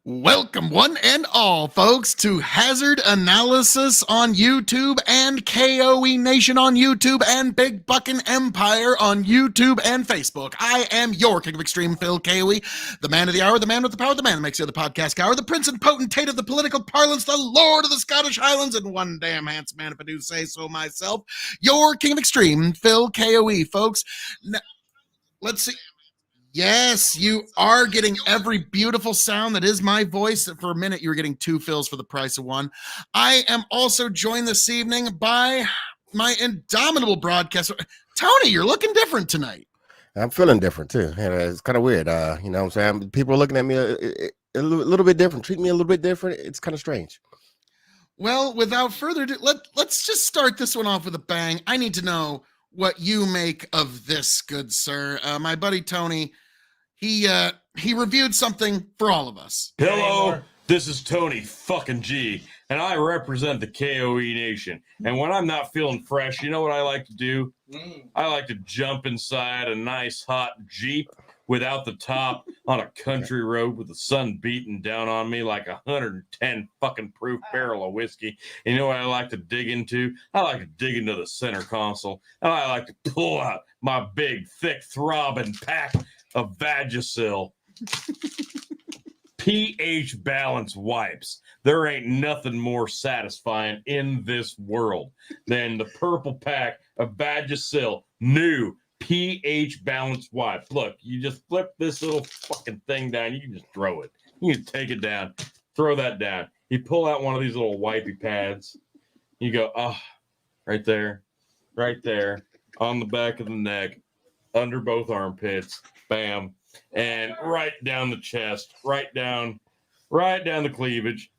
Welcome, one and all, folks, to Hazard Analysis on YouTube and KOE Nation on YouTube and Big Buckin' Empire on YouTube and Facebook. I am your King of Extreme, Phil KOE, the man of the hour, the man with the power, the man that makes the other podcast gower, the prince and potentate of the political parlance, the lord of the Scottish Highlands, and one damn handsome man, if I do say so myself, your King of Extreme, Phil KOE, folks. Now, let's see. Yes, you are getting every beautiful sound that is my voice. For a minute, you were getting two fills for the price of one. I am also joined this evening by my indomitable broadcaster. Tony, you're looking different tonight. I'm feeling different too. And it's kind of weird. You know what I'm saying? People are looking at me a little bit different, treating me a little bit different. It's kind of strange. Well, without further ado, let's just start this one off with a bang. I need to know what you make of this, good sir. My buddy Tony, he reviewed something for all of us. Hello, this is Tony fucking G, and I represent the KOE Nation. And when I'm not feeling fresh, you know what I like to do? I like to jump inside a nice hot Jeep without the top on a country road with the sun beating down on me like 110 fucking proof barrel of whiskey. And you know what I like to dig into? I like to dig into the center console, and I like to pull out my big, thick, throbbing pack of Vagisil pH balance wipes. There ain't nothing more satisfying in this world than the purple pack of Vagisil new pH balance wipes. Look, you just flip this little fucking thing down. You can just throw it. You can take it down, throw that down. You pull out one of these little wipey pads. You go, oh, right there, on the back of the neck, under both armpits, bam, and right down the chest, right down the cleavage.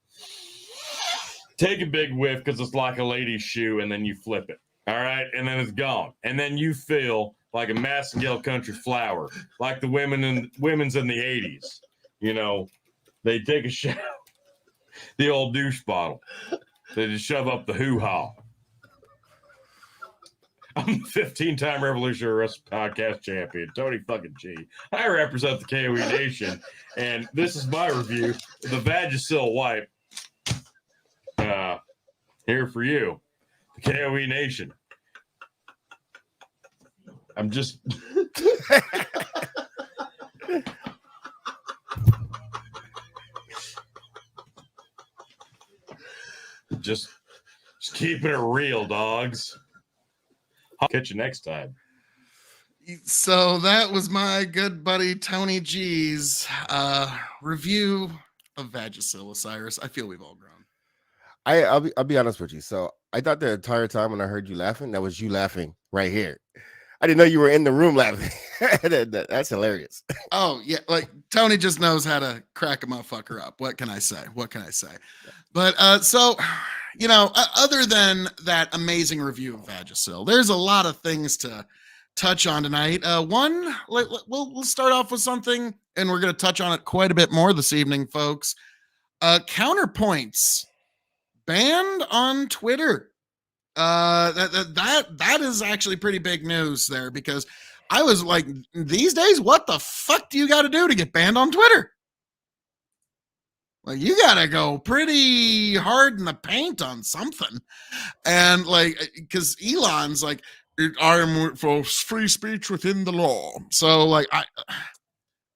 Take a big whiff because it's like a lady's shoe, and then you flip it. All right, and then it's gone. And then you feel like a Massengale country flower, like the women's in the 80s. You know, they take a shower, the old douche bottle. They just shove up the hoo-ha. I'm the 15-time Revolutionary Wrestling Podcast champion, Tony fucking G. I represent the KOE Nation, and this is my review of the Vagisil wipe. Here for you, the KOE Nation. I'm just... just keeping it real, dogs. I'll catch you next time. So that was my good buddy Tony G's review of Vagisil, Osiris. I feel we've all grown. I'll be honest with you. So I thought the entire time when I heard you laughing, that was you laughing right here. I didn't know you were in the room laughing. That's hilarious. Oh, yeah. Like, Tony just knows how to crack a motherfucker up. What can I say? Yeah. But, so, you know, other than that amazing review of Vagisil, there's a lot of things to touch on tonight. One, we'll start off with something, and we're going to touch on it quite a bit more this evening, folks. Counterpoints banned on Twitter. That is actually pretty big news there, because I was like, these days, what the fuck do you got to do to get banned on Twitter? Like, you got to go pretty hard in the paint on something. And like, because Elon's like, I'm for free speech within the law. So like, I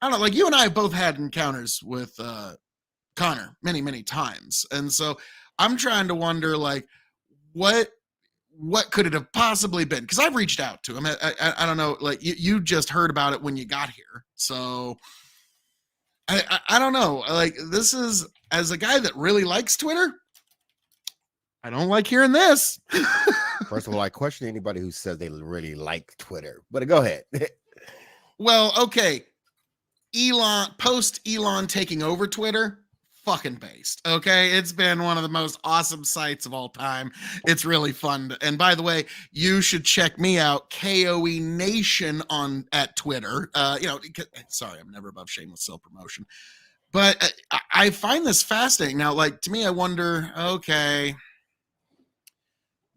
don't know, like, you and I both had encounters with Connor many, many times. And so I'm trying to wonder, like, what could it have possibly been? Because I've reached out to him. I don't know. Like, you just heard about it when you got here. So I don't know. Like, this is, as a guy that really likes Twitter, I don't like hearing this. First of all, I question anybody who says they really like Twitter. But go ahead. Well, okay. Post Elon taking over Twitter, fucking based. Okay, it's been one of the most awesome sites of all time. It's really fun. And by the way, you should check me out, KOE Nation at Twitter. You know, sorry, I'm never above shameless self-promotion. But I find this fascinating. Now, like, to me, I wonder, okay,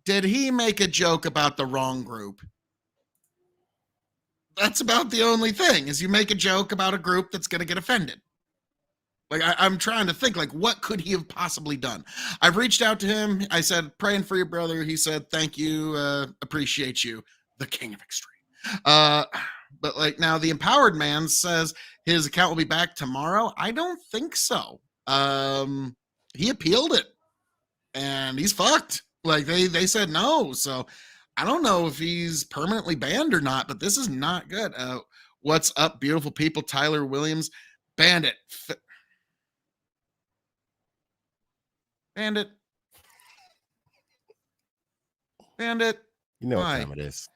did he make a joke about the wrong group? That's about the only thing, is you make a joke about a group that's going to get offended. Like I'm trying to think, like, what could he have possibly done? I've reached out to him. I said, praying for your brother. He said, thank you, appreciate you, the king of extreme. But like now, the empowered man says his account will be back tomorrow. I don't think so. He appealed it, and he's fucked. Like they said no, so I don't know if he's permanently banned or not. But this is not good. What's up, beautiful people? Tyler Williams, Bandit. Bandit. Bandit. You know Why? what time it is.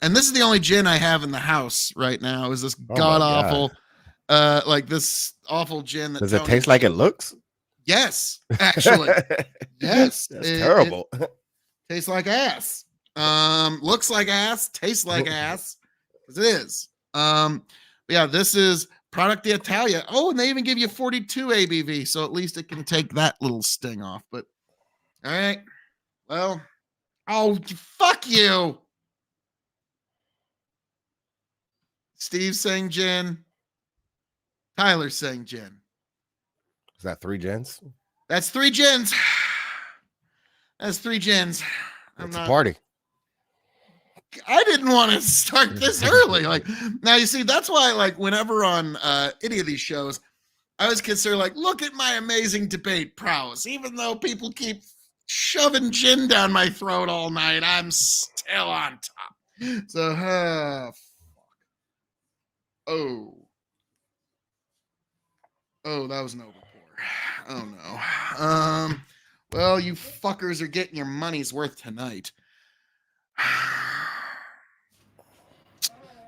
And this is the only gin I have in the house right now. Is this Oh my god God. awful, like this awful gin that Does it Tony- taste like it looks? Yes, actually. Yes. That's terrible. It tastes like ass. Looks like ass, tastes like ass. 'Cause it is. Yeah, this is Product d'Italia. Oh, and they even give you 42 ABV, so at least it can take that little sting off. But all right. Well, oh, fuck you. Steve saying gin. Tyler saying gin. Is that 3 gens? That's 3 gins. That's 3 gins. It's a party. I didn't want to start this early. Like now, you see, that's why, like, whenever on any of these shows, I always consider, like, look at my amazing debate prowess. Even though people keep shoving gin down my throat all night, I'm still on top. So, fuck. Oh, that was an overpour. Oh no. Well, you fuckers are getting your money's worth tonight.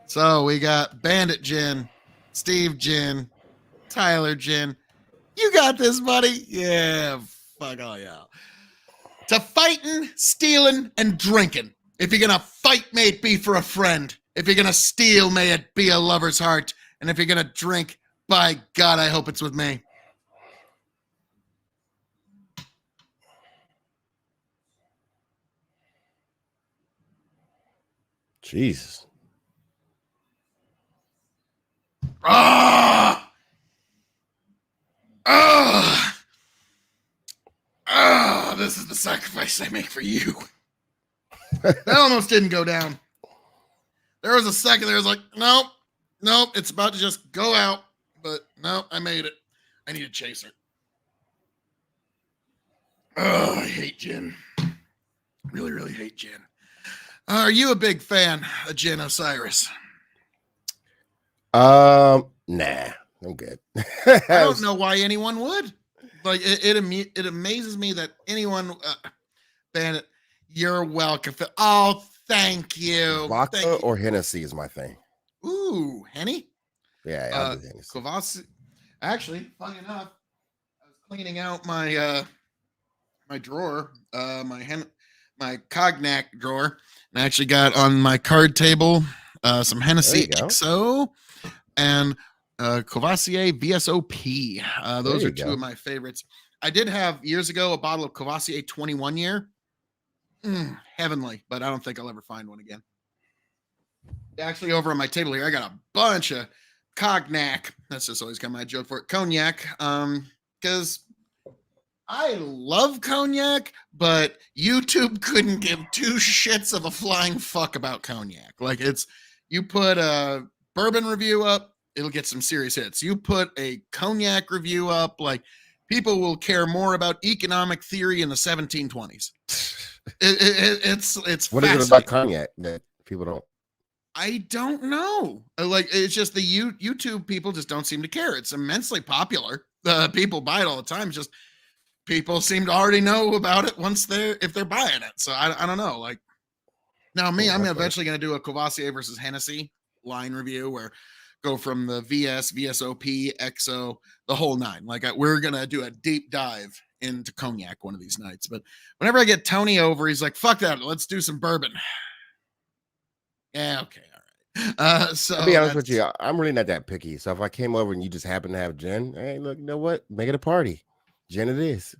So we got Bandit Gin, Steve Gin, Tyler Gin. You got this, buddy. Yeah, fuck all y'all. To fighting, stealing, and drinking. If you're gonna fight, may it be for a friend. If you're gonna steal, may it be a lover's heart. And if you're gonna drink, by God, I hope it's with me. Jesus. Ah! This is the sacrifice I make for you. That almost didn't go down. There was a second there, I was like, nope, it's about to just go out. But no, I made it. I need a chaser. Oh, I hate gin. Really, really hate gin. Are you a big fan of Gin Osiris? Nah, I'm good. I don't know why anyone would. Like it amazes me that anyone Bandit, you're welcome. Oh, thank you. Vodka Thank you. or Hennessy is my thing. Ooh, Henny? Yeah, I'll do Hennessy. Kvass. Actually, funny enough, I was cleaning out my my drawer, my cognac drawer, and I actually got on my card table some Hennessy XO and Courvoisier VSOP. Those are 2 of my favorites. I did have years ago a bottle of Courvoisier 21 year. Heavenly, but I don't think I'll ever find one again. Actually, over on my table here, I got a bunch of cognac. That's just always got my joke for it. Cognac. Because I love cognac, but YouTube couldn't give 2 shits of a flying fuck about cognac. Like, it's, you put a bourbon review up, it'll get some serious hits. You put a cognac review up, like, people will care more about economic theory in the 1720s. It's what is it about cognac that people don't? I don't know. Like, it's just the YouTube people just don't seem to care. It's immensely popular. People buy it all the time. It's just people seem to already know about it if they're buying it. So I don't know. Like, now me, I'm eventually going to do a Courvoisier versus Hennessy line review where go from the VSOP, XO, the whole 9. Like, we're going to do a deep dive into cognac one of these nights. But whenever I get Tony over, he's like, fuck that. Let's do some bourbon. Yeah, okay, all right. So I'll be honest with you, I'm really not that picky. So if I came over and you just happen to have gin, hey, look, you know what? Make it a party. Gin it is.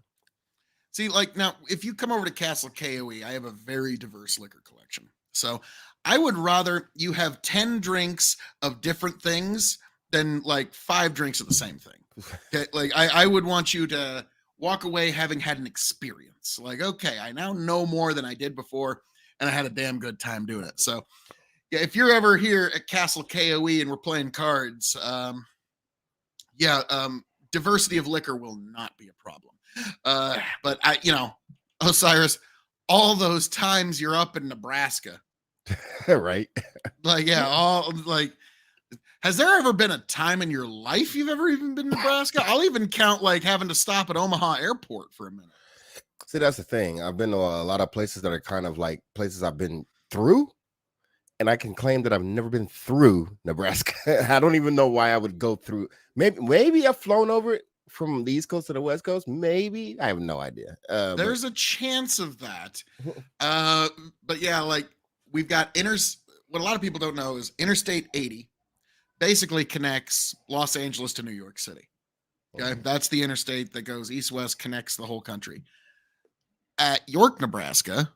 See, like, now, if you come over to Castle KOE, I have a very diverse liquor collection. So I would rather you have 10 drinks of different things than like 5 drinks of the same thing. Okay, like I would want you to walk away having had an experience. Like, okay, I now know more than I did before, and I had a damn good time doing it. So, yeah, if you're ever here at Castle KOE and we're playing cards, diversity of liquor will not be a problem. But Osiris, all those times you're up in Nebraska, Right. like, yeah, all like, has there ever been a time in your life you've ever even been to Nebraska? I'll even count like having to stop at Omaha Airport for a minute. See, that's the thing. I've been to a lot of places that are kind of like places I've been through, and I can claim that I've never been through Nebraska. I don't even know why I would go through. Maybe I've flown over it from the East Coast to the West Coast. Maybe I have no idea. There's a chance of that. But yeah, like we've got what a lot of people don't know is Interstate 80 basically connects Los Angeles to New York City. Okay, that's the interstate that goes east-west, connects the whole country. At York, Nebraska,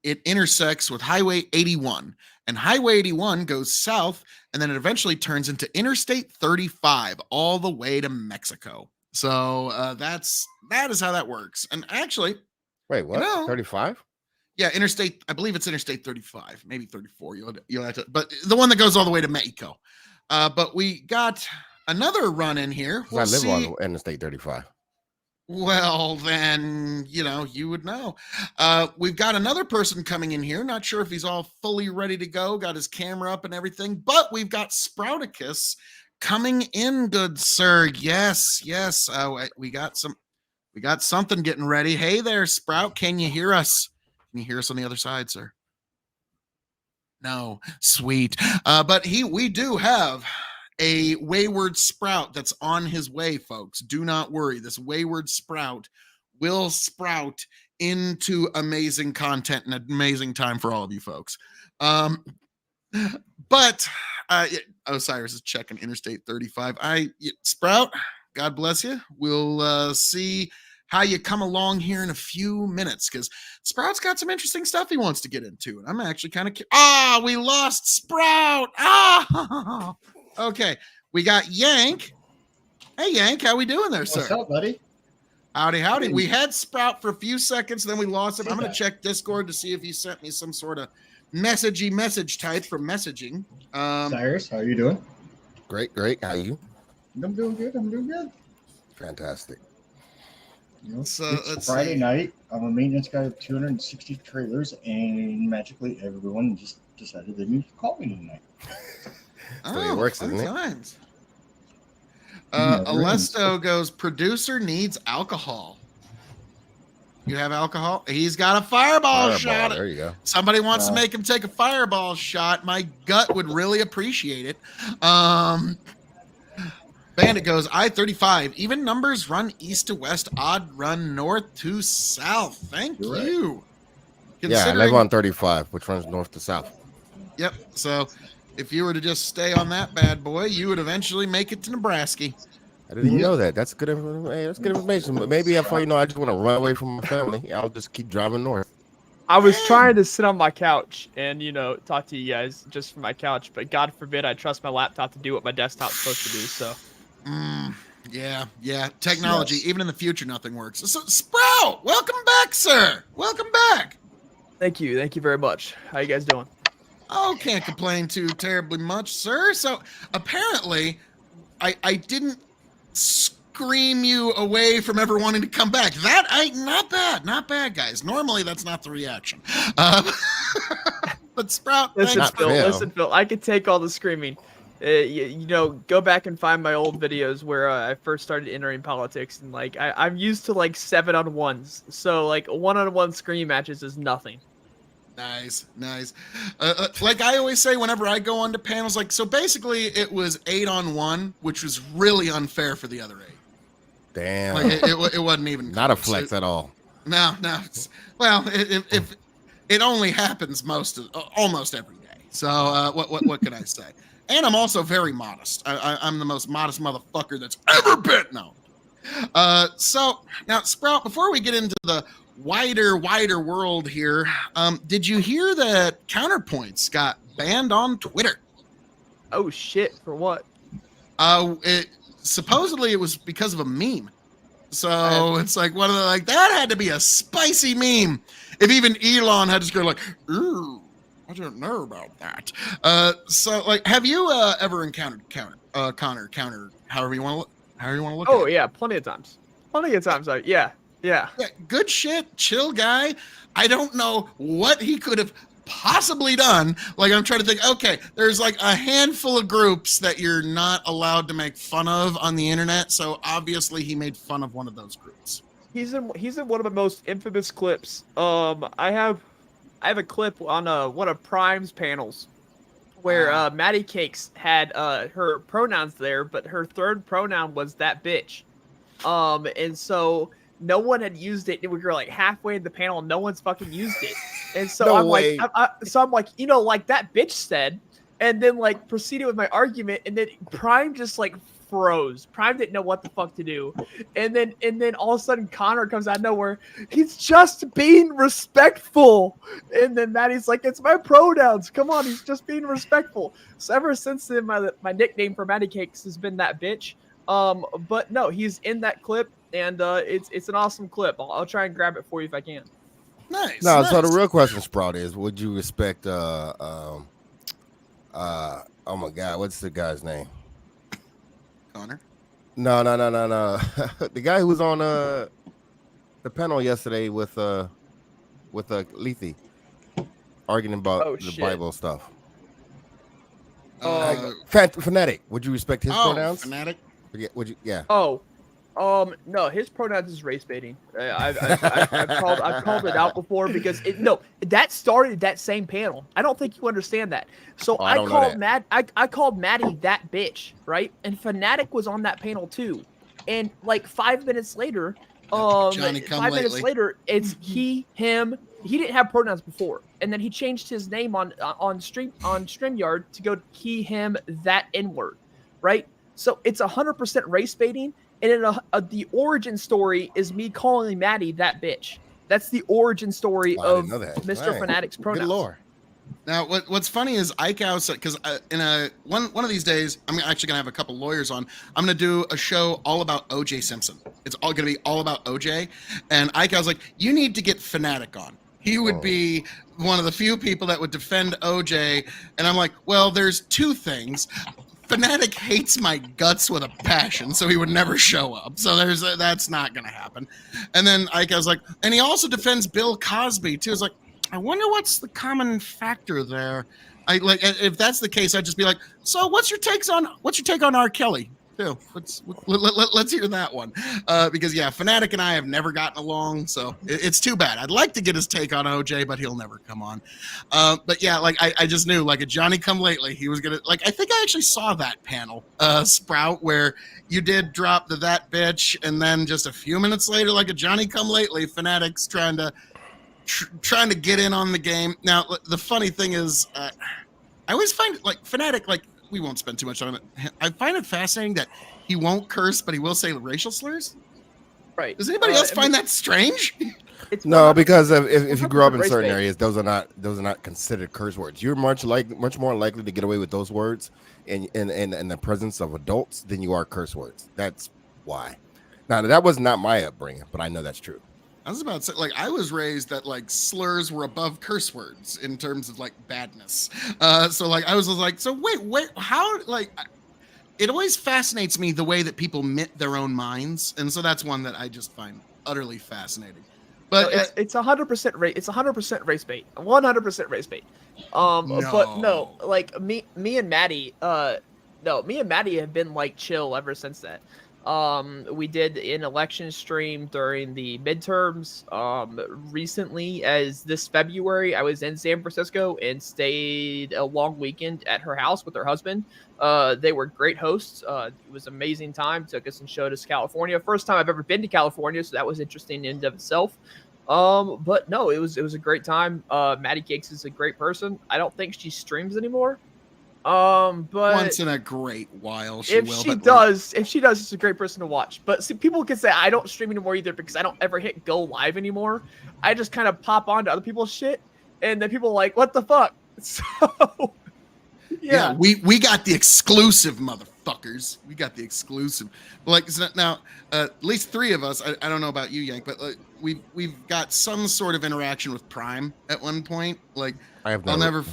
it intersects with Highway 81, and Highway 81 goes south, and then it eventually turns into Interstate 35 all the way to Mexico. So that is how that works. And actually, wait, what? 35? Yeah, I believe it's Interstate 35, maybe 34. You'll have to, but the one that goes all the way to Mexico. But we got another run in here. I live on Interstate 35. Well, then, you would know. We've got another person coming in here. Not sure if he's all fully ready to go, got his camera up and everything, but we've got Sprouticus coming in, good sir. Yes. We got something getting ready. Hey there, Sprout. Can you hear us? Can you hear us on the other side, sir? No, sweet. But we do have a wayward sprout that's on his way, folks. Do not worry. This wayward sprout will sprout into amazing content and amazing time for all of you folks. But Osiris is checking Interstate 35. Sprout, God bless you. We'll see how you come along here in a few minutes, because Sprout's got some interesting stuff he wants to get into, and I'm actually kind of we lost Sprout. Okay, we got Yank. Hey Yank, how we doing there, sir? What's up, buddy? Howdy. We had Sprout for a few seconds, then we lost him. I'm gonna check Discord to see if he sent me some sort of message type for messaging. Cyrus, how are you doing? Great. How are you? I'm doing good. Fantastic. So it's Friday night. I'm a maintenance guy of 260 trailers, and magically everyone just decided they needed to call me tonight. That's the way it works, isn't it? Times. Alesto goes, producer needs alcohol. You have alcohol? He's got a fireball shot. There you go. Somebody wants to make him take a fireball shot. My gut would really appreciate it. Bandit goes, I-35. Even numbers run east to west, odd run north to south. Thank you. Right. Yeah, I live on 35, which runs north to south. Yep. So if you were to just stay on that bad boy, you would eventually make it to Nebraska. I didn't even know that. That's good information. Hey, that's good information. But maybe if I just want to run away from my family, I'll just keep driving north. I was trying to sit on my couch and, talk to you guys just from my couch, but God forbid I trust my laptop to do what my desktop's supposed to do, so. Yeah. Technology, even in the future, nothing works. So, Sprout, welcome back, sir. Welcome back. Thank you very much. How you guys doing? Oh, can't complain too terribly much, sir. So, apparently, I didn't scream you away from ever wanting to come back. Not bad, guys. Normally, that's not the reaction. But Sprout, listen, Phil, I could take all the screaming. Go back and find my old videos where I first started entering politics, and I'm used to 7-on-1s, so one-on-one scream matches is nothing. Nice. Like I always say whenever I go onto panels, so basically it was 8-on-1, which was really unfair for the other 8. Damn. It wasn't even not a flex at all. No. Well, if it only happens almost every day. So what can I say? And I'm also very modest. I'm the most modest motherfucker that's ever been known. So now, Sprout, before we get into the wider world here, did you hear that Counterpoints got banned on Twitter? Oh shit! For what? Supposedly it was because of a meme. So it's like one of the like that had to be a spicy meme. If even Elon had to go like, ooh, I don't know about that. So like, have you ever encountered Connor, however you want to look at Oh it? yeah, plenty of times. Yeah. Yeah, good shit, chill guy. I don't know what he could have possibly done. Like, I'm trying to think, okay, there's like a handful of groups that you're not allowed to make fun of on the internet. So obviously he made fun of one of those groups. He's in one of the most infamous clips. I have a clip on one of Prime's panels where Maddie Cakes had her pronouns there, but her third pronoun was that bitch. And so no one had used it. We were like halfway in the panel, and no one's fucking used it. And so No I'm way. like, you know, like that bitch said, and then like proceeded with my argument, and then Prime just like froze. Prime didn't know what the fuck to do, and then all of a sudden Connor comes out of nowhere. He's just being respectful, and then Maddie's like, "It's my pronouns. Come on, he's just being respectful." So ever since then, my nickname for Maddie Cakes has been that bitch. But no, he's in that clip, and it's an awesome clip. I'll try and grab it for you if I can. Nice. No, nice. so the real question, Sprout, is would you respect oh my god, what's the guy's name? Connor. No. The guy who was on the panel yesterday with Lethe arguing about the Bible stuff. Fanatic. Would you respect his pronouns? Fanatic. Would you? Yeah. No, his pronouns is race baiting. I've called it out before because that started that same panel. I don't think you understand that. So I called Maddie that bitch, right? And Fanatic was on that panel too. And like 5 minutes later, it's he, him. He didn't have pronouns before, and then he changed his name on StreamYard to go he, him, that N-word, right? So it's 100% race baiting. And in the origin story is me calling Maddie that bitch. That's the origin story of Mr. Fanatic's pronouns. Good lore. Now, what's funny is Ikeow said, because in one of these days, I'm actually gonna have a couple lawyers on. I'm gonna do a show all about O.J. Simpson. It's all gonna be all about O.J. And Ikeow's like, you need to get Fanatic on. He would be one of the few people that would defend O.J. And I'm like, well, there's two things. Fanatic hates my guts with a passion, so he would never show up. So that's not gonna happen. And then Ike was like, and he also defends Bill Cosby too. It's like, I wonder what's the common factor there. I like if that's the case, I'd just be like, so what's your take on R. Kelly? Too. Let's hear that one. Because yeah, Fanatic and I have never gotten along, so it's too bad. I'd like to get his take on OJ, but he'll never come on. But yeah, like I just knew, like a Johnny come lately, he was gonna like. I think I actually saw that panel, Sprout, where you did drop that bitch, and then just a few minutes later, like a Johnny come lately, Fanatic's trying to get in on the game. Now the funny thing is, I always find like Fanatic like. We won't spend too much on it. I find it fascinating that he won't curse, but he will say racial slurs. Right. Does anybody else find that strange? No, because if you grew up in certain areas, those are not considered curse words. You're much more likely to get away with those words in the presence of adults than you are curse words. That's why. Now that was not my upbringing, but I know that's true. I was about to say, like, I was raised that like slurs were above curse words in terms of like badness. So like I was like, so wait, how like it always fascinates me the way that people mint their own minds, and so that's one that I just find utterly fascinating. But it's 100% race. It's 100% race bait. 100% race bait. But no, like me and Maddie. Me and Maddie have been like chill ever since that. We did an election stream during the midterms. Recently, as this February, I was in San Francisco and stayed a long weekend at her house with her husband. They were great hosts. It was an amazing time. Took us and showed us California. First time I've ever been to California, so that was interesting in and of itself. But no, it was a great time. Maddie Cakes is a great person. I don't think she streams anymore. But once in a great while, if she does, it's a great person to watch. But see, people can say I don't stream anymore either because I don't ever hit go live anymore. I just kind of pop onto other people's shit, and then people are like, what the fuck? So yeah, we got the exclusive, motherfucker. fuckers. We got the exclusive. Like so now, at least 3 of us. I don't know about you, Yank, but like, we've got some sort of interaction with Prime at one point. Like I have I'll never. never.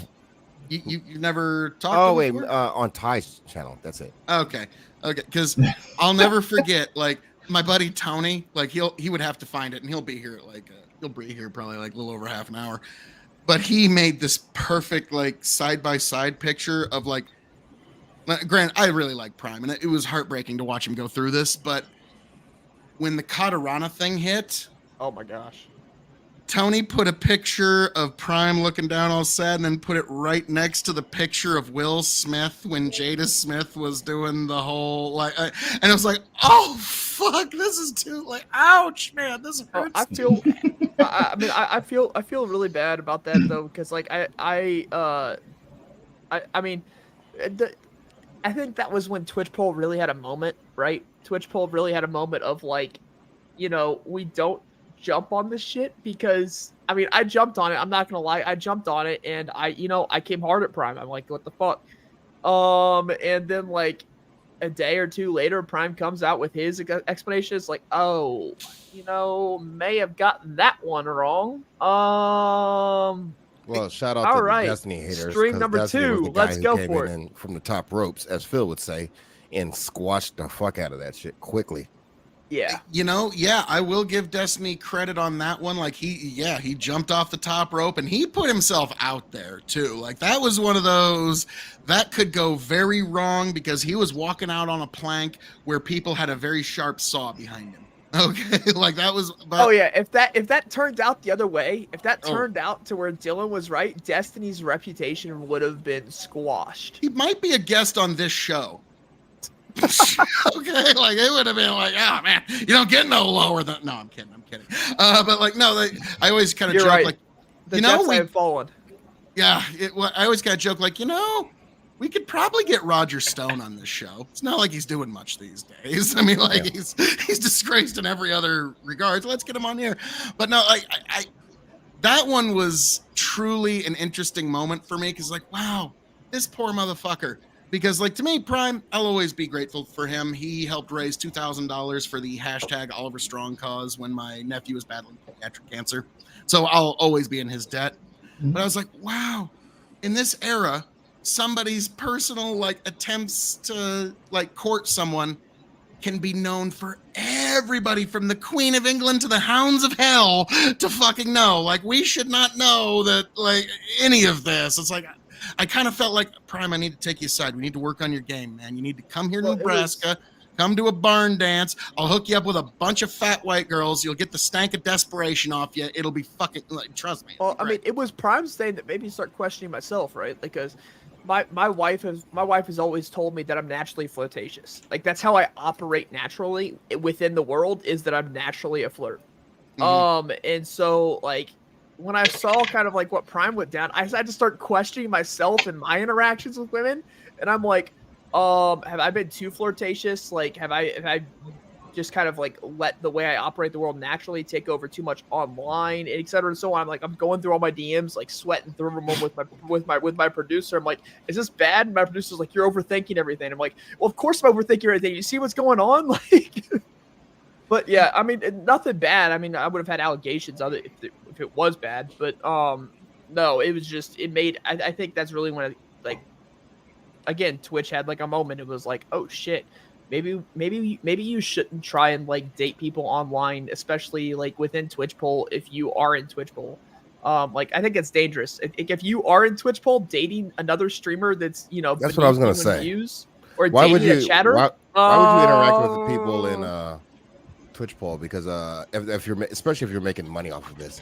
You've never talked. Oh to wait, before? on Ty's channel. That's it. Okay, because I'll never forget. Like my buddy Tony, like he would have to find it, and he'll be here he'll be here probably like a little over half an hour. But he made this perfect like side by side picture of like. Grant, I really like Prime, and it was heartbreaking to watch him go through this. But when the Katarana thing hit, Oh my gosh. Tony put a picture of Prime looking down all sad and then put it right next to the picture of Will Smith when Jada Smith was doing the whole and it was like, oh fuck, this is too like, ouch, man, this hurts. I feel, I feel really bad about that though, because like I mean, I think that was when Twitch poll really had a moment, right? Twitch poll really had a moment of like, we don't jump on this shit because I mean I jumped on it. I'm not gonna lie, I jumped on it and I came hard at Prime. I'm like, what the fuck? And then like a day or 2 later, Prime comes out with his explanation. It's like, oh, may have gotten that one wrong. Well, shout out all to right. the Destiny haters. Stream 'cause number Destiny was 2. the guy Let's who go came for in it. and from the top ropes, as Phil would say, and squashed the fuck out of that shit quickly. Yeah. I will give Destiny credit on that one. Like he jumped off the top rope and he put himself out there too. Like that was one of those that could go very wrong because he was walking out on a plank where people had a very sharp saw behind him. Okay, like that was. But, oh yeah, if that turned out the other way, if that turned out to where Dylan was right, Destiny's reputation would have been squashed. He might be a guest on this show. Okay, like it would have been like, oh man, you don't get no lower than. No, I'm kidding. But like, no, I always kind of joke right. like, The Jets have fallen. Yeah, I always kind of joke like, we could probably get Roger Stone on this show. It's not like he's doing much these days. I mean, like he's disgraced in every other regard. So let's get him on here. But no, I that one was truly an interesting moment for me because like, wow, this poor motherfucker. Because like to me, Prime, I'll always be grateful for him. He helped raise $2,000 for the hashtag Oliver Strong cause when my nephew was battling pediatric cancer. So I'll always be in his debt. But I was like, wow, in this era, somebody's personal like attempts to like court someone can be known for everybody from the Queen of England to the Hounds of Hell to fucking know. Like we should not know that like any of this. It's like I kind of felt like, Prime, I need to take you aside. We need to work on your game, man. You need to come here to Nebraska, come to a barn dance. I'll hook you up with a bunch of fat white girls. You'll get the stank of desperation off you. It'll be fucking, like, trust me. Well, I mean, it was Prime's thing that made me start questioning myself, right? Because my wife has always told me that I'm naturally flirtatious. Like that's how I operate naturally within the world, is that I'm naturally a flirt. And so like when I saw kind of like what Prime went down, I had to start questioning myself and my interactions with women. And I'm like, have I been too flirtatious? Like, have I just kind of like let the way I operate the world naturally take over too much online, and et cetera and so on? I'm going through all my DMs, like sweating through them with my producer. I'm like, is this bad? And my producer's like, you're overthinking everything. I'm like, well, of course I'm overthinking everything. You see what's going on? Like, but yeah, I mean, nothing bad. I mean, I would have had allegations if it was bad, but no, it was just, it made, I think that's really when like, again, Twitch had like a moment. It was like, oh shit, maybe you shouldn't try and like date people online, especially like within Twitch poll. If you are in Twitch poll, like I think it's dangerous. If you are in Twitch poll, dating another streamer that's that's what I was gonna say. Views, or why would you a chatter? why would you interact with the people in Twitch poll? Because if you're especially if you're making money off of this,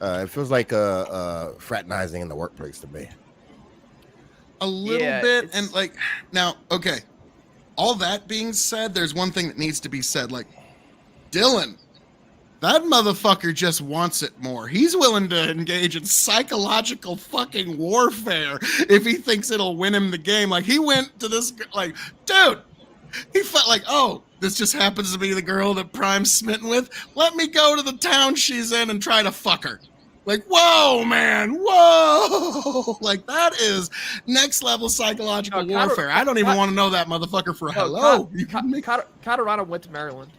it feels like fraternizing in the workplace to me. A little bit, and like now, okay. All that being said, there's one thing that needs to be said. Like, Dylan, that motherfucker just wants it more. He's willing to engage in psychological fucking warfare if he thinks it'll win him the game. Like, he went to this, like, dude, he felt like, oh, this just happens to be the girl that Prime's smitten with. Let me go to the town she's in and try to fuck her. Like, whoa, man, whoa! Like that is next level psychological No, warfare. I don't even want to know that motherfucker for hello. You kidding me? Colorado went to Maryland.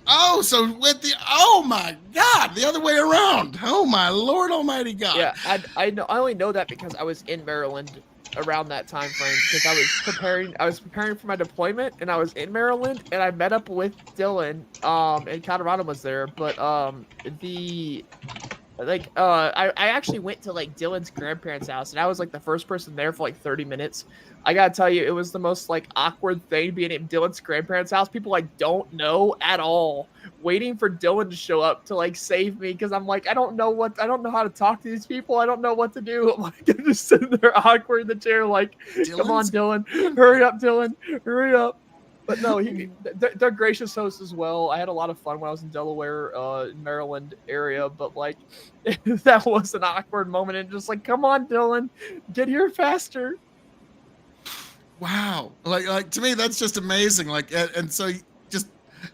Oh, so with the oh my god, the other way around. Oh my Lord Almighty God. Yeah, I only know that because I was in Maryland around that time frame because I was preparing for my deployment and I was in Maryland and I met up with Dylan and Colorado was there, but I actually went to like Dylan's grandparents' house and I was like the first person there for like 30 minutes. I gotta tell you, it was the most like awkward thing being at Dylan's grandparents' house. People I don't know at all, waiting for Dylan to show up to like save me because I'm like, I don't know how to talk to these people. I don't know what to do. I'm like, I'm just sitting there awkward in the chair, like, come on, Dylan, hurry up, Dylan, hurry up. But no, they're gracious hosts as well. I had a lot of fun when I was in Delaware, Maryland area. But like, that was an awkward moment, and just like, come on, Dylan, get here faster. Wow. Like to me, that's just amazing. Like, and so just,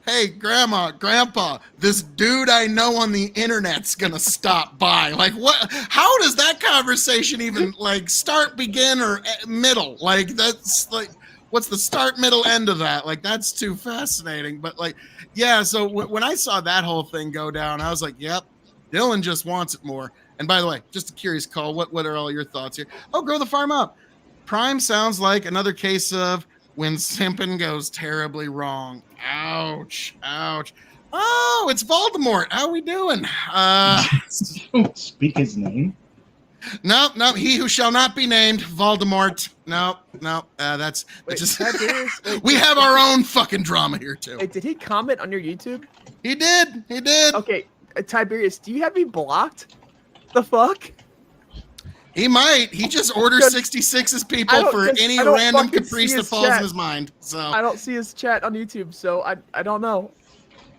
hey, grandma, grandpa, this dude I know on the internet's gonna stop by. Like, what? How does that conversation even like start, begin, or middle? Like, that's like, what's the start, middle, end of that? Like, that's too fascinating. But like, yeah. So when I saw that whole thing go down, I was like, yep, Dylan just wants it more. And by the way, just a curious call. What are all your thoughts here? Oh, grow the farm up. Prime sounds like another case of when simping goes terribly wrong. Ouch, ouch. Oh, it's Voldemort. How we doing? Don't speak his name. No, he who shall not be named, Voldemort. No, that's Wait, just wait, we have our own fucking drama here too. Wait, did he comment on your YouTube? He did. Okay, Tiberius, do you have me blocked? The fuck? He might. He just orders 66's people for any random caprice that falls in his mind. So I don't see his chat on YouTube, so I don't know.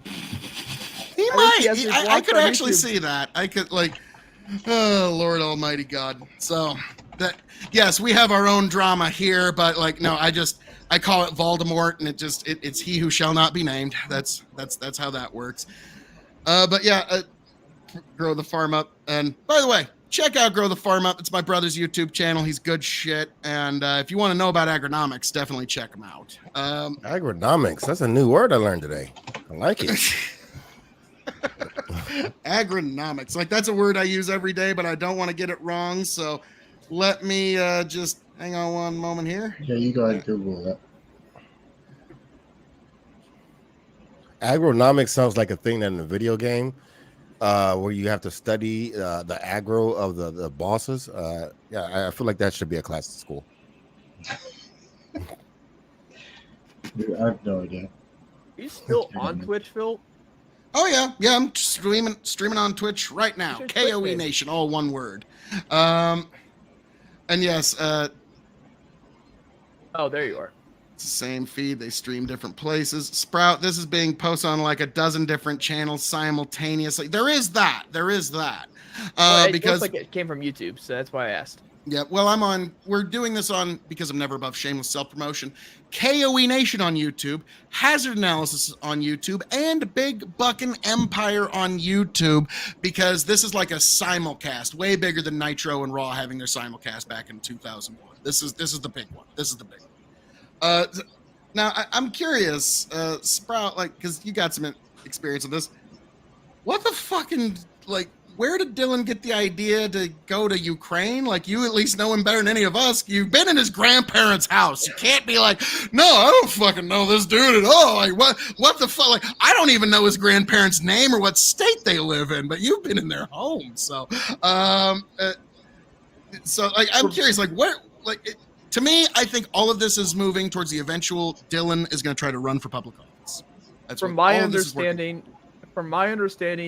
He might. I could actually see that. I could like, oh Lord Almighty God. So that yes, we have our own drama here, but like no, I call it Voldemort, and it's he who shall not be named. That's how that works. But yeah, grow the farm up. And by the way, check out Grow the Farm Up. It's my brother's YouTube channel. He's good shit. And if you want to know about agronomics, definitely check him out. Agronomics. That's a new word I learned today. I like it. Agronomics. Like, that's a word I use every day, but I don't want to get it wrong. So let me just hang on one moment here. Yeah, you go ahead and Google that. Agronomics sounds like a thing that in a video game. Where you have to study the aggro of the bosses. Yeah, I feel like that should be a class at school. Dude, I have no idea. Are you still on Twitch, Phil? Oh yeah, I'm streaming on Twitch right now. KOE Nation, all one word. And yes, oh, there you are. it's the same feed. They stream different places. Sprout, this is being posted on like a dozen different channels simultaneously. There is that. Well, it because looks like it came from YouTube, so that's why I asked. yeah, well, we're doing this on, because I'm never above shameless self-promotion, KOE Nation on YouTube, Hazard Analysis on YouTube, and Big Buckin' Empire on YouTube, because this is like a simulcast, way bigger than Nitro and Raw having their simulcast back in 2001. This is the big one. Now I'm curious, Sprout, like, because you got some experience with this. What the fucking, like, where did Dylan get the idea to go to Ukraine? Like, you at least know him better than any of us. You've been in his grandparents' house. You can't be like, no, I don't fucking know this dude at all. Like, what the fuck? Like, I don't even know his grandparents' name or what state they live in, but you've been in their home. So, like, I'm curious, like, where, like, to me, I think all of this is moving towards the eventual Dylan is going to try to run for public office. That's From my understanding,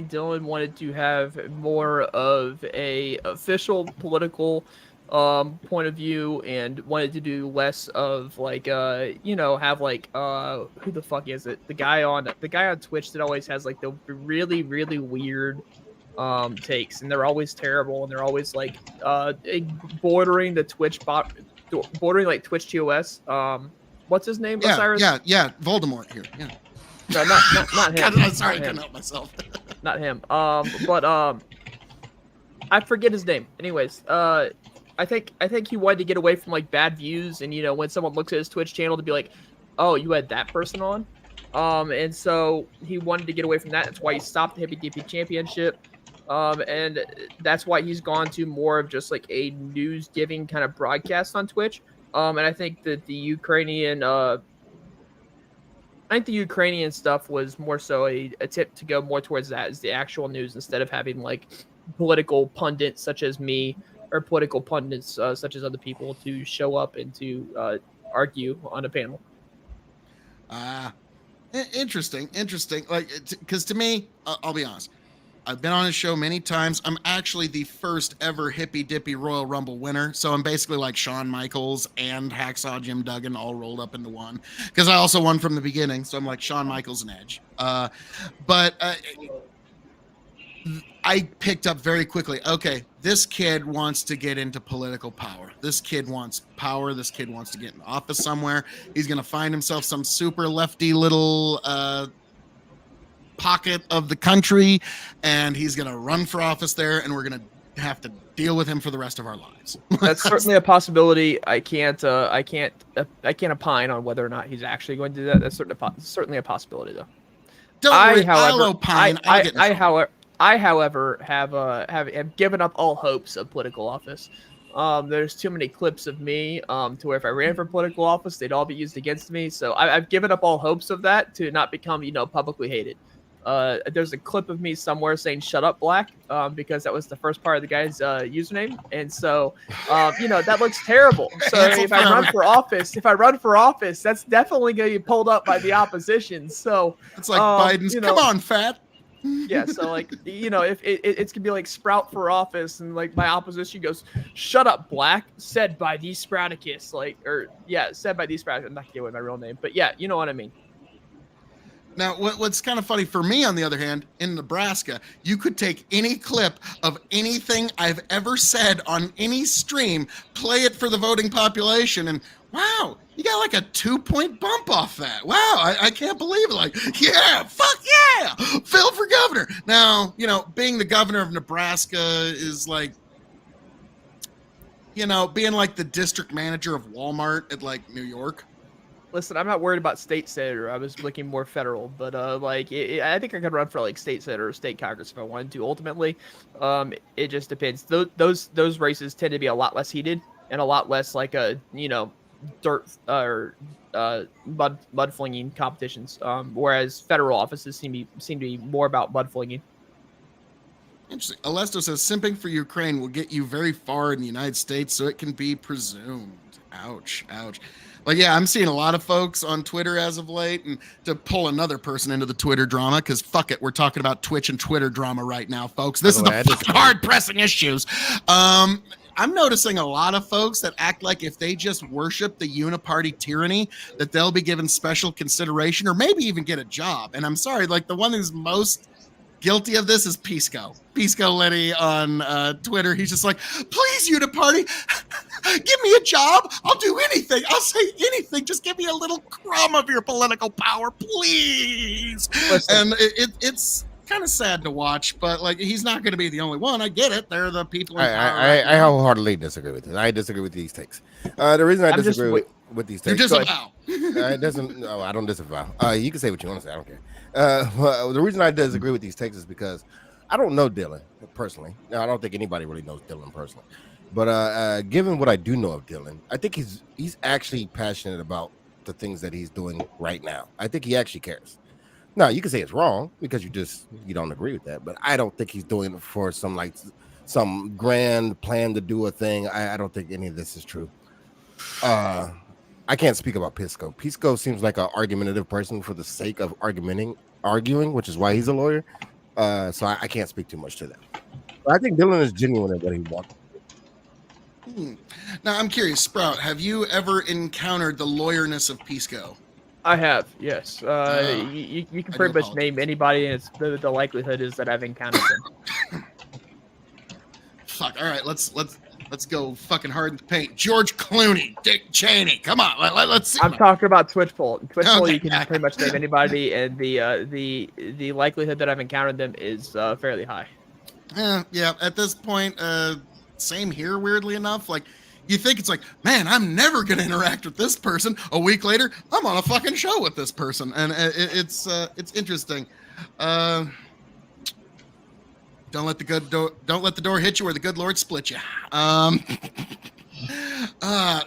Dylan wanted to have more of a official political point of view and wanted to do less of like have like who the fuck is it? The guy on Twitch that always has like the really, really weird takes, and they're always terrible, and they're always like bordering the Twitch bot, bordering like Twitch TOS. What's his name? Osiris? Yeah, Voldemort here. Yeah. No, not him. God, I'm sorry, I couldn't help myself. Not him. But I forget his name. Anyways, I think he wanted to get away from like bad views, and when someone looks at his Twitch channel to be like, oh, you had that person on, and so he wanted to get away from that. That's why he stopped the Hippie Dippy Championship, and that's why he's gone to more of just like a news giving kind of broadcast on Twitch. And I think that the Ukrainian stuff was more so a tip to go more towards that as the actual news instead of having like political pundits such as me or political pundits such as other people to show up and to argue on a panel. Interesting. Like, because to me, I'll be honest, I've been on his show many times. I'm actually the first ever Hippy Dippy Royal Rumble winner. So I'm basically like Shawn Michaels and Hacksaw Jim Duggan all rolled up into one. Because I also won from the beginning. So I'm like Shawn Michaels and Edge. But I picked up very quickly, okay, this kid wants to get into political power. This kid wants power. This kid wants to get in office somewhere. He's going to find himself some super lefty little pocket of the country, and he's going to run for office there, and we're going to have to deal with him for the rest of our lives. That's certainly a possibility. I can't opine on whether or not he's actually going to do that. That's certainly a possibility, though. Don't worry, I'll opine. I, however, have given up all hopes of political office. There's too many clips of me to where if I ran for political office, they'd all be used against me. So I've given up all hopes of that to not become, publicly hated. There's a clip of me somewhere saying "Shut up, Black," because that was the first part of the guy's username, and so that looks terrible. So if I run for office, that's definitely going to be pulled up by the opposition. So it's like Biden's. Come on, fat. Yeah, so like if it's gonna be like Sprout for office, and like my opposition goes, "Shut up, Black," said by the Sprouticus, said by the Sprouticus. I'm not gonna give away my real name, but yeah, you know what I mean. Now, what's kind of funny for me, on the other hand, in Nebraska, you could take any clip of anything I've ever said on any stream, play it for the voting population, and wow, you got like a 2-point bump off that. Wow, I can't believe it. Like, yeah, fuck yeah, Phil for governor. Now, being the governor of Nebraska is like, being like the district manager of Walmart at like New York. Listen, I'm not worried about state senator. I was looking more federal, but I think I could run for like state senator or state congress if I wanted to. Ultimately, it just depends. Those races tend to be a lot less heated and a lot less like a dirt or mud flinging competitions. Whereas federal offices seem to be more about mud flinging. Interesting. Alesto says simping for Ukraine will get you very far in the United States, so it can be presumed. Ouch. Like, yeah, I'm seeing a lot of folks on Twitter as of late, and to pull another person into the Twitter drama, because fuck it, we're talking about Twitch and Twitter drama right now, folks. This is the fucking hard-pressing issues. I'm noticing a lot of folks that act like if they just worship the uniparty tyranny, that they'll be given special consideration or maybe even get a job. And I'm sorry, like the one who's most guilty of this is Pisco Lenny on Twitter. He's just like, please, uniparty, give me a job. I'll do anything. I'll say anything. Just give me a little crumb of your political power, please. Listen. And it's kind of sad to watch, but like he's not going to be the only one. I get it. They're the people. I wholeheartedly disagree with it. I disagree with these takes. The reason I disagree with these takes, you disavow. It doesn't. No, I don't disavow. You can say what you want to say. I don't care. Well, the reason I disagree with these takes is because I don't know Dylan personally. Now, I don't think anybody really knows Dylan personally. But given what I do know of Dylan, I think he's actually passionate about the things that he's doing right now. I think he actually cares. Now, you can say it's wrong because you don't agree with that, but I don't think he's doing it for some grand plan to do a thing. I don't think any of this is true. I can't speak about Pisco. Pisco seems like an argumentative person for the sake of arguing, which is why he's a lawyer. So I can't speak too much to that. But I think Dylan is genuine in what he wants. Now, I'm curious, Sprout, have you ever encountered the lawyerness of Pisco? I have, yes. You can pretty much name anybody, and it's the likelihood is that I've encountered them. Fuck. All right, let's go fucking hard in the paint. George Clooney, Dick Cheney. Come on, let's see. I'm talking about Twitchpoll. Twitchpoll, you can pretty much name anybody, and the likelihood that I've encountered them is fairly high. Yeah, at this point, same here, weirdly enough. Like, you think it's like, man, I'm never going to interact with this person. A week later, I'm on a fucking show with this person. And it's interesting. Don't let the door hit you or the good Lord split you.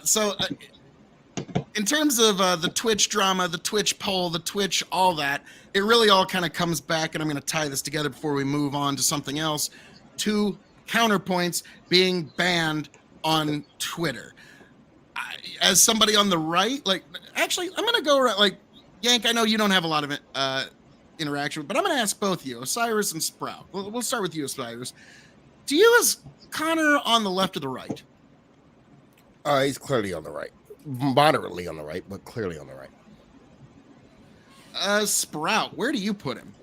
So in terms of the Twitch drama, the Twitch poll, the Twitch, all that, it really all kind of comes back, and I'm going to tie this together before we move on to something else, to Counterpoints being banned on Twitter. As somebody on the right, like, actually, I'm going to go like, Yank, I know you don't have a lot of interaction, but I'm going to ask both you, Osiris and Sprout. We'll start with you, Osiris. Do you, as Connor, on the left or the right? He's clearly on the right. Moderately on the right, but clearly on the right. Sprout, where do you put him?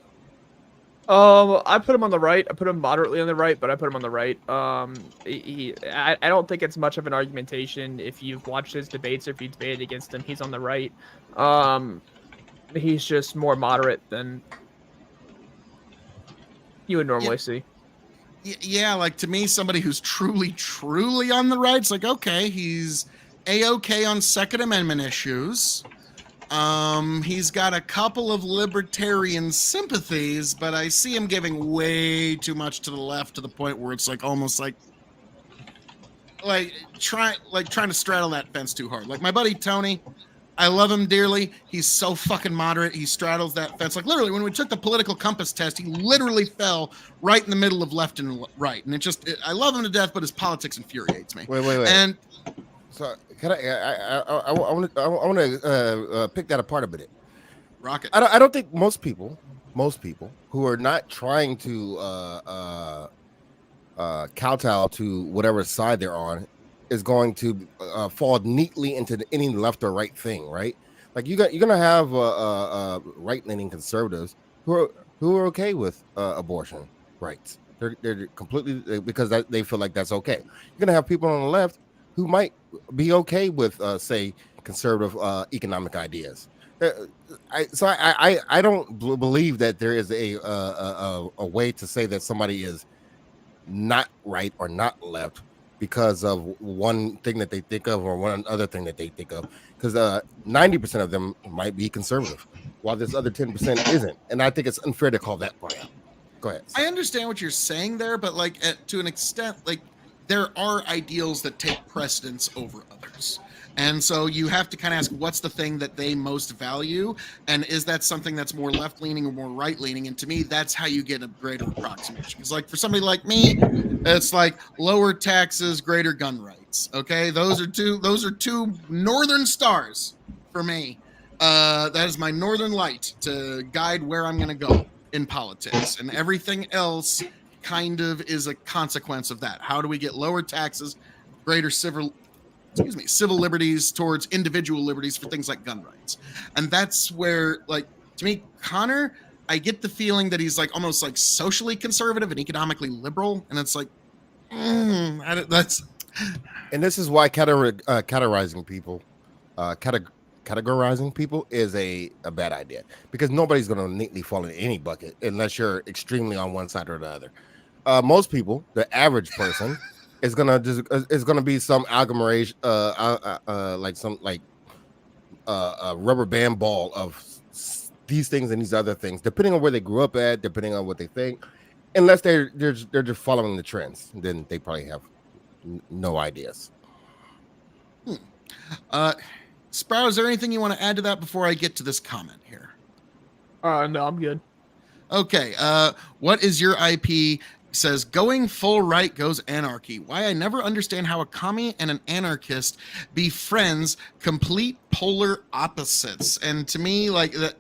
I put him on the right. I put him moderately on the right, but I put him on the right. I don't think it's much of an argumentation if you've watched his debates or if you debated against him. He's on the right. He's just more moderate than you would normally see. Yeah, like, to me, somebody who's truly on the right, it's like, okay, he's A-okay on Second Amendment issues. He's got a couple of libertarian sympathies, but I see him giving way too much to the left, to the point where it's like almost like trying to straddle that fence too hard. Like my buddy Tony, I love him dearly. He's so fucking moderate. He straddles that fence. Like literally, when we took the political compass test, he literally fell right in the middle of left and right. And I love him to death, but his politics infuriates me. Wait. And so can I want to pick that apart a bit. Rocket. I don't think most people who are not trying to kowtow to whatever side they're on is going to fall neatly into any left or right thing, right? Like you're gonna have right-leaning conservatives who are okay with abortion rights. They're completely because they feel like that's okay. You're gonna have people on the left who might be okay with say conservative economic ideas. I don't believe that there is a way to say that somebody is not right or not left because of one thing that they think of or one other thing that they think of, because 90% of them might be conservative while this other 10% isn't, and I think it's unfair to call that part out. Go ahead. I understand what you're saying there, but like to an extent, like there are ideals that take precedence over others. And so you have to kind of ask, what's the thing that they most value? And is that something that's more left-leaning or more right-leaning? And to me, that's how you get a greater approximation. Because like for somebody like me, it's like lower taxes, greater gun rights. Okay, those are two northern stars for me. That is my northern light to guide where I'm going to go in politics. And everything else kind of is a consequence of that. How do we get lower taxes, greater civil liberties towards individual liberties for things like gun rights? And that's where, like, to me, Connor, I get the feeling that he's like almost like socially conservative and economically liberal. And it's like, that's. And this is why categorizing people is a bad idea, because nobody's going to neatly fall in any bucket unless you're extremely on one side or the other. Most people, the average person, is gonna be some agglomeration, a rubber band ball of these things and these other things, depending on where they grew up at, depending on what they think. Unless they're just following the trends, then they probably have no ideas. Sprout, is there anything you want to add to that before I get to this comment here? No, I'm good. Okay. What is your IP? Says going full right goes anarchy. Why I never understand how a commie and an anarchist be friends, complete polar opposites. And to me, like that,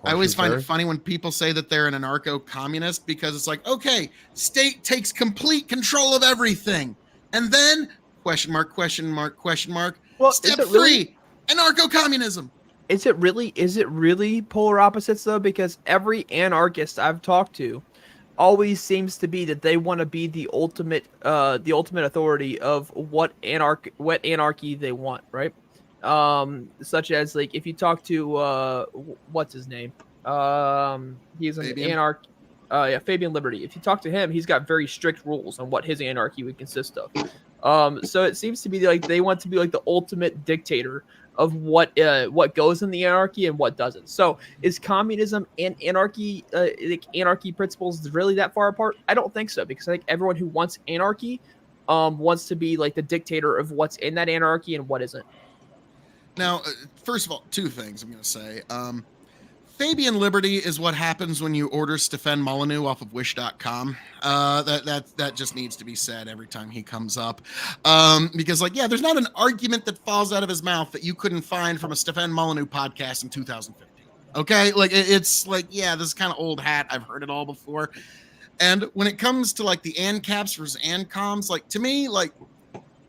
I always find it funny when people say that they're an anarcho-communist, because it's like, okay, state takes complete control of everything, and then question mark. Well, step 3, anarcho-communism. Is it really polar opposites though? Because every anarchist I've talked to always seems to be that they want to be the ultimate authority of what anarchy they want, right? Such as, like, if you talk to what's his name, he's an Fabian Liberty. If you talk to him, he's got very strict rules on what his anarchy would consist of. So it seems to be like they want to be like the ultimate dictator of what goes in the anarchy and what doesn't. So is communism and anarchy, like anarchy principles, really that far apart? I don't think so, because I think everyone who wants anarchy wants to be like the dictator of what's in that anarchy and what isn't. Now, first of all, two things I'm going to say. Fabian Liberty is what happens when you order Stefan Molyneux off of Wish.com. That just needs to be said every time he comes up, because there's not an argument that falls out of his mouth that you couldn't find from a Stefan Molyneux podcast in 2015. Okay, it's this is kind of old hat. I've heard it all before. And when it comes to the ANCAPs versus ANCOMs, to me,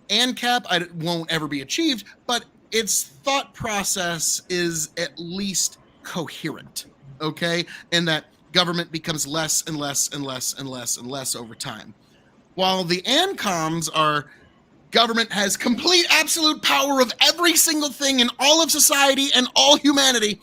ANCAP won't ever be achieved, but its thought process is at least coherent, okay? And that government becomes less and less and less and less and less over time. While the ANCOMs are government has complete absolute power of every single thing in all of society and all humanity,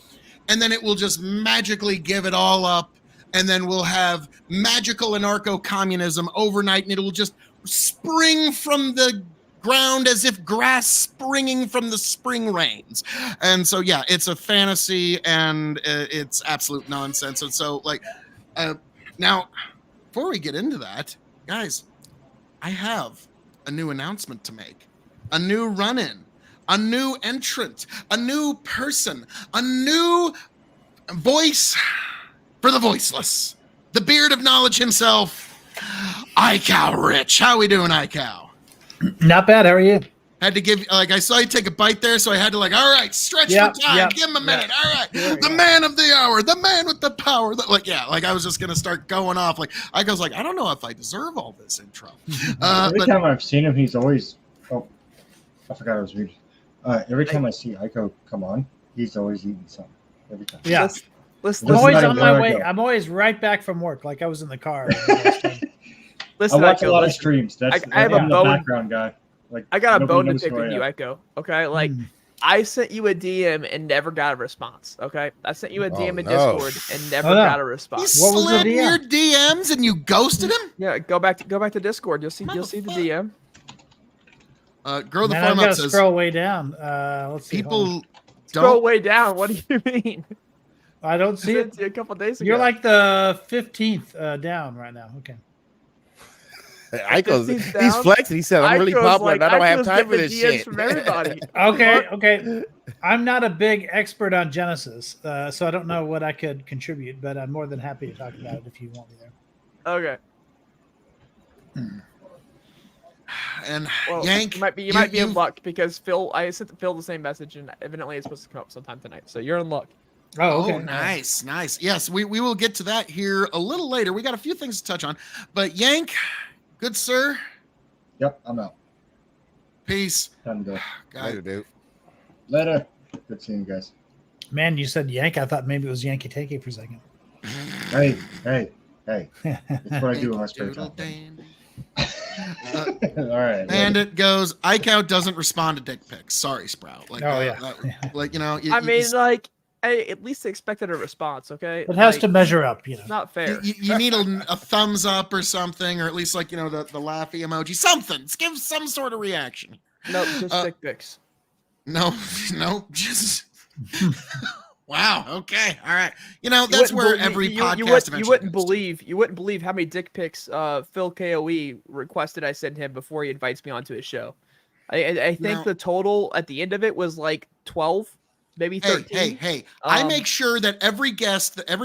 and then it will just magically give it all up, and then we'll have magical anarcho-communism overnight, and it will just spring from the ground as if grass springing from the spring rains. And so it's a fantasy, and it's absolute nonsense. And so now, before we get into that, guys, I have a new announcement to make, a new run-in, a new entrant, a new person, a new voice for the voiceless, the beard of knowledge himself, iCow Rich. How we doing, iCow? Not bad. How are you? Had to give, I saw you take a bite there, so I had to all right, stretch for time, give him a minute. All right, the man of the hour, the man with the power. I was just gonna start going off. I don't know if I deserve all this intro. Every time I've seen him, he's always. Oh, I forgot I was reading. Every time I see Ico come on, he's always eating something. Every time. Yeah. Listen, I'm always on my there I way. go. I'm always right back from work, like I was in the car. listen, I watch Ico, a lot of listen. streams. That's I have a I'm the bone- background guy. I got a nobody bone to knows pick who I with you, am. Ico. Okay, I sent you a DM and never got a response. Okay, I sent you a DM in no. Discord and never Oh, no. got a You response. What was the slid in DM? your DMs and you ghosted him? Yeah, go back to Discord. You'll see the DM. Grow the Man, farm I've got up to says scroll way down. Let's see. hold on. people Scroll don't. way down. What do you mean? I don't I see sent it. it to you a couple days ago. You're like the 15th down right now. Okay. Ico's, 15th he's down? flexing. He said, "I'm really Ico's popular, and I don't have Ico's time for getting this DMs shit." from everybody. Okay. I'm not a big expert on Genesis, so I don't know what I could contribute, but I'm more than happy to talk about it if you want me there. Okay. And Well, Yank, you might be in luck because Phil. I sent Phil the same message, and evidently it's supposed to come up sometime tonight. So you're in luck. Oh, okay. Oh, nice. Yes, we will get to that here a little later. We got a few things to touch on, but Yank, good sir, Yep, I'm out. peace. Time to go. Later, God, dude. Later. Good seeing you guys. Man, you said Yank. I thought maybe it was Yankee Takey for a second. Hey. That's what I do in my spare doodle time. dandy. All right. And it goes, iCow doesn't respond to dick pics. Sorry, Sprout. Oh, yeah. I mean, I at least expected a response. Okay. It has to measure up, It's not fair. you need a thumbs up or something, or at least the laughy emoji, something. Give some sort of reaction. No, just dick pics. No, just wow. Okay, all right. That's where every podcast. You wouldn't believe how many dick pics Phil KOE requested I send him before he invites me onto his show. I think the total at the end of it was like 12. Maybe 13. Hey! I make sure that every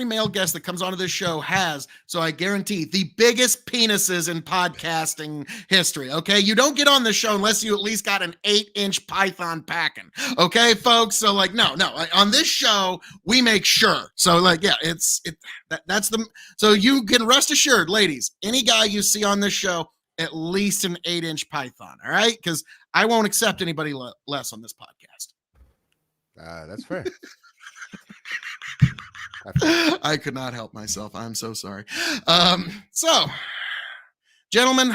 male guest that comes onto this show has, so I guarantee, the biggest penises in podcasting history. Okay, you don't get on the show unless you at least got an 8-inch python packing. Okay, folks. So no. On this show, we make sure. So that's the. So you can rest assured, ladies. Any guy you see on this show, at least an 8-inch python. All right, because I won't accept anybody less on this podcast. That's fair. I could not help myself. I'm so sorry. So, gentlemen,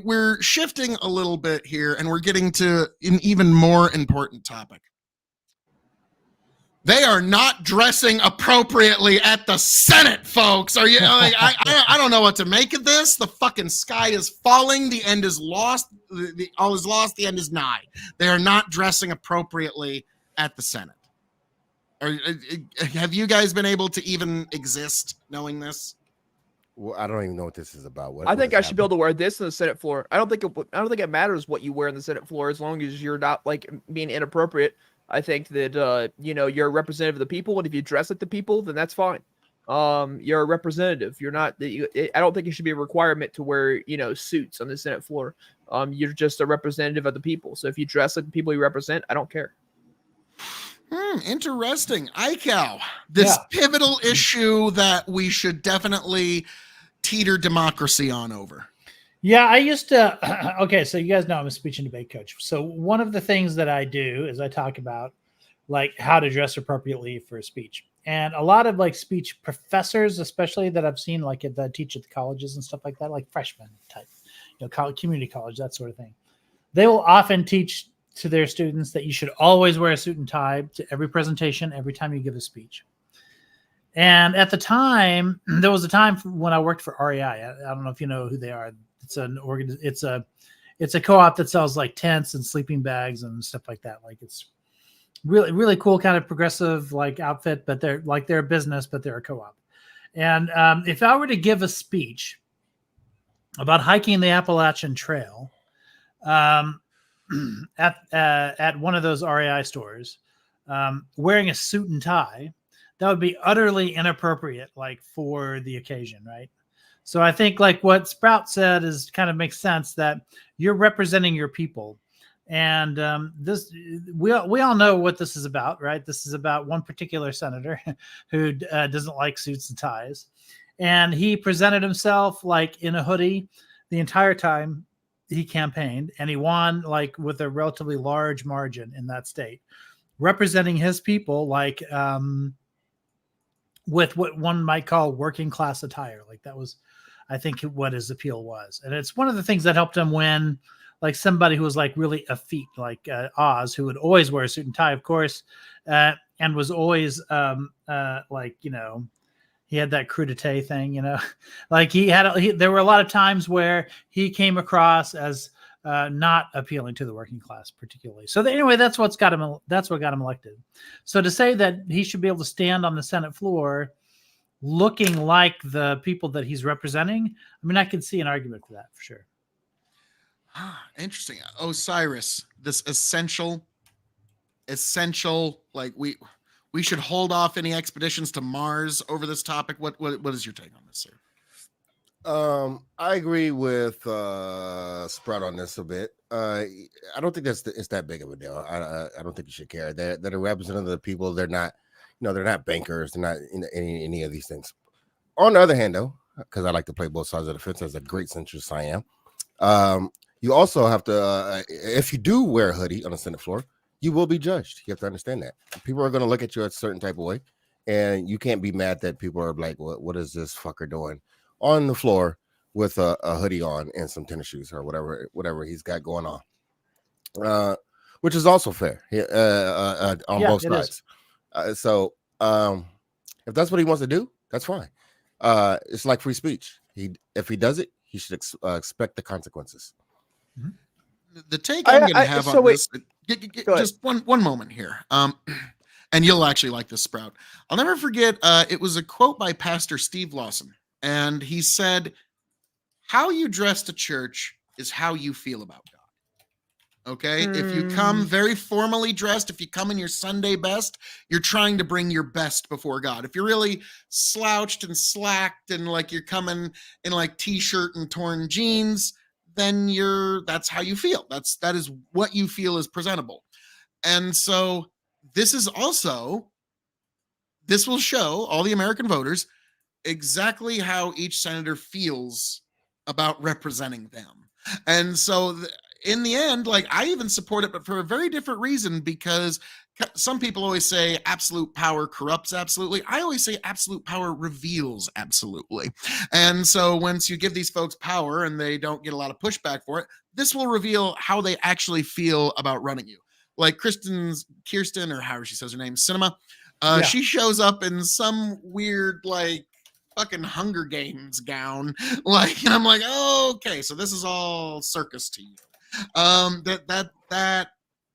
we're shifting a little bit here, and we're getting to an even more important topic. They are not dressing appropriately at the Senate, folks. Are you like, I don't know what to make of this. The fucking sky is falling. The end is lost. All is lost. The end is nigh. They are not dressing appropriately at the Senate. Have you guys been able to even exist knowing this? Well, I don't even know what this is about. I think I should be able to wear this on the Senate floor. I don't think it matters what you wear on the Senate floor as long as you're not like being inappropriate. I think that you're a representative of the people, and if you dress like the people, then that's fine. You're a representative. You're not. I don't think it should be a requirement to wear suits on the Senate floor. You're just a representative of the people. So if you dress like the people you represent, I don't care. Interesting. ICAL, this pivotal issue that we should definitely teeter democracy on over. Yeah, I used to. Okay, so you guys know I'm a speech and debate coach. So one of the things that I do is I talk about like how to dress appropriately for a speech. And a lot of like speech professors, especially that I've seen like that teach at the colleges and stuff like that, like freshmen type, community college, that sort of thing. They will often teach to their students that you should always wear a suit and tie to every presentation, every time you give a speech. And at the time, there was a time when I worked for REI. I don't know if you know who they are. It's a co-op that sells like tents and sleeping bags and stuff like that. Like it's really, really cool kind of progressive like outfit, but they're a business, but they're a co-op. And if I were to give a speech about hiking the Appalachian Trail, at one of those REI stores, wearing a suit and tie, that would be utterly inappropriate, like for the occasion, right? So I think like what Sprout said is kind of makes sense that you're representing your people, and this we all know what this is about, right? This is about one particular senator who doesn't like suits and ties, and he presented himself like in a hoodie the entire time he campaigned, and he won like with a relatively large margin in that state, representing his people like with what one might call working class attire. Like that was, I think, what his appeal was. And it's one of the things that helped him win, like somebody who was like really effete, like Oz, who would always wear a suit and tie, of course, and was always like, he had that crudité thing, like there were a lot of times where he came across as not appealing to the working class particularly. So anyway, that's what got him elected. So to say that he should be able to stand on the Senate floor looking like the people that he's representing, I mean, I can see an argument for that for sure. Interesting. Osiris, this essential, like we should hold off any expeditions to Mars over this topic. What is your take on this, sir? I agree with Sprout on this a bit. I don't think it's that big of a deal. I don't think you should care. They're a representative of the people. They're not, they're not bankers. They're not any of these things. On the other hand, though, because I like to play both sides of the fence as a great centrist I am, you also have to, if you do wear a hoodie on the Senate floor, you will be judged. You have to understand that people are going to look at you a certain type of way, and you can't be mad that people are like, what is this fucker doing on the floor with a hoodie on and some tennis shoes or whatever he's got going on, which is also fair on both sides. So if that's what he wants to do, that's fine. It's like free speech. If he does it, he should expect the consequences. The take I'm going to have on this, just one moment here. And you'll actually like this, Sprout. I'll never forget. It was a quote by Pastor Steve Lawson. And he said, how you dress to church is how you feel about God. Okay? If you come very formally dressed, if you come in your Sunday best, you're trying to bring your best before God. If you're really slouched and slacked and like you're coming in like t-shirt and torn jeans, then that's how you feel. That is what you feel is presentable. And so this will show all the American voters exactly how each senator feels about representing them. And so in the end, like I even support it, but for a very different reason, because some people always say absolute power corrupts absolutely. I always say absolute power reveals absolutely. And so once you give these folks power and they don't get a lot of pushback for it, this will reveal how they actually feel about running you. Like Kirsten, or however she says her name, Cinema, Yeah. She shows up in some weird like fucking Hunger Games gown, like, and I'm like, oh, okay, so this is all circus to you. That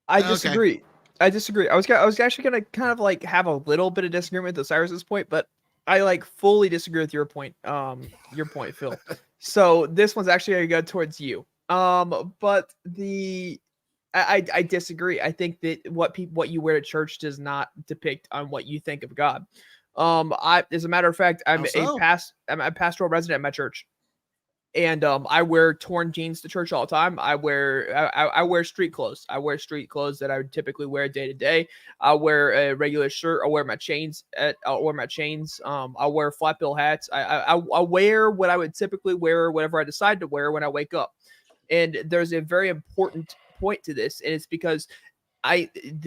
I okay. disagree. I disagree. I was actually gonna kind of like have a little bit of disagreement with Osiris's point, but I like fully disagree with your point. Your point, Phil. So this one's actually gonna go towards you. But I disagree. I think that what you wear to church does not depict on what you think of God. As a matter of fact, I'm a pastoral resident at my church. And I wear torn jeans to church all the time. I wear street clothes. I wear street clothes that I would typically wear day to day. I wear a regular shirt. I wear my chains. I'll wear flat bill hats. I wear what I would typically wear whatever I decide to wear when I wake up. And there's a very important point to this, and it's because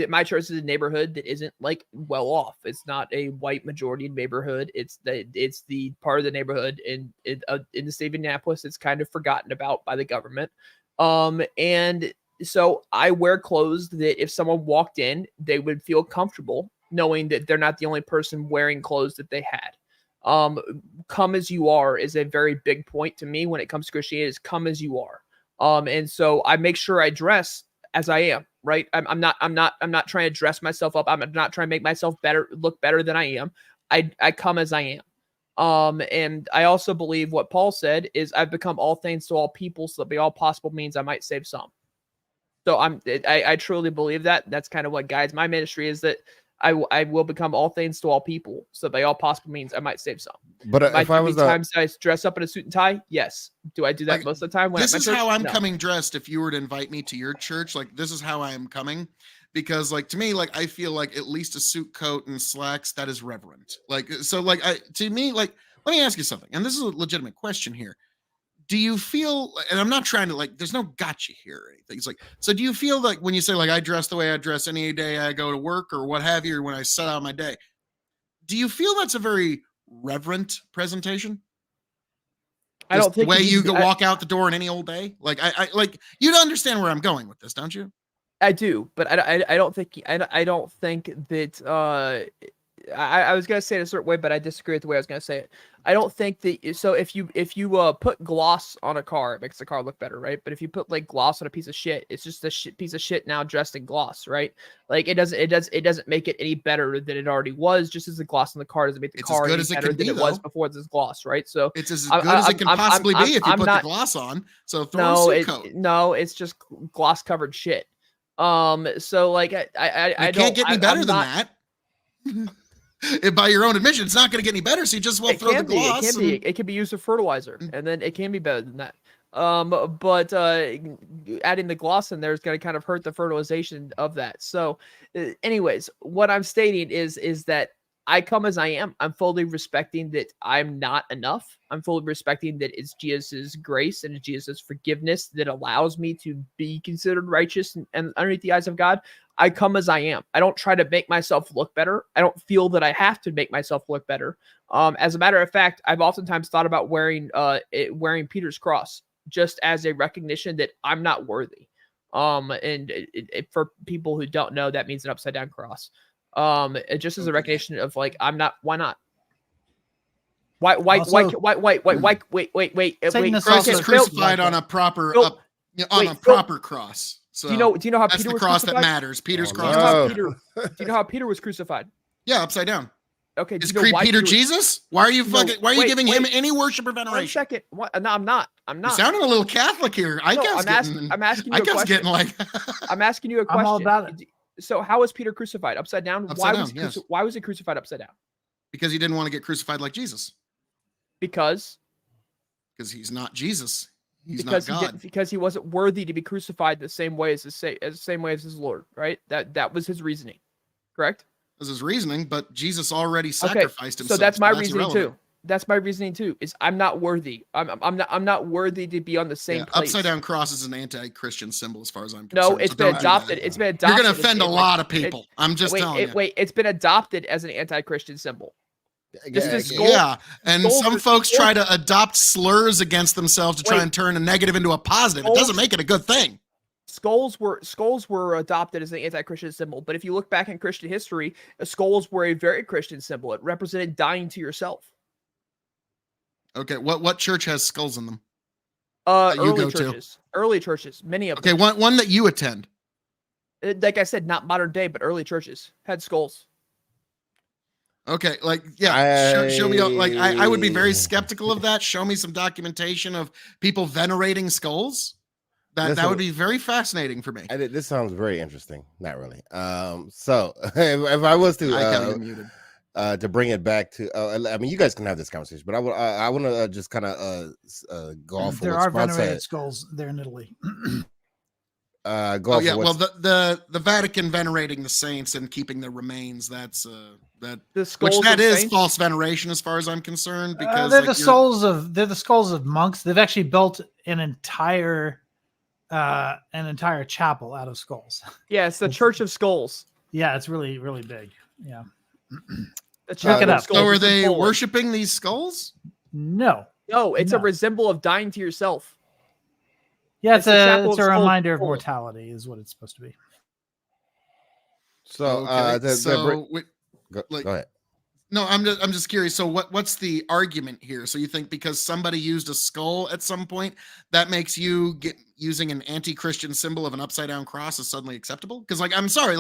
my church is a neighborhood that isn't like well off. It's not a white majority neighborhood. It's the part of the neighborhood in the state of Indianapolis that's kind of forgotten about by the government. And so I wear clothes that if someone walked in, they would feel comfortable knowing that they're not the only person wearing clothes that they had. Come as you are is a very big point to me when it comes to Christianity. Is come as you are. And so I make sure I dress as I am, right? I'm not trying to dress myself up. I'm not trying to make myself look better than I am. I come as I am. And I also believe what Paul said is I've become all things to all people so that by all possible means I might save some. So I truly believe that. That's kind of what guides my ministry, is that I will become all things to all people, so by all possible means I might save some. But if I was times I dress up in a suit and tie, yes. Do I do that like, most of the time? This is how I'm coming dressed. If you were to invite me to your church, like this is how I am coming, because like to me, like I feel like at least a suit coat and slacks, that is reverent. Like so, like to me, like let me ask you something, and this is a legitimate question here. Do you feel, and I'm not trying to like, there's no gotcha here or anything. It's like, so do you feel like when you say like, I dress the way I dress any day I go to work or what have you, or when I set out my day, do you feel that's a very reverent presentation? I don't think the way you go walk out the door in any old day. Like I like, you understand where I'm going with this, don't you? I do, but I don't think that I was gonna say it a certain way, but I disagree with the way I was gonna say it. I don't think that. So if you put gloss on a car, it makes the car look better, right? But if you put like gloss on a piece of shit, it's just a piece of shit now dressed in gloss, right? Like it doesn't make it any better than it already was. Just as the gloss on the car doesn't make the car any better than it was before this gloss, right? So it's as good as it can possibly be if you put the gloss on. So throw a suit coat. No, it's just gloss covered shit. So like I can't get any better than that. By your own admission, it's not going to get any better. So you just will throw the gloss. It can be used as fertilizer, and then it can be better than that. But adding the gloss in there is going to kind of hurt the fertilization of that. So, anyways, what I'm stating is that I come as I am. I'm fully respecting that I'm not enough. I'm fully respecting that it's Jesus' grace and it's Jesus' forgiveness that allows me to be considered righteous and underneath the eyes of God. I come as I am. I don't try to make myself look better. I don't feel that I have to make myself look better. As a matter of fact, I've oftentimes thought about wearing Peter's cross just as a recognition that I'm not worthy. And for people who don't know, that means an upside down cross. Just as a recognition of like, I'm not, why not? Wait. Christ is crucified on a proper, proper cross. So do you know how that's Peter the was cross crucified? that matters. Peter's cross. Do you know how Peter was crucified? Yeah, upside down. Okay. Is Peter Jesus? Why are you giving him any worship or veneration? 1 second. What? No, I'm not. You're sounding a little Catholic here. I'm asking you a question. I'm asking you a question. I'm all about it. So how was Peter crucified? Upside down? Why was he crucified upside down? Because he didn't want to get crucified like Jesus. Because he's not Jesus. He's not God. Because he wasn't worthy to be crucified the same way as his Lord, right? That was his reasoning. Correct? That was his reasoning, but Jesus already sacrificed himself. So that's my reasoning too. That's my reasoning too. Is I'm not worthy. I'm not worthy to be on the same place. Upside down cross is an anti-Christian symbol, as far as I'm concerned. No, it's been adopted. It's been adopted. You're going to offend a lot of people. I'm just telling you. Wait, it's been adopted as an anti-Christian symbol. And some folks try to adopt slurs against themselves to try and turn a negative into a positive. It doesn't make it a good thing. Skulls were adopted as an anti-Christian symbol, but if you look back in Christian history, skulls were a very Christian symbol. It represented dying to yourself. Okay, what church has skulls in them? you Early go to? churches, early churches, many of Okay, them. one that you attend. Like I said, not modern day, but early churches had skulls. Okay, like show me. Like I would be very skeptical of that. Show me some documentation of people venerating skulls. That would be very fascinating for me. This sounds very interesting. Not really. So if I was to bring it back to, I mean, you guys can have this conversation, but I want to just kind of go off. There are venerated skulls there in Italy. Well, the Vatican venerating the saints and keeping their remains, that's is false veneration as far as I'm concerned, because they're the skulls of monks. They've actually built an entire chapel out of skulls. Yeah, it's the Church of Skulls. Yeah, it's really, really big. Yeah. Check it up. So are they worshiping these skulls? No, it's a symbol of dying to yourself. Yeah, it's a reminder of mortality, is what it's supposed to be. So, go ahead. No, I'm just curious. So what's the argument here? So you think because somebody used a skull at some point, that makes you using an anti-Christian symbol of an upside down cross is suddenly acceptable? Because I'm sorry,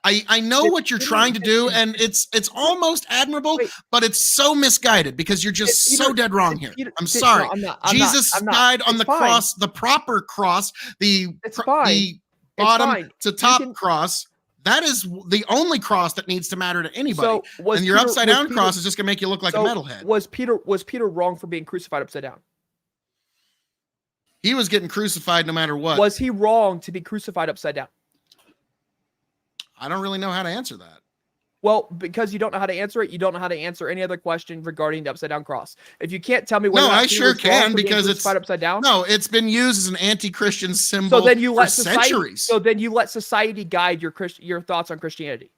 I know what you're trying to do, and it's almost admirable, but it's so misguided because you're just so dead wrong here. I'm sorry. Jesus died on the cross, the proper cross, the bottom to top cross. That is the only cross that needs to matter to anybody. And your upside down cross is just going to make you look like a metalhead. Was Peter wrong for being crucified upside down? He was getting crucified no matter what. Was he wrong to be crucified upside down? I don't really know how to answer that. Well, because you don't know how to answer it, you don't know how to answer any other question regarding the upside down cross. If you can't tell me whether I sure can, because it's upside down. No, it's been used as an anti-Christian symbol for centuries. So then you let society guide your thoughts on Christianity.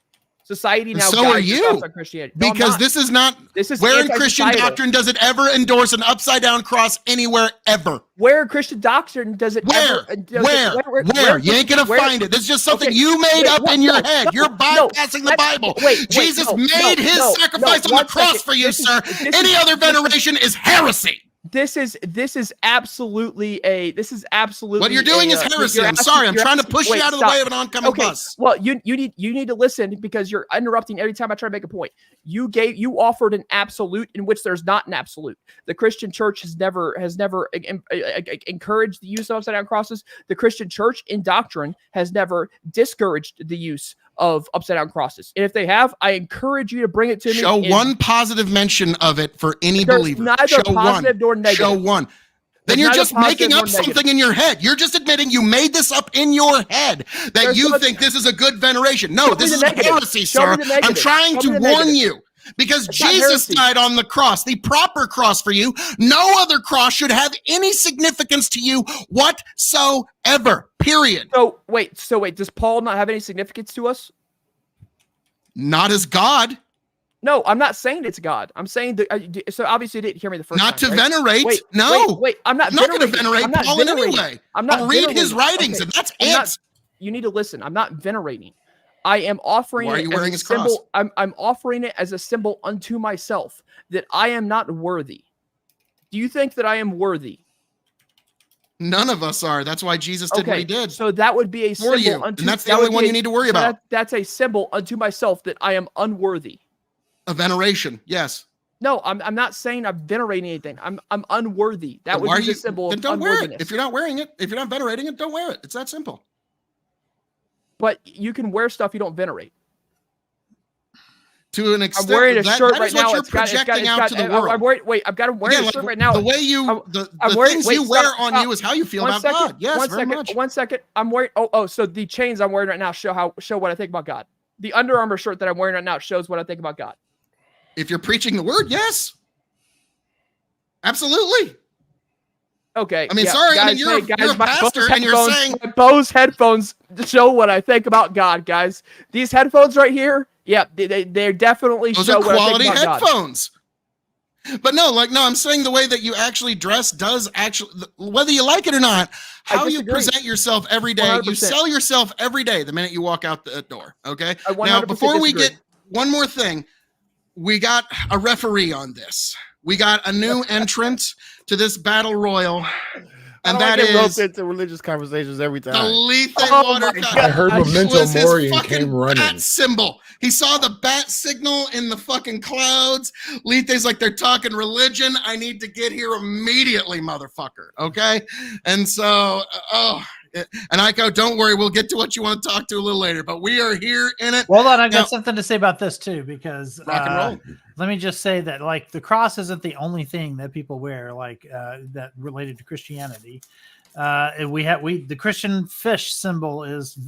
Society now so guides your thoughts on Christianity. No, because this is where in Christian doctrine does it ever endorse an upside down cross anywhere ever? Where in Christian doctrine does it Where? You ain't gonna find it. This is just something you made up in your head. You're bypassing the Bible. Jesus made his sacrifice on the cross for you, sir. Any other veneration is heresy. This is absolutely what you're doing is heresy. I'm sorry. I'm trying to push you out of the way of an oncoming bus. Well, you need to listen, because you're interrupting every time I try to make a point. You offered an absolute in which there's not an absolute. The Christian church has never encouraged the use of upside down crosses. The Christian church in doctrine has never discouraged the use of upside down crosses. And if they have, I encourage you to bring it to me. Show one positive mention of it for any believer. Neither positive nor negative. Show one. Then you're just making up something in your head. You're just admitting you made this up in your head, that you think this is a good veneration. No, this is heresy, sir. I'm trying to warn you. Because Jesus died on the cross, the proper cross for you. No other cross should have any significance to you whatsoever. Period. So wait. Does Paul not have any significance to us? Not as God. No, I'm not saying it's God. I'm saying that. So obviously, you didn't hear me the first time. Not to venerate. No. Wait. I'm not going to venerate Paul in any way. I'll read his writings, and that's it. You need to listen. I'm not venerating. I am offering it as a symbol. I'm offering it as a symbol unto myself that I am not worthy. Do you think that I am worthy? None of us are. That's why Jesus did what he did. So that would be a symbol and that's the only one you need to worry about. That's a symbol unto myself that I am unworthy. A veneration, yes. No, I'm not saying I'm venerating anything. I'm unworthy. That would be the symbol of don't unworthiness. Wear it. If you're not wearing it, if you're not venerating it, don't wear it. It's that simple. But you can wear stuff you don't venerate. To an extent, I'm wearing a shirt right now. You're projecting out to the world. I'm wearing a shirt right now. The way you, the things you wear on you is how you feel about God. Yes, very much. 1 second. I'm wearing. So the chains I'm wearing right now show what I think about God. The Under Armour shirt that I'm wearing right now shows what I think about God. If you're preaching the word, yes, absolutely. Okay. I mean, sorry. Guys, you're a pastor, and you're saying my Bose headphones show what I think about God, guys. These headphones right here, yeah, they definitely show what I think about God. Those are quality headphones. But no, I'm saying the way that you actually dress does actually, whether you like it or not, how you present yourself every day, 100%. you sell yourself every day the minute you walk out the door. Okay. I 100% Now, before we disagree. get one more thing, we got a referee on this. We got a new entrant to this battle royal, and that get roped is into religious conversations every the time. Lethe Oh water my cup. God. I heard It Memento Was his Mori and fucking came running. bat symbol. He saw the bat signal in the fucking clouds. Lethe's like, they're talking religion. I need to get here immediately, motherfucker. Okay. And so, and I go, don't worry, we'll get to what you want to talk to a little later, but we are here in it. Well, hold on, I've Now- got something to say about this too, because Rock and roll. let me just say that like the cross isn't the only thing that people wear, like that related to Christianity. The Christian fish symbol is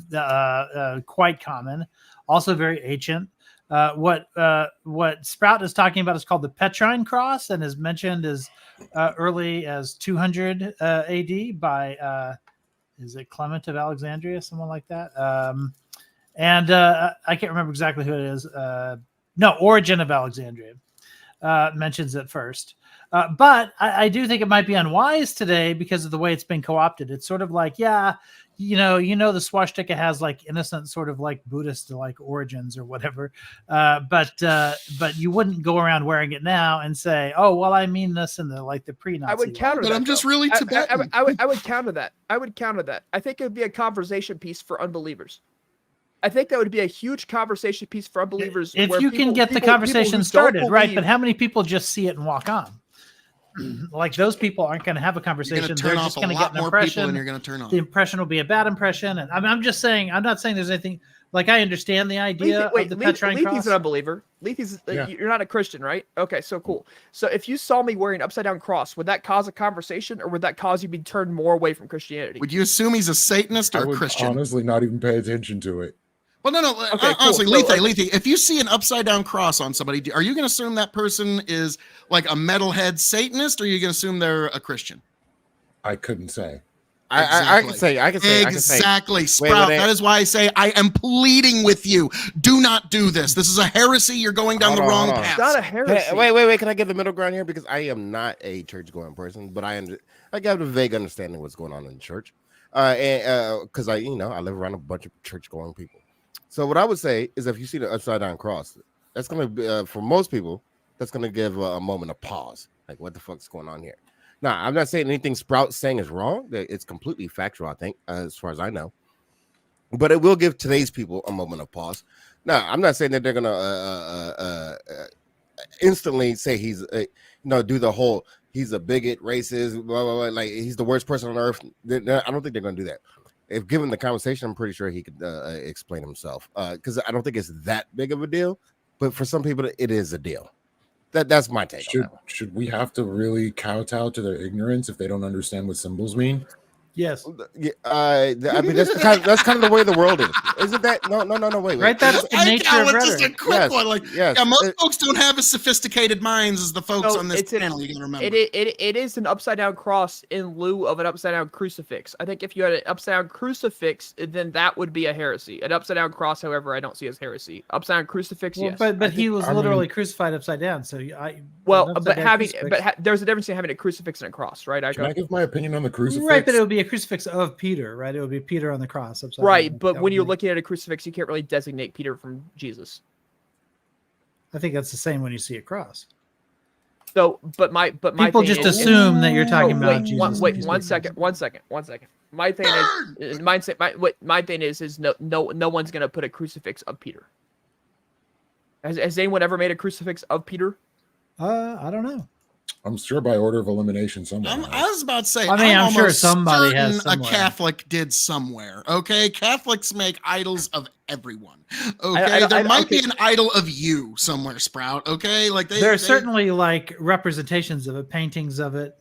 quite common, also very ancient. What Sprout is talking about is called the Petrine cross, and is mentioned as early as 200 AD by is it Clement of Alexandria, someone like that. And I can't remember exactly who it is. No, Origin of Alexandria mentions it first. But I do think it might be unwise today because of the way it's been co-opted. It's sort of like, yeah, the swastika has like innocent sort of like Buddhist like origins or whatever. But you wouldn't go around wearing it now and say, oh, well, I mean this in the like the pre-Nazi. I would counter But that. I'm just though. really Tibetan. I would counter that. I would counter that. I think it would be a conversation piece for unbelievers. I think that would be a huge conversation piece for unbelievers. If where you can get the people who conversation don't started, right? believe- But how many people just see it and walk on? Like those people aren't going to have a You're going conversation. to They're turn just off a going to get lot an more people impression. than you're going to turn on. The impression will be a bad impression. And I'm just saying, I'm not saying there's anything like I understand the idea of the Petrine cross. Lethe's an unbeliever. Lethe's, Yeah. you're not a Christian, right? Okay, so cool. So if you saw me wearing an upside down cross, would that cause a conversation, or would that cause you to be turned more away from Christianity? Would you assume he's a Satanist I or a would Christian? honestly not even pay attention to it. Well, no. Okay, honestly, cool. So, Lethe, if you see an upside down cross on somebody, are you going to assume that person is like a metalhead Satanist, or are you going to assume they're a Christian? I couldn't say. I can say. Exactly, Sprout. wait. That is why I say I am pleading with you. Do not do this. This is a heresy. You're going down Hold the on, wrong hold on. path. It's not a heresy. Hey, wait. Can I get the middle ground here? Because I am not a church going person, but I got a vague understanding of what's going on in the church. And because I live around a bunch of church going people. So what I would say is, if you see the upside down cross, that's gonna be for most people, that's gonna give a moment of pause. Like, what the fuck's going on here? Now, I'm not saying anything Sprout's saying is wrong. It's completely factual, I think, as far as I know. But it will give today's people a moment of pause. Now, I'm not saying that they're gonna instantly say he's do the whole he's a bigot, racist, blah, blah, blah, like he's the worst person on earth. I don't think they're gonna do that. If given the conversation, I'm pretty sure he could explain himself, because I don't think it's that big of a deal. But for some people, it is a deal. That's my take. Should we have to really kowtow to their ignorance if they don't understand what symbols mean? Yes. I mean, that's kind of the way the world is, isn't that? No, wait. Right, that's the nature of Just a rhetoric. quick one. Like, yes. yeah, most folks don't have as sophisticated minds as the folks No, on this it's an- panel. You can remember. It is an upside down cross in lieu of an upside down crucifix. I think if you had an upside down crucifix, then that would be a heresy. An upside down cross, however, I don't see as heresy. Upside down crucifix, Well, yes. but he was I literally mean- crucified upside down. So Well, an but upside down crucifix- there's a difference between having a crucifix and a cross, right? Can I give my opinion on the crucifix? right, but it would be a crucifix of Peter, right? It would be Peter on the cross upside Right, down. but That when would you're be- looking at a crucifix, you can't really designate Peter from Jesus. I think that's the same when you see a cross. So, but my People thing just is, assume that you're talking Oh, about wait, Jesus. one, and wait, he's one being second. My thing is, my thing is no one's gonna put a crucifix of Peter. Has anyone ever made a crucifix of Peter? I don't know. I'm sure by order of elimination someone. I was about to say, I mean, I'm sure almost somebody has certain a somewhere. Catholic did somewhere. Okay, Catholics make idols of everyone. Okay, I there might be okay. an idol of you somewhere, Sprout. Okay, like There are certainly like representations of it, paintings of it,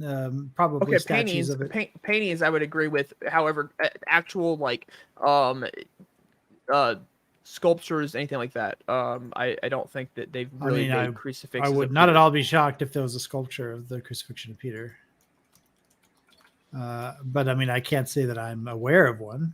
probably Okay, statues of it. paintings I would agree with. However, actual like sculptures, anything like that, I don't think that they've really made crucifixes. I would of not at Peter. all be shocked if there was a sculpture of the crucifixion of Peter. But I mean, I can't say that I'm aware of one.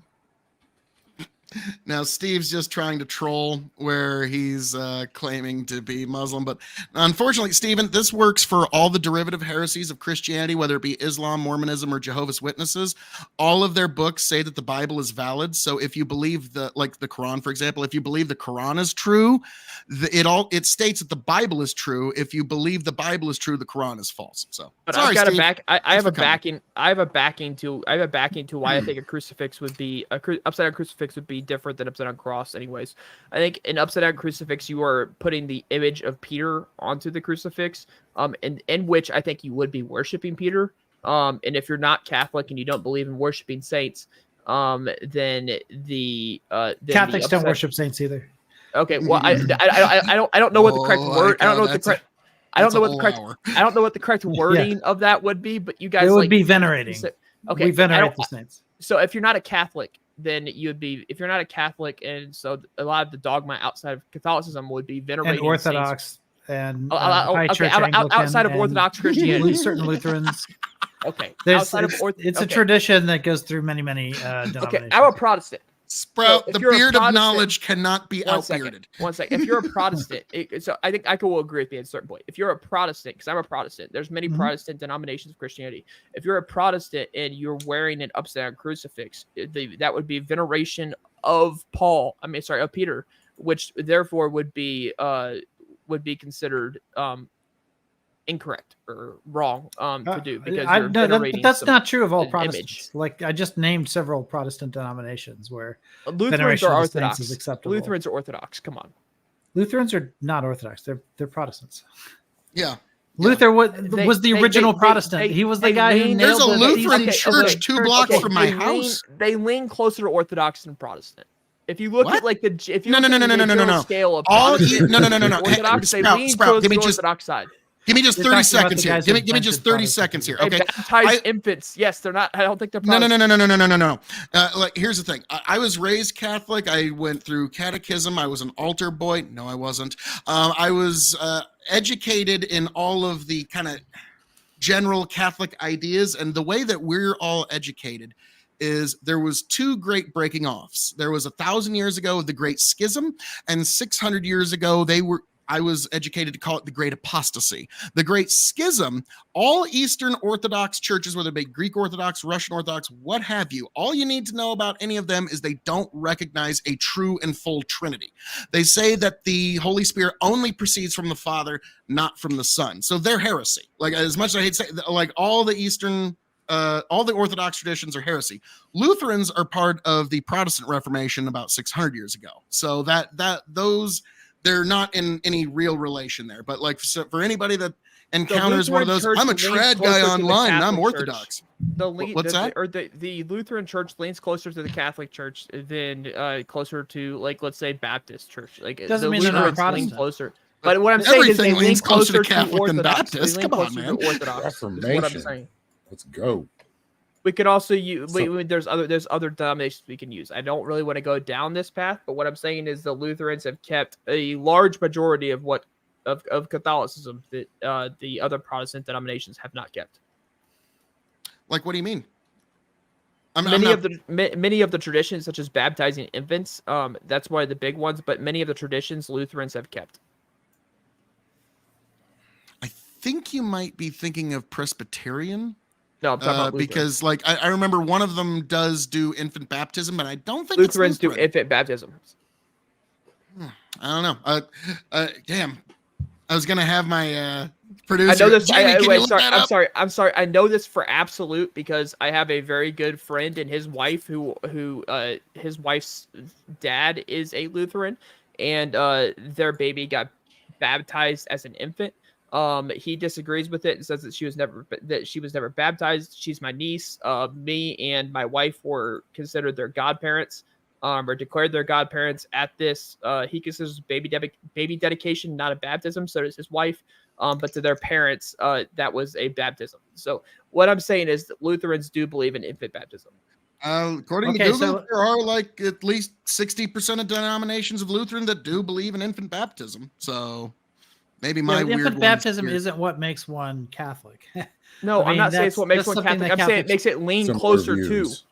Now, Steve's just trying to troll where he's claiming to be Muslim. But unfortunately, Stephen, this works for all the derivative heresies of Christianity, whether it be Islam, Mormonism, or Jehovah's Witnesses. All of their books say that the Bible is valid. So if you believe the Quran, for example, if you believe the Quran is true, it states that the Bible is true. If you believe the Bible is true, the Quran is false. So, but sorry, I've got Steve. a back. I have for a coming. backing. I have a backing to why I think a crucifix would be upside down crucifix would be different than upside down cross. Anyways, I think an upside down crucifix, you are putting the image of Peter onto the crucifix, and in which I think you would be worshiping Peter. And if you're not Catholic and you don't believe in worshiping saints, then the Catholics don't upside- worship saints either. Okay, well, I don't know what the correct word. I don't know what the that's a- correct. I don't that's know a what the whole correct. hour. I don't know what the correct wording of that would be, but you guys It would like be venerating. Okay, We I venerate don't- the saints. So if you're not a Catholic, then you'd be. If you're not a Catholic, and so a lot of the dogma outside of Catholicism would be venerating And Orthodox and Okay, High Church okay, Anglican outside of and Orthodox Christianity. certain Lutherans. Okay, There's, outside of it's a okay. tradition that goes through many denominations. Okay, I'm a Protestant. Sprout, So if the you're a beard of Protestant- knowledge cannot be One second. outbearded. One second. If you're a Protestant, so I think I will agree with you at a certain point. If you're a Protestant, because I'm a Protestant, there's many Mhm. Protestant denominations of Christianity. If you're a Protestant and you're wearing an upside down crucifix, that would be veneration of of Peter, which therefore would be considered incorrect or wrong to do because you're venerating. But that's some- not true of all an Protestants. image. Like I just named several Protestant denominations where Lutherans veneration are of the saints Orthodox. is acceptable. Lutherans are Orthodox. Come on. Lutherans are not Orthodox. They're Protestants. Yeah. Luther was They- the they- original they- Protestant. they- he was the they guy who lean- nailed There's a the Lutheran theses church of 2 blocks from my they house. They lean closer to Orthodox than Protestant. If you look What? at like if you No, look no, at no, the no, no, no, general no. scale of All Protestant no. and Hey, Orthodox, they Sprout, lean Sprout, towards give me the just- Orthodox side. Give me just You're 30 talking about seconds the here. guys Give who me just invented 30 Protestant. seconds here. They Okay. baptize infants. Yes, they're not. I don't think they're No. Protestant. No. Like, here's the thing. I was raised Catholic. I went through catechism. I was an altar boy. No, I wasn't. I was educated in all of the kind of general Catholic ideas. And the way that we're all educated is there was 2 great breaking offs. There was 1,000 years ago, the Great Schism, and 600 years ago, I was educated to call it the Great Apostasy. The Great Schism, all Eastern Orthodox churches, whether it be Greek Orthodox, Russian Orthodox, what have you, all you need to know about any of them is they don't recognize a true and full Trinity. They say that the Holy Spirit only proceeds from the Father, not from the Son. So they're heresy. Like, as much as I hate to say, like all the Orthodox traditions are heresy. Lutherans are part of the Protestant Reformation about 600 years ago. So those they're not in any real relation there. But like, so for anybody that encounters one of those, Lutheran I'm a church leans trad closer guy to the online and I'm Catholic Orthodox. church. What's that? The Lutheran church leans closer to the Catholic church than closer to, like, let's say Baptist church. Like, Doesn't the mean they're not Lutherans lean Protestant. closer. But what I'm saying is they Everything lean leans closer to closer to Catholic than Orthodox. Baptist. They lean Come on, closer man. to Orthodox. Is what I'm Reformation. saying. Let's go. We could also use. So- There's other denominations we can use. I don't really want to go down this path, but what I'm saying is the Lutherans have kept a large majority of Catholicism that the other Protestant denominations have not kept. Like, what do you mean? Many of the traditions, such as baptizing infants, that's one of the big ones. But many of the traditions Lutherans have kept. I think you might be thinking of Presbyterian. No, I'm talking about Lutheran. Because like I remember one of them does do infant baptism, but I don't think Lutherans it's do Lutheran. infant baptism. I don't know. Damn. I was gonna have my producer. I know this. Jamie, can you look sorry, that I'm up? sorry. I'm sorry. I know this for absolute because I have a very good friend and his wife who his wife's dad is a Lutheran, and their baby got baptized as an infant. He disagrees with it and says that she was never baptized. She's my niece. Me and my wife were considered their godparents. Or declared their godparents at this. He considers baby dedication not a baptism. So does his wife. But to their parents, that was a baptism. So what I'm saying is that Lutherans do believe in infant baptism. According to Okay, Google, so- there are like at least 60% of denominations of Lutheran that do believe in infant baptism. So maybe my Yeah, but weird infant one's baptism weird. isn't what makes one Catholic. No, I mean, I'm not saying it's what makes that's one something Catholic. that I'm saying it Catholics- makes it lean Similar closer to. views.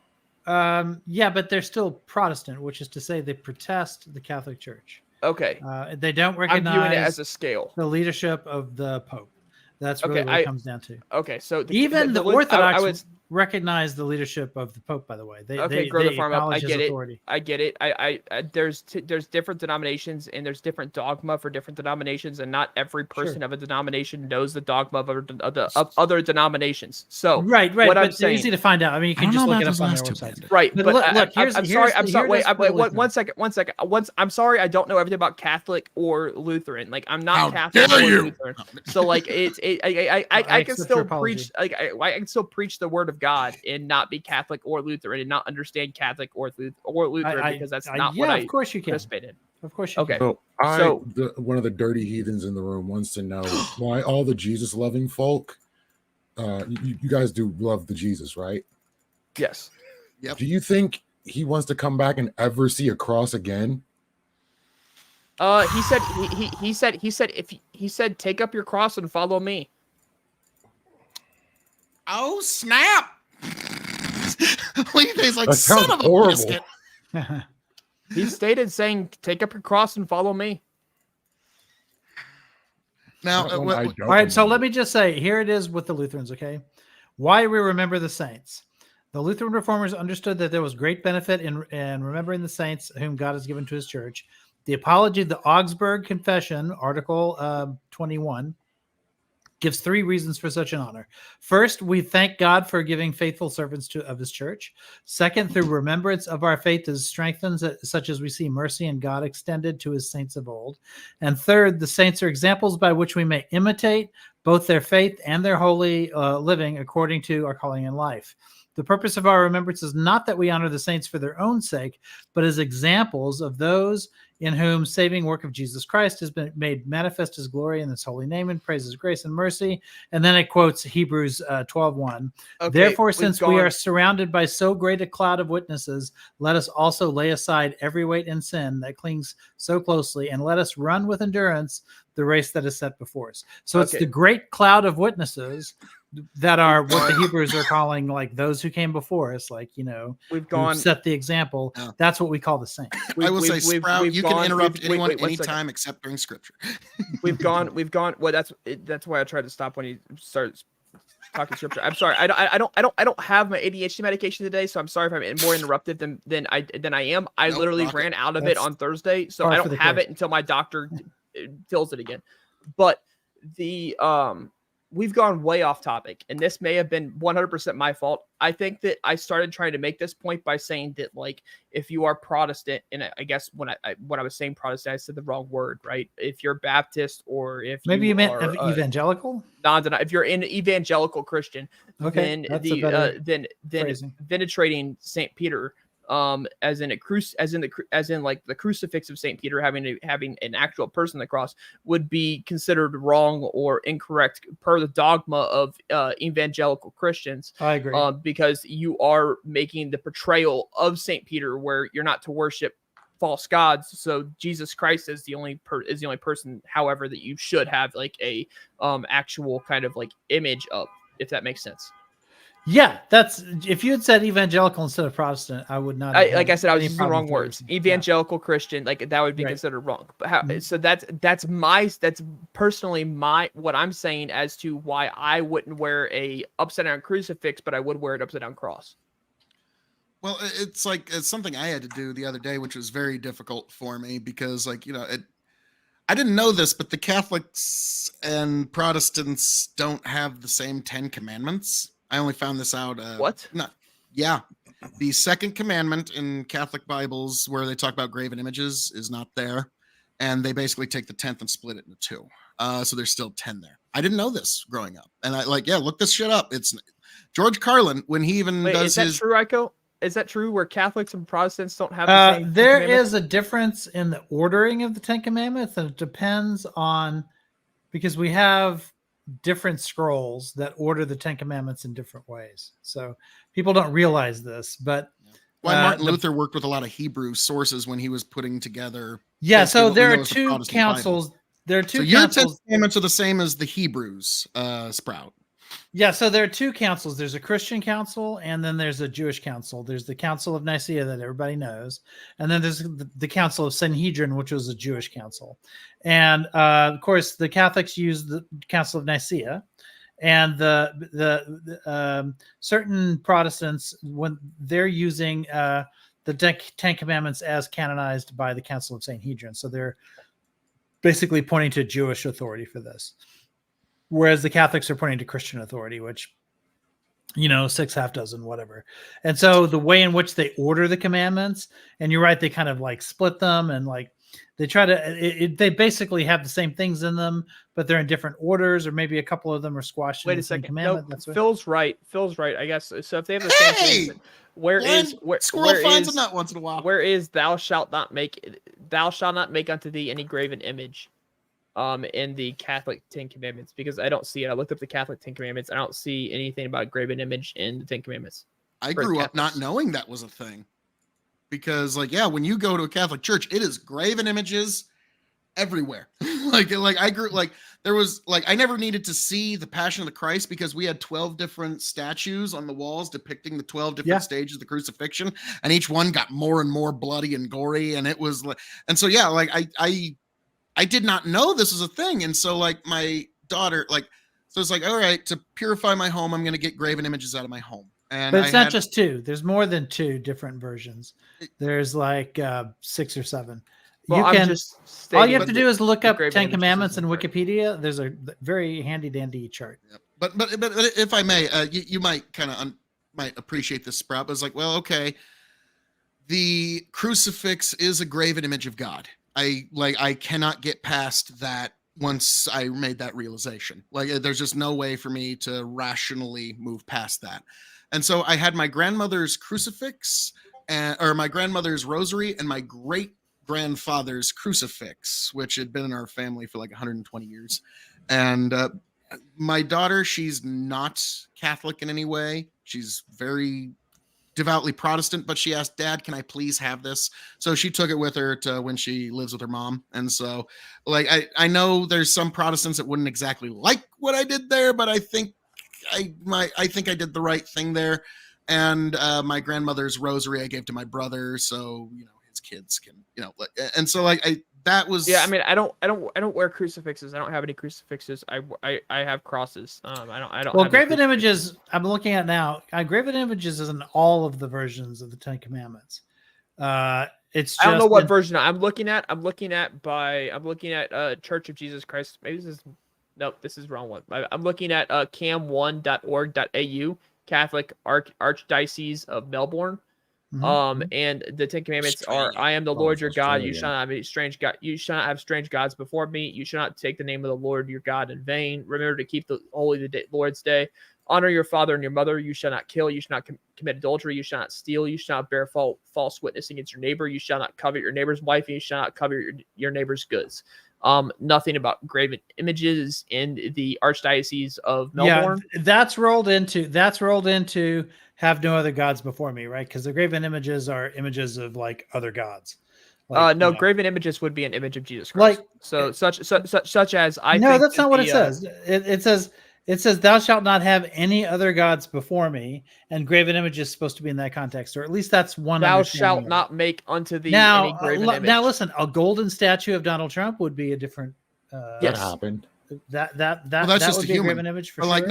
Yeah, but they're still Protestant, which is to say they protest the Catholic Church. Okay, They don't I'm viewing it recognize as a scale. the leadership of the Pope. That's really Okay, what it comes down to. Okay, so Even the I Orthodox was recognize the leadership of the Pope. By the way, okay. Grow they the farm up. I acknowledge his get it. authority. I get it. There's different denominations and there's different dogma for different denominations, and not every person Sure. of a denomination knows the dogma of other denominations. So Right, what but I'm they're saying, easy to find out. I mean, you I can don't just know look about it up those on their last two, website. Bandit. right? But But look, I'm sorry. I'm sorry. Wait. Wait, One second. One second. I'm sorry. I don't know everything about Catholic or Lutheran. Like I'm not How Catholic dare or you? Lutheran. So like I I can accept still your apology. preach like I can still preach the word of God and not be Catholic or Lutheran and not understand Catholic or Lutheran because that's not what yeah, I of course you can. participate in. Of course you Okay. can. So So- one of the dirty heathens in the room wants to know why all the Jesus loving folk, you guys do love the Jesus, right? Yes. Yep. Do you think he wants to come back and ever see a cross again? He said take up your cross and follow me. Oh snap! Leafy's like, That son sounds of a horrible. biscuit. He stated saying take up your cross and follow me. Now, That one I don't All right, so remember. let me just say, here it is with the Lutherans, okay? Why we remember the saints. The Lutheran reformers understood that there was great benefit in remembering the saints whom God has given to his church. The Apology of the Augsburg Confession, Article 21, gives 3 reasons for such an honor. First, we thank God for giving faithful servants of his church. Second, through remembrance of our faith is strengthened, such as we see mercy in God extended to his saints of old. And third, the saints are examples by which we may imitate both their faith and their holy living according to our calling in life. The purpose of our remembrance is not that we honor the saints for their own sake, but as examples of those in whom saving work of Jesus Christ has been made manifest his glory in his holy name and praises grace and mercy. And then it quotes Hebrews 12:1. Okay, Therefore, since we are surrounded by so great a cloud of witnesses, let us also lay aside every weight and sin that clings so closely, and let us run with endurance the race that is set before us. So it's the great cloud of witnesses that are what the Hebrews are calling like those who came before us, like, you know, we've gone set the example. Yeah. That's what we call the saints. I will say, Sprout, you can interrupt wait, anyone wait, one anytime except during scripture. We've gone. Well, that's why I tried to stop when he starts talking scripture. I'm sorry. I don't have my ADHD medication today, so I'm sorry if I'm more interruptive than I am. I Nope, literally rock it. ran out of That's it on Thursday, so par I for don't the have course. it until my doctor fills it again. But the we've gone way off topic, and this may have been 100% my fault. I think that I started trying to make this point by saying that, like, if you are Protestant, and I guess when I was saying Protestant, I said the wrong word, right? If you're Baptist or if Maybe you meant are, evangelical. if you're an evangelical Christian, Okay, then that's a better then phrasing. venerating Saint Peter, as in like the crucifix of Saint Peter having an actual person on the cross would be considered wrong or incorrect per the dogma of evangelical Christians. I agree. Because you are making the portrayal of Saint Peter where you're not to worship false gods. So Jesus Christ is the only person, however, that you should have like a actual kind of like image of, if that makes sense. Yeah, that's if you had said evangelical instead of Protestant, I would not. Like I said, I was any using the problem wrong with the words. reason. Evangelical Christian, like that would be Right. considered wrong. But how? Mhm. So that's personally what I'm saying as to why I wouldn't wear a upside down crucifix, but I would wear an upside down cross. Well, it's something I had to do the other day, which was very difficult for me because, like, you know, I didn't know this, but the Catholics and Protestants don't have the same 10 commandments. I only found this out. What? Yeah. The second commandment in Catholic Bibles where they talk about graven images is not there. And they basically take the 10th and split it into 2. So there's still 10 there. I didn't know this growing up. And I look this shit up. It's George Carlin, when he even Wait, does is that his... true, Aiko? Is that true where Catholics and Protestants don't have the same? There commandments? is a difference in the ordering of the 10 commandments, and it depends on because we have different scrolls that order the 10 commandments in different ways. So people don't realize this, but Why Martin Luther worked with a lot of Hebrew sources when he was putting together. yeah, basically so what we there know are as the 2 Protestant councils. Bible. There are 2 So your 10 councils. commandments are the same as the Hebrews, Sprout. Yeah, so there are two councils. There's a Christian council, and then there's a Jewish council. There's the Council of Nicaea that everybody knows, and then there's the Council of Sanhedrin, which was a Jewish council. And of course, the Catholics use the Council of Nicaea, and the certain Protestants, when they're using the Ten Commandments as canonized by the Council of Sanhedrin, so they're basically pointing to Jewish authority for this. Whereas the Catholics are pointing to Christian authority, which, 6 half dozen, whatever. And so the way in which they order the commandments, and you're right, they kind of like split them and like they try to, they basically have the same things in them, but they're in different orders, or maybe a couple of them are squashed. Wait in a the same second. commandment. No, That's what, Phil's right. Phil's right. I guess so. If they have the same Hey! thing, where Squirrel finds is a nut once in a while. where is thou shalt not make unto thee any graven image in the Catholic Ten Commandments? Because I don't see it. I looked up the Catholic Ten Commandments. I don't see anything about graven image in the Ten Commandments. I for grew up not Catholics. knowing that was a thing. Because when you go to a Catholic church, it is graven images everywhere. I grew there was I never needed to see the Passion of the Christ because we had 12 different statues on the walls depicting the 12 different stages of the crucifixion, and each one got more and more bloody and gory, and it was I did not know this was a thing. And so my daughter, so it's all right, to purify my home, I'm going to get graven images out of my home. And but it's not just two. There's more than two different versions. There's 6 or 7. Well, all you stating have to do is look up graven Ten images Commandments in isn't right. Wikipedia. There's a very handy dandy chart. But if I may, you might kind of might appreciate this, Sprout. But it's okay, the crucifix is a graven image of God. I cannot get past that once I made that realization. There's just no way for me to rationally move past that. And so I had my grandmother's crucifix, or my grandmother's rosary, and my great grandfather's crucifix, which had been in our family for 120 years. And my daughter, she's not Catholic in any way. She's very devoutly Protestant, but she asked, Dad, can I please have this? So she took it with her to when she lives with her mom. And so I know there's some Protestants that wouldn't exactly like what I did there, but I think I think I did the right thing there. And my grandmother's rosary I gave to my brother, so his kids can and so that was I don't wear crucifixes. I don't have any crucifixes. I have crosses. I don't Well, have graven images I'm looking at now. Graven images is in all of the versions of the Ten Commandments. It's just I don't know what version I'm looking at. I'm looking at Church of Jesus Christ. Maybe this is nope, this is the wrong one. I'm looking at cam1.org.au, Catholic Archdiocese of Melbourne. And the Ten Commandments are: I am the Lord your God. You shall not have any strange God. You shall not have strange gods before me. You shall not take the name of the Lord your God in vain. Remember to keep the Lord's day. Honor your father and your mother. You shall not kill. You shall not commit adultery. You shall not steal. You shall not bear false witness against your neighbor. You shall not covet your neighbor's wife. And you shall not covet your neighbor's goods. Nothing about graven images in the Archdiocese of Melbourne. Yeah, that's rolled into have no other gods before me, right? Because the graven images are images of other gods. Graven images would be an image of Jesus Christ. Such as I. No, think that's not what it says. It says, "Thou shalt not have any other gods before me," and graven image is supposed to be in that context, or at least that's one. Thou shalt not make unto thee now, any graven image. Now, listen, a golden statue of Donald Trump would be a different. That happened. That that's just would a be human. a graven image for or sure.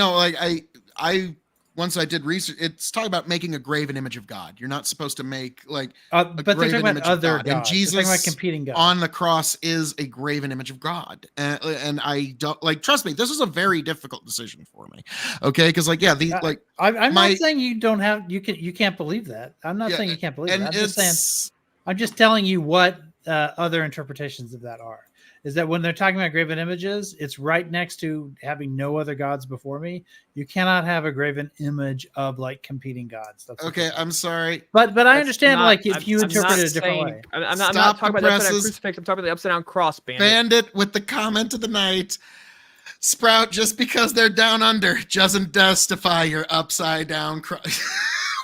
I once I did research, it's talking about making a graven image of God. You're not supposed to make but they're talking about other gods. And Jesus they're talking about competing gods. On the cross is a graven image of God. And I don't trust me, this is a very difficult decision for me. Okay. Because I'm not saying you don't have, you can't believe that. I'm not saying you can't believe that. I'm just telling you what other interpretations of that are. Is that when they're talking about graven images, it's right next to having no other gods before me. You cannot have a graven image of competing gods. That's okay. I'm sorry, but I understand if you interpret it a different way. I'm not talking about the upside down crucifix. I'm talking about the upside down cross. Bandit with the comment of the night. Sprout, just because they're down under doesn't justify your upside down cross.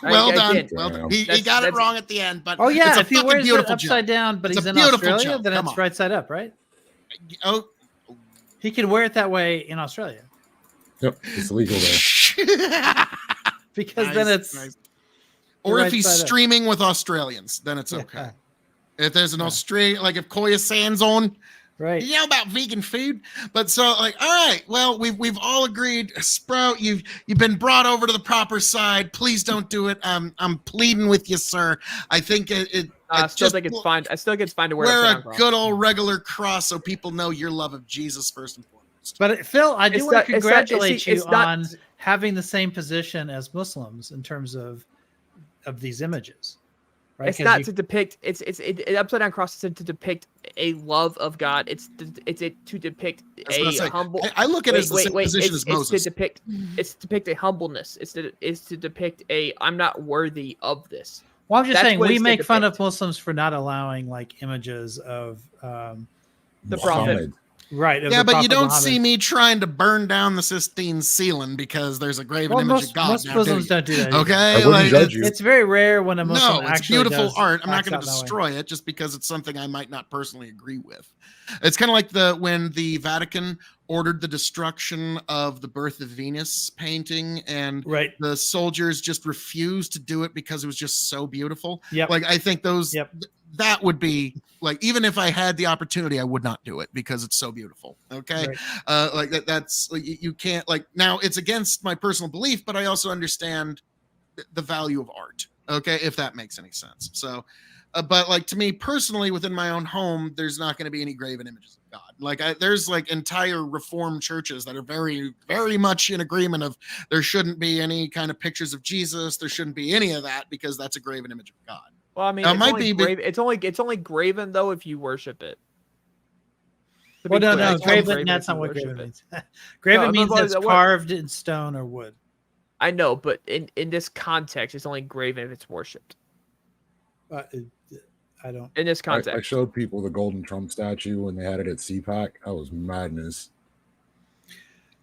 Well done. He got it wrong at the end, but it's if he wears it upside down, but he's in Australia, then it's right side up, right? Oh, he can wear it that way in Australia. Yep, it's illegal there. Because then Nice, it's nice. Or if right he's side up. streaming with Australians, then it's okay. Yeah. If there's an Yeah. Australian, like if Koya Sands on, Right. you know about vegan food. But so like, all right, well, we've all agreed. Sprout, you've been brought over to the proper side. Please don't do it. I'm pleading with you, sir. I think I still think it's fine. I still think it's fine to wear wear upside a down cross. good old regular cross so people know your love of Jesus first and foremost. But Phil, I do It's want not- to it's not- congratulate see, you it's not- on having the same position as Muslims in terms of these images. Right? It's 'Cause not you- to depict. It's upside down cross is to depict a love of God. It's to depict I was gonna a say, humble. I look at it as the same position as It's Moses. to depict. It's to depict a humbleness. It's to depict a I'm not worthy of this. Well, I'm just That's saying what we it's to make fun of depict. Muslims for not allowing like images of The prophet. Muhammad. right. Of Yeah, the but you Prophet don't Muhammad. see me trying to burn down the Sistine ceiling because there's a graven Well, image most, of God. most now, Muslims do you? don't do that. either. Okay, I wouldn't judge you. It's very rare when a Muslim No, it's actually beautiful does art. I'm not acts going to out that way. destroy it just because it's something I might not personally agree with. It's kind of like when the Vatican ordered the destruction of the Birth of Venus painting, and Right. the soldiers just refused to do it because it was just so beautiful. Yep. Like I think Yep. that would be like, even if I had the opportunity, I would not do it because it's so beautiful. Okay. Right. Like that's like, you can't, like, now it's against my personal belief, but I also understand the value of art. Okay. If that makes any sense. So, but like, to me personally, within my own home, there's not going to be any graven images of God. Like there's like entire Reformed churches that are very, very much in agreement of there shouldn't be any kind of pictures of Jesus. There shouldn't be any of that because that's a graven image of God. Well, I mean, Now, it it's might only be- graven. It's only graven though if you worship it. To be Well, no, clear, no, it's only graven. That's if not you what worship graven it. means. Graven No, means but it's what- carved in stone or wood. I know, but in this context, it's only graven if it's worshipped. I don't. In this I context, showed people the Golden Trump statue when they had it at CPAC. That was madness.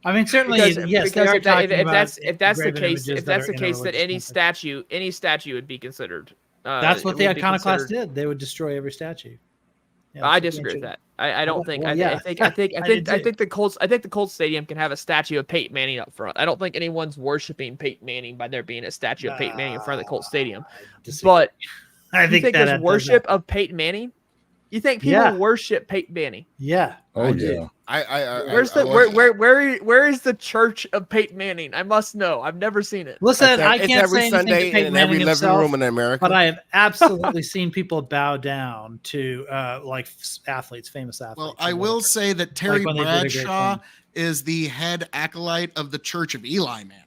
I mean, certainly, yes. They are if, that, talking if about that's the graven case, images if that's are the in a case, that religious context. any statue would be considered. That's what it the would be iconoclasts considered- did. They would destroy every statue. Yeah, I that's what disagree with they that. I don't think. Well, I yeah. think I did too. the Colts. I think the Colts Stadium can have a statue of Peyton Manning up front. I don't think anyone's worshiping Peyton Manning by there being a statue of Peyton Manning in front of the Colts Stadium. I disagree. But I you think think that there's worship of Peyton Manning? You think people Yeah. worship Peyton Manning? Yeah. Oh I yeah. do. Where's the where is the church of Peyton Manning? I must know. I've never seen it. Listen, I It's can't every say anything to Sunday Peyton in Manning every living himself, room in America. but I have absolutely seen people bow down to like athletes, famous athletes. Well, I will say that Terry when they did a great Bradshaw thing. is the head acolyte of the Church of Eli Manning.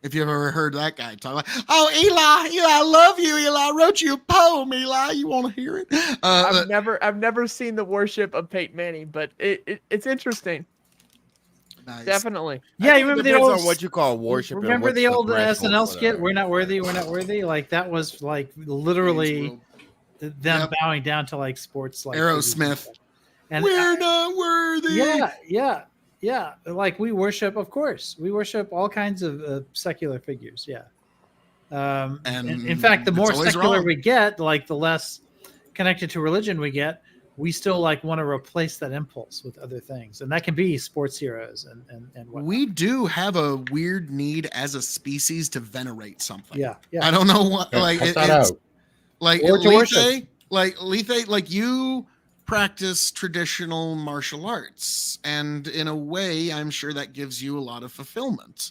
If you've ever heard that guy talk, like, oh, Eli, I love you, Eli. I wrote you a poem, Eli. You want to hear it? I've never seen the worship of Peyton Manning, but it's interesting. Nice. Definitely. Yeah, you remember the depends old on what you call worship. and Remember what's the old threshold SNL for skit? that. We're not worthy. We're not worthy. Like that was like literally them Yep. bowing down to like sports, like Aerosmith. and We're not worthy. yeah. Like we worship, of course, we worship all kinds of secular figures. Yeah. And in fact, the it's more always secular wrong. we get, like the less connected to religion we get, we still like want to replace that impulse with other things, and that can be sports heroes and whatnot. We do have a weird need as a species to venerate something. Yeah. I don't know what, Yeah, like cut that it's out. like Or to worship. Lethe, like you practice traditional martial arts, and in a way, I'm sure that gives you a lot of fulfillment.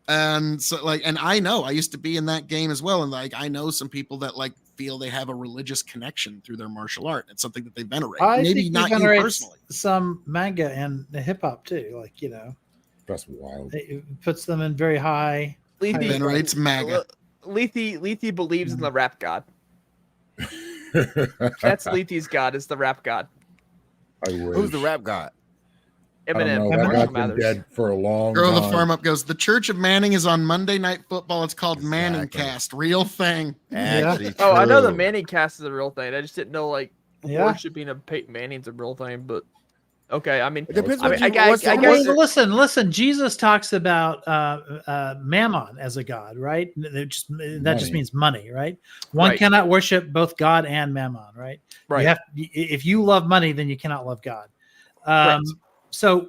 And so, like, and I know I used to be in that game as well, and like I know some people that like feel they have a religious connection through their martial art. It's something that they venerate. I Maybe think not he you venerates personally. some manga and the hip hop too. Like That's wild. it puts them in very high. Lethe Venerates MAGA. Lethe believes in the rap god. That's Lethe's god. Is the rap god. I wish. Who's the rap god? I don't Eminem. know. Eminem. That Marshall guy's been Mathers. dead for a long Girl, the time. farm up goes. The Church of Manning is on Monday Night Football. It's called Manning Exactly. Cast. Real thing. Actually, Oh, I know the true. Manning cast is a real thing. I just didn't know like Yeah. worshiping of Peyton Manning's a real thing. But okay, I mean, It depends I what mean, you- I what's the- guess- Listen. Jesus talks about mammon as a god, right? That just Money. means money, right? One Right. cannot worship both God and mammon, right? right. You have, if you love money, then you cannot love God. Correct. So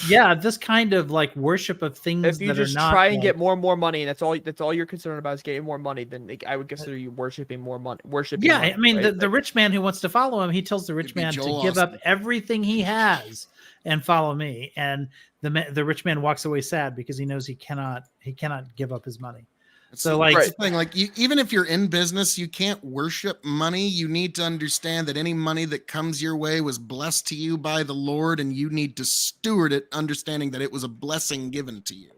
Yeah, this kind of like worship of things If you that just are not try and like, get more and more money, and that's all you're concerned about is getting more money, then I would consider you worshiping more money. Worshiping. yeah, money, I mean, right? the rich man who wants to follow him, he tells the rich It'd be man Joel to give up Osteen. everything he has and follow me. And the rich man walks away sad because he knows he cannot give up his money. So, like, that's the thing, like even if you're in business, you can't worship money. You need to understand that any money that comes your way was blessed to you by the Lord, and you need to steward it, understanding that it was a blessing given to you.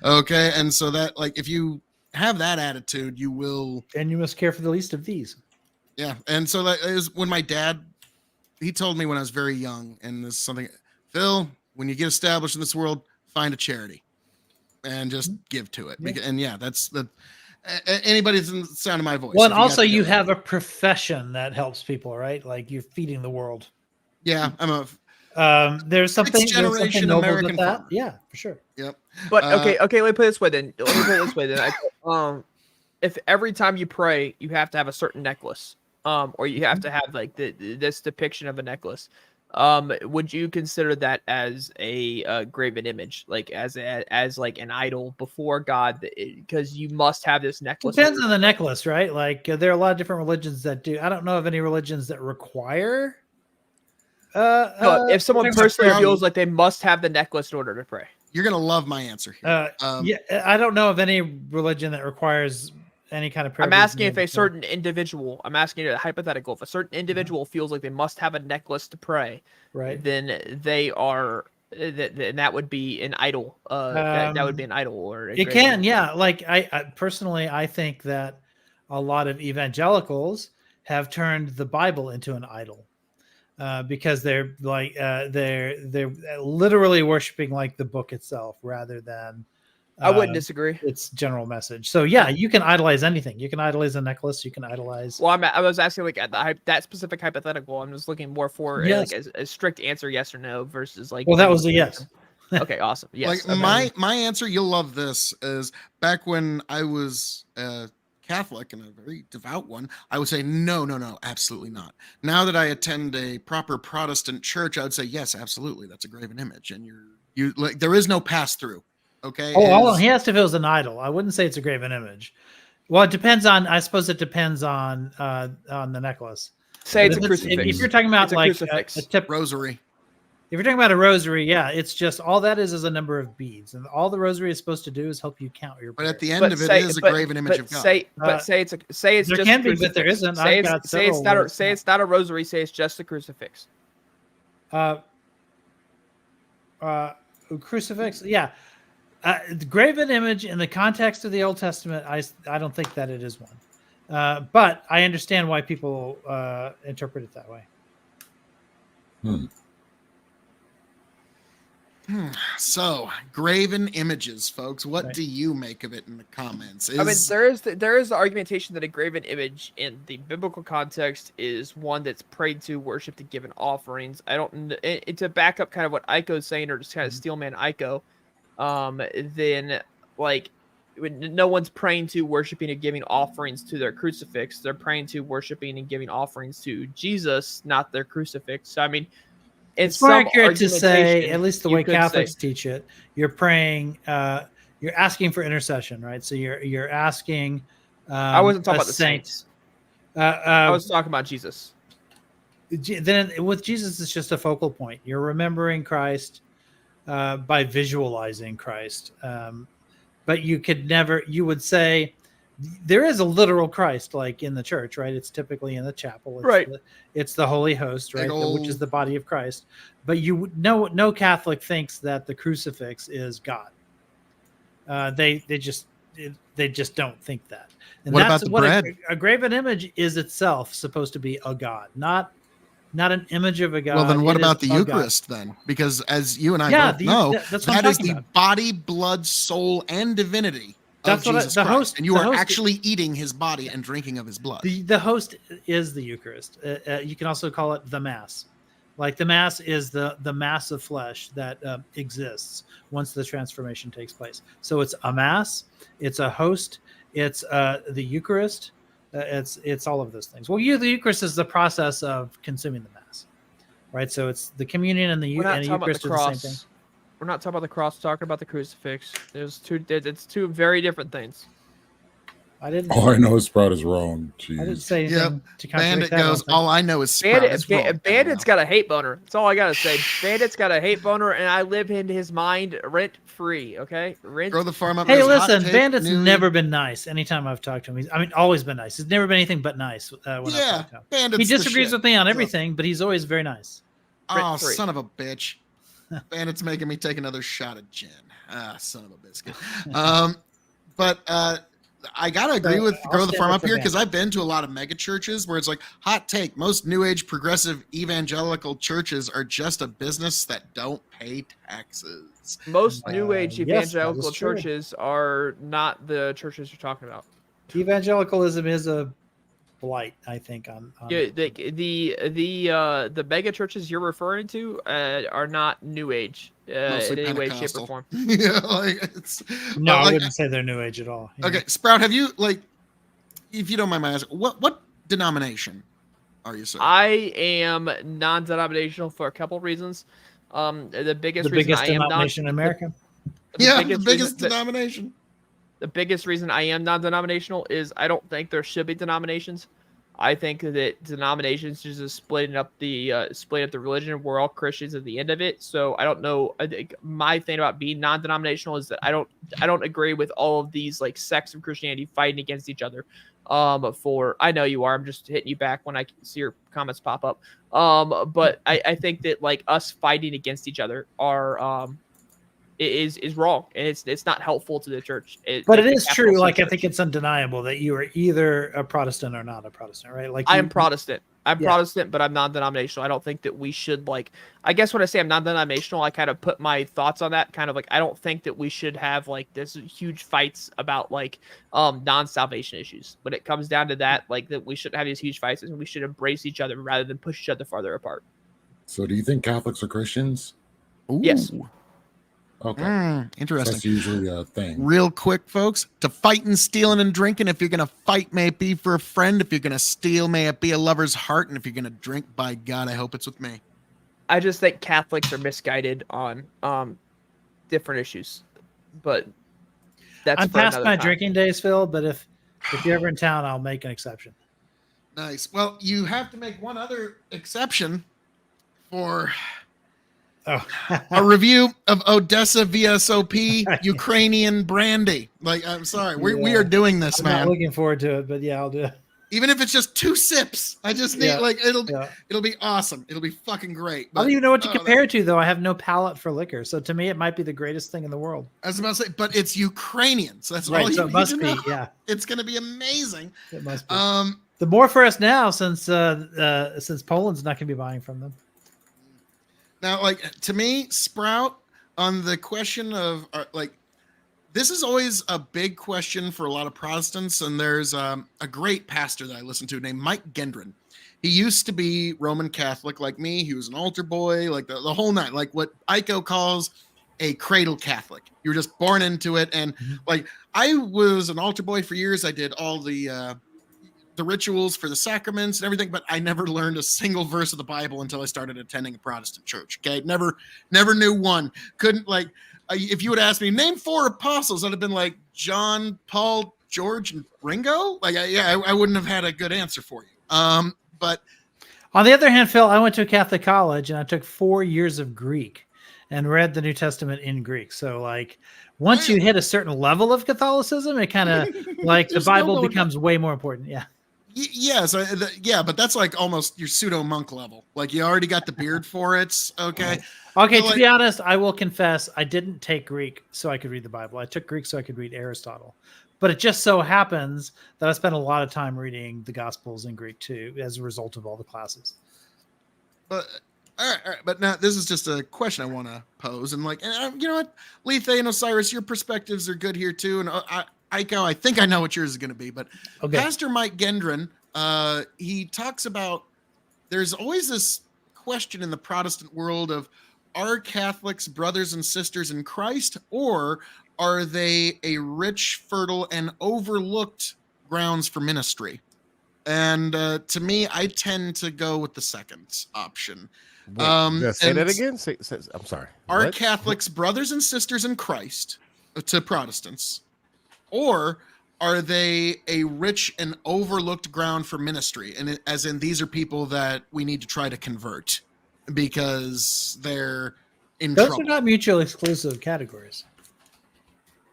Okay, and so that, like, if you have that attitude, you will. and you must care for the least of these. Yeah, and so that is when my dad, he told me when I was very young, and this is something, Phil, when you get established in this world, find a charity and just give to it. Yeah. And yeah, that's the anybody that's in the sound of my voice. Well, and if you got also to you go- have a profession that helps people, right? Like you're feeding the world. Yeah, I'm a There's something generation noble American with that. farmer. Yeah, for sure. Yep. But Uh, okay, let me put it this way then. If every time you pray, you have to have a certain necklace, or you have to have like this depiction of a necklace, would you consider that as a graven image, like as like an idol before God? Because you must have this necklace. Depends on the necklace, right? Like there are a lot of different religions that do. I don't know of any religions that require. No, if someone wearing a personally crown. feels like they must have the necklace in order to pray. You're gonna love my answer here. Yeah, I don't know of any religion that requires any kind of prayer. I'm asking if a certain individual, I'm asking you a hypothetical, if a certain individual feels like they must have a necklace to pray, right, then they are, that would be an idol. That would be an idol, or it can, yeah. Like I personally, I think that a lot of evangelicals have turned the Bible into an idol. Because they're like they're literally worshiping like the book itself rather than I wouldn't disagree. Its general message. So yeah, you can idolize anything. You can idolize a necklace. You can idolize. Well, I was asking like at that specific hypothetical. I'm just looking more for Yes. like a strict answer, yes or no, versus like. Well, that was a yes. Okay, awesome. Yes. Like my answer, you'll love this, is back when I was Catholic and a very devout one, I would say no, absolutely not. Now that I attend a proper Protestant church, I would say yes, absolutely, that's a graven image, and you like there is no pass through. Okay. Oh, all he has to feel is an idol. I wouldn't say it's a graven image. Well, it depends on. I suppose it depends on the necklace. Say it's a crucifix. If you're talking about like a tip rosary. If you're talking about a rosary, yeah, it's just all that is a number of beads, and all the rosary is supposed to do is help you count your. But at the prayers. end of it is a graven image of God. Say it's there just can a be, but there crucifix. isn't. Say I've got it's not a, say it's not a rosary. Say it's just a crucifix. Crucifix, yeah. The graven image in the context of the Old Testament, I don't think that it is one, but I understand why people interpret it that way. So, graven images, folks. What Right. do you make of it in the comments? I mean, there is the argumentation that a graven image in the biblical context is one that's prayed to, worshipped, and given offerings. I don't. To back up kind of what Aiko's saying, or just kind of steelman Aiko, then like when no one's praying to, worshiping, and giving offerings to their crucifix. They're praying to, worshiping, and giving offerings to Jesus, not their crucifix. So I mean. It's more accurate to say, at least the way Catholics teach it, you're praying, you're asking for intercession, right? So you're asking. I wasn't talking about the saints. I was talking about Jesus. Then with Jesus, it's just a focal point. You're remembering Christ by visualizing Christ, but you could never. You would say. There is a literal Christ, like in the church, right? It's typically in the chapel, right? It's the Holy Host, right, which is the body of Christ. But no Catholic thinks that the crucifix is God. They just don't think that. And what about the bread? A graven image is itself supposed to be a God, not an image of a God. Well, then what about the Eucharist then? Because as you and I both know, that is the body, blood, soul, and divinity. That's what the host, and you are actually eating his body and drinking of his blood. The host is the Eucharist. You can also call it the Mass. Like the Mass is the mass of flesh that exists once the transformation takes place. So it's a Mass, it's a host, it's the Eucharist, it's all of those things. Well, the Eucharist is the process of consuming the Mass, right? So it's the communion and the Eucharist are the same thing. We're not talking about the cross. We're talking about the crucifix. There's two. It's two very different things. I didn't. All I know is Sprout is wrong. I didn't Jeez. say anything Yep. to contradict Bandit that. I goes, don't think. all I know is Sprout is wrong. Bandit's got a hate boner. That's all I gotta say. Bandit's got a hate boner, and I live in his mind rent free. Okay, rent. Grow the farm up. Hey, goes, hot listen, take, Bandit's new- never been nice. Anytime I've talked to him, always been nice. He's never been anything but nice. When I've Yeah, talked to him. Bandit's He the disagrees shit. with me on So- everything, but he's always very nice. Oh, Rent-free. son of a bitch. Bandit's making me take another shot of gin. Ah, son of a biscuit. But I gotta agree with I'll Grow the stand Farm up up for here because Bandit. I've been to a lot of mega churches where it's like hot take. Most new age progressive evangelical churches are just a business that don't pay taxes. Most New Age yes, that is evangelical true. churches are not the churches you're talking about. Evangelicalism is a blight, I think. On Yeah, the mega churches you're referring to are not New Age Mostly in any way, shape, or Pentecostal. form. Yeah, like it's no, but, I like, wouldn't say they're new age at all. Yeah. okay, Sprout, have you like, if you don't mind my asking, what denomination are you, sir? I am non-denominational for a couple reasons. The biggest The reason biggest I am denomination in America. yeah, the reason biggest that- denomination. the biggest reason I am non-denominational is I don't think there should be denominations. I think that denominations just splitting up the religion. We're all Christians at the end of it. So I don't know. I think my thing about being non-denominational is that I don't agree with all of these like sects of Christianity fighting against each other. I know you are. I'm just hitting you back when I see your comments pop up. But I think that like us fighting against each other is wrong, and it's not helpful to the church. But like it the is capital true. C Like I church. think it's undeniable that you are either a Protestant or not a Protestant, right? Like I am Protestant. I'm Yeah. Protestant, but I'm non-denominational. I don't think that we should like. I guess when I say I'm non-denominational, I kind of put my thoughts on that. Kind of like I don't think that we should have like this huge fights about like non-salvation issues. When it comes down to that, like that we shouldn't have these huge fights, and we should embrace each other rather than push each other farther apart. So do you think Catholics are Christians? Yes. Ooh. Okay. Mm, So interesting. that's usually a thing. Real quick, folks, to fighting, stealing, and drinking. If you're going to fight, may it be for a friend. If you're going to steal, may it be a lover's heart. And if you're going to drink, by God, I hope it's with me. I just think Catholics are misguided on different issues, but that's I'm for past another my time. drinking days, Phil. But if you're ever in town, I'll make an exception. Nice. Well, you have to make one other exception for Oh, a review of Odessa VSOP Ukrainian brandy. Like, I'm sorry, we Yeah. are doing this, I'm not man. looking forward to it, but yeah, I'll do it. Even if it's just 2 sips, I just need Yeah. like it'll Yeah. be awesome. It'll be fucking great. I don't even know what to oh, compare it to, though. I have no palate for liquor, so to me, it might be the greatest thing in the world. I was about to say, but it's Ukrainian, so that's all Right? you So it need must to be. know. Yeah, It's gonna be amazing. it must be. Um, The more for us now, since Poland's not going to be buying from them. now, like to me, Sprout, on the question of like, this is always a big question for a lot of Protestants, and there's a great pastor that I listen to named Mike Gendron. He used to be Roman Catholic like me. He was an altar boy, like the whole night, like what Iko calls a cradle Catholic. You were just born into it. And Mhm. like I was an altar boy for years. I did all the rituals for the sacraments and everything, but I never learned a single verse of the Bible until I started attending a Protestant church. Okay. Never knew one. Couldn't like, if you would ask me, name 4 apostles, I'd have been like John, Paul, George, and Ringo. Like, I wouldn't have had a good answer for you. But On the other hand, Phil, I went to a Catholic college and I took 4 years of Greek and read the New Testament in Greek. So, like, once you hit a certain level of Catholicism, it kind of like the There's no Bible going becomes way more important. Yeah. yes, yeah, but that's like almost your pseudo monk level. Like you already got the beard for it. Okay. Okay, So, to be honest, I will confess I didn't take Greek so I could read the Bible. I took Greek so I could read Aristotle. But it just so happens that I spent a lot of time reading the Gospels in Greek too, as a result of all the classes. But all right, but now this is just a question I want to pose, and like, and, you know what, Lethe and Osiris, your perspectives are good here too, and Iko, I think I know what yours is going to be, but Okay. Pastor Mike Gendron, he talks about there's always this question in the Protestant world of are Catholics brothers and sisters in Christ, or are they a rich, fertile, and overlooked grounds for ministry? And to me, I tend to go with the second option. Say that and again. I'm sorry. Are What? Catholics brothers and sisters in Christ to Protestants, or are they a rich and overlooked ground for ministry? And as in, these are people that we need to try to convert because they're in Those trouble. are not mutually exclusive categories.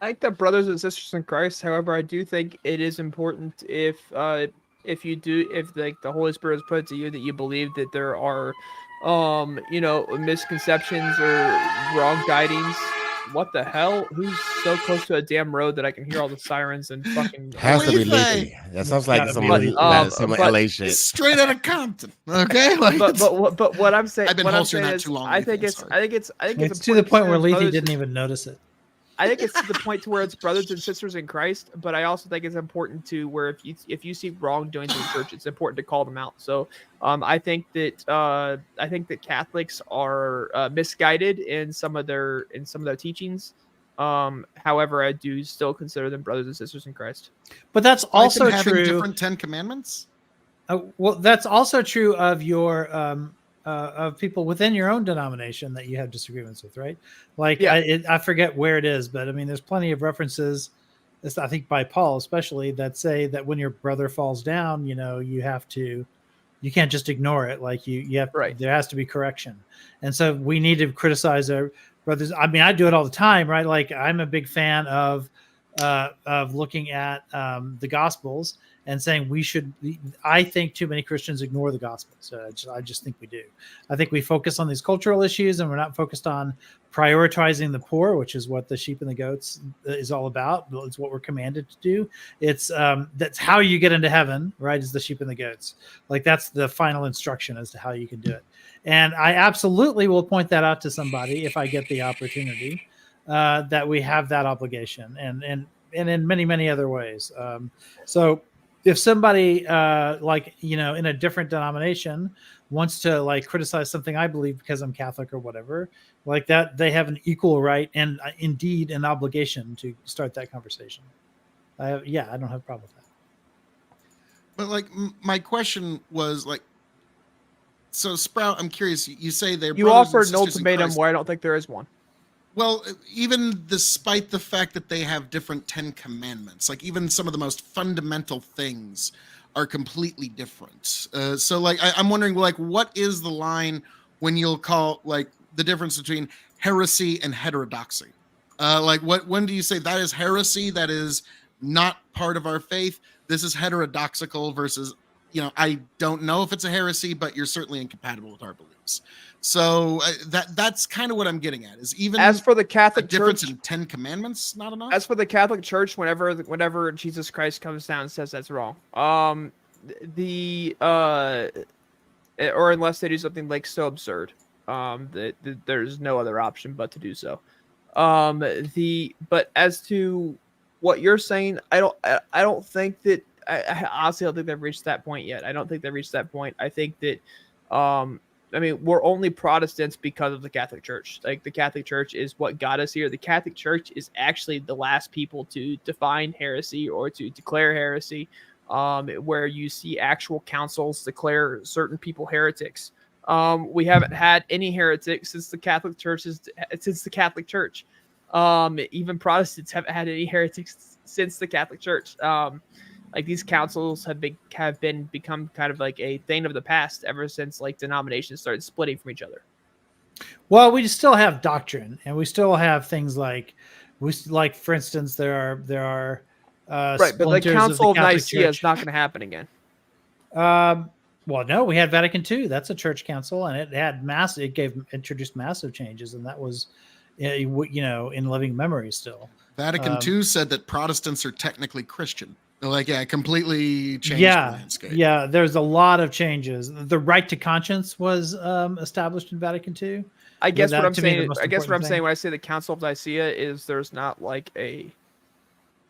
I think that brothers and sisters in Christ. However, I do think it is important if like the Holy Spirit has put it to you that you believe that there are, misconceptions or wrong guidings. What the hell? Who's so close to a damn road that I can hear all the sirens and fucking? Has to be Lethe. Lethe. That sounds like Gotta some be some Lethe. LA shit. Straight out of Compton. Okay, like But what I'm saying, I've been what I'm holstering saying that is, too long, I Lethe, think I'm it's sorry. It's to the point where Lethe brothers- didn't even notice it. I think it's to the point to where it's brothers and sisters in Christ, but I also think it's important to where if you see wrongdoings in the church, it's important to call them out. So I think that Catholics are misguided in some of their teachings. However, I do still consider them brothers and sisters in Christ. But that's Despite them also having true. different 10 Commandments. Well, that's also true of your of people within your own denomination that you have disagreements with, right? Like, Yeah. I forget where it is, but I mean, there's plenty of references, I think by Paul especially, that say that when your brother falls down, you can't just ignore it. Like you have, Right. there has to be correction, and so we need to criticize our brothers. I mean, I do it all the time, right? Like I'm a big fan of looking at the Gospels and saying I think too many Christians ignore the Gospels. I just think we do. I think we focus on these cultural issues and we're not focused on prioritizing the poor, which is what the sheep and the goats is all about. It's what we're commanded to do. It's that's how you get into heaven, right? Is the sheep and the goats. Like that's the final instruction as to how you can do it. And I absolutely will point that out to somebody if I get the opportunity, that we have that obligation and in many, many other ways. So if somebody in a different denomination wants to like criticize something I believe because I'm Catholic or whatever, like that, they have an equal right and indeed an obligation to start that conversation. I don't have a problem with that. But like my question was like, so Sprout, I'm curious. You say they're You brothers and offered an sisters in ultimatum Christ. where I don't think there is one. Well, even despite the fact that they have different 10 commandments, like even some of the most fundamental things are completely different. So like, I'm wondering like, what is the line when you'll call like the difference between heresy and heterodoxy? When do you say that is heresy? That is not part of our faith. This is heterodoxical versus, I don't know if it's a heresy, but you're certainly incompatible with our beliefs. So that's kind of what I'm getting at. Is even As for the a Catholic difference Church, in 10 commandments not enough? as for the Catholic Church, whenever Jesus Christ comes down and says that's wrong, or unless they do something like so absurd, there's no other option but to do so. But as to what you're saying, I don't think that I honestly don't think they've reached that point yet. I don't think they've reached that point. I think that we're only Protestants because of the Catholic Church. Like the Catholic Church is what got us here. The Catholic Church is actually the last people to define heresy or to declare heresy, where you see actual councils declare certain people heretics. We haven't had any heretics since the Catholic Church. Even Protestants haven't had any heretics since the Catholic Church. Like these councils have become kind of like a thing of the past ever since like denominations started splitting from each other. Well, we still have doctrine, and we still have things like for instance, there are right, but the Council of Nicaea is not going to happen again. Well, no, we had Vatican II. That's a church council, and it had introduced massive changes, and that was, in living memory still. Vatican II said that Protestants are technically Christian. Like, completely changed the landscape. Yeah, there's a lot of changes. The right to conscience was established in Vatican II. I guess what I'm saying when I say the Council of Nicaea is there's not like a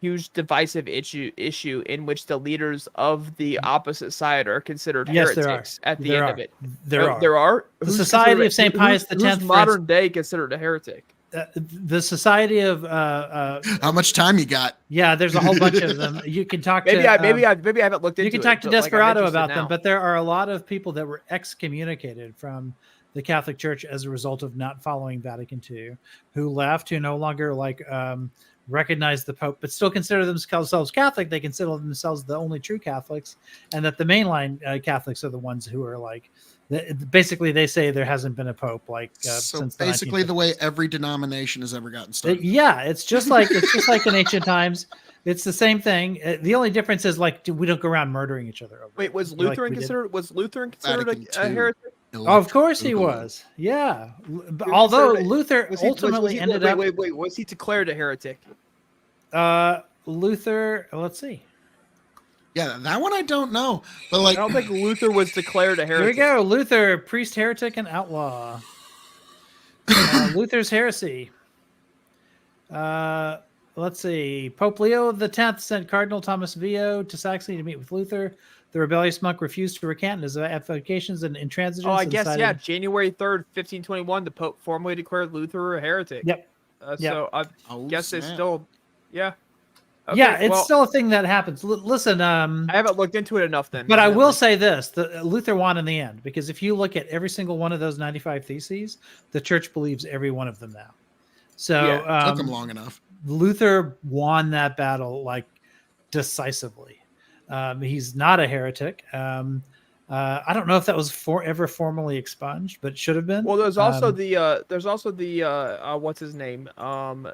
huge divisive issue in which the leaders of the opposite side are considered heretics at the end of it. There are. The Society of St. Pius X, modern day considered a heretic. The Society of how much time you got? Yeah, there's a whole bunch of them. You can talk maybe I haven't looked into it. You can talk to Desperado about them, but there are a lot of people that were excommunicated from the Catholic Church as a result of not following Vatican II, who left, who no longer recognize the Pope, but still consider themselves Catholic. They consider themselves the only true Catholics, and that the mainline Catholics are the ones who are basically they say there hasn't been a Pope So since basically the way 1950s. every denomination has ever gotten started. Yeah, it's just like in ancient times. It's the same thing. The only difference is we don't go around murdering each other. Wait, was it, like Lutheran we did. considered Vatican a II. heretic? Oh, of course he Boogaloo. was. Yeah, You're although considered- Luther Was he, ultimately was he, ended wait, up. Wait, was he declared a heretic? Luther. Let's see. Yeah, that one I don't know. But I don't think Luther was declared a Here we heretic. go. Luther, priest, heretic, and outlaw. Luther's heresy. Let's see. Pope Leo X sent Cardinal Thomas Vio to Saxony to meet with Luther. The rebellious monk refused to recant his avocations and intransigence. Oh, I guess, incited- yeah. January 3rd, 1521, the Pope formally declared Luther a heretic. Yep. So I Oh, guess they snap. still, yeah. Yeah, Okay, it's well, still a thing that happens. Listen, I haven't looked into it enough then. but I will evidently. say this: Luther won in the end, because if you look at every single one of those 95 theses, the church believes every one of them now. So Took them long enough. Luther won that battle decisively. He's not a heretic. I don't know if that was ever formally expunged, but it should have been. Well, there's also the what's his name? Don't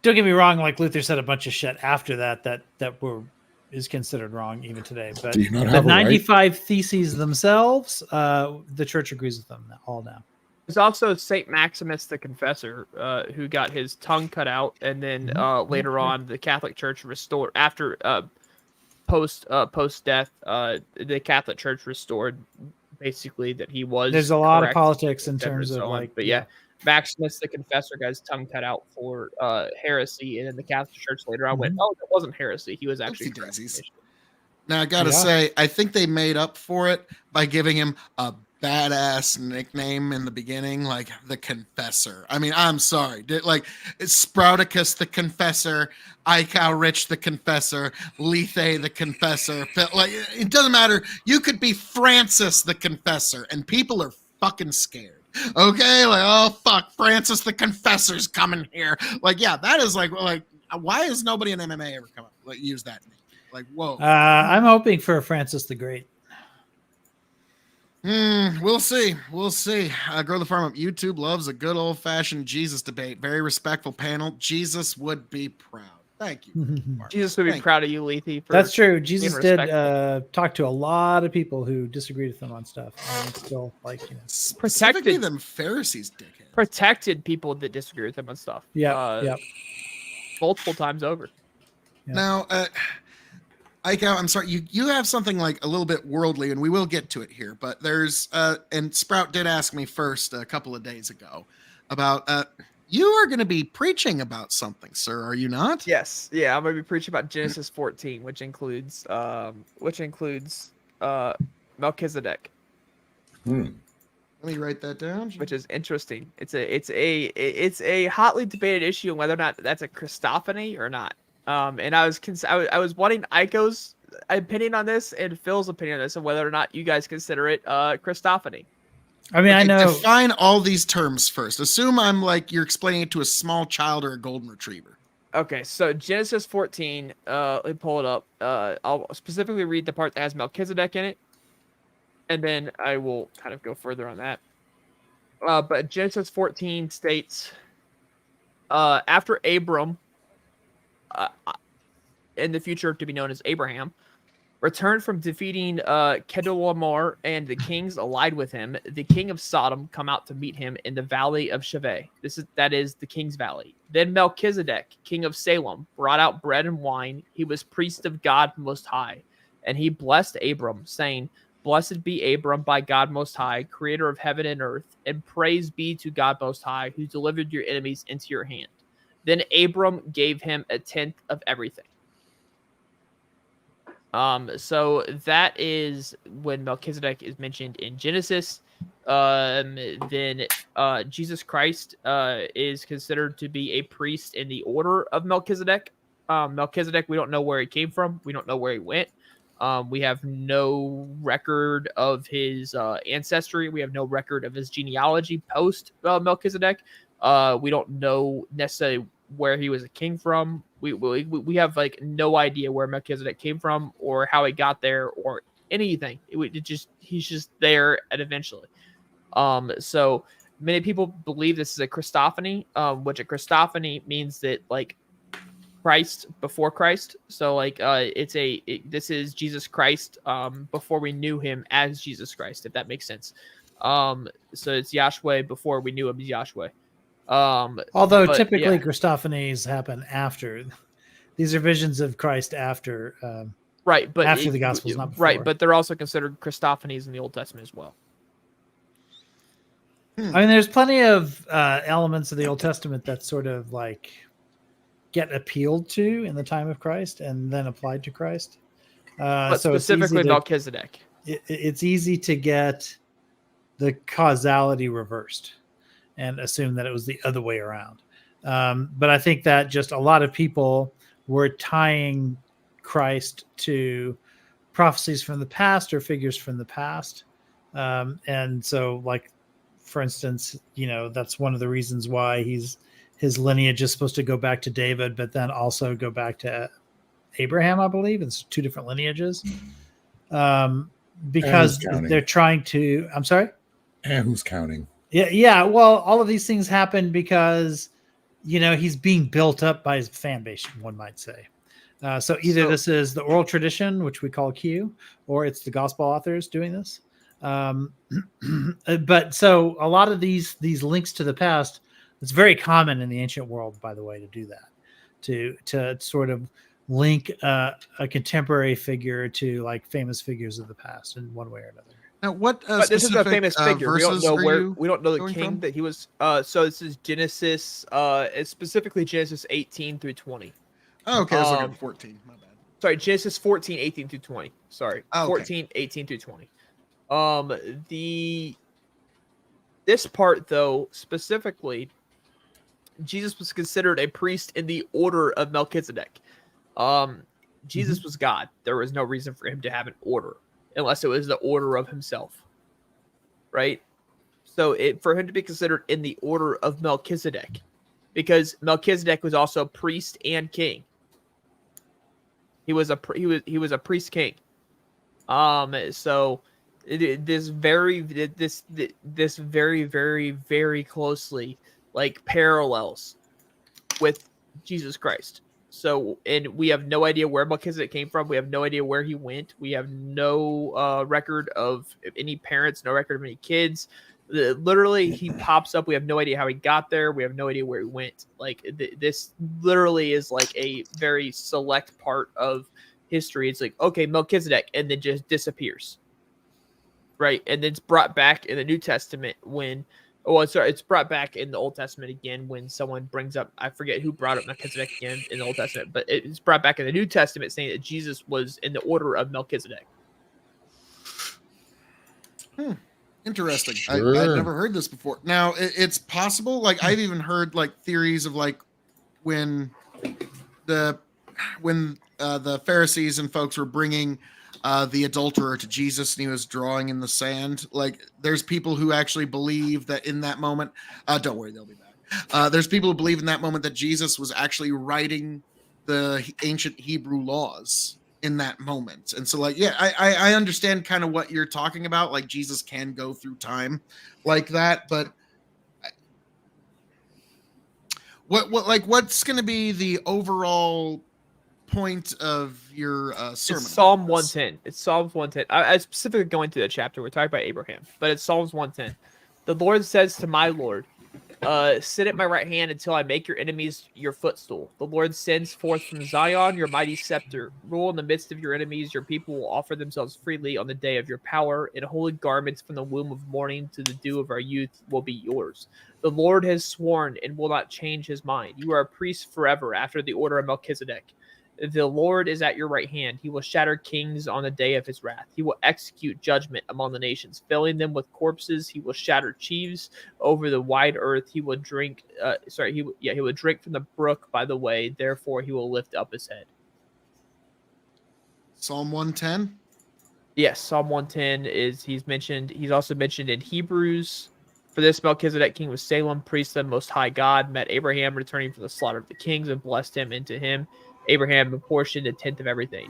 get me wrong. Luther said a bunch of shit after that is considered wrong even today. But Do you not the have a right? 95 theses themselves, the church agrees with them all now. There's also Saint Maximus the Confessor, who got his tongue cut out, and then later on the Catholic Church restored after post death. The Catholic Church restored basically that he was. There's a lot of correct, politics in et cetera, terms of so on. But yeah, Maximus the Confessor got his tongue cut out for heresy, and then the Catholic Church later on went, "Oh, that wasn't heresy. He was actually." Oopsie daisies. Now I gotta Yeah. say, I think they made up for it by giving him a badass nickname in the beginning, like the Confessor. I mean, I'm sorry, it's Sprouticus the Confessor, Ical Rich the Confessor, Lethe the Confessor. It doesn't matter. You could be Francis the Confessor, and people are fucking scared. Okay, oh fuck, Francis the Confessor's coming here. Yeah, that is like why has nobody in MMA ever come up use that name? Whoa. I'm hoping for Francis the Great. We'll see. Grow the Farm Up. YouTube loves a good old fashioned Jesus debate. Very respectful panel. Jesus would be proud. Thank you. Mark. Jesus would be Thank proud of you, Lethe. That's true. Jesus did respectful. talk to a lot of people who disagreed with him on stuff. And still, Specifically them Pharisees, dickhead. Protected people that disagree with him on stuff. Yeah. Multiple times over. Yeah. Now, Ike, I'm sorry, you have something a little bit worldly, and we will get to it here, but there's and Sprout did ask me first a couple of days ago about you are going to be preaching about something, sir, are you not? Yes. Yeah, I'm going to be preaching about Genesis 14, which includes Melchizedek. Let me write that down. Which is interesting. It's a hotly debated issue on whether or not that's a Christophany or not. And I was wanting Aiko's opinion on this and Phil's opinion on this, and whether or not you guys consider it Christophany. I mean, I know. Define all these terms first. Assume I'm you're explaining it to a small child or a golden retriever. Okay, so Genesis 14. Let me pull it up. I'll specifically read the part that has Melchizedek in it, and then I will kind of go further on that. But Genesis 14 states, after Abram, in the future to be known as Abraham, returned from defeating Kedorlaomer and the kings allied with him, the king of Sodom come out to meet him in the valley of Shaveh. That is the king's valley. Then Melchizedek, king of Salem, brought out bread and wine. He was priest of God Most High, and he blessed Abram, saying, "Blessed be Abram by God Most High, creator of heaven and earth, and praise be to God Most High, who delivered your enemies into your hand." Then Abram gave him a tenth of everything. So that is when Melchizedek is mentioned in Genesis. Then Jesus Christ is considered to be a priest in the order of Melchizedek. Melchizedek, we don't know where he came from. We don't know where he went. We have no record of his ancestry. We have no record of his genealogy post Melchizedek. We don't know necessarily where he was a king from. We have like no idea where Melchizedek came from or how he got there or anything. He's just there and eventually. So many people believe this is a Christophany, which a Christophany means that like Christ before Christ. So like this is Jesus Christ before we knew him as Jesus Christ, if that makes sense. So it's Yahshua before we knew him as Yahshua. Although but, typically yeah. Christophanies happen after. These are visions of Christ after. Right, but after the Gospels, not before. Right, but they're also considered Christophanies in the Old Testament as well. I mean, there's plenty of elements of the Old Testament that sort of like get appealed to in the time of Christ and then applied to Christ. But so specifically Melchizedek. It's easy to get the causality reversed and assume that it was the other way around. But I think that just a lot of people were tying Christ to prophecies from the past or figures from the past. And so like, for instance, that's one of the reasons why his lineage is supposed to go back to David, but then also go back to Abraham, I believe. It's two different lineages. Because they're trying to, I'm sorry? And who's counting? Yeah. Well, all of these things happen because, he's being built up by his fan base, one might say. So either this is the oral tradition, which we call Q, or it's the gospel authors doing this. But so a lot of these links to the past, it's very common in the ancient world, by the way, to do that, to sort of link a contemporary figure to like famous figures of the past in one way or another. Now, what but this is a famous figure. We don't know we don't know the king from? that he was. So this is Genesis, it's specifically Genesis 18 through 20. Oh, okay, I was looking at 14. My bad. Sorry, Genesis 14, 18 through 20. Sorry, okay. 14, 18 through 20. This part though, specifically, Jesus was considered a priest in the order of Melchizedek. Jesus was God. There was no reason for him to have an order unless it was the order of himself. Right? So for him to be considered in the order of Melchizedek, because Melchizedek was also priest and king. He was a priest king. So this very, very, very closely like parallels with Jesus Christ. So, and we have no idea where Melchizedek came from. We have no idea where he went. We have no record of any parents, no record of any kids. Literally, he pops up. We have no idea how he got there. We have no idea where he went. Like this literally is like a very select part of history. It's like, okay, Melchizedek, and then just disappears. Right. And then it's brought back in the New Testament when, it's brought back in the Old Testament again when someone brings up, I forget who brought up Melchizedek again in the Old Testament, but it's brought back in the New Testament saying that Jesus was in the order of Melchizedek. Interesting. Sure. I'd never heard this before. Now it's possible. Like I've even heard like theories of like when the Pharisees and folks were bringing the adulterer to Jesus and he was drawing in the sand. Like there's people who actually believe that in that moment, don't worry, they'll be back. There's people who believe in that moment that Jesus was actually writing the ancient Hebrew laws in that moment. And so like, yeah, I understand kind of what you're talking about. Like Jesus can go through time like that, but what's going to be the overall point of your sermon? It's Psalm 110. It's Psalms 110. I specifically going through that chapter. We're talking about Abraham, but it's Psalms 110. The Lord says to my Lord, sit at my right hand until I make your enemies your footstool. The Lord sends forth from Zion your mighty scepter. Rule in the midst of your enemies. Your people will offer themselves freely on the day of your power. In holy garments from the womb of morning to the dew of our youth will be yours. The Lord has sworn and will not change his mind. You are a priest forever after the order of Melchizedek. The Lord is at your right hand. He will shatter kings on the day of his wrath. He will execute judgment among the nations, filling them with corpses. He will shatter chiefs over the wide earth. He will drink. He will drink from the brook by the way. Therefore, he will lift up his head. Psalm 110. Yes, Psalm 110 is he's mentioned. He's also mentioned in Hebrews. For this Melchizedek, king of Salem, priest of the Most High God, met Abraham returning from the slaughter of the kings and blessed him. Into him, Abraham apportioned a tenth of everything.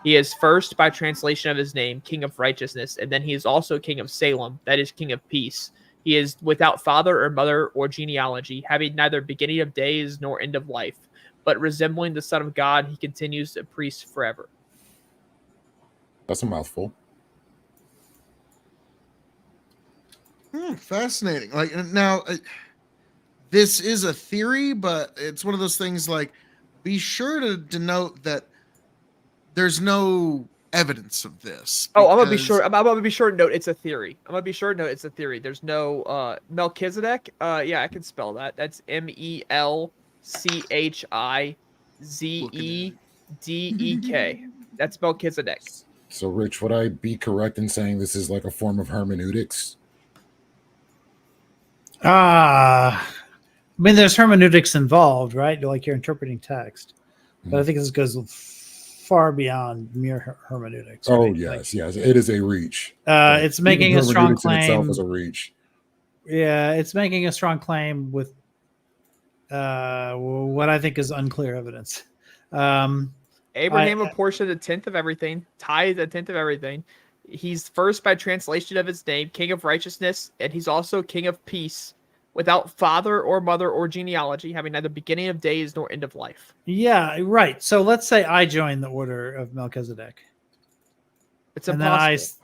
He is first, by translation of his name, king of righteousness, and then he is also king of Salem, that is, king of peace. He is without father or mother or genealogy, having neither beginning of days nor end of life, but resembling the Son of God, he continues a priest forever. That's a mouthful. Fascinating. Like now, this is a theory, but it's one of those things. Like, be sure to denote that there's no evidence of this. Oh, I'm gonna be because- sure. I'm gonna be sure to note it's a theory. I'm gonna be sure to note it's a theory. There's no Melchizedek. Yeah, I can spell that. That's Melchizedek. That's Melchizedek. So, Rich, would I be correct in saying this is like a form of hermeneutics? I mean, there's hermeneutics involved, right? Like you're interpreting text, but I think this goes far beyond mere hermeneutics. Oh, right? yes, yes. It is a reach. It's making Even a strong hermeneutics in itself claim. is a reach. Yeah, it's making a strong claim with what I think is unclear evidence. Abraham apportioned a tenth of everything, tithed a tenth of everything. He's first by translation of his name, king of righteousness, and he's also king of peace, without father or mother or genealogy, having neither beginning of days nor end of life. Yeah, right. So let's say I join the order of Melchizedek. It's impossible.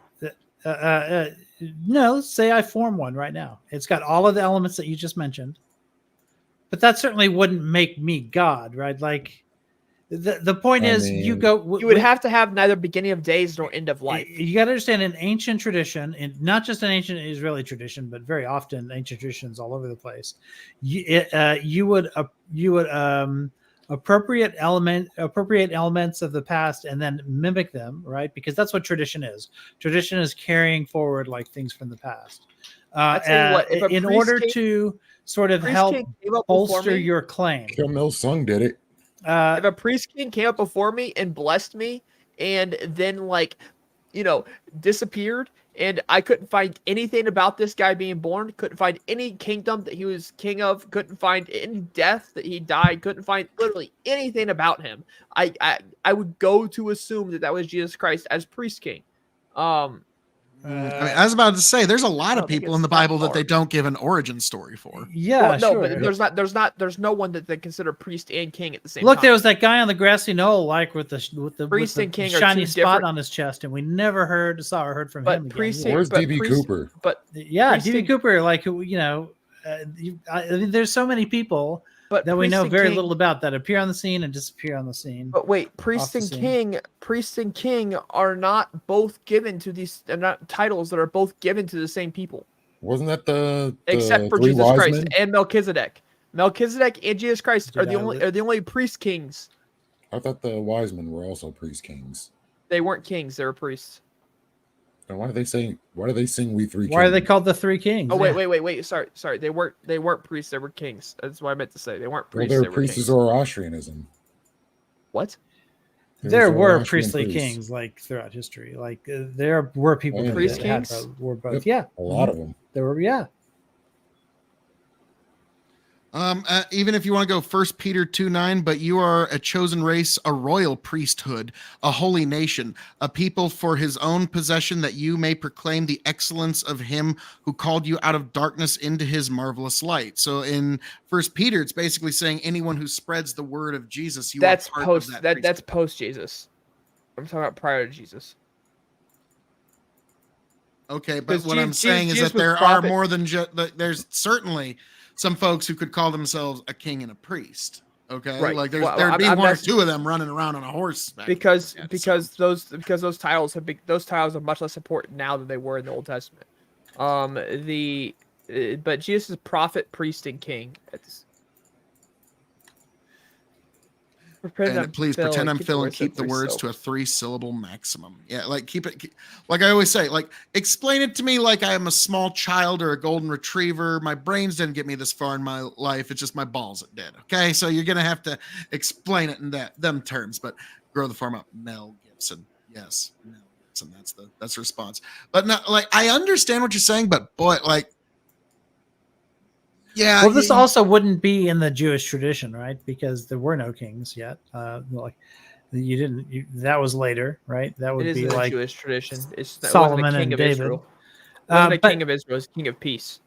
No, say I form one right now. It's got all of the elements that you just mentioned, but that certainly wouldn't make me God, right? Like the point is, you go. You would have to have neither beginning of days nor end of life. You got to understand in ancient tradition, and not just an ancient Israeli tradition, but very often ancient traditions all over the place. You would appropriate elements of the past and then mimic them, right? Because that's what tradition is. Tradition is carrying forward like things from the past. In order to sort of help bolster your claim. Kim Il-sung did it. If a priest king came up before me and blessed me and then disappeared, and I couldn't find anything about this guy being born, couldn't find any kingdom that he was king of, couldn't find any death that he died, couldn't find literally anything about him, I would go to assume that was Jesus Christ as priest king. I was about to say, there's a lot of people in the Bible that they don't give an origin story for. Yeah, no, sure. but there's no one that they consider priest and king at the same time. Look, there was that guy on the grassy knoll, like with the priest and king shiny spot on his chest, and we never heard from him. Where's DB Cooper? But yeah, DB Cooper, like there's so many people that we know very little about that appear on the scene and disappear on the scene. But wait, priest and king are not both given to these. They're not titles that are both given to the same people. Wasn't that the except for Jesus Christ and Melchizedek? Melchizedek and Jesus Christ are the only priest kings. I thought the wise men were also priest kings. They weren't kings; they were priests. And why do they sing "We Three"? Why are they called the Three Kings? Oh wait! Sorry. They weren't priests. They were kings. That's what I meant to say. They weren't priests. Well, they're priests of Zoroastrianism. What? There were priestly kings like throughout history. Like there were people priest kings were both. Yep. Yeah, a lot of them. There were. Yeah. Even if you want to go 1 Peter 2:9, but you are a chosen race, a royal priesthood, a holy nation, a people for his own possession, that you may proclaim the excellence of him who called you out of darkness into his marvelous light. So in 1 Peter, it's basically saying anyone who spreads the word of Jesus, that's post Jesus. I'm talking about prior to Jesus. Okay, but what I'm saying is that there are more than just. There's certainly some folks who could call themselves a king and a priest. Okay, right. Like there'd be one or two of them running around on a horse. Because those titles are much less important now than they were in the Old Testament. But Jesus is prophet, priest, and king. And please pretend I'm Phil and keep the words to a 3-syllable maximum. Yeah, like keep it. Like I always say, like explain it to me like I am a small child or a golden retriever. My brains didn't get me this far in my life. It's just my balls that did. Okay, so you're gonna have to explain it in them terms. But grow the farm up, Mel Gibson. Yes. No, and that's the response. But not like I understand what you're saying, but boy, like, yeah. Well, this also wouldn't be in the Jewish tradition, right? Because there were no kings yet. Like you didn't. That was later, right? That It would is be in the like Jewish tradition. It wasn't a Solomon king and of David. Israel. It wasn't a But- king of Israel. It was king of peace.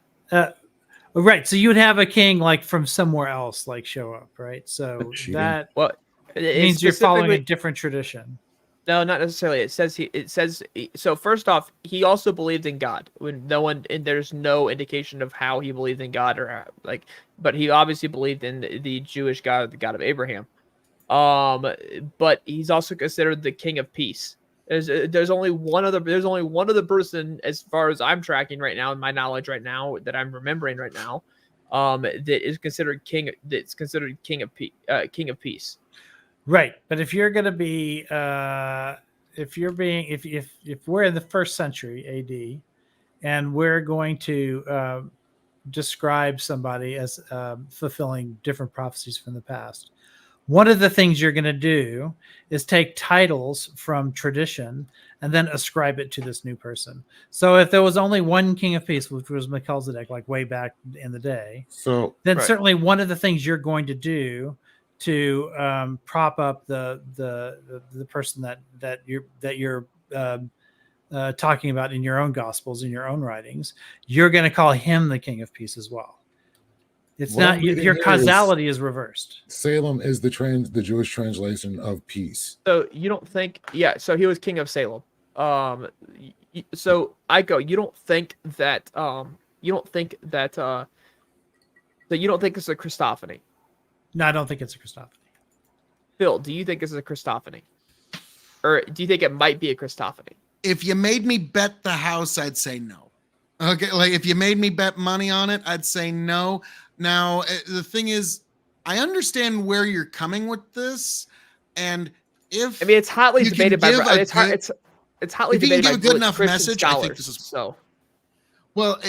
Right. So you would have a king like from somewhere else, like show up, right? So Cheating. that Well, it means you're following a specifically- different tradition. No, not necessarily. It says so. First off, he also believed in God. When no one, and there's no indication of how he believed in God or like, but he obviously believed in the Jewish God, the God of Abraham. But he's also considered the king of peace. There's only one other person, as far as I'm tracking right now, in my knowledge right now, that I'm remembering right now, that is considered king. That's considered king of peace. Right. But if you're going to be, if we're in the 1st century AD and we're going to describe somebody as fulfilling different prophecies from the past, one of the things you're going to do is take titles from tradition and then ascribe it to this new person. So if there was only one king of peace, which was Melchizedek, like way back in the day, So then Right. certainly one of the things you're going to do to prop up the person that you're talking about in your own gospels, in your own writings, you're going to call him the king of peace as well. It's What I'm not reading your here causality is reversed. Salem is the Jewish translation of peace. So you don't think? Yeah. So he was king of Salem. So Iko, you don't think that? You don't think that? That you don't think it's a Christophany? No, I don't think it's a Christophany. Phil, do you think this is a Christophany, or do you think it might be a Christophany? If you made me bet the house, I'd say no. Okay, like if you made me bet money on it, I'd say no. Now, the thing is, I understand where you're coming with this, and if I mean, it's hotly you can debated by. give a It's hard. good- It's hotly if you can debated give by a good enough Christian message, I think scholars, this is- so. well,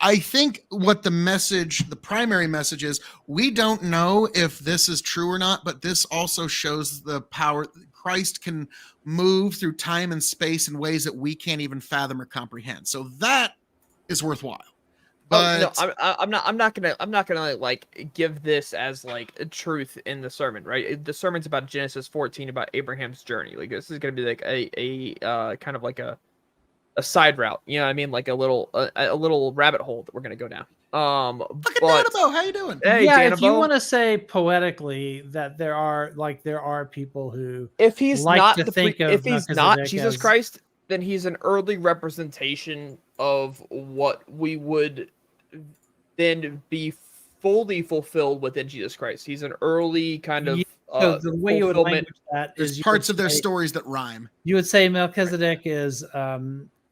I think what the primary message is, we don't know if this is true or not, but this also shows the power Christ can move through time and space in ways that we can't even fathom or comprehend. So that is worthwhile. But I'm not gonna like give this as like a truth in the sermon, right? The sermon's about Genesis 14, about Abraham's journey. Like this is gonna be like a kind of like a side route, you know what I mean? Like a little rabbit hole that we're gonna go down. fucking But Danabo, how you doing? hey, Yeah, if you Danabo, want to say poetically that there are people who if he's like not to think of if he's not Melchizedek Jesus as- Christ, then he's an early representation of what we would then be fully fulfilled within Jesus Christ. He's an early kind of so the way you would fulfillment. language that There's is you parts would of their say- stories that rhyme. You would say Melchizedek is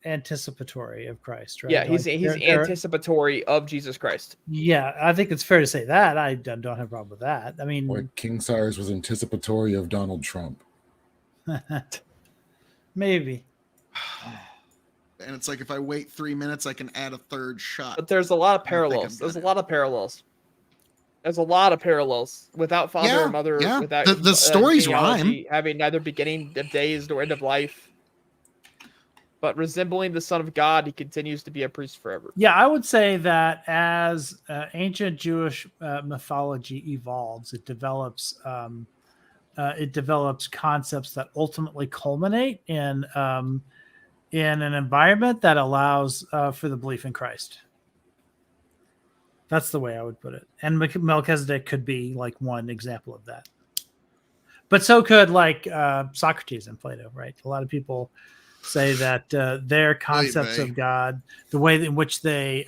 anticipatory of Christ, right? Yeah, he's Like, he's they're- anticipatory of Jesus Christ. Yeah, I think it's fair to say that. I don't have a problem with that. I mean, Like King Cyrus was anticipatory of Donald Trump. maybe. And it's like if I wait 3 minutes, I can add a third shot. But there's a lot of I think I'm parallels. There's a gonna- lot of parallels. There's a lot of parallels. Without father Yeah, or mother, yeah. without The stories genealogy, having neither beginning of days nor end of life. But resembling the Son of God, he continues to be a priest forever. Yeah, I would say that as ancient Jewish mythology evolves, it develops concepts that ultimately culminate in an environment that allows for the belief in Christ. That's the way I would put it. And Melchizedek could be like one example of that. But so could like Socrates and Plato, right? A lot of people say that their concepts of God, the way in which they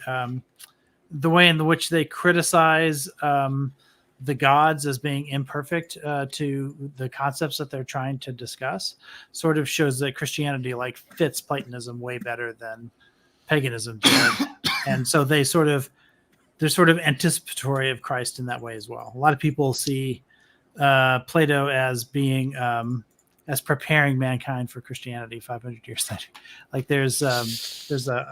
criticize the gods as being imperfect to the concepts that they're trying to discuss, sort of shows that Christianity like fits Platonism way better than paganism did. And so they're sort of anticipatory of Christ in that way as well. A lot of people see Plato as being as preparing mankind for Christianity 500 years later. Like there's a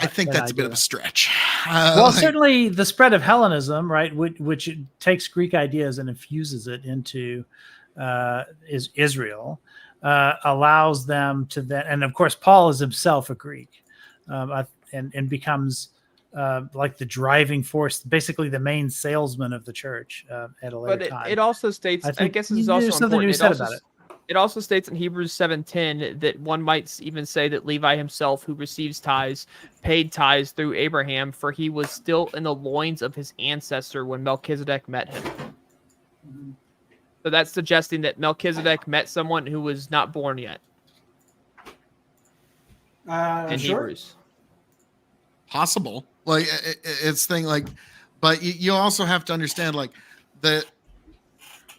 I think an that's a bit of idea. a stretch. Well, Like, certainly the spread of Hellenism, right, which takes Greek ideas and infuses it into Israel, allows them to then, and of course, Paul is himself a Greek, and becomes like the driving force, basically the main salesman of the church at a later But time. it also states, I guess this is there's also something to be important. said about it. It also states in Hebrews 7:10 that one might even say that Levi himself, who receives tithes, paid tithes through Abraham, for he was still in the loins of his ancestor when Melchizedek met him. So that's suggesting that Melchizedek met someone who was not born yet in Hebrews. Possible. Like it's thing like, but you also have to understand like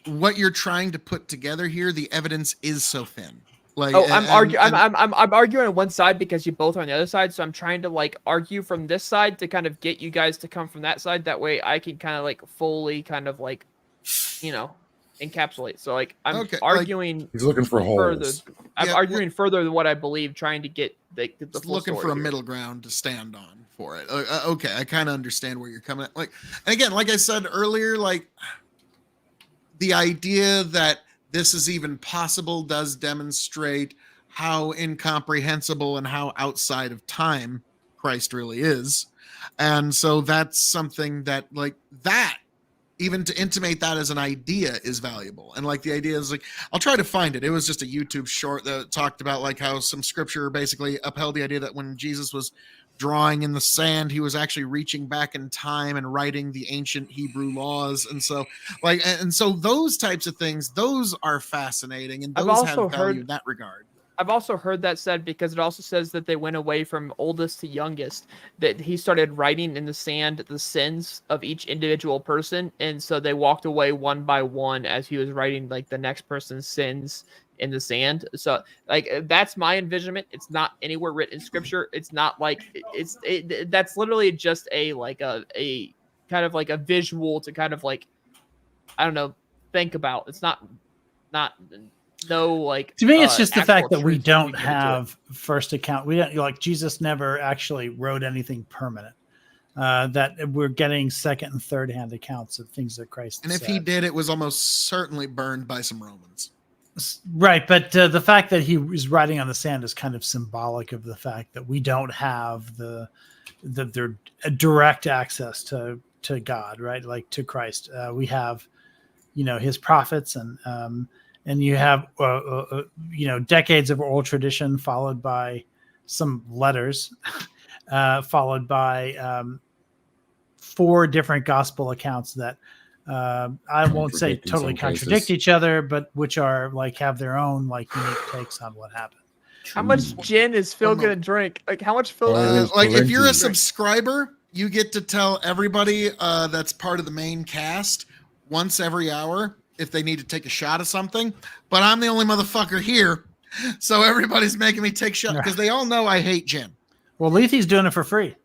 what you're trying to put together here. The evidence is so thin. Like, I'm arguing on one side because you both are on the other side. So I'm trying to like argue from this side to kind of get you guys to come from that side. That way I can kind of like fully kind of like, encapsulate. So like I'm arguing. He's looking for further. holes. I'm arguing further than what I believe, trying to get the full looking for a here. middle ground to stand on for it. Okay, I kind of understand where you're coming at. Like, and again, like I said earlier, like the idea that this is even possible does demonstrate how incomprehensible and how outside of time Christ really is. And so that's something that like that, even to intimate that as an idea is valuable. And like the idea is like, I'll try to find it. It was just a YouTube short that talked about like how some scripture basically upheld the idea that when Jesus was drawing in the sand, he was actually reaching back in time and writing the ancient Hebrew laws. And so like, and so those types of things, those are fascinating. And those have value in that regard. I've also heard that said because it also says that they went away from oldest to youngest, that he started writing in the sand the sins of each individual person. And so they walked away one by one as he was writing like the next person's sins in the sand. So like that's my envisionment. It's not anywhere written in scripture. It's not like that's literally just a kind of like a visual to kind of like, I don't know, think about. It's not no like to me it's just the fact that we don't have first account. We don't like Jesus never actually wrote anything permanent, that we're getting second and third hand accounts of things that Christ and if he did, it was almost certainly burned by some Romans, right? But the fact that he was writing on the sand is kind of symbolic of the fact that we don't have the direct access to God, right? Like to Christ. We have his prophets and you have, decades of oral tradition followed by some letters, followed by 4 different gospel accounts that I won't say totally contradict each other, but which are like have their own like unique takes on what happened. How much gin is Phil gonna drink? Like how much Phil? Like if you're a subscriber, you get to tell everybody that's part of the main cast once every hour if they need to take a shot of something, but I'm the only motherfucker here, so everybody's making me take shots because they all know I hate gin. Well, Lethe's doing it for free.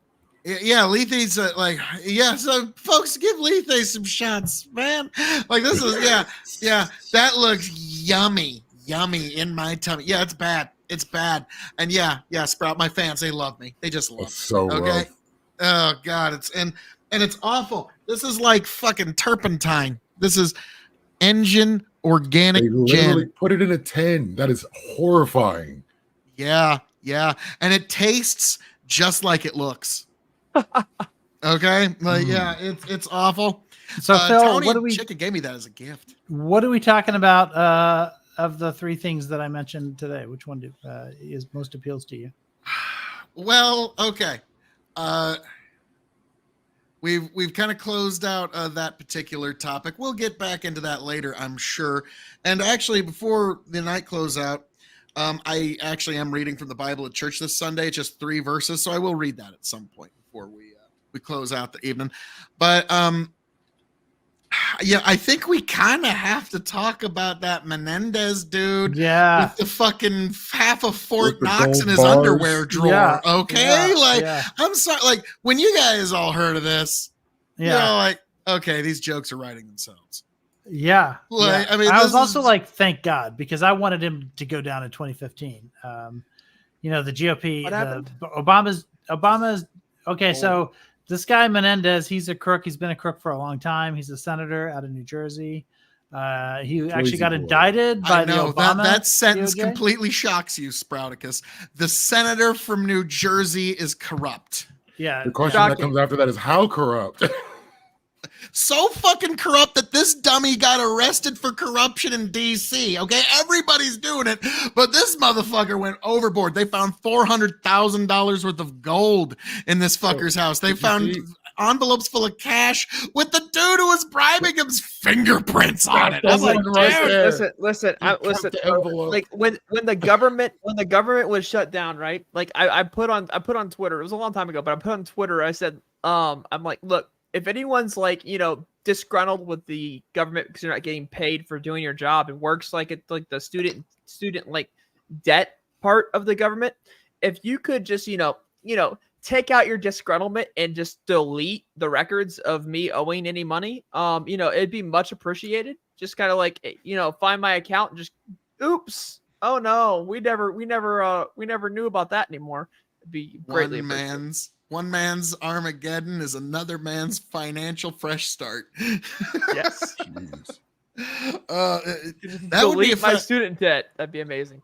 Yeah, Lethe's so folks, give Lethe some shots, man. Like this is that looks yummy in my tummy. Yeah, it's bad. And yeah, Sprout, my fans, they love me. They just love me. So okay. Rough. Oh God, it's awful. This is like fucking turpentine. This is engine organic they literally gin. Put it in a 10. That is horrifying. Yeah, and it tastes just like it looks. Okay, like it's awful. So Phil, Tony Chica gave me that as a gift. What are we talking about of the 3 things that I mentioned today? Which one is most appeals to you? Well, okay. We've kind of closed out that particular topic. We'll get back into that later, I'm sure. And actually, before the night close out, I actually am reading from the Bible at church this Sunday, just 3 verses, so I will read that at some point before we close out the evening. But I think we kind of have to talk about that Menendez dude. Yeah, with the fucking half a Fort Knox in his underwear drawer. Yeah. Okay, Yeah. I'm sorry. Like when you guys all heard of this, you're all like, okay, these jokes are writing themselves. Yeah. Like, I mean, I was also like, thank God, because I wanted him to go down in 2015. The GOP, What happened? Obama's okay. So this guy Menendez, he's a crook. He's been a crook for a long time. He's a senator out of New Jersey. He actually Crazy got boy. indicted by I know the Obama that sentence DOJ. completely shocks you, Sprouticus. The senator from New Jersey is corrupt. Yeah, The question that Shocking. comes after that is how corrupt. So fucking corrupt that this dummy got arrested for corruption in DC. Okay, everybody's doing it, but this motherfucker went overboard. They found $400,000 worth of gold in this fucker's house. They did you found see- envelopes full of cash with the dude who was bribing him's fingerprints on it. That's I'm like, the one right dude, there. Listen, He kept listen. the envelope. Like when the government was shut down, right? Like I put on Twitter. It was a long time ago, but I put on Twitter. I said, I'm like, look, if anyone's like, disgruntled with the government because you're not getting paid for doing your job and works like it's like the student like debt part of the government, if you could just take out your disgruntlement and just delete the records of me owing any money, it'd be much appreciated. Just kind of like, find my account and just, oops, oh no, we never knew about that anymore. It'd be greatly appreciated. One man's Armageddon is another man's financial fresh start. Yes. Jeez. That would be Delete my student debt. That'd be amazing.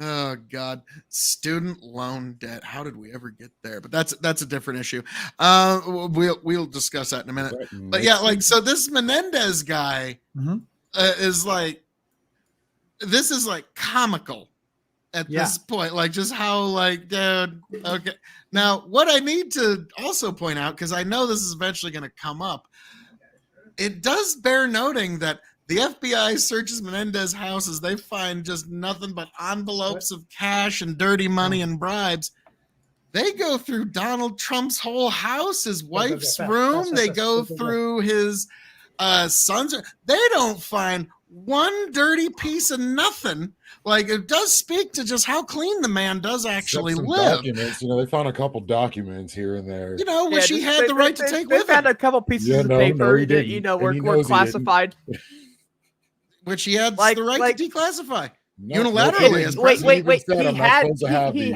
Oh God, student loan debt. How did we ever get there? But that's a different issue. We'll discuss that in a minute. But yeah, like, so this Menendez guy is like, this is like comical at this point. Like, just how, like, dude, okay. Now, what I need to also point out, because I know this is eventually going to come up, it does bear noting that the FBI searches Menendez's houses. They find just nothing but envelopes of cash and dirty money and bribes. They go through Donald Trump's whole house, his wife's room. They go through his son's. They don't find one dirty piece of nothing. Like, it does speak to just how clean the man does actually Some live. documents, they found a couple documents here and there. Which he had the right to take they with found him. a couple pieces Yeah, of no, paper he that didn't. And were he knows he didn't. classified. Which he had Like- the right like- to declassify. No, Unilaterally as Wait, president. wait. He even said, "I'm not supposed to have these."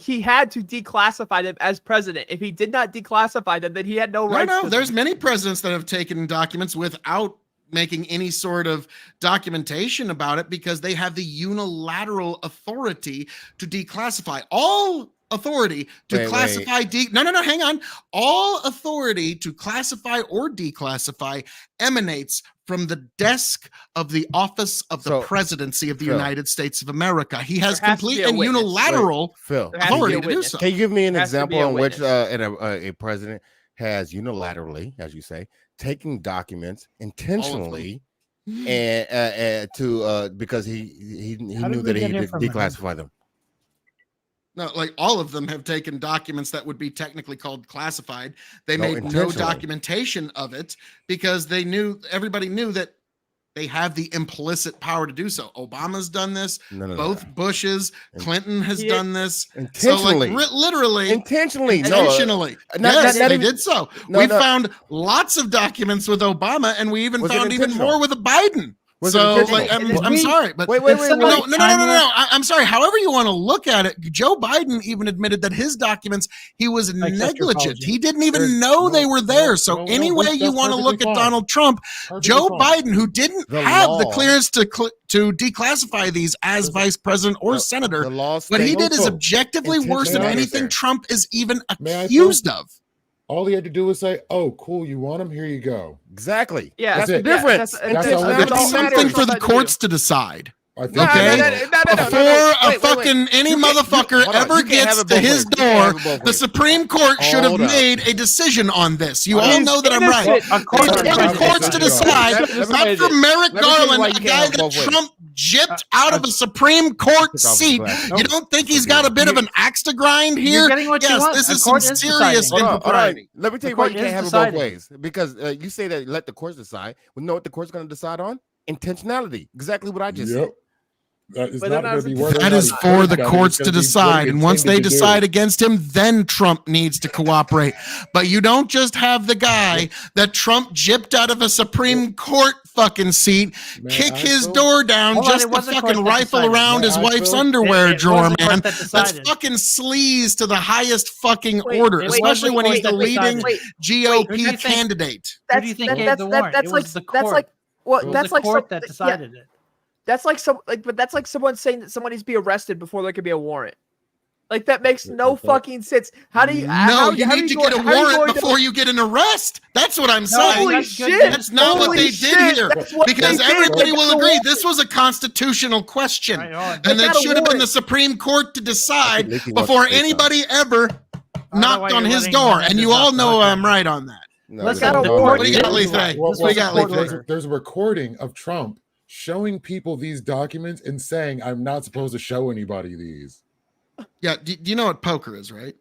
He had to declassify them as president. If he did not declassify them, then he had no rights. No, to there's them. many presidents that have taken documents without making any sort of documentation about it because they have the unilateral authority to declassify. All authority to classify. Hang on. All authority to classify or declassify emanates from the desk of the office of the presidency of the United States of America. He has complete and unilateral authority to do so. Can you give me an There has to be example a in which witness. a president has unilaterally, as you say, taking documents intentionally and to because he knew that he had declassified them? No, like all of them have taken documents that would be technically called classified. They No, made no intentionally. documentation of it because everybody knew that they have the implicit power to do so. Obama's done this. No. Both Bushes, Clinton has done this. Intentionally. So like literally. Intentionally. Intentionally. Not They even- did so. No, We no. found lots of documents with Obama, and we even Was it found even intentional? more with Biden. Was it So, intentional? like, I'm sorry, but Wait. no. I'm sorry. However you want to look at it, Joe Biden even admitted that his documents, he was Accept your negligent. apology. He didn't even know they were there. So no, any way you that's want to perfectly look at fine. Donald Trump, Perfectly Joe fine. Biden, who didn't The have the law- clearance to declassify these as vice president or senator, The law what he states- did is Also, objectively worse than intentionally anything there. Trump is even May I accused of. All he had to do was say, "Oh, cool, you want him? Here you go." Exactly. Yeah, That's the it. difference. That's all It's that matters. something for the courts to decide. I think Okay. No. Before fucking any motherfucker hold on. ever You can't have gets it to both his ways. You can't have door, it both the ways. Supreme Court should have Hold up. made a decision on this. You all He's know that I'm right. innocent. Of course, It's Sorry, for the courts to decide, Let me not tell you for this. Merrick Let me tell you Garland, why a you can't guy have that both ways. Trump gypped out of a Supreme Court Took off his seat. glasses. You don't think he's got a bit of an axe to grind here? You're getting what you Yes, want. this A is some court is serious deciding. Hold on. impropriety. Let me tell you The why court you can't is have deciding. it both ways. Because you say that let the courts decide. Well, know what the court's going to decide on? Intentionality. Exactly what I just said. Yep. That is But not they're going to be not- whether or That not is he for cares the about it. courts It's to gonna be what he decide. And once they intended to do. decide against him, then Trump needs to cooperate. But you don't just have the guy that Trump gypped out of a Supreme Court fucking seat, May kick I, his Phil? door down Hold on, just it to wasn't court fucking that rifle decided. around May his I, wife's Phil? underwear It drawer, wasn't court man. that That's decided. fucking sleaze to the highest fucking Wait, order, wait, especially wait, when he's wait, the wait, leading wait, GOP who do you think- candidate. Who do you think gave the warrant? It was the court. Well, It was that's a like court that decided it. That's like but that's like someone saying that somebody's be arrested before there could be a warrant. Like that makes no fucking sense. How do you? No, you need to get a warrant before you get an arrest. That's what I'm saying. Holy that's good shit! That's not what Holy they shit, did here. that's what Because they did. everybody They will got a agree warrant. this was a constitutional question. Right on. And They that got a should have been the warrant. Supreme Court to decide Nikki wants before to say anybody ever why knocked on you're his letting door. Hernandez And you all up. know Okay. I'm right on that. No, Listen, there's the no court- What do you got, idea. Lethe? This What do you got, court Lethe? order. There's a recording of Trump showing people these documents and saying, I'm not supposed to show anybody these. Yeah, do you know what poker is, right?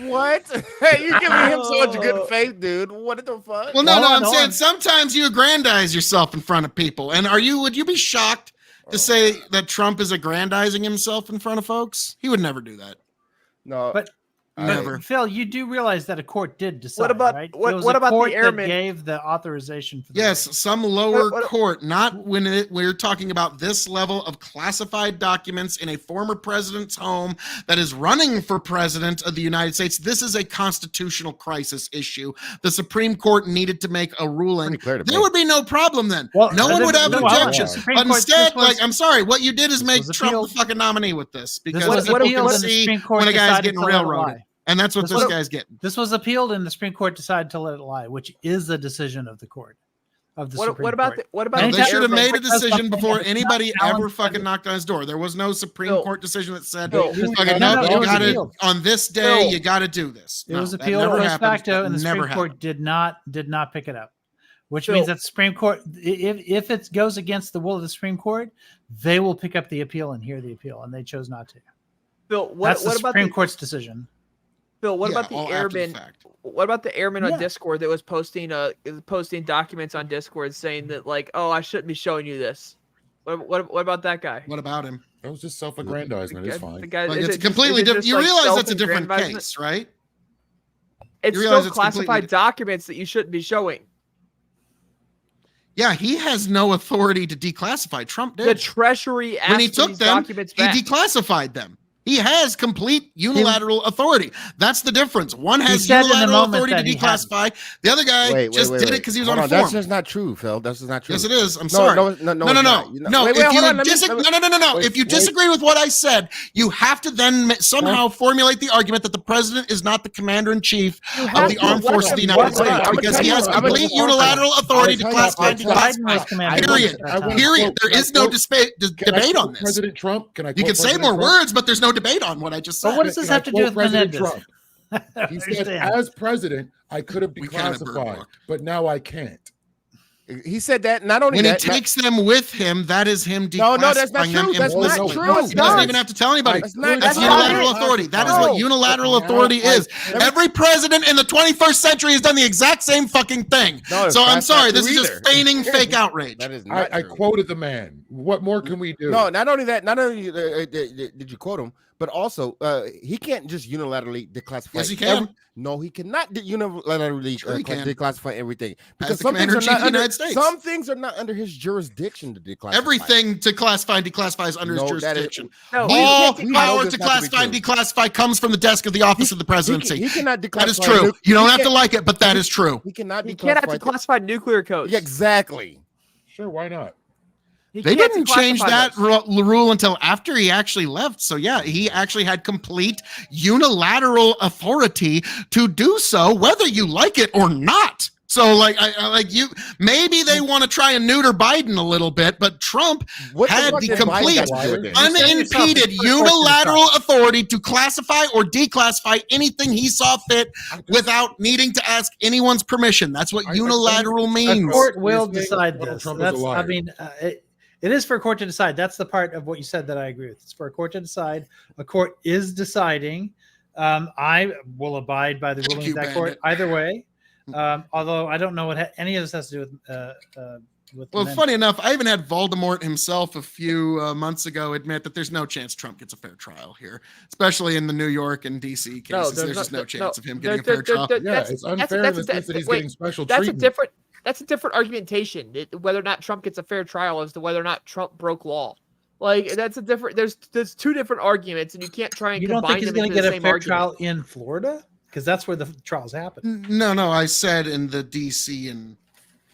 What? Hey, you're giving him so much good faith, dude. What the fuck? Well, no, Hold I'm on. saying sometimes you aggrandize yourself in front of people. And would you be shocked to say that Trump is aggrandizing himself in front of folks? He would never do that. No, But Never. Phil, you do realize that a court did decide, What about- right? what- It was what a about the court airmen? that gave the authorization for the Yes, raid. some lower What- court, not when we're talking about this level of classified documents in a former president's home that is running for president of the United States. This is a constitutional crisis issue. The Supreme Court needed to make a ruling. pretty clear to There me. would be no problem then. Well, No one would have an no, hold on. objection. Supreme But Court- instead, this was- I'm sorry, what you did is this make was Trump the appealed. fucking nominee with this because This was people can appealed, and the see Supreme Court when a guy's decided getting to let it railroaded. lie. And that's what This this was- guy's getting. This was appealed, and the Supreme Court decided to let it lie, which is the decision of the court. Of the Supreme What about Court. what about No, Anytime- they the should have airmen? made a decision something before that's not anybody ever challenged by fucking the- knocked on his door. There was no Supreme Bill. Court decision that said, Bill. fucking, No, no, it you was got to appealed. on this day, Bill. you got to do this. It No, was that appealed never post happened. facto, and the Never Supreme Court happened. did not pick it up, which Bill. means that the Supreme Court, if it goes against the will of the Supreme Court, they will pick up the appeal and hear the appeal, and they chose not to. Bill, That's what the about Supreme the Court's decision. Bill? What Yeah, about the all after the airmen? fact. What about the airman Yeah. on Discord that was posting documents on Discord saying that like, oh, I shouldn't be showing you this. What about that guy? What about him? That was just self-aggrandizement. It's The fine. guy, Like, is it's it just- completely is it different. just, You like, realize that's a different self-aggrandizement? case, right? It's You realize still it's completely classified different. documents that you shouldn't be showing. Yeah, he has no authority to declassify. Trump The did. Treasury asked When he for took these them, documents he back. declassified them. He has complete unilateral authority. That's the difference. One has said in the unilateral moment authority to that he declassify. The other guy just did it because he was Hold on a That's form. just not true, Phil. That's just not true. Yes, it is. I'm sorry. No. No. It's not. You know- If wait, you hold on, let me- no. wait, If you wait. disagree with what I said, you have to then somehow formulate the argument that the president is not the commander in chief of have the to armed let forces of the him United work it out. States I'm because gonna he tell has you- I'm complete gonna- unilateral authority to I'll classify tell you- and Biden was declassify. commander Period. at that time. Period. There is no debate Can I on quote this. President Trump? Can I? You quote can say President more Trump? words, but there's no debate on what I just said. But what does this Can I have to do quote with President Menendez? Trump? I He said, understand. as president, I could have We can't have bird declassified, walked. but now I can't. He said that. Not only When he that. takes them with him, that is him No, that's not declassifying them true. That's not implicitly. true. No, It's He doesn't not. even have to tell anybody. That's not- That's that's not unilateral it. authority. That is No. what unilateral Now authority I- is. let me- Every president in the 21st century has done the exact same fucking thing. No, So I'm that's not sorry, this true is just either. feigning fake outrage. That is not I true. quoted the man. What more can we do? No, not only that. Not only did you quote him, but also he can't just unilaterally declassify. Yes, he can. No, he cannot unilaterally Sure he can. declassify everything As the some things are Commander-in-Chief not of the under. United States. Some things are not under his jurisdiction to declassify. Everything to classify and declassify is under his No, that is- jurisdiction. No, All we know power this to not to be classify and true. declassify comes from the desk of the office of the He presidency. cannot declassify. That is true. You don't have to like it, but that is true. He cannot he declassify. cannot declassify nuclear codes. Yeah, exactly. Sure, why not? He They can't didn't change declassify that those. rule until after he actually left. So yeah, he actually had complete unilateral authority to do so, whether you like it or not. So like, I like you. Maybe they want to try and neuter Biden a little bit, but Trump What had fuck the did Biden complete got to do with it? unimpeded unilateral authority to classify or declassify anything he saw fit without needing to ask anyone's permission. That's what I- unilateral A means. court will You're saying decide Donald this. Trump is a That's, I liar. mean, it is for a court to decide. That's the part of what you said that I agree with. It's for a court to decide. A court is deciding. I will abide by the Thank rulings you, of that court Bandit. either way. Although I don't know what any of this has to do with. Well, Menendez. funny enough, I even had Voldemort himself a few months ago admit that there's no chance Trump gets a fair trial here, especially in the New York and DC cases. There's just no chance of him getting a fair trial. Yeah, it's unfair in the sense that he's getting special treatment. That's a different argumentation. Whether or not Trump gets a fair trial as to whether or not Trump broke law. Like that's a different. There's two different arguments, and you can't try and You don't combine think he's them going into to the get a same fair argument. trial in Florida? Because that's where the trials happen. No, I said in the DC and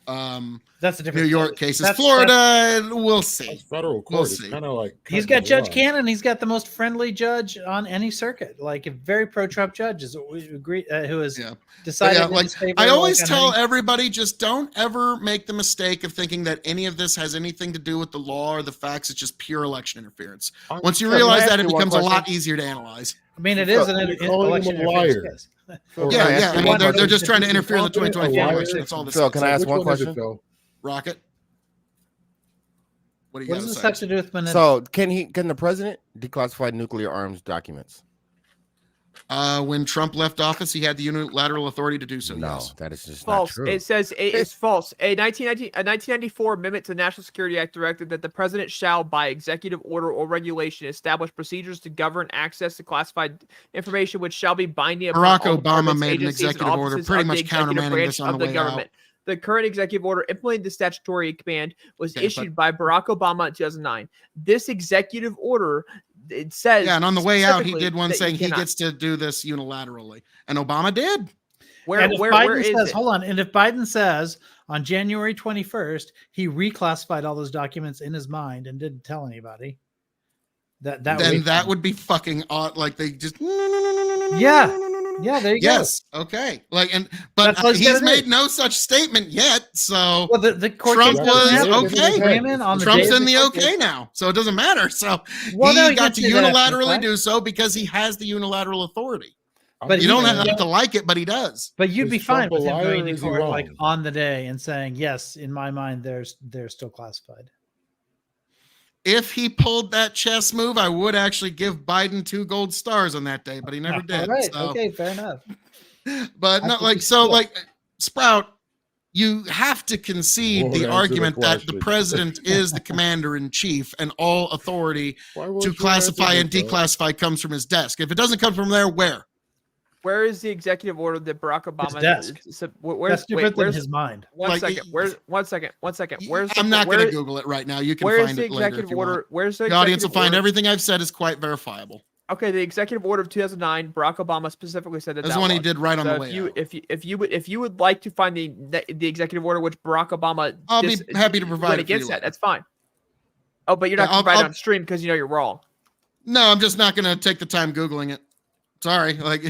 That's a different New York case. cases. That's- Florida, we'll see. It's federal court. We'll It's see. kind of like He's cutting got the Judge line. Cannon. He's got the most friendly judge on any circuit, like a very pro-Trump judge who has Yeah. decided Yeah, in like his favor. I always on tell any- everybody, just don't ever make the mistake of thinking that any of this has anything to do with the law or the facts. It's just pure election interference. Once you Phil, can I realize ask that, it you one becomes a lot question? easier to analyze. I mean, it Phil, is an you're calling election him a interference liar. case. Phil, Yeah, can I ask yeah. you I mean, one they're question? just trying to interfere in the Confident 2024 liar? election. That's all this Phil, is. can I ask Which one is it, question? Phil? Rocket. What do you What got does to this say? have to do with Menendez? So can the president declassify nuclear arms documents? When Trump left office, he had the unilateral authority to do so. No, Yes. that is just False. not true. It says it's false. A 1994 amendment to the National Security Act directed that the president shall, by executive order or regulation, establish procedures to govern access to classified information, which shall be binding upon Barack all Obama departments, made an agencies, and executive order offices pretty of the much executive countermanding branch this on of the the way government. out. The current executive order implementing the statutory command was Okay, issued by Barack Obama in 2009. This executive order, it says, Yeah, and on the way out, he specifically did one that you saying he cannot. gets to do this unilaterally, and Obama did. And if Where Biden is says, it? hold on, and if Biden says on January 21st he reclassified all those documents in his mind and didn't tell anybody, that Then would that would be fucking odd. Like they just Yeah. Yeah, there you go. yes, okay. Like but That's all he's he's gotta made do. no such statement yet. So Well, the court Trump case doesn't was have okay. an agreement on the Trump's day of in the court okay case. now, so it doesn't matter. So Well, no, he he got can to do that after the unilaterally fact. do so because he has the unilateral authority. But You he don't was- have to like it, but he does. But you'd Is be fine Trump a with him liar going or to is he court like wrong? on the day and saying, yes, in my mind, they're still classified. If he pulled that chess move, I would actually give Biden 2 gold stars on that day, but he never did. All right. So. Okay. Fair enough. But I not think like he's so cool. like Sprout, you have to concede Won't the answer the argument that the question. president is the commander in chief and all authority Why won't to you classify answer and this, Phil? declassify comes from his desk. If it doesn't come from there, where? Where is the executive order that Barack Obama? desk. Where's That's different than where's his mind. one like, second? Where's one second? One second. Where's I'm the, not where, going to Google it right now. You can Where is find the it later if executive you order? want. Where's the The audience will executive find order? everything I've said is quite verifiable. Okay, the executive order of 2009, Barack Obama specifically said that. That's that one he was. did right on So the way out. if you would like to find the executive order which Barack Obama, I'll be happy to provide went it for you against that, later. that's fine. Oh, but you're not Yeah, providing I'll- on stream because you know you're wrong. No, I'm just not going to take the time Googling it. Sorry. Like,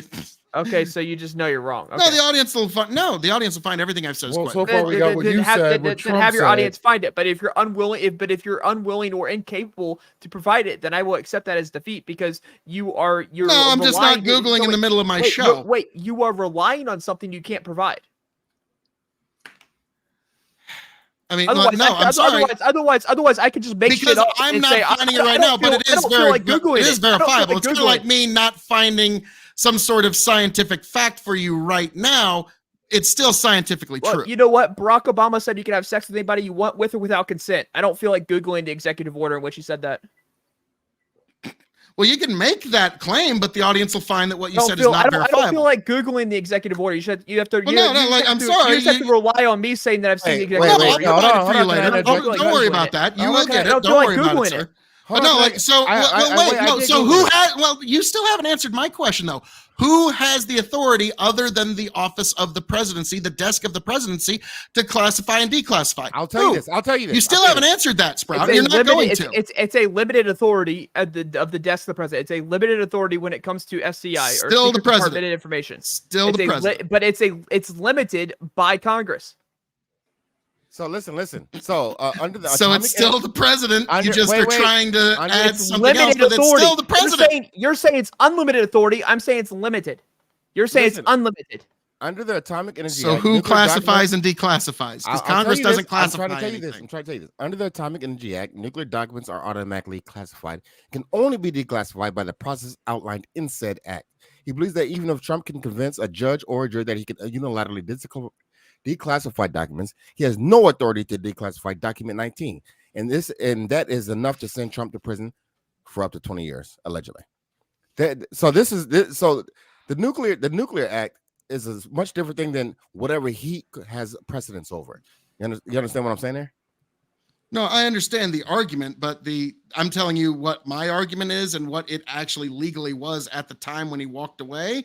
Okay, so you just know you're wrong. Okay. no, the audience will find. No, the audience will find everything I've said is Well, quite. so far we got what you said, what then have Trump your said. audience find it. But if you're unwilling, if you're unwilling or incapable to provide it, then I will accept that as defeat because you're. No, I'm just not Googling in the middle of my show. Wait, you are relying on something you can't provide. I mean, Otherwise, no, I'm sorry. Otherwise, I could just make Because shit up I'm and not say, finding it I right don't now, but feel- it I is don't feel very, like Googling it is I don't feel verifiable. like It's kind of Googling like it. me not finding some sort of scientific fact for you right now. It's still scientifically Well, true. you know what? Barack Obama said you can have sex with anybody you want, with or without consent. I don't feel like Googling the executive order in which he said that. Well, you can make that claim, but the audience will find that what you said is I not don't feel verifiable. like Googling the executive order. You have to. Well, you, no, you no, just like, have I'm to, sorry, You just have you- to rely on me saying that I've seen the Wait, executive No, wait, I'll order. no, provide no, it for hold you on, later. can I Don't, interject? don't worry Googling about it. that. You Oh, will okay. get it. Don't Don't feel like worry about it, Googling sir. it. But no, like so. Wait, no. did So Google who it. had? Well, you still haven't answered my question though. Who has the authority other than the office of the presidency, the desk of the presidency, to classify and declassify? I'll tell Who? you this. I'll tell you this. You still I'll tell haven't answered that, Sprout. It's You're a not going limited- to. It's a limited authority of the desk of the president. It's a limited authority when it comes to SCI or Still the Secret president. Department information. Still the president. But it's limited by Congress. So listen. So under the So it's still the president. Under- You just wait, are wait. trying to Under- add it's something else, Limited but it's authority. still the president. You're saying it's unlimited authority. I'm saying it's limited. You're saying Listen. it's unlimited. under the Atomic Energy So Act, who nuclear classifies documents- and declassifies? Because I'll tell Congress you doesn't this. classify I'm trying to tell you anything. this. I'm trying to tell you this. Under the Atomic Energy Act, nuclear documents are automatically classified, can only be declassified by the process outlined in said act. He believes that even if Trump can convince a judge or a jury that he can unilaterally declassify documents, he has no authority to declassify document 19. And that is enough to send Trump to prison for up to 20 years, allegedly. So the nuclear act is a much different thing than whatever he has precedence over. You understand what I'm saying there? No, I understand the argument, but I'm telling you what my argument is and what it actually legally was at the time when he walked away.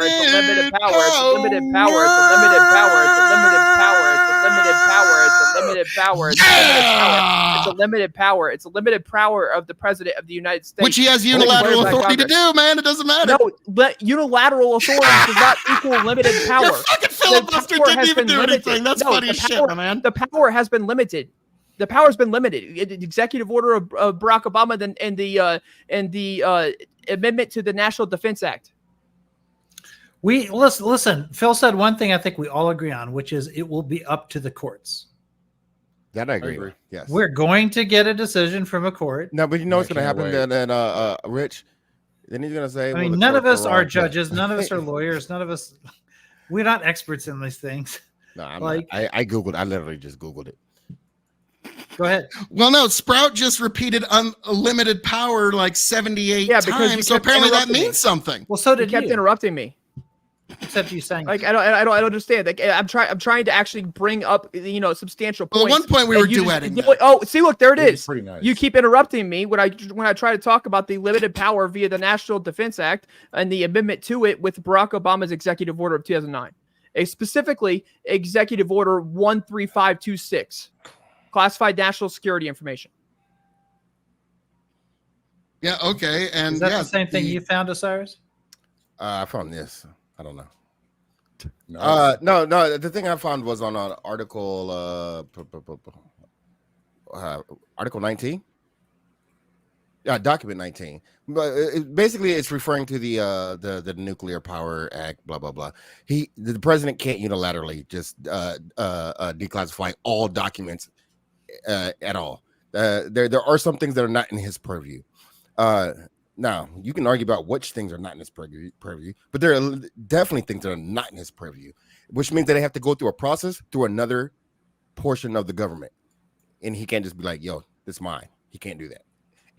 It's a limited power. It's a limited power. It's a limited power. It's a limited power. It's a limited power. It's a limited power. It's a limited power. It's a limited power. It's a limited power of the president of the United States, which he has unilateral authority to do, man. It doesn't matter. No, but unilateral authority does not equal limited power. Your fucking filibuster didn't even do anything. That's funny as shit, my man. The power has been limited. The power's been limited. The executive order of Barack Obama and the amendment to the National Defense Act. We listen. Phil said one thing I think we all agree on, which is it will be up to the courts. That I agree with. Yes. We're going to get a decision from a court. No, but you know what's I going to can't happen wait. then, Rich? Then he's going to say, I mean, none of us are judges. None of us are lawyers. None of us. We're not experts in these things. No, I'm Like- not. I Googled. I literally just Googled it. Go ahead. Well, no, Sprout just repeated unlimited power like 78 Yeah, because you times. So kept apparently that interrupting me. means something. Well, so You did kept you. interrupting me. Except you sang. Like I don't understand. Like I'm trying to actually bring up substantial Well, points. at one point we and were you duetting. just- oh, see, look, there it It was is. pretty nice. You keep interrupting me when I try to talk about the limited power via the National Defense Act and the amendment to it with Barack Obama's executive order of 2009, specifically Executive Order 13526, classified national security information. Yeah, okay. And Is that yeah, the same thing you found, Osiris? I found this. I don't know. No. No. The thing I found was on an article, Article 19. Yeah, document 19. But basically, it's referring to the Nuclear Power Act. Blah blah blah. The president can't unilaterally just declassify all documents at all. There are some things that are not in his purview. Now, you can argue about which things are not in his purview, but there are definitely things that are not in his purview, which means that they have to go through a process through another portion of the government. And he can't just be like, yo, this is mine. He can't do that.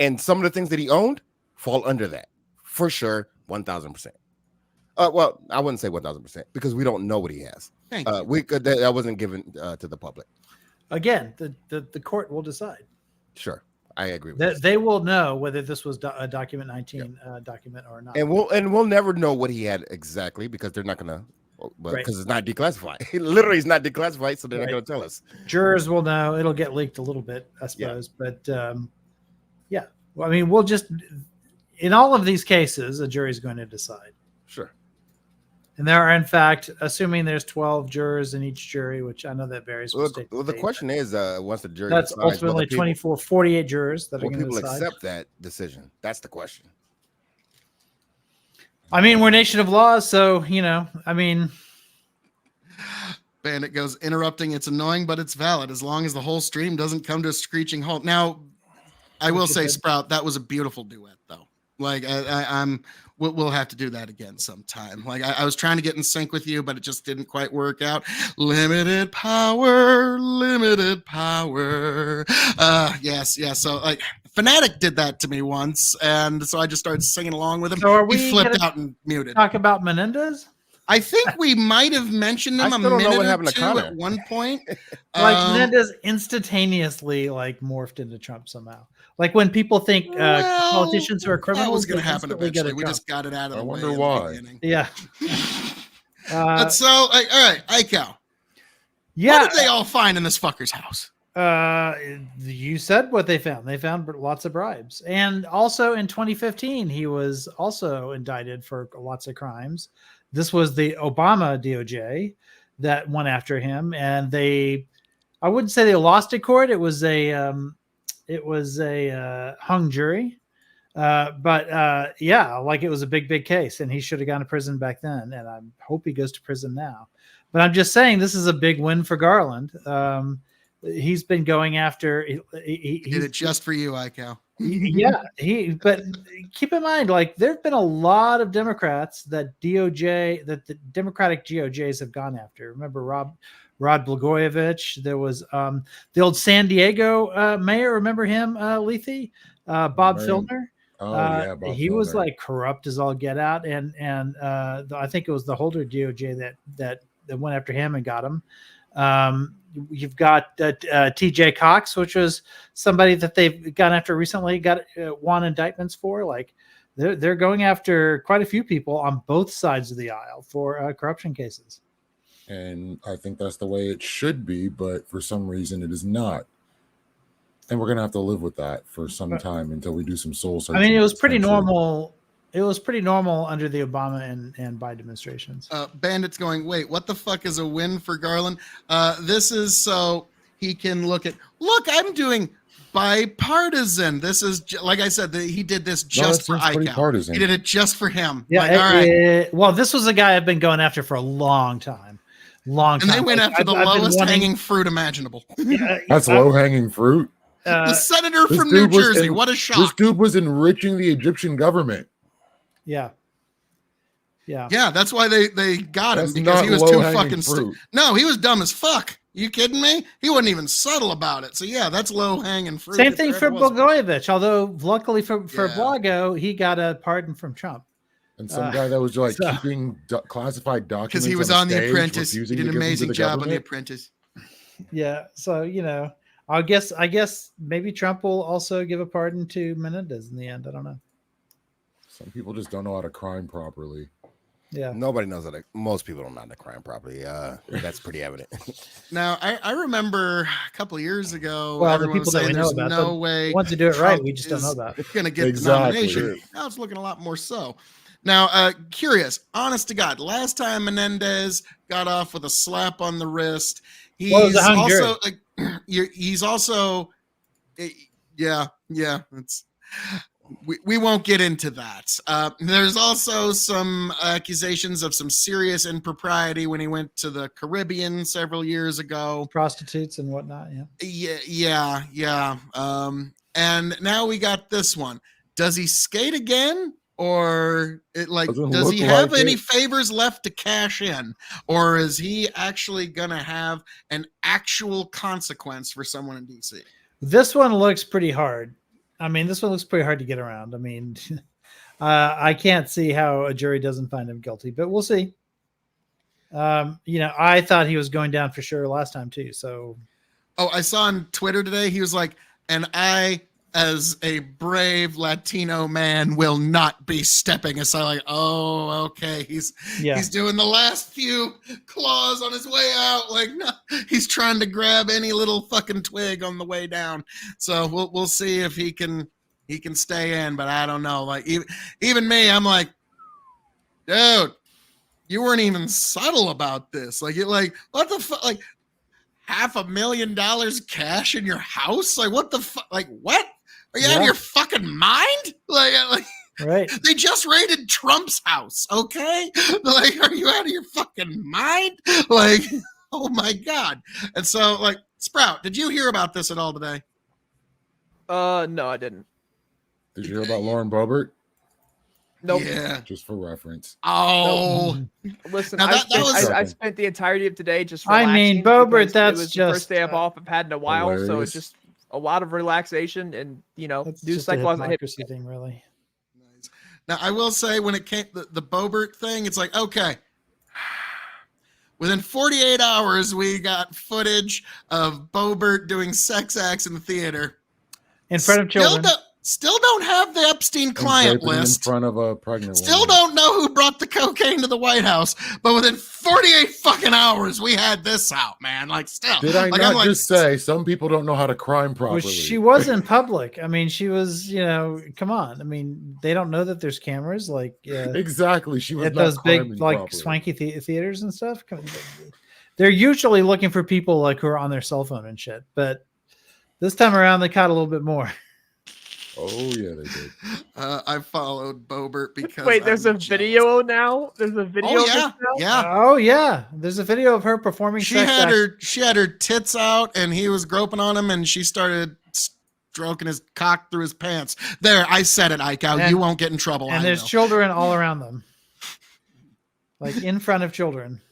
And some of the things that he owned fall under that. For sure, 1,000%. Well, I wouldn't say 1,000% because we don't know what he has. Thank you. That wasn't given to the public. Again, the court will decide. Sure. I agree with that. They will know whether this was a document 19 document or not. And we'll never know what he had exactly because they're not gonna, because Right. it's not declassified. Literally, it's not declassified, so they're not Right. gonna tell us. Jurors will know. It'll get leaked a little bit, I suppose. But yeah, well, I mean, we'll just in all of these cases, a jury's going to decide. Sure. And there are, in fact, assuming there's 12 jurors in each jury, which I know that varies. From state to Well, the state, question is, once the jury that's decides, will ultimately the people, 48 jurors that are will going to people decide. accept that decision? That's the question. I mean, we're a nation of laws, so I mean, Bandit goes, interrupting. It's annoying, but it's valid as long as the whole stream doesn't come to a screeching halt. Now, I will say, Sprout, that was a beautiful duet, though. Like we'll have to do that again sometime. Like I was trying to get in sync with you, but it just didn't quite work out. Limited power, limited power. Yes. So like Fanatic did that to me once, and so I just started singing along with him. So are He we flipped gonna out and muted. talk about Menendez. I think we might have mentioned him I a still don't know minute what or happened to two Connor. at one point. Menendez instantaneously morphed into Trump somehow. Like when people think politicians who are criminals, That was going they to happen instantly go to eventually. We Trump. just got it out of I the way. wonder in the why. beginning. Yeah. So, like, all right, Iko. Yeah. What did they all find in this fucker's house? You said what they found. They found lots of bribes. And also in 2015, he was also indicted for lots of crimes. This was the Obama DOJ that went after him. And I wouldn't say they lost at court. It was a hung jury. Yeah, like it was a big case, and he should have gone to prison back then. And I hope he goes to prison now. But I'm just saying this is a big win for Garland. He's been going after. He did it just for you, Iko. Yeah, but keep in mind, like there have been a lot of Democrats that the Democratic DOJs have gone after. Remember Rod Blagojevich? There was the old San Diego mayor. Remember him, Lethe? Bob Filner. Oh yeah, Bob he Filner. was like corrupt as all get out, and I think it was the Holder DOJ that went after him and got him. You've got TJ Cox, which was somebody that they've gone after recently, got won indictments for. Like they're going after quite a few people on both sides of the aisle for corruption cases. And I think that's the way it should be, but for some reason it is not. And we're gonna have to live with that for some time until we do some soul searching. I mean, it was pretty normal. It was pretty normal under the Obama and Biden administrations. Bandit's going, wait, what the fuck is a win for Garland? This is so he can look, I'm doing bipartisan. This is, like I said, he did this just for Iko. He did it just for him. Yeah, like, all right. Well, this was a guy I've been going after for a long time. And they went after the lowest hanging fruit imaginable. That's low hanging fruit. The senator from New Jersey. What a shock. This dude was enriching the Egyptian government. Yeah. That's why they got him, because he was too fucking no, he was dumb as fuck. You kidding me? He wasn't even subtle about it. So yeah, that's low hanging fruit. Same thing for Blagojevich, although luckily for Blago, he got a pardon from Trump. And some guy that was like keeping classified documents because he was on The Apprentice. He did an amazing job on The Apprentice. Yeah, so I guess maybe Trump will also give a pardon to Menendez in the end. I don't know. Some people just don't know how to crime properly. Yeah, nobody knows that. Most people don't know how to crime properly. That's pretty evident. Now, I remember a couple of years ago. Well, the people that we know about, no way want to do it right. We just don't know about. Going to get the nomination. Now it's looking a lot more so. Now, curious, honest to God, last time Menendez got off with a slap on the wrist, he's also like, he's also, yeah. It's. We won't get into that. There's also some accusations of some serious impropriety when he went to the Caribbean several years ago. Prostitutes and whatnot, yeah. And now we got this one. Does he skate again? Or does he have any favors left to cash in? Or is he actually going to have an actual consequence for someone in D.C.? This one looks pretty hard. I mean, this one looks pretty hard to get around. I mean, I can't see how a jury doesn't find him guilty, but we'll see. I thought he was going down for sure last time too. So, I saw on Twitter today, he was like, and I, as a brave Latino man, will not be stepping aside. Like, oh, okay. He's doing the last few claws on his way out. Like, no, he's trying to grab any little fucking twig on the way down. So we'll see if he can stay in, but I don't know. Like even me, I'm like, dude, you weren't even subtle about this. Like what the fuck? Like $500,000 cash in your house? Like what the fuck? Like what? Are you out of your fucking mind? Like, right? They just raided Trump's house, okay? Like, are you out of your fucking mind? Like, oh my God! And so, like, Sprout, did you hear about this at all today? No, I didn't. Did you hear about Lauren Boebert? Nope. Yeah. Just for reference. Oh. Nope. Listen, now I spent the entirety of today just relaxing. I mean, Boebert, that's it was just the first day I've off I've had in a while, hilarious. so it's just a lot of relaxation and that's news just cycle a hasn't hit. hypocrisy thing, really. Nice. Now, I will say when it came the Boebert thing, it's like, okay. Within 48 hours, we got footage of Boebert doing sex acts in the theater. In front of children. Still don't have the Epstein And client vaping in list. front of a pregnant Still woman. don't know who brought the cocaine to the White House, but within 48 fucking hours, we had this out, man. Like, still. Did I like, not I'm like, just say some people don't know how to crime properly? Well, she was in public. I mean, she was, come on. I mean, they don't know that there's cameras like Exactly. She was at not those big, criming like properly. swanky theaters and stuff. They're usually looking for people like who are on their cell phone and shit. But this time around, they caught a little bit more. Oh yeah, they did. I followed Bobert because Wait, there's I'm a jealous. video now. There's a video. Oh of this yeah, now? yeah. Oh yeah, there's a video of her performing. She sex had acts. she had her tits out, and he was groping on him, and she started stroking his cock through his pants. There, I said it, Ike. And- You won't get in trouble. and I there's know. children all around them, like in front of children.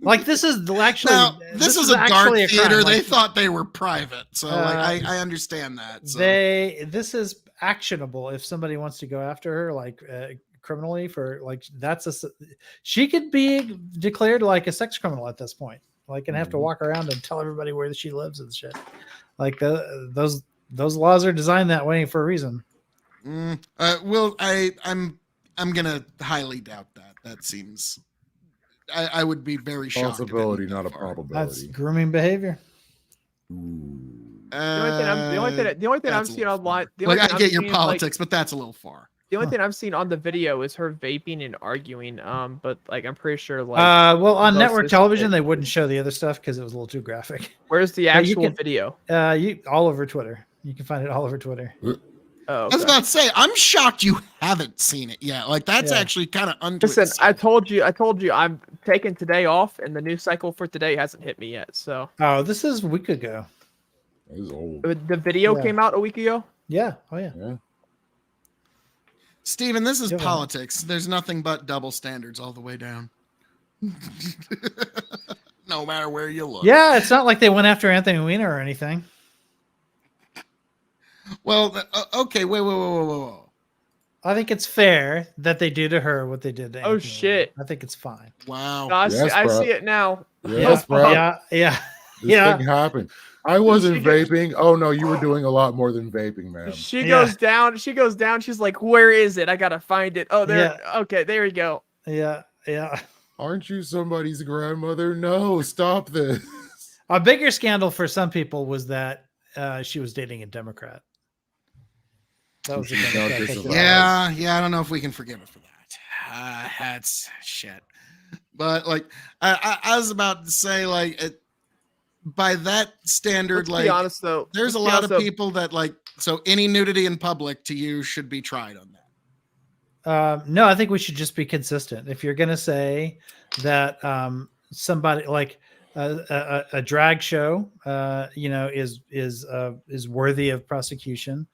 Like this is actually Now, this is a dark actually theater. crime. They Like, thought they were private, so like Uh, I understand that. So. this is actionable if somebody wants to go after her like criminally for like she could be declared like a sex criminal at this point, like, and have to walk around and tell everybody where she lives and shit. Like those laws are designed that way for a reason. Well, I'm gonna highly doubt that. That seems. I would be very shocked. if it Possibility, went that not a far. That's probability. grooming behavior. The only thing I'm that's a seeing little online. far. The only Like, thing I I'm get your seeing, politics, but that's a little far. The only thing I'm seeing on the video is her vaping and arguing. But like I'm pretty sure like. Well, on most network this- television, they wouldn't show the other stuff because it was a little too graphic. Where's the But you actual can- video? You all over Twitter. You can find it all over Twitter. Oh, I was okay. about to say, I'm shocked you haven't seen it yet. Like that's Yeah. actually kind of unto Listen, itself. I told you, I'm taking today off, and the news cycle for today hasn't hit me yet. So Oh, this is a week ago. It is old. the video Yeah. came out a week ago. Yeah. Oh yeah. Yeah. Steven, this is Yeah, man. politics. There's nothing but double standards all the way down. No matter where you look. Yeah, it's not like they went after Anthony Weiner or anything. Well, okay. Wait. I think it's fair that they do to her what they did to Oh, Anthony shit. Weiner. I think it's fine. Wow. No, I, Yes, I bro. see it now. Yes, bro. Yeah. This Yeah. thing happened. I wasn't She gets- vaping. Oh no, you were doing a lot more than vaping, man. She Yeah. goes down. She goes down. She's like, "Where is it? I gotta find it." Oh, there. Okay, there we go. Yeah. Aren't you somebody's grandmother? No, stop this. A bigger scandal for some people was that she was dating a Democrat. That was a She's Democrat. not that disavowed. did it. Yeah. I don't know if we can forgive her for that. That's shit. But like, I was about to say, like, by that standard, Let's like, be honest though. there's a Let's be lot honest, of though. people that like. So any nudity in public to you should be tried on that. No, I think we should just be consistent. If you're going to say that somebody like a drag show, is worthy of prosecution,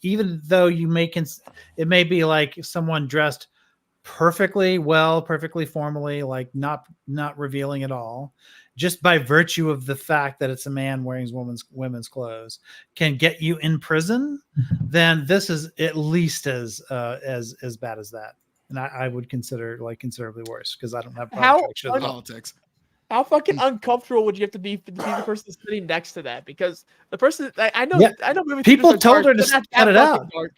even though you may it may be like someone dressed perfectly well, perfectly formally, like not revealing at all, just by virtue of the fact that it's a man wearing women's clothes can get you in prison, then this is at least as bad as that. And I would consider like considerably worse because I don't have Politics. How fucking uncomfortable would you have to be the person sitting next to that? Because the person I know, Yeah. I know movie People theaters are told her dark. to They're not cut that it fucking out. dark.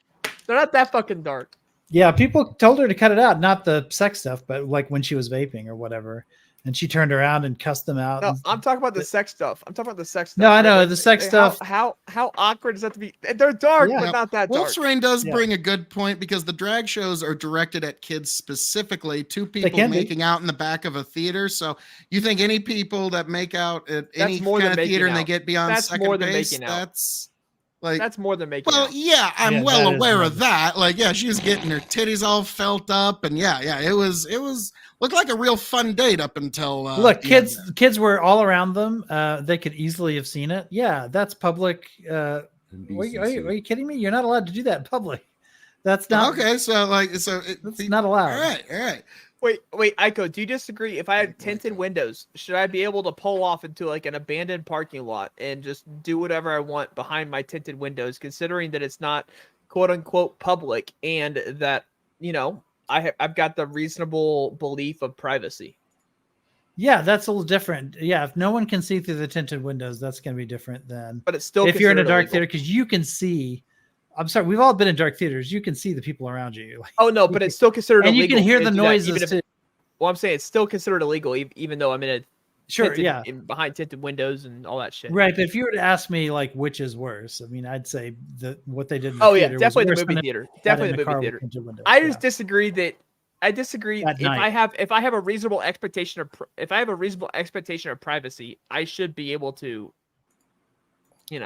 They're not that fucking dark. Yeah, people told her to cut it out, not the sex stuff, but like when she was vaping or whatever. And she turned around and cussed them out. No, and- I'm talking about the sex stuff. I'm talking about the sex stuff. No, I know, Like, the sex how- stuff. How awkward does that to be? They're dark, Yeah. but not that dark. Wolf's Rain does Yeah. bring a good point because the drag shows are directed at kids specifically, two people can be. making out in the back of a theater. So you think any people that make out at any more kind than of theater making and they out. get beyond That's second more than base, making out. that's like That's more than making well, out. yeah, I'm Yeah, well that is aware more of than- that. Like, yeah, she was getting her titties all felt up, and yeah, it was looked like a real fun date up until Look, the end kids were all around them. They could easily have seen it. Yeah, that's public. Are you kidding me? You're not allowed to do that in public. That's there. not Okay, so like, That's not allowed. All right. Wait, Aiko, do you disagree? If I had tinted windows, should I be able to pull off into like an abandoned parking lot and just do whatever I want behind my tinted windows, considering that it's not quote unquote public and that, I've got the reasonable belief of privacy? Yeah, that's a little different. Yeah, if no one can see through the tinted windows, that's going to be different than But it's still if you're in a considered dark illegal. theater, because you can see. I'm sorry, we've all been in dark theaters. You can see the people around you. Like, Oh no, but it's still considered and illegal. you can hear to the do that, noises even if too. Well, I'm saying it's still considered illegal, even though I'm in a Sure, tinted, yeah, behind tinted windows and all that shit. right. But if you were to ask me, like, which is worse, I mean, I'd say what they did in the Oh yeah, theater was definitely the worse movie than theater. that Definitely in the a car movie with theater. tinted windows. I just disagree that. I disagree. At If night. I have a reasonable expectation of if I have a reasonable expectation of privacy, I should be able to, get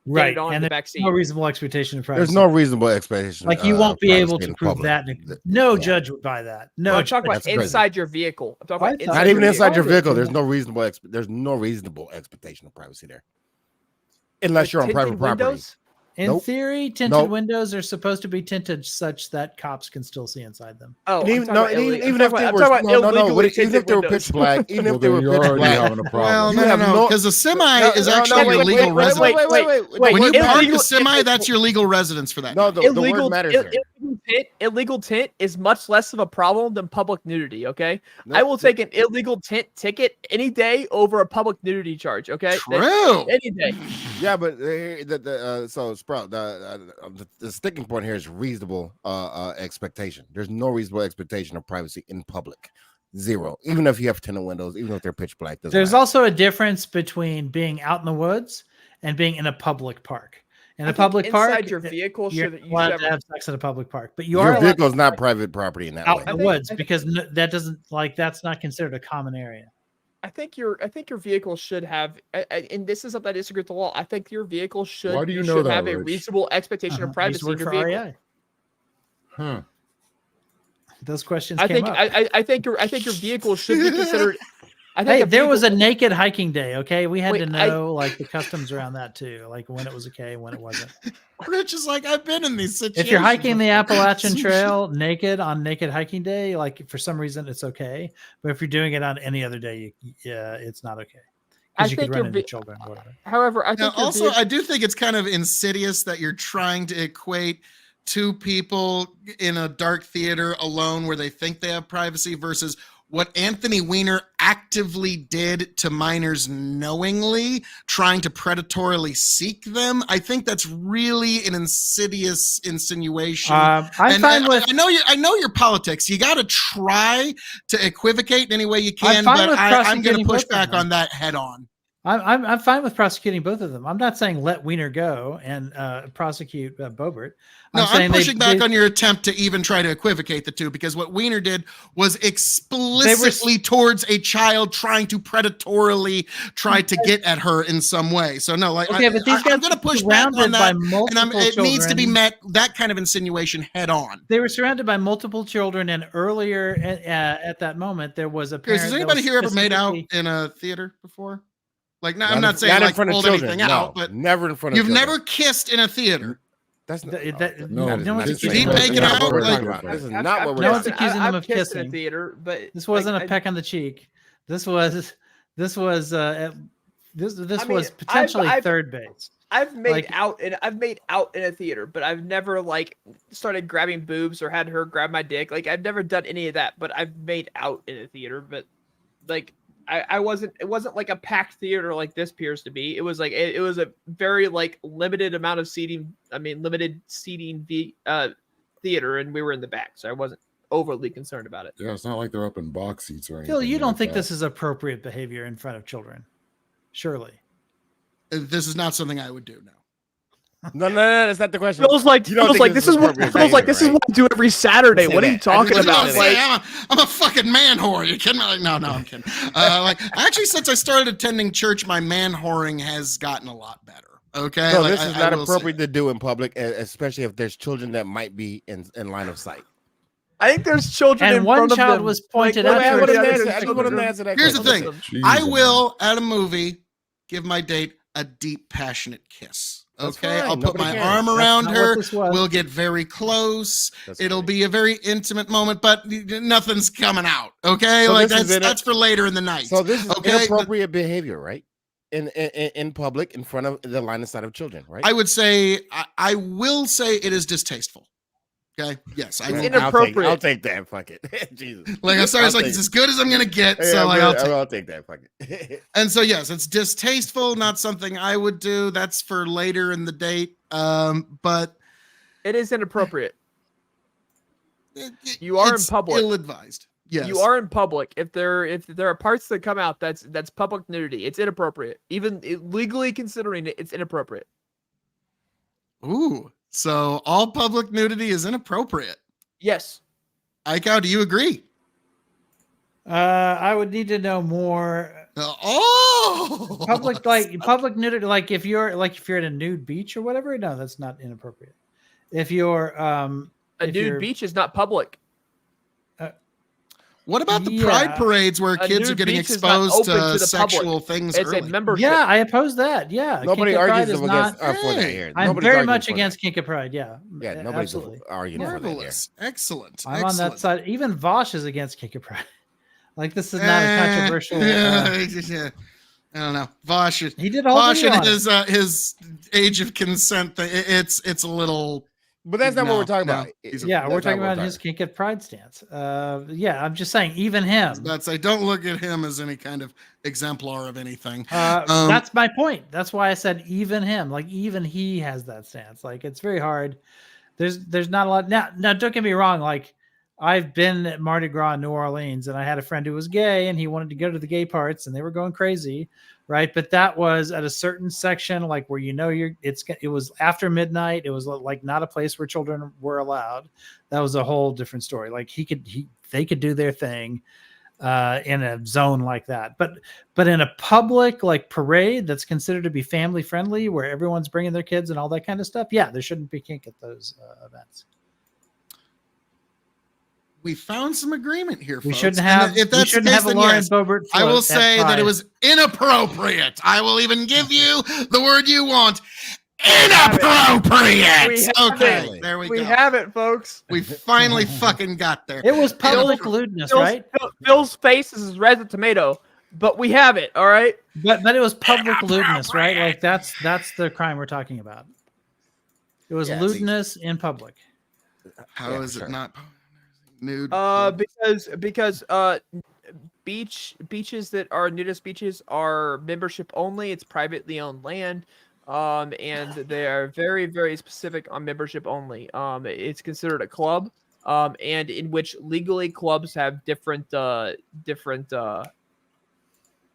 right, it on and the there's back seat. no reasonable expectation of privacy. There's no reasonable expectation. Like you won't of be able privacy to in prove public. that. No Yeah. judge would buy that. No, No, I'm talking about That's crazy. inside your vehicle. I'm talking I about thought- inside Not even your inside your vehicle. vehicle. There's no reasonable. There's no reasonable expectation of privacy there, unless With you're on private tinted property. windows? In Nope. theory, tinted Nope. windows are supposed to be tinted such that cops can still see inside them. Oh, And I'm even, talking no, about and even, illegal- even I'm if they talking were about no, illegally even if tinted they were windows. pitch black, even Well, if they were then you're pitch already black, having a problem. Well, You no, have no- because a semi No, is no, actually no, your wait, legal wait, wait, residence. wait. When you Illegal- park the semi, that's your legal residence for that. No, night. the illegal word matters here. illegal tint is much less of a problem than public nudity. Okay, No, I will take an illegal tint ticket any day over a public nudity charge. Okay, True. any day. Yeah, but so Sprout, the sticking point here is reasonable expectation. There's no reasonable expectation of privacy in public. Zero. Even if you have tinted windows, even if they're pitch black. There's also a difference between being out in the woods and being in a public park. In I a think public park, inside your vehicle you're should allowed to have sex in a public park, but you your are allowed vehicle is not private property in that out way. in the woods because that doesn't that's not considered a common area. I think your vehicle should have, and this is something I disagree with the law. I think your vehicle should. Why do you know should that, have a Rich? reasonable expectation of I used privacy to in work your for vehicle. REI. Huh. Those questions I came think up. I think your vehicle should be considered. I think Hey, a there was a vehicle- naked hiking day. Okay, we had Wait, to know like the customs around that too, like when it was okay, when it wasn't. Rich is like, I've been in these situations. If you're hiking the before. Appalachian Trail naked on naked hiking day, like for some reason it's okay, but if you're doing it on any other day, it's not okay I because you could think run your into ve- children or whatever. However, I Now, think your also, vehicle- I do think it's kind of insidious that you're trying to equate two people in a dark theater alone where they think they have privacy versus what Anthony Weiner actively did to minors knowingly, trying to predatorily seek them. I think that's really an insidious insinuation. I'm And fine with. I know your politics. You got to try to equivocate in any way you can, fine but with I'm going to prosecuting push both of back them. on that head on. I'm fine with prosecuting both of them. I'm not saying let Weiner go and prosecute Boebert. No, I'm saying pushing back on your attempt to even try to equivocate the two, because what Weiner did was explicitly towards a child trying to predatorily try to get at her in some way. So no, like Okay, but these guys I'm going to push were back on surrounded by that, multiple it needs to be children. met, that kind of insinuation head on. They were surrounded by multiple children, and earlier at that moment, there was a parent. Has that anybody was here ever made out specifically- in a theater before? Like, no, I'm not saying in like front of pulled children. anything No, out, but never in front of you've children. never kissed in a theater. That's not, No, that is no not one's the accusing same. him of That's taking not it what we're out. talking about. This is not what we're No one's talking about. accusing them I've of kissed in a kissing. theater, but This wasn't like, a peck on the cheek. This was this was I've- potentially I've- third base. I've made Like- out in a theater, but I've never like started grabbing boobs or had her grab my dick. Like I've never done any of that, but I've made out in a theater. But like it wasn't like a packed theater like this appears to be. It was like it was a very like limited amount of seating. I mean limited seating theater, and we were in the back, so I wasn't overly concerned about it. Yeah, it's not like they're up in box seats or anything. Phil, you don't like think that. this is appropriate behavior in front of children? Surely. This is not something I would do now. No, that's not the question. Feels like You don't think this is what appropriate feels like this is behavior, what I do every Saturday. Say What are that. you talking I just about? wanted to Like, Like, I'm a fucking man whore. You kidding me? Like, no, I'm kidding. Like, actually, since I started attending church, my man whoring has gotten a lot better. Okay, So Like, this is I not will say appropriate to do in public, especially if there's children that might be in line of sight. I think there's children And in one front of child them. was pointed Like, out what to about her. the I other just want children? to answer that Here's the question. thing. Jeez, I man. will, at a movie, give my date a deep, passionate kiss. That's Okay, fine. I'll put Nobody my cares. arm That's around not her. what this was. We'll get very close. That's It'll great. be a very intimate moment, but nothing's coming out. Okay, So like this is that's for later in the night. So this is Okay, inappropriate behavior, right? In public, in front of the line of sight of children, right? I would say I will say it is distasteful. Okay. Yes, I It's will. inappropriate. I'll take that. Fuck it. Jesus. Like I'm sorry, it's I'll like take it's it. as good as I'm gonna get. Yeah, So like I'll take that. Fuck it. and so yes, it's distasteful, not something I would do. That's for later in the date. But It is inappropriate. it- You are in it's public. ill-advised. Yes, You are in public. If there are parts that come out, that's public nudity. It's inappropriate. Even legally considering it, it's inappropriate. Ooh, so all public nudity is inappropriate. Yes. Aiko, do you agree? I would need to know more. Oh, Public nudity, like if you're at a nude beach or whatever. No, that's not inappropriate. If you're A if nude you're- beach is not public. What about the Yeah. pride parades where A kids are nude getting beach is not exposed open to to the sexual things It's early? a membership. yeah, I oppose that. Yeah, Nobody Kink of Pride argues is against not. for that Hey, here. I'm Nobody's very arguing much for against that. Kink of Pride. Yeah, Yeah, nobody's absolutely. arguing for that here. Marvelous, excellent. I'm on excellent. that side. Even Vosh is against Kink of Pride. Like this is not a controversial. Yeah, I don't know. Vosh, He did a whole Vosh video and on it. his age of consent thing. It's a little. But that's not what No, we're talking no. about. He's Yeah, That's we're not talking what about his Kink of Pride stance. Yeah, I'm just saying, even him. That's I don't look at him as any kind of exemplar of anything. That's my point. That's why I said even him. Like even he has that stance. Like it's very hard. There's not a lot now. Now don't get me wrong. Like I've been at Mardi Gras in New Orleans, and I had a friend who was gay, and he wanted to go to the gay parts, and they were going crazy, right? But that was at a certain section, like where it was after midnight. It was like not a place where children were allowed. That was a whole different story. Like they could do their thing in a zone like that, but in a public like parade that's considered to be family friendly, where everyone's bringing their kids and all that kind of stuff. Yeah, there shouldn't be kink at those events. We found some agreement here. We folks. shouldn't And have. if We that's shouldn't the case, have a then Lauren yes, Boebert. I will float say at that it Pride. was inappropriate. I will even give you the word you want. Inappropriate. We have Okay, it. there we We go. have it, folks. We finally fucking got there. It was public lewdness, right? Phil's face is as red as a tomato, but we have it. All right. But it was public lewdness, right? Like that's the crime we're talking about. It was Yes. lewdness in public. How Yeah, is sure. it not nude? Because beaches that are nudist beaches are membership only. It's privately owned land. And they are very, very specific on membership only. It's considered a club. And in which legally clubs have different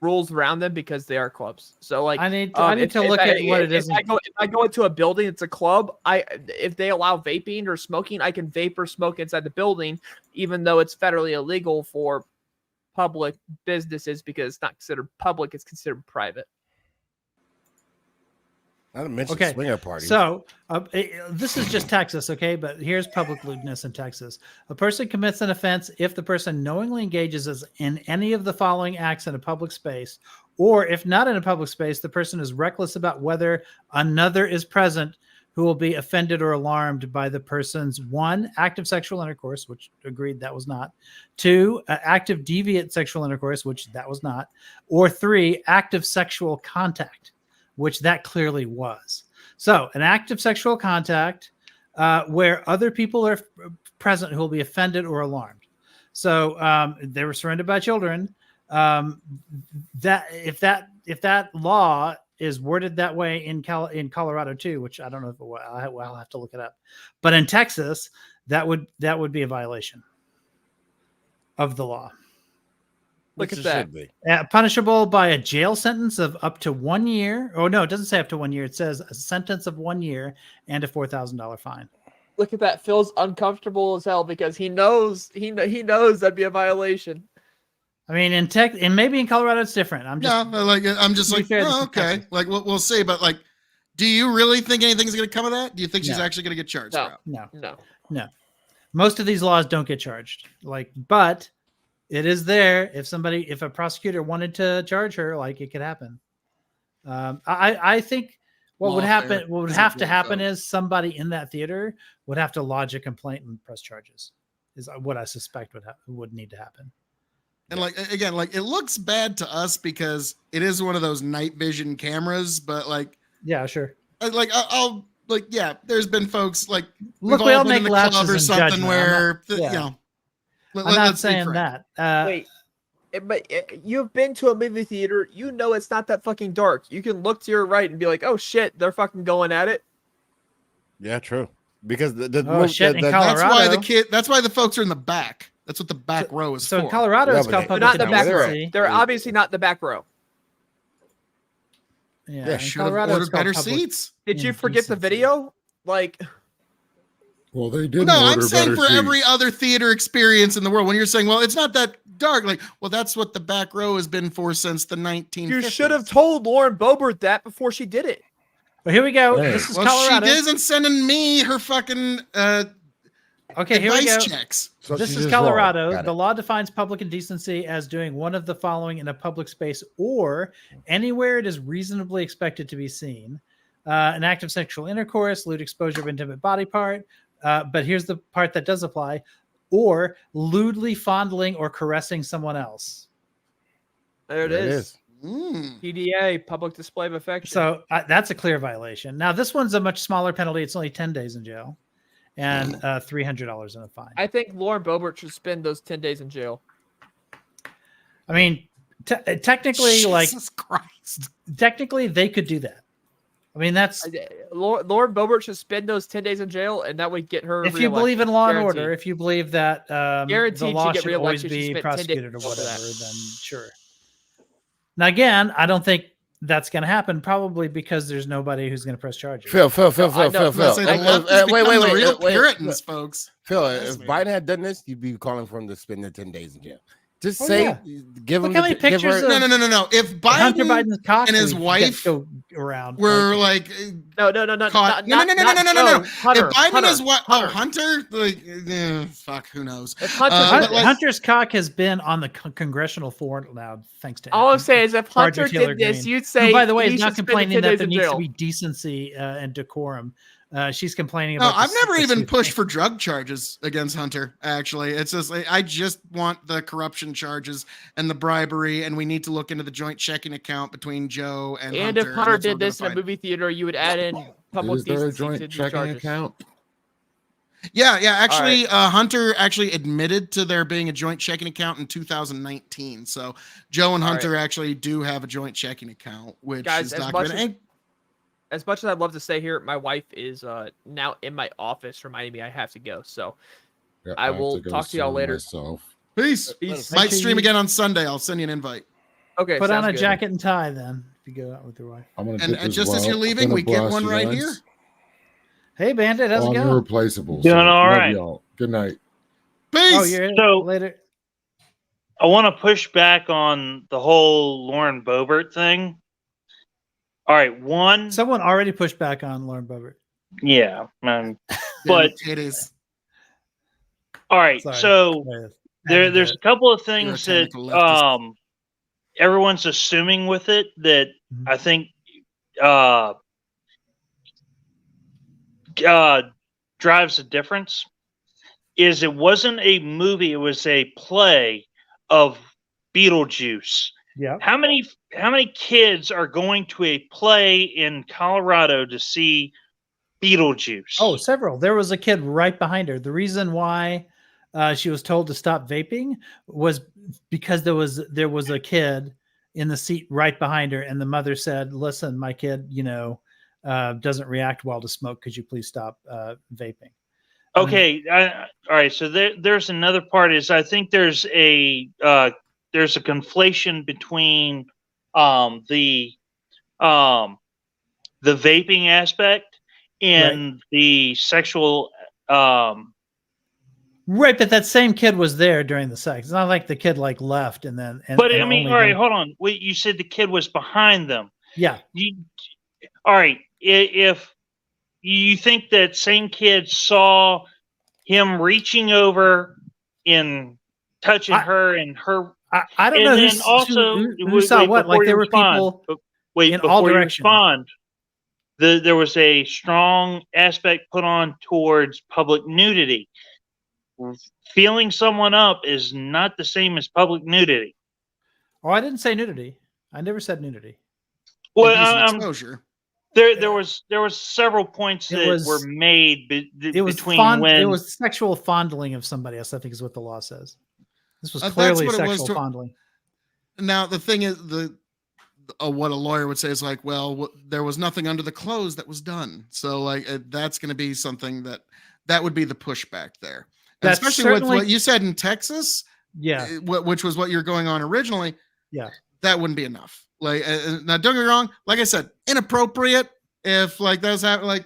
rules around them because they are clubs. So like I need to look at what it is. If I go into a building, it's a club. If they allow vaping or smoking, I can vape or smoke inside the building, even though it's federally illegal for public businesses because it's not considered public; it's considered private. Not to mention Okay, swinger parties. So this is just Texas, okay? But here's public lewdness in Texas. A person commits an offense if the person knowingly engages in any of the following acts in a public space, or if not in a public space, the person is reckless about whether another is present who will be offended or alarmed by the person's 1, active sexual intercourse, which agreed that was not, 2, active deviant sexual intercourse, which that was not, or 3, active sexual contact, which that clearly was. So an act of sexual contact where other people are present who will be offended or alarmed. So they were surrounded by children. That if that law is worded that way in Colorado too, which I don't know if it will, I'll have to look it up. But in Texas, that would be a violation of the law. Look Which at it that. should be. Punishable by a jail sentence of up to 1 year. Oh no, it doesn't say up to 1 year. It says a sentence of 1 year and a $4,000 fine. Look at that. Phil's uncomfortable as hell because he knows that'd be a violation. I mean, and maybe in Colorado it's different. I'm just To be like, fair, this is okay, Texas. like we'll see. But like, do you really think anything's going to come of that? Do you think she's No. actually going to get charged? No. for it? No. Most of these laws don't get charged. But it is there. If a prosecutor wanted to charge her, like it could happen. I think what would happen, Lawfare what would isn't have to lawfare. happen is somebody in that theater would have to lodge a complaint and press charges. Is what I suspect would need to happen. And like again, like it looks bad to us because it is one of those night vision cameras. But like, Yeah, sure. I'll like, yeah, there's been folks like Look, we've we all all been in make the club lapses or in something judgment. where yeah. you know. I'm not Let's be saying frank. that. Wait, but you've been to a movie theater. You know it's not that fucking dark. You can look to your right and be like, "Oh shit, they're fucking going at it." Yeah, true. Because Oh, shit, in That's why Colorado. that's why the folks are in the back. That's what the back row is So for. in Colorado, Yeah, it's but called they- They're public not in the back row. indecency. They're obviously not in the back row. Yeah, Yeah, in should have Colorado, it's ordered called better public seats. Did you forget the indecency. video? Like, Well, they didn't No, I'm order saying better for every seats. other theater experience in the world, when you're saying, well, it's not that dark, like, well, that's what the back row has been for since the 1950s. you should have told Lauren Boebert that before she did it. Well, here we go. Hey. This is Well, Colorado. she isn't sending me her fucking Okay, here we advice go. checks. So This she's is just wrong. Colorado. Got The it. law defines public indecency as doing one of the following in a public space or anywhere it is reasonably expected to be seen. An act of sexual intercourse, lewd exposure of intimate body part. But here's the part that does apply. Or lewdly fondling or caressing someone else. There it There it is. is. PDA, public display of affection. So that's a clear violation. Now, this one's a much smaller penalty. It's only 10 days in jail and $300 in a fine. I think Lauren Boebert should spend those 10 days in jail. I mean, technically, Jesus Christ. technically, they could do that. I mean, that's Lauren Boebert should spend those 10 days in jail, and that would get her. if you believe in reelected. law and Guaranteed. order. If you believe that the Guaranteed law she'd get should always reelected. She be spent 10 days prosecuted or over whatever, that. then sure. Now, again, I don't think that's going to happen. Probably because there's nobody who's going to press charges. Phil. Say the left has become the real Puritans, folks. Phil, Yes, if man. Biden had done this, you'd be calling for him to spend the 10 days in jail. Just Oh, say, yeah. give Look him how many give her- pictures of- No. If Hunter Biden Biden's cock and his week wife go around. were like No. caught. No. Hunter, If Biden Hunter, is what? Hunter. Oh, Hunter. Like, fuck. Who knows? If Hunter, but like- Hunter's cock has been on the congressional floor now, thanks to all I'm saying is, if Marjorie Hunter Taylor did this, Greene, you'd who, say. by the way, he is not should spend the complaining 10 that days there in needs to jail. be decency and decorum. She's complaining No, about. I've never even the- pushed for drug charges against Hunter. Actually, it's just I just want the corruption charges and the bribery, and we need to look into the joint checking account between Joe and And Hunter. if Hunter that's what did we're this in gonna a find. movie theater, you would add in public Is there a decency to joint the checking charges. account? Yeah. Actually, Hunter actually admitted to there being a joint checking account in 2019. So Joe and All Hunter actually do have a joint checking account, which Guys, is as much documented. as much as I'd love to stay here, my wife is now in my office reminding me I have to go. So Yeah, I have will go talk to y'all soon later. myself. Peace. Peace. Might sure stream you- again on Sunday. I'll send you an invite. Okay, Put on sounds a good. jacket and tie then if you go out with your wife. I'm gonna And dip as just as well. you're I'm leaving, gonna we get blast one you right guys. here. Hey, Bandit, how's Oh, it I'm going? irreplaceable. Doing all love right. y'all. Good night. Peace. Oh, you're So- later. I want to push back on the whole Lauren Boebert thing. All right, one, Someone already pushed back on Lauren Boebert. yeah, but Titties. all right. Sorry. So Yeah. there's a couple of things that technical leftist. everyone's assuming with it that Mhm. I think drives a difference. Is it wasn't a movie; it was a play of Beetlejuice. Yeah. How many kids are going to a play in Colorado to see Beetlejuice? Oh, several. There was a kid right behind her. The reason why she was told to stop vaping was because there was a kid in the seat right behind her, and the mother said, "Listen, my kid, doesn't react well to smoke. Could you please stop vaping?" Okay, all right. So there's another part. Is I think there's a conflation between the vaping aspect and the sexual. Right, but that same kid was there during the sex. It's not like the kid left and then. But and I mean, only all right, then- hold on. Wait, you said the kid was behind them. Yeah. All right. If you think that same kid saw him reaching over and touching her and her, I don't and know then also who saw what. Like there were people wait in before all you directions. respond. There was a strong aspect put on towards public nudity. Feeling someone up is not the same as public nudity. Oh, I didn't say nudity. I never said nudity. Well, Indecent I'm exposure. There was several points It that was- were made It was between when it was sexual fondling of somebody else, I think is what the law says. This was That's clearly what it was sexual to- fondling. Now the thing is, what a lawyer would say is like, well, there was nothing under the clothes that was done, so like that's going to be something that would be the pushback there. And That's especially with certainly- what you said in Texas, Yeah. which was what you're going on originally. Yeah. That wouldn't be enough. Like, now don't get me wrong. Like I said, inappropriate. If like that's happening, like,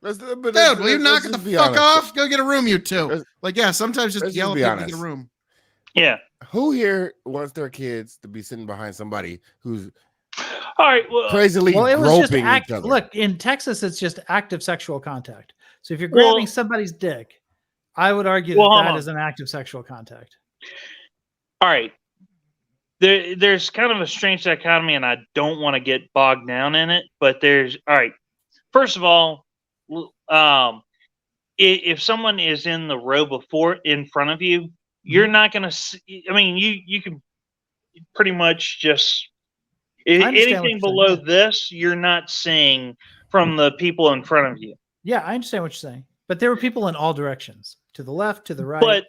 dude, will you knock it the fuck off? Go get a room, you two. Like, yeah, sometimes just let's yell just at be people to get a honest. room. yeah. Who here wants their kids to be sitting behind somebody who's All right. Well, crazily Well, it was just groping each other? look, in Texas, it's just active sexual contact. So if you're Well- grabbing somebody's dick, I would argue Well, that hold that on. is an act of sexual contact. all right. There's kind of a strange dichotomy, and I don't want to get bogged down in it. But there's all right. First of all, if someone is in the row before in front of you, you're not going to see. I mean, you can pretty much just understand what anything you're below saying, yeah. this, you're not seeing from the people in front of you. Yeah, I understand what you're saying. But there were people in all directions, to the left, to the right. But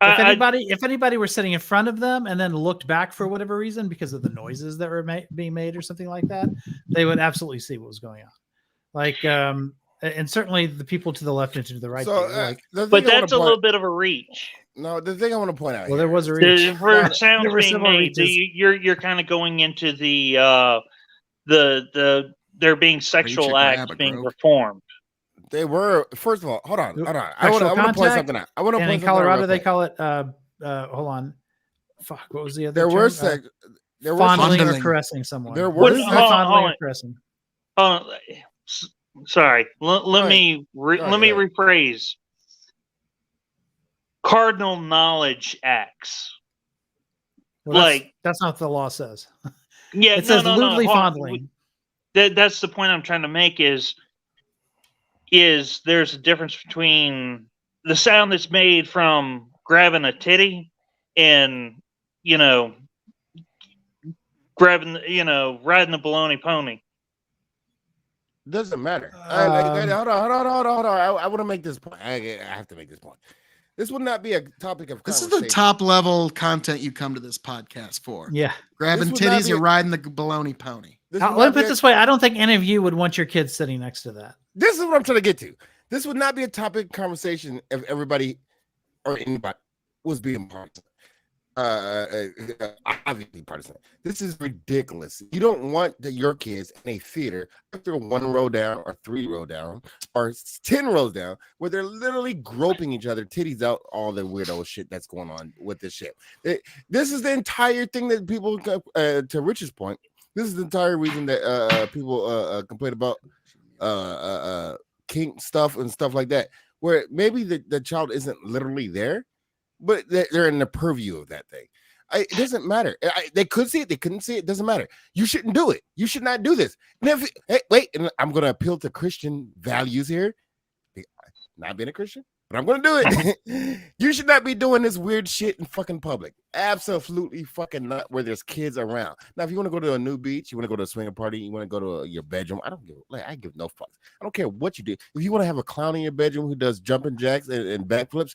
if anybody were sitting in front of them and then looked back for whatever reason because of the noises that were being made or something like that, they would absolutely see what was going on. Like, and certainly the people to the left and to the right. So, do, like, but that's a little bit of a reach. No, the thing I want to point out. well, here there was a is- reach. For sounds There were being several made, reaches. you're kind of going into the there being sexual grab acts it, being Grove. performed. They were, first of all, hold on. I Actual want to point contact, something out. I want to And point in something out Colorado, real they quick. call it, hold on. Fuck, what was the other There term? were sex. There were Fondling or Fondling. caressing someone. There What were is sex- fondling hold or on. caressing? Sorry. Let Right. me Right, let me right. rephrase. Cardinal knowledge acts. Well, that's not what the law says. Yeah, It says no, lewdly hold on. fondling. That's the point I'm trying to make is there's a difference between the sound that's made from grabbing a titty and grabbing riding the baloney pony. Doesn't matter. Um, Hold on. I want to make this point. I have to make this point. This would not be a topic of This is conversation. the top level content you come to this podcast for. Yeah. Grabbing This would not titties, be you're a- riding the baloney pony. This Let would me not put be it a- this way. I don't think any of you would want your kids sitting next to that. This is what I'm trying to get to. This would not be a topic of conversation if everybody or anybody was being partisan. Obviously partisan. This is ridiculous. You don't want your kids in a theater after 1 row down or 3 row down or 10 rows down where they're literally groping each other, titties out, all the weirdo shit that's going on with this shit. This is the entire thing that people, to Rich's point, this is the entire reason that people complain about kink stuff and stuff like that, where maybe the child isn't literally there, but they're in the purview of that thing. It doesn't matter. They could see it, they couldn't see it. Doesn't matter. You shouldn't do it. You should not do this. And wait, and I'm going to appeal to Christian values here. Not being a Christian, but I'm going to do it. You should not be doing this weird shit in fucking public. Absolutely fucking not where there's kids around. Now, if you want to go to a new beach, you want to go to a swinger party, you want to go to your bedroom, I give no fucks. I don't care what you do. If you want to have a clown in your bedroom who does jumping jacks and backflips,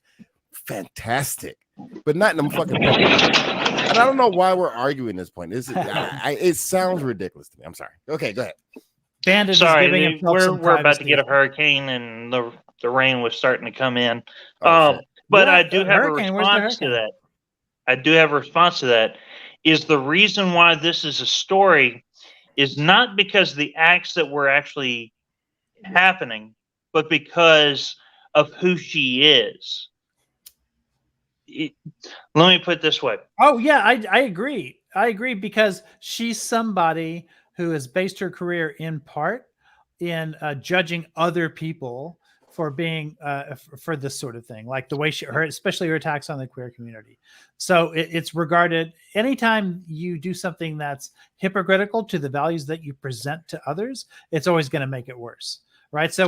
fantastic, but not in them fucking public. And I don't know why we're arguing this point. This is, it sounds ridiculous to me. I'm sorry. Okay, go ahead. Bandit is Sorry, giving himself some we're about to privacy. get a hurricane and the rain was starting to come in. Oh, shit. But Yeah, I do a have a hurricane. Where's the response to hurricane? that. I do have a response to that. Is the reason why this is a story is not because the acts that were actually happening, but because of who she is. Let me put it this way. Oh yeah, I agree. I agree because she's somebody who has based her career in part in judging other people for being for this sort of thing, like the way especially her attacks on the queer community. So it's regarded anytime you do something that's hypocritical to the values that you present to others, it's always going to make it worse. right? So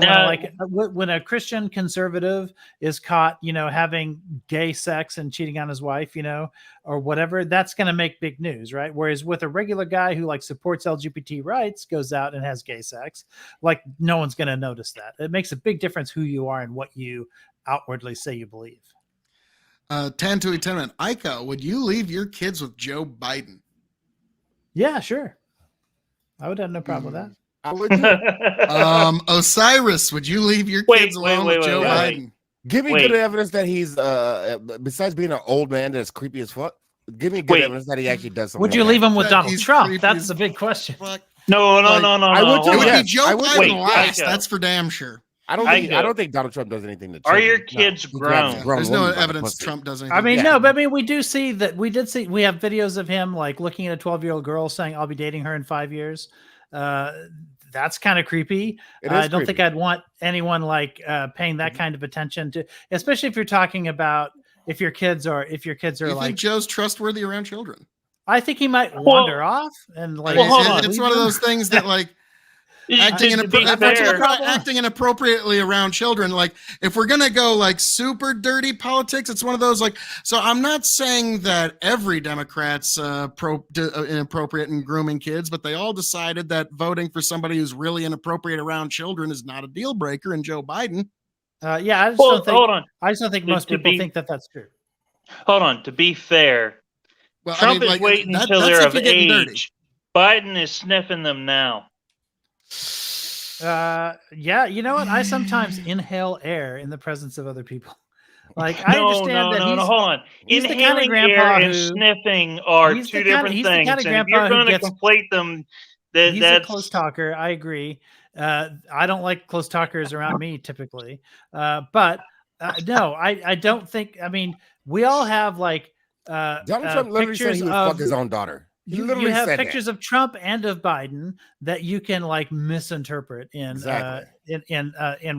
when a Christian conservative is caught, having gay sex and cheating on his wife, or whatever, that's going to make big news, right? Whereas with a regular guy who like supports LGBT rights, goes out and has gay sex, like no one's going to notice that. It makes a big difference who you are and what you outwardly say you believe. Tantui Tenement, Ika, would you leave your kids with Joe Biden? Yeah, sure. I would have no problem with that. I would too. Osiris, would you leave your kids alone with Joe Biden? Give me good evidence that he's besides being an old man that's creepy as fuck. Give me good evidence that he actually does something. Would you leave him with Donald Trump? That's the big question. No. I would too. It would Yes. be Joe Biden last. That's for damn sure. I don't think Donald Trump does anything to Are children. your kids grown? There's no evidence Trump does anything. I mean, no, but I mean, we have videos of him like looking at a 12-year-old girl saying, "I'll be dating her in 5 years." That's kind of creepy. I don't think I'd want anyone like paying that kind of attention to, especially if you're talking about if your kids are you like. Think Joe's trustworthy around children? I think he might wander off and like. It's one of those things that like. Acting inappropriately around children. Like if we're going to go like super dirty politics, it's one of those like, so I'm not saying that every Democrat's inappropriate in grooming kids, but they all decided that voting for somebody who's really inappropriate around children is not a deal breaker in Joe Biden. I just don't think most people think that that's true. Hold on. To be fair, Trump is waiting until they're of age. Dirty. Biden is sniffing them now. Yeah, you know what? I sometimes inhale air in the presence of other people. Like I understand that hold on. Inhaling air and sniffing are two different things. And if you're going to conflate them, he's a close talker. I agree. I don't like close talkers around me typically. But no, I don't think. I mean, we all have like Donald Trump literally said he would fuck his own daughter. You have pictures of Trump and of Biden that you can like misinterpret in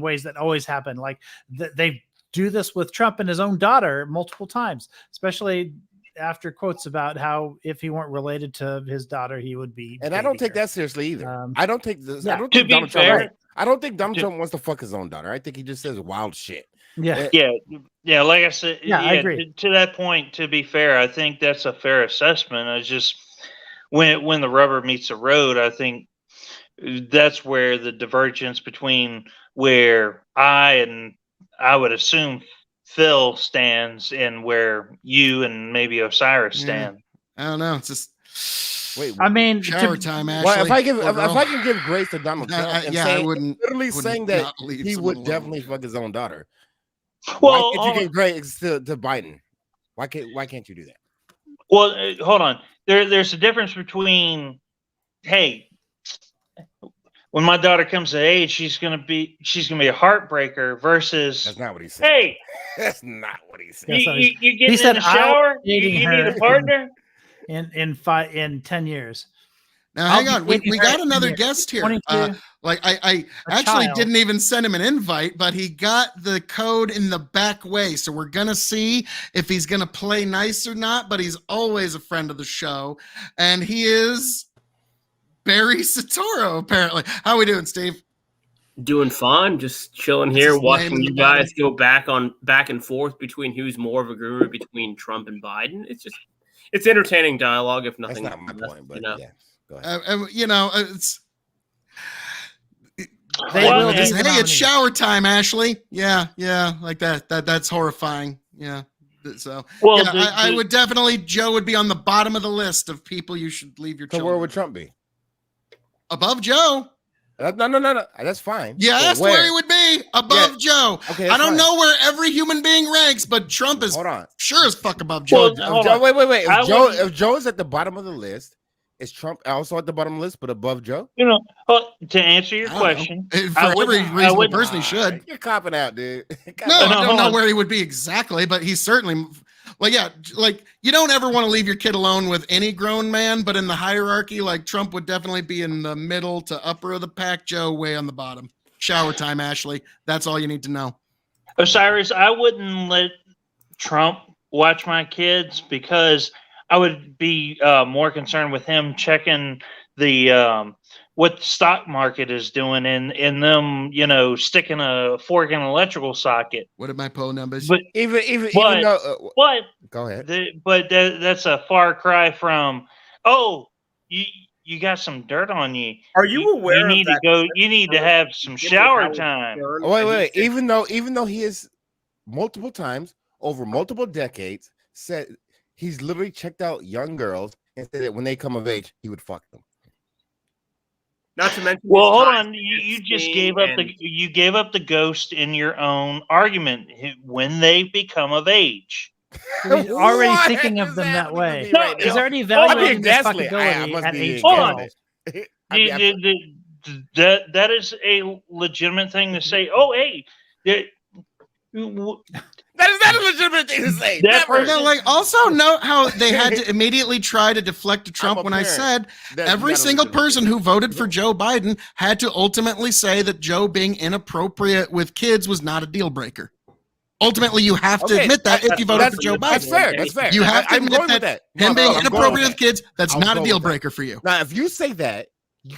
ways that always happen. Like they do this with Trump and his own daughter multiple times, especially after quotes about how if he weren't related to his daughter, he would be. And I don't take that seriously either. I don't think this. I don't think Donald Trump. I don't think Donald Trump wants to fuck his own daughter. I think he just says wild shit. Yeah. Like I said, I agree. To that point, to be fair, I think that's a fair assessment. I just. When the rubber meets the road, I think that's where the divergence between where I would assume Phil stands and where you and maybe Osiris stand. I don't know. It's just I mean, shower time. Ashley, well, if I can give grace to Donald Trump, I wouldn't literally saying that he would definitely fuck his own daughter. Well, why can't you give grace to Biden? Why can't you do that? Well, hold on. There's a difference between, hey, when my daughter comes of age, she's gonna be a heartbreaker versus. That's not what he said. Hey, that's not what he said. You get in the shower. You need a partner. In 10 years. Now hang on, we got another guest here. I actually didn't even send him an invite, but he got the code in the back way, so we're gonna see if he's gonna play nice or not. But he's always a friend of the show, and he is Barry Satoro. Apparently, how we doing, Steve? Doing fine, just chilling here, watching you guys go back and forth between who's more of a guru between Trump and Biden. It's entertaining dialogue, if nothing. That's not my point, but yeah. It's hey, it's shower time, Ashley. Yeah, like that. That's horrifying. Yeah. So I would definitely. Joe would be on the bottom of the list of people you should leave your children. So where would Trump be? Above Joe. No. That's fine. Yeah, that's where he would be. Above Joe. Okay. I don't know where every human being ranks, but Trump is sure as fuck above Joe. Wait. If Joe is at the bottom of the list, is Trump also at the bottom of the list, but above Joe? To answer your question, for every reasonable person, he should. You're copping out, dude. I don't know where he would be exactly, but he's certainly. Like you don't ever want to leave your kid alone with any grown man, but in the hierarchy, like Trump would definitely be in the middle to upper of the pack. Joe way on the bottom. Shower time, Ashley. That's all you need to know. Osiris, I wouldn't let Trump watch my kids because I would be more concerned with him checking the what the stock market is doing in them, sticking a fork in an electrical socket. What are my poll numbers? But Even But- though, but go ahead. that's a far cry from, oh, you got some dirt on you. Are you aware You need of to that? go. You need to have some shower time. Oh, wait. Even though he is multiple times over multiple decades said he's literally checked out young girls and said that when they come of age, he would fuck them. Not to mention, Well, hold on. You just gave up the ghost in your own argument when they become of age. He's already What thinking of does them that mean to way. me right No, He's now? already I'm evaluating being his gaslit. I fuckability must at be age being 12. gaslit. That is a legitimate thing to say. Oh, hey, That is not a legitimate thing to say. That Never. No, like also note how they had to immediately try to deflect to Trump a when I parent. said That's every not a single legitimate person thing. who voted for Joe Biden had to ultimately say that Joe being inappropriate with kids was not a deal breaker. Ultimately, you have to Okay, admit that if you voted That's for Joe That's Biden. fair. That's fair. You have to I'm admit going with that that. him being I'm going inappropriate with with kids, that's I'll not go a deal with that. breaker for you. Now, if you say that,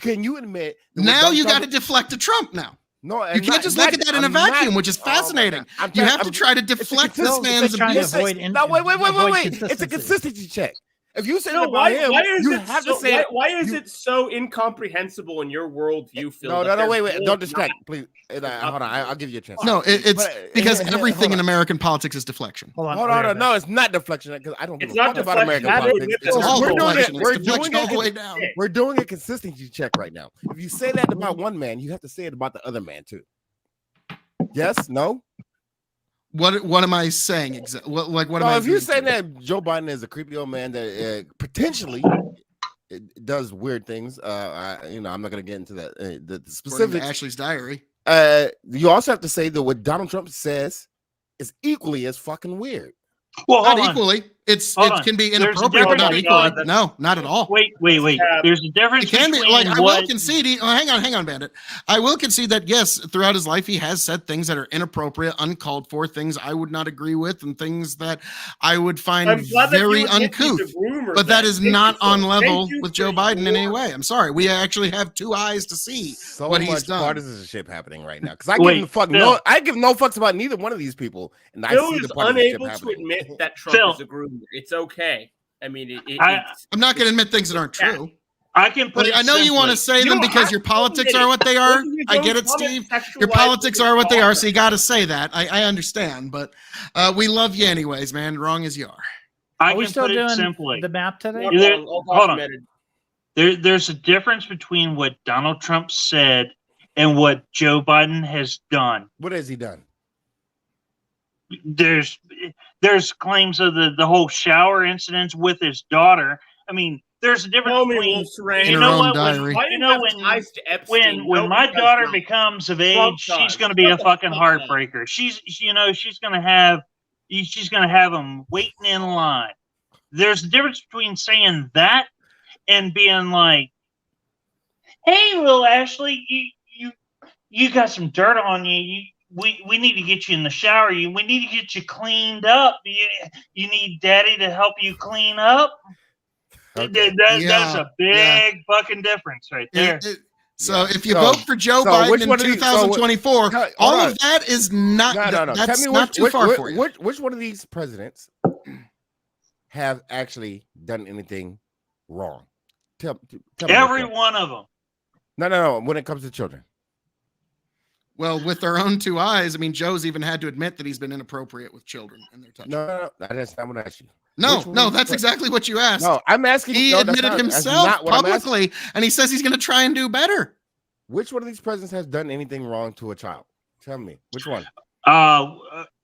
can you admit that Now what you Donald got to deflect to Trump now. No, You can't just look at that in a vacuum, which is fascinating. You have to try to deflect this man's trying to abuse. avoid No, wait. avoid It's a consistency. consistency check. If you say No, that about why him, is you it have so, to say why is you- it so incomprehensible in your worldview, Phil? No, that they're wait. both Don't distract, not- please. Hold on. I'll give you a chance. No, it's But- because hold everything in on. American politics is deflection. Hold on. Hold on. No, it's not deflection because I don't give It's a not fuck about deflection. American That is- politics. It's all we're doing deflection. it. It's We're deflection doing all the way it. down. We're doing a consistency check right now. If you say that about one man, you have to say it about the other man too. Yes? No? What am I saying exactly? What am I? No, if you agreeing say to? that Joe Biden is a creepy old man that potentially does weird things, I'm not going to get into that the According to specifics. Ashley's diary. You also have to say that what Donald Trump says is equally as fucking weird. Well, Not hold on. equally. It Hold on. can be There's a inappropriate, but not difference equally. between- No, not at all. Wait. There's a difference It can be between like I what. will concede. Hang on, Bandit. I will concede that yes, throughout his life, he has said things that are inappropriate, uncalled for, things I would not agree with, and things that I would find I'm glad that very you admit he's a uncouth. groomer, But that then. is Thank not you for- on thank level you with for Joe Biden in your- any way. I'm sorry. We actually have two eyes to see So what he's much done. partisanship happening right now because I Wait, give no fucks about neither one of these people, and I Phil see is the partisanship unable to happening. admit that Trump Phil. is a groomer. It's okay. I mean, I'm not going to admit things that aren't true. I can put But it I know you want to simply. say them because your politics are what they are. I get it, Steve. Your politics are what they are, so you got to say that. I understand, but we love you anyways, man. Wrong as you are. I Are we can still put it doing simply. the map today? Hold on. There's a difference between what Donald Trump said and what Joe Biden has done. What has he done? There's claims of the whole shower incidents with his daughter. I mean, there's a difference Tell me, between Wolf's Reign. you In know her own what diary. Why you you know have when ties to Epstein? when my Nobody daughter does not. becomes of Trump age, she's does. going to be a Shut the fucking fuck up. heartbreaker. She's going to have them waiting in line. There's a difference between saying that and being like, "Hey, little Ashley, you got some dirt on you. We need to get you in the shower. We need to get you cleaned up. You need Daddy to help you clean up." Okay. That's a big fucking difference right there. So if you So- vote for Joe so Biden which in one of these- 2024, hold all on. of that is not. No. That's Tell me not too far for you. Which one of these presidents have actually done anything wrong? Tell me Every which one of them. No. When it comes to children, Well, with our own two eyes, I mean, Joe's even had to admit that he's been inappropriate with children and their touch. no. That's not what I asked you. No, Which one of these that's exactly what you asked. No, I'm asking. He no, that's admitted not- that's himself not what I'm asking. publicly, and he says he's going to try and do better. Which one of these presidents has done anything wrong to a child? Tell me which one.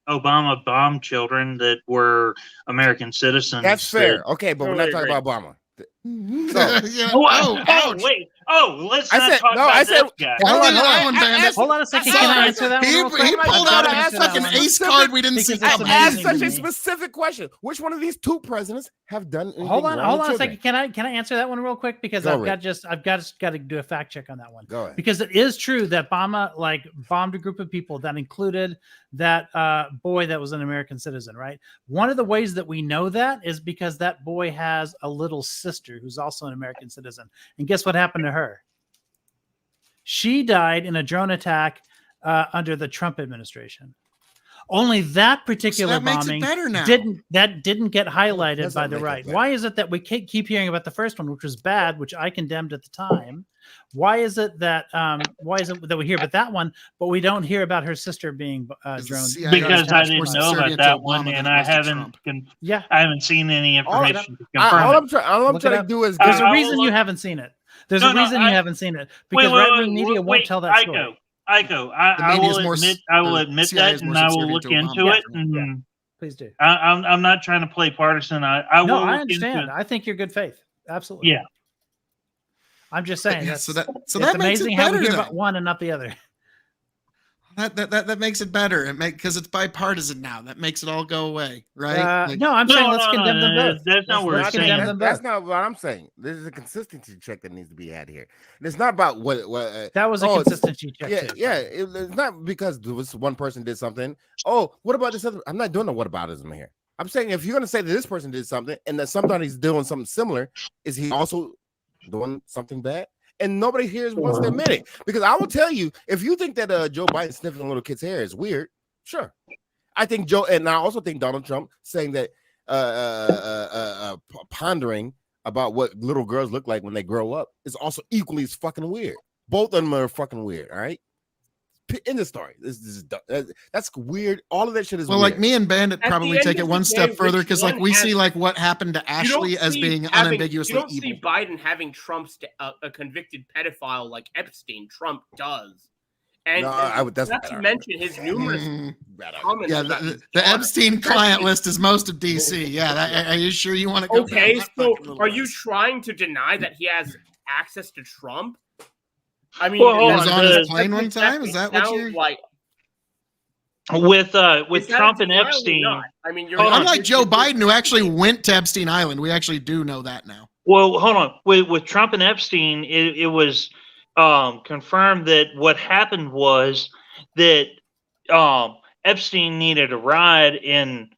Obama bombed children that were American citizens. That's fair. that- Okay, but we're not talking about Obama. Yeah. Oh, ouch. wait. Oh, let's I not said- talk no, about I said- this guy. Hold on, I- hold on, I- Bandit. Hold on a second. Sorry. Can I answer that one? He real quick? pulled I out gotta a answer fucking that one. ace card we didn't Because see it's I coming. asked amazing such to a me. specific question. Which one of these two presidents have done anything Hold on wrong with a children? second. Can I answer that one real quick? Because Go, I've Rick. got to do a fact check on that one. Go ahead. Because it is true that Obama bombed a group of people that included that boy that was an American citizen, right? One of the ways that we know that is because that boy has a little sister who's also an American citizen. And guess what happened to her? She died in a drone attack under the Trump administration. Only that particular that makes it bombing better now. didn't get highlighted doesn't by the make it right. better. Why is it that we keep hearing about the first one, which was bad, which I condemned at the time? Why is it that we hear about that one, but we don't hear about her sister being droned? Because I didn't know about that one, and I haven't. Yeah, I haven't seen any information to All confirm it. I'm trying to do is there's a I will reason you look- haven't seen it. There's No, a no, reason you haven't seen it because right-wing media won't tell that story. Aiko, The I media's will more admit, s- I will or admit CIA that, is more and I will subservient look to Obama. into it. And Please do. I'm not trying to play partisan. I No, will I look understand. into it. I think you're good faith. Absolutely. Yeah. I'm just saying. Yeah, That's, so that it's makes it amazing how we better hear then. about one and not the other. That makes it better. Because it's bipartisan now. That makes it all go away, right? No, I'm saying let's condemn them both. That's not what we're Let's saying. condemn them That's both. not what I'm saying. There's a consistency check that needs to be had here. And it's not about what That was a consistency check. yeah, too. yeah. It's not because this one person did something. Oh, what about this other? I'm not doing the whataboutism here. I'm saying if you're going to say that this person did something and that somebody's doing something similar, is he also doing something bad? And nobody here wants to admit it. Because I will tell you, if you think that Joe Biden sniffing a little kid's hair is weird, sure. I think Joe, and I also think Donald Trump saying that pondering about what little girls look like when they grow up is also equally as fucking weird. Both of them are fucking weird, all right? In the story, that's weird. All of that shit is well, weird. like me and Bandit At probably the end take it of one the step day, further which because, like, one we has- see like what happened to You don't Ashley as see being having- unambiguously You don't evil. see Biden having Trump a convicted pedophile like Epstein. Trump does, and, No, and that's not to mention his numerous Mm, comments. yeah, about the his the daughter. Epstein client list is most of DC. Yeah, are you sure you want to go? Okay, down that so fucking little are you list? trying to deny that he has access to Trump? I mean, Well, hold He was on, on his the- plane one time. Is that what sounds you're? like? With Is that Trump a and denial or Epstein. not? I mean, you're Unlike Joe Biden, who actually went to Epstein Island, we actually do know that now. Well, hold on. With Trump and Epstein, it was confirmed that what happened was that Epstein needed a ride, and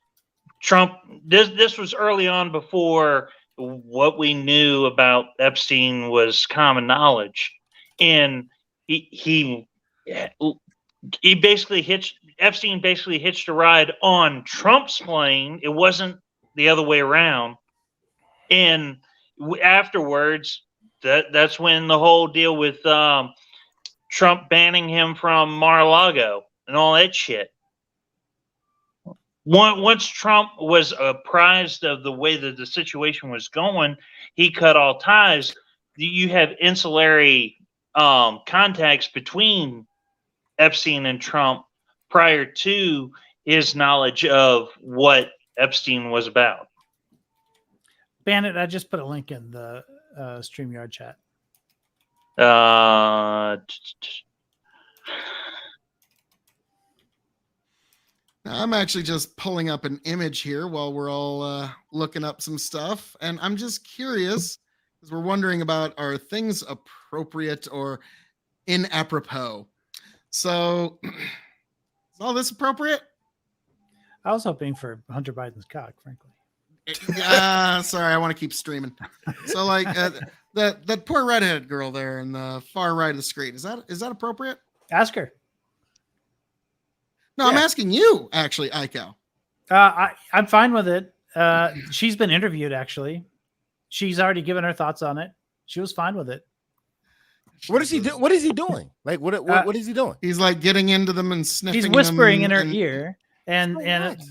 Trump. This was early on before what we knew about Epstein was common knowledge, and he basically Epstein basically hitched a ride on Trump's plane. It wasn't the other way around. And afterwards, that's when the whole deal with Trump banning him from Mar-a-Lago and all that shit. Once Trump was apprised of the way that the situation was going, he cut all ties. You have insulary contacts between Epstein and Trump prior to his knowledge of what Epstein was about. Bandit, I just put a link in the StreamYard chat. Now, I'm actually just pulling up an image here while we're all looking up some stuff, and I'm just curious because we're wondering about are things appropriate or inapropos. So, is all this appropriate? I was hoping for Hunter Biden's cock, frankly. Sorry, I want to keep streaming. So, like that poor redheaded girl there in the far right of the screen, is that appropriate? Ask her. No, I'm asking you, actually, Aiko. I'm fine with it. She's been interviewed, actually. She's already given her thoughts on it. She was fine with it. What is he do? What is he doing? Like what is he doing? He's like getting into them and sniffing. He's whispering them in her and- ear, and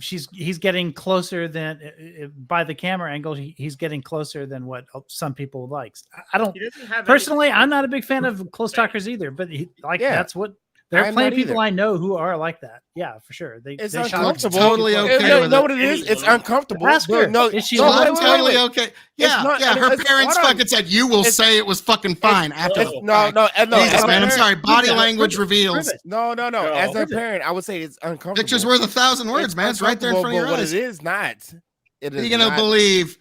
he's getting closer than by the camera angle. He's getting closer than what some people likes. I don't He doesn't have personally. any- I'm not a big fan of close talkers either, but that's what. There are I'm plenty of not people either. I know who are like that. Yeah, for sure. It's they shot uncomfortable. Totally people. okay You with know it. what it is? It's uncomfortable. Ask her. No, Is she no, lying? I'm wait, totally wait. okay. Yeah, not- yeah. Her it's- parents hold on. fucking said you will It's- say it was fucking fine after. It's, the no, fact. no, Jesus, as a man. I'm parent- sorry. Body Prove it. language Prove it. reveals. Prove it. No. No. As a Prove it. parent, I would say it's uncomfortable. Picture's worth 1,000 words, It's man. It's right there in front of your uncomfortable, but eyes. What it is not. It Are is you gonna not believe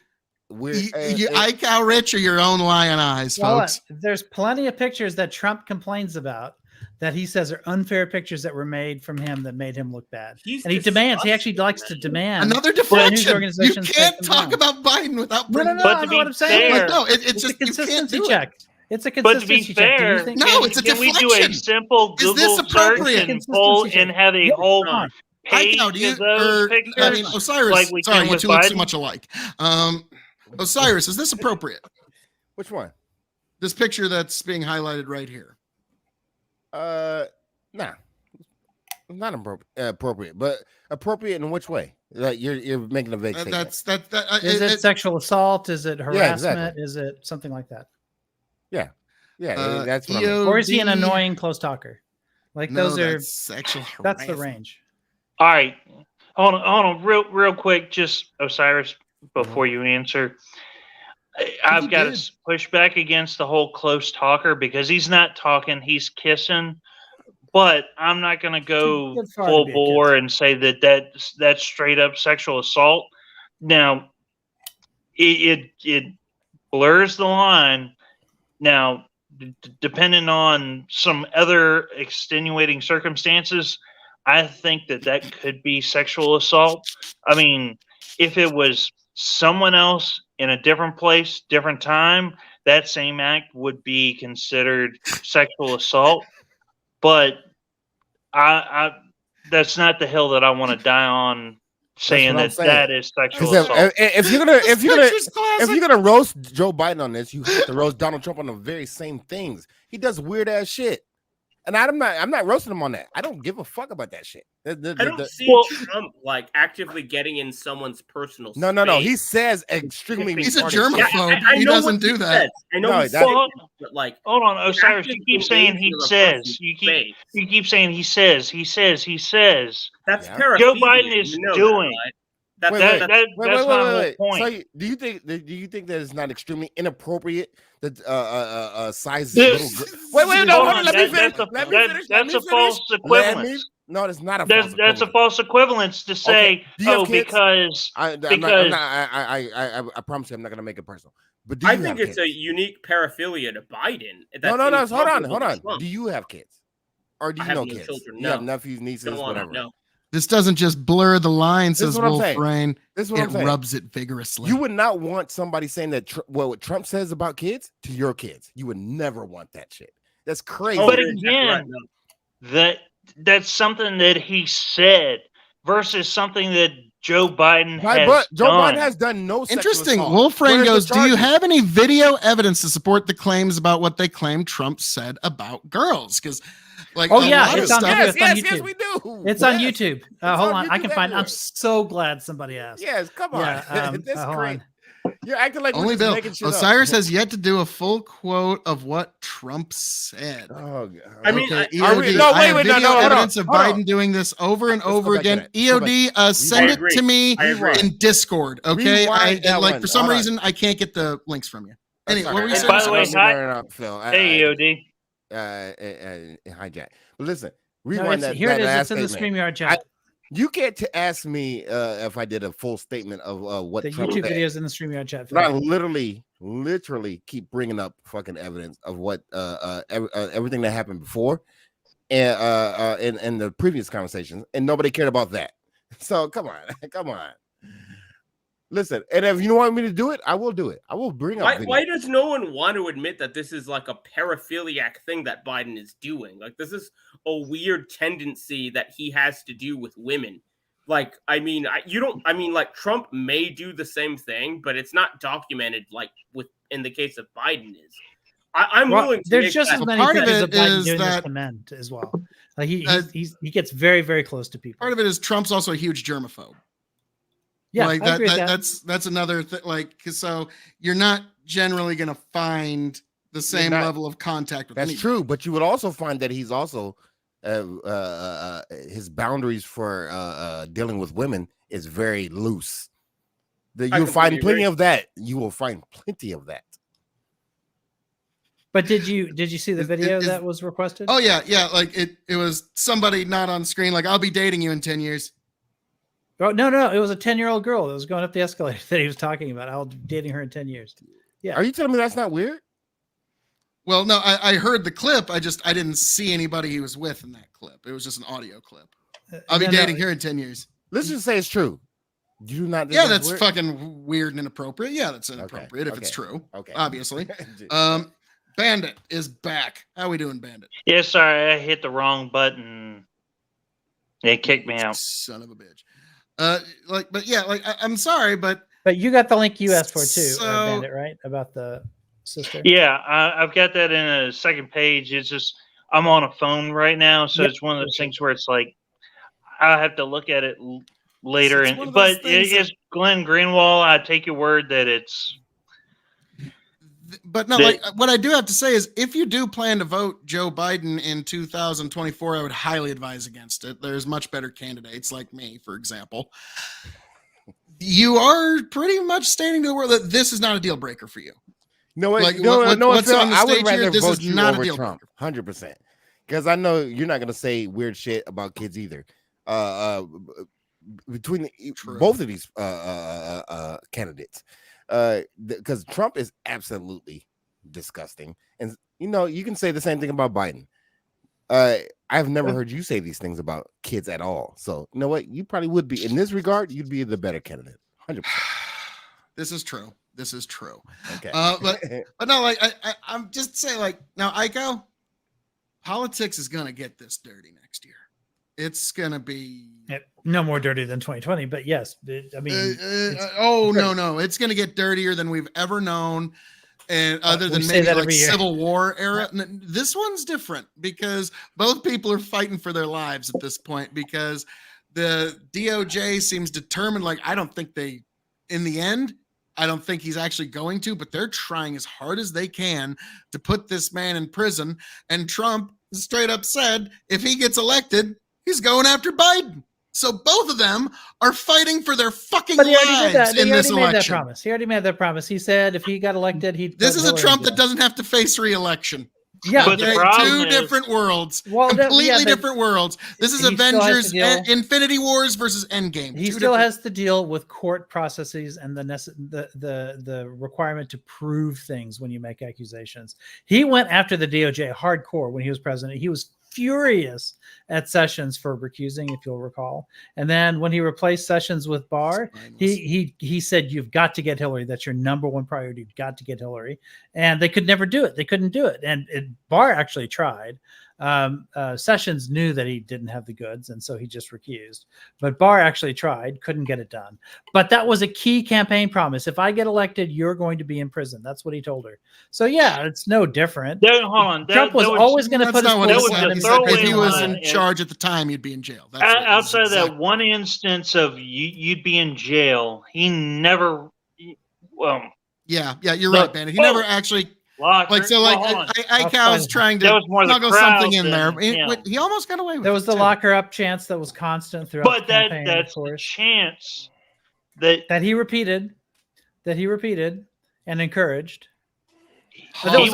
weird. you Aiko Rich or your own lion eyes, Well, folks? there's plenty of pictures that Trump complains about that he says are unfair pictures that were made from him that made him look bad. He's And he demands, he actually disgusting, likes to man. demand. Another news deflection. You organizations can't take them talk down. about Biden without No, bringing no, But I to know be what I'm saying. fair- Like, no, it's It's just a you can't consistency do it. check. It's a But to be consistency check. Do you fair, think? No, it's a can we do a deflection. simple Is this Google search appropriate? and pull Consistency and check. have a Yeah, whole fine. page do you, of those pictures? I mean, Osiris. like we Sorry, can you with two look so Biden? much alike. Osiris, is this appropriate? Which one? This picture that's being highlighted right here. Nah, not appropriate, but appropriate in which way? Like you're making a vague statement. Is it sexual assault? Is it harassment? exactly. Is it something like that? Yeah, that's what I mean. EOD, Or is he an annoying close talker? Like No, those are that's sexual that's the harassment. range. All right, hold on, real quick, just Osiris, before you answer. I've got to push back against the whole close talker because he's not talking, he's kissing. But I'm not going to go Good far to full be a bore and say that's straight up sexual assault. Now, it blurs the line. Now, depending on some other extenuating circumstances, I think that could be sexual assault. I mean, if it was someone else in a different place, different time, that same act would be considered sexual assault. But I that's not the hill that I want to die on, saying that is sexual assault. If you're gonna roast Joe Biden on this, you have to roast Donald Trump on the very same things. He does weird ass shit, and I'm not roasting him on that. I don't give a fuck about that shit. I don't see Trump like actively getting in someone's personal space. No. He says extremely. He's a retarded shit. germaphobe. I He know doesn't what do he that. says. I know No, he that's- says, but like, Hold on, Osiris. You keep saying he engaging says. with a You person's keep space. saying he says. That's Yeah. paraphilia. Joe Biden is you know doing. That, right? Wait, That's That's my whole point. So do you think that it's not extremely inappropriate that size This- little wait, no, Hold hold on, on, let me that's finish. a- Let me that- finish. that's a false equivalence. No, it's not a false That's a equivalence. false equivalence to say, Do you have oh, kids? because I promise you, I'm not gonna make it personal. But do you I think have it's kids? a unique paraphilia to Biden. No. Hold incomparable to on. Trump. Do you have kids? Or do I you have know no kids? children, You have no. nephews, nieces, Don't want whatever. to know. This doesn't just blur the line, This is says what I'm Wolf saying. Rain. This is what It I'm saying. rubs it vigorously. You would not want somebody saying that what Trump says about kids to your kids. You would never want that shit. That's crazy. But you're exactly right, again, no. that's something that he said versus something that Joe Biden Right, has but Joe done. Biden has done no sexual Interesting. assault. Wolf Rain Where's the goes, do you charges? have any video evidence to support the claims about what they claim Trump said about girls? Because, like, Oh, a yeah, lot of it's on stuff. video. It's on Yes, YouTube. we do. It's on Yes. YouTube. It's Hold on on, I YouTube can find. I'm everywhere. so glad somebody asked. Yes, come on. Yeah, That's hold great. on. You're acting like Only we're just Bill. making shit Osiris up. has yet to do a full quote of what Trump said. Oh, God. I mean, Okay, are we- EOD, no, I wait, have wait, no, video no, hold on, evidence of hold on. Biden doing this over and Let's go over back to again. that. Let's go EOD, send I it agree. to me I agree. in Discord, okay? Rewind that Like one. for some Hold on. reason, I can't get the links from you. That's Anyway, all what were you right. saying? By the way, Osiris? No, Phil. Hey, EOD. Hijack. But listen, No, rewind that. here it that is. last It's in the statement. StreamYard chat. You can't ask me if I did a full statement of what The Trump YouTube said. video is in the StreamYard chat. But I literally keep bringing up fucking evidence of what everything that happened before and in the previous conversations, and nobody cared about that. So come on. Listen, and if you want me to do it, I will do it. I will bring up. Why does no one want to admit that this is like a paraphiliac thing that Biden is doing? Like, this is a weird tendency that he has to do with women. Like, I mean, like Trump may do the same thing, but it's not documented like in the case of Biden is. I'm willing to There's make just that. as many part of pictures it of Biden is doing this that- to men as well. Like he gets very, very close to people. Part of it is Trump's also a huge germaphobe. Yeah, like I agree with that. that's another thing. Like, 'cause so you're not generally going to find the same not- level of contact with That's anybody. true, but you would also find that he's also his boundaries for dealing with women is very loose. That I you'll find completely plenty agree. of that. You will find plenty of that. But did you see the Is- video is- that was requested? Oh yeah. Like it was somebody not on screen. Like, I'll be dating you in 10 years. Oh, no, it was a 10-year-old girl that was going up the escalator that he was talking about. I'll be dating her in 10 years. Yeah. Are you telling me that's not weird? Well, no, I heard the clip. I didn't see anybody he was with in that clip. It was just an audio clip. I'll be No, dating her in 10 years. Let's just say it's true. You do not. think Yeah, that's weird? fucking weird and inappropriate. Yeah, that's inappropriate if it's okay, true. Okay. Obviously. Bandit is back. How we doing, Bandit? Yeah, sorry, I hit the wrong button. It kicked me out. Son of a bitch. But yeah, I'm sorry, but you got the link you asked for too, So- Bandit, right? About the sister. Yeah, I've got that in a second page. It's just I'm on a phone right now, so Yep. it's one of those things where it's like I have to look at it later. It's one of those But things it is Glenn Greenwald. I take your word that it's. But no, like what I do have to say is, if you do plan to vote Joe Biden in 2024, I would highly advise against it. There's much better candidates, like me, for example. You are pretty much stating to the world that this is not a deal breaker for you. No, what's Phil, I would rather this vote is you not a over deal Trump, 100%, because I know you're not gonna say weird shit about kids either. Between both of these candidates, because Trump is absolutely disgusting, and you can say the same thing about Biden. I've never heard you say these things about kids at all. So you know what? You probably would be in this regard. You'd be the better candidate, 100%. This is true. This is true. Okay. But no, like I'm just saying, like, now, Iko, politics is gonna get this dirty next year. It's gonna be no more dirty than 2020, but yes, I mean, no, it's gonna get dirtier than we've ever known. And other than maybe like Civil War era, this one's different because both people are fighting for their lives at this point, because the DOJ seems determined. Like, I don't think they, in the end, I don't think he's actually going to, but they're trying as hard as they can to put this man in prison. And Trump straight up said, if he gets elected, he's going after Biden. So both of them are fighting for their fucking lives in this election. He already made that promise. He said if he got elected, he'd. This is a Trump that doesn't have to face re-election. Yeah, but the problem two different worlds, completely different worlds. This is Avengers, Infinity Wars versus Endgame. He still has to deal with court processes and the requirement to prove things when you make accusations. He went after the DOJ hardcore when he was president. He was furious at Sessions for recusing, if you'll recall. And then when he replaced Sessions with Barr, he said, you've got to get Hillary. That's your number one priority. You've got to get Hillary. And they could never do it. They couldn't do it. And Barr actually tried. Sessions knew that he didn't have the goods, and so he just recused. But Barr actually tried, couldn't get it done. But that was a key campaign promise. If I get elected, you're going to be in prison. That's what he told her. So yeah, it's no different. Hold on. Trump was always going to put his if he was in charge at the time, you'd be in jail. Outside of that one instance of you'd be in jail, he never. Well, yeah, you're right, Bandit. He never actually. I was trying to smuggle something in there. He almost got away with it. There was the locker up chance that was constant throughout the campaign. But that's the chance that he repeated and encouraged. But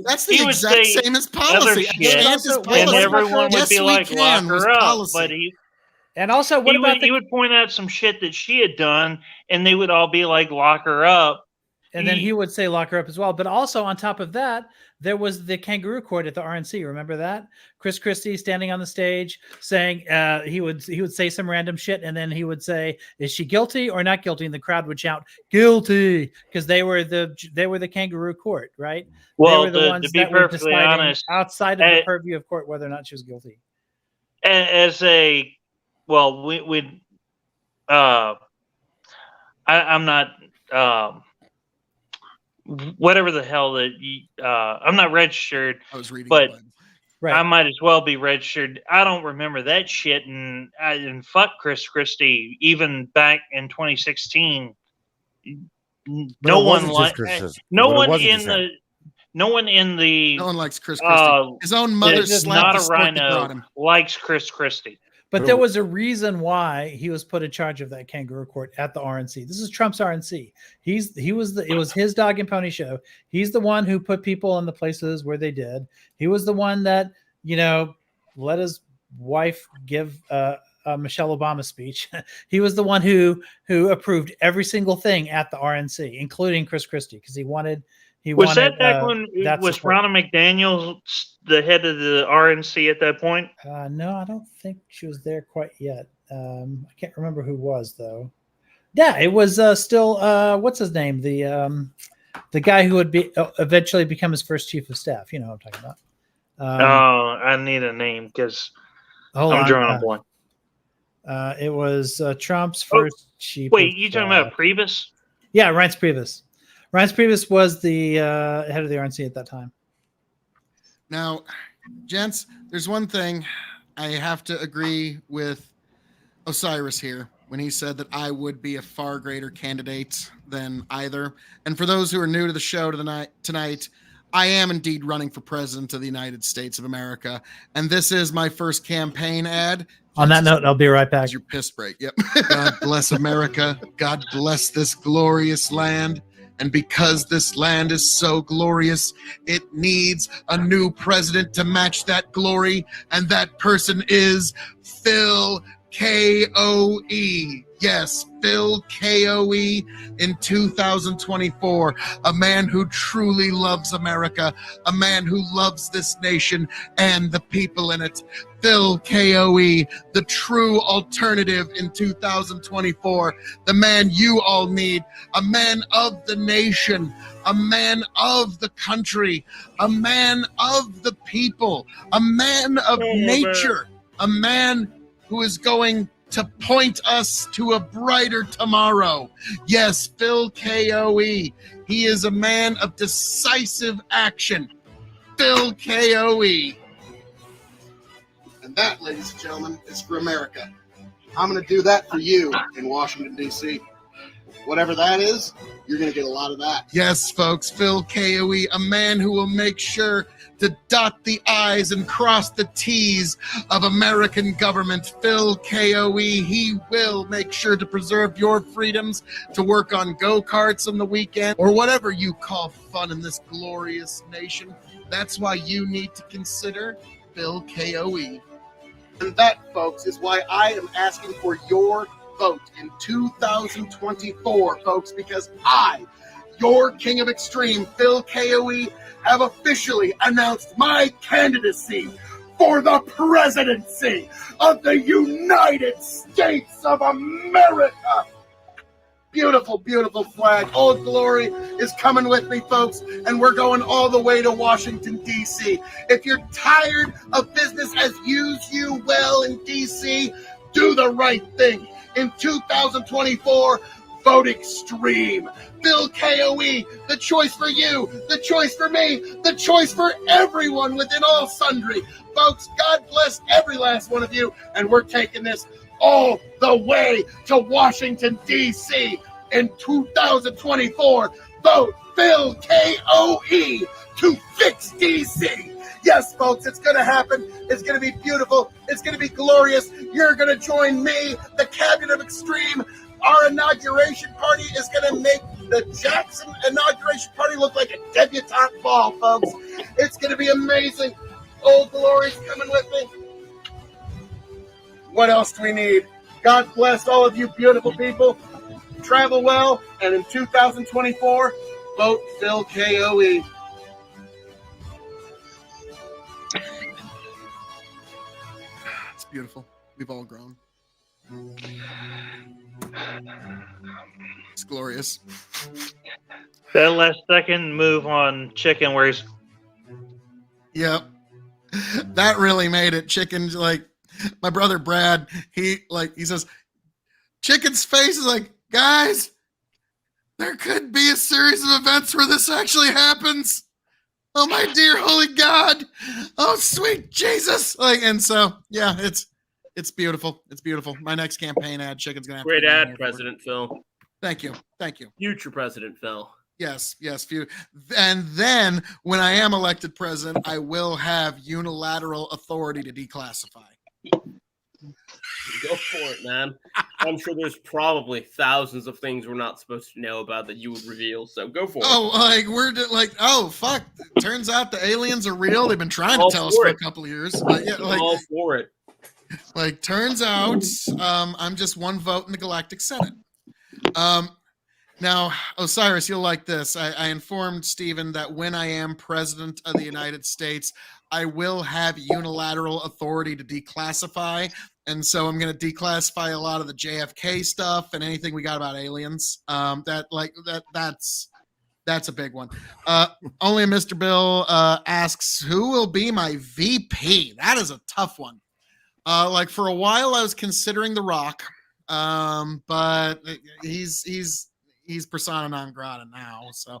that's the exact same as policy. And everyone would be like, lock her up. But he would point out some shit that she had done, and they would all be like, lock her up. And then he would say lock her up as well. But also on top of that, there was the kangaroo court at the RNC. Remember that? Chris Christie standing on the stage saying he would say some random shit, and then he would say, "Is she guilty or not guilty?" And the crowd would shout, "Guilty," because they were the kangaroo court, right? Well, they were the ones to be that were perfectly honest, outside of the purview of court whether or not she was guilty. I'm not. Whatever the hell that I'm not registered. I was reading, but I might as well be registered. I don't remember that shit, and fuck Chris Christie. Even back in 2016, no one likes Chris Christie. His own mother slapped not a rhino likes Chris Christie. But there was a reason why he was put in charge of that kangaroo court at the RNC. This is Trump's RNC. It was his dog and pony show. He's the one who put people in the places where they did. He was the one that, let his wife give Michelle Obama speech. He was the one who approved every single thing at the RNC, including Chris Christie, because he wanted. Was that back when was Ronna McDaniel the head of the RNC at that point? No, I don't think she was there quite yet. I can't remember who was though. Yeah, it was still what's his name? The the guy who would be eventually become his first chief of staff. You know what I'm talking about. I need a name because Hold I'm on. drawing a blank. It was Trump's first chief. Wait, of you talking staff. about Priebus? Yeah, Reince Priebus. Reince Priebus was the head of the RNC at that time. Now, gents, there's one thing I have to agree with Osiris here when he said that I would be a far greater candidate than either. And for those who are new to the show tonight, I am indeed running for president of the United States of America. And this is my first campaign ad. On that note, I'll be right back. Your piss break. Yep. God bless America. God bless this glorious land. And because this land is so glorious, it needs a new president to match that glory. And that person is Phil K-O-E. Yes, Phil K-O-E in 2024. A man who truly loves America. A man who loves this nation and the people in it. Phil K-O-E, the true alternative in 2024. The man you all need. A man of the nation. A man of the country. A man of the people. A man of nature. A man who is going to point us to a brighter tomorrow. Yes, Phil K-O-E. He is a man of decisive action. Phil K-O-E. And that, ladies and gentlemen, is for America. I'm going to do that for you in Washington, D.C. Whatever that is, you're going to get a lot of that. Yes, folks, Phil K-O-E, a man who will make sure to dot the I's and cross the T's of American government. Phil K-O-E, he will make sure to preserve your freedoms to work on go-karts on the weekend or whatever you call fun in this glorious nation. That's why you need to consider Phil K-O-E. And that, folks, is why I am asking for your vote in 2024, folks, because I, your king of extreme, Phil K-O-E, have officially announced my candidacy for the presidency of the United States of America. Beautiful, beautiful flag. Old Glory is coming with me, folks, and we're going all the way to Washington, D.C. If you're tired of business as usual in D.C., do the right thing. In 2024, vote extreme. Phil K-O-E, the choice for you, the choice for me, the choice for everyone within all sundry. Folks, God bless every last one of you, and we're taking this all the way to Washington, D.C. in 2024. Vote Phil K-O-E to fix D.C. Yes, folks, it's going to happen. It's going to be beautiful. It's going to be glorious. You're going to join me, the Cabinet of Extreme. Our inauguration party is going to make the Jackson inauguration party look like a debutante ball, folks. It's going to be amazing. Old Glory's coming with me. What else do we need? God bless all of you beautiful people. Travel well, and in 2024, vote Phil K-O-E. It's beautiful. We've all grown. It's glorious. That last second move on Chicken where he's... Yep. That really made it. Chicken, like, my brother Brad, he says, Chicken's face is like, guys, there could be a series of events where this actually happens. Oh my dear holy God. Oh sweet Jesus. And so yeah, it's beautiful. It's beautiful. My next campaign ad, Chicken's gonna have Great to ad, President Phil. Thank you. Future President Phil. Yes. And then when I am elected president, I will have unilateral authority to declassify. Go for it, man. I'm sure there's probably thousands of things we're not supposed to know about that you would reveal. So go for it. Oh fuck! Turns out the aliens are real. They've been trying to tell us for a couple of years. But yeah, all for it. Turns out, I'm just one vote in the Galactic Senate. Now, Osiris, you'll like this. I informed Stephen that when I am president of the United States, I will have unilateral authority to declassify. And so I'm going to declassify a lot of the JFK stuff and anything we got about aliens. That's That's a big one. Only Mr. Bill asks, who will be my VP? That is a tough one. Like for a while, I was considering The Rock, but he's persona non grata now. So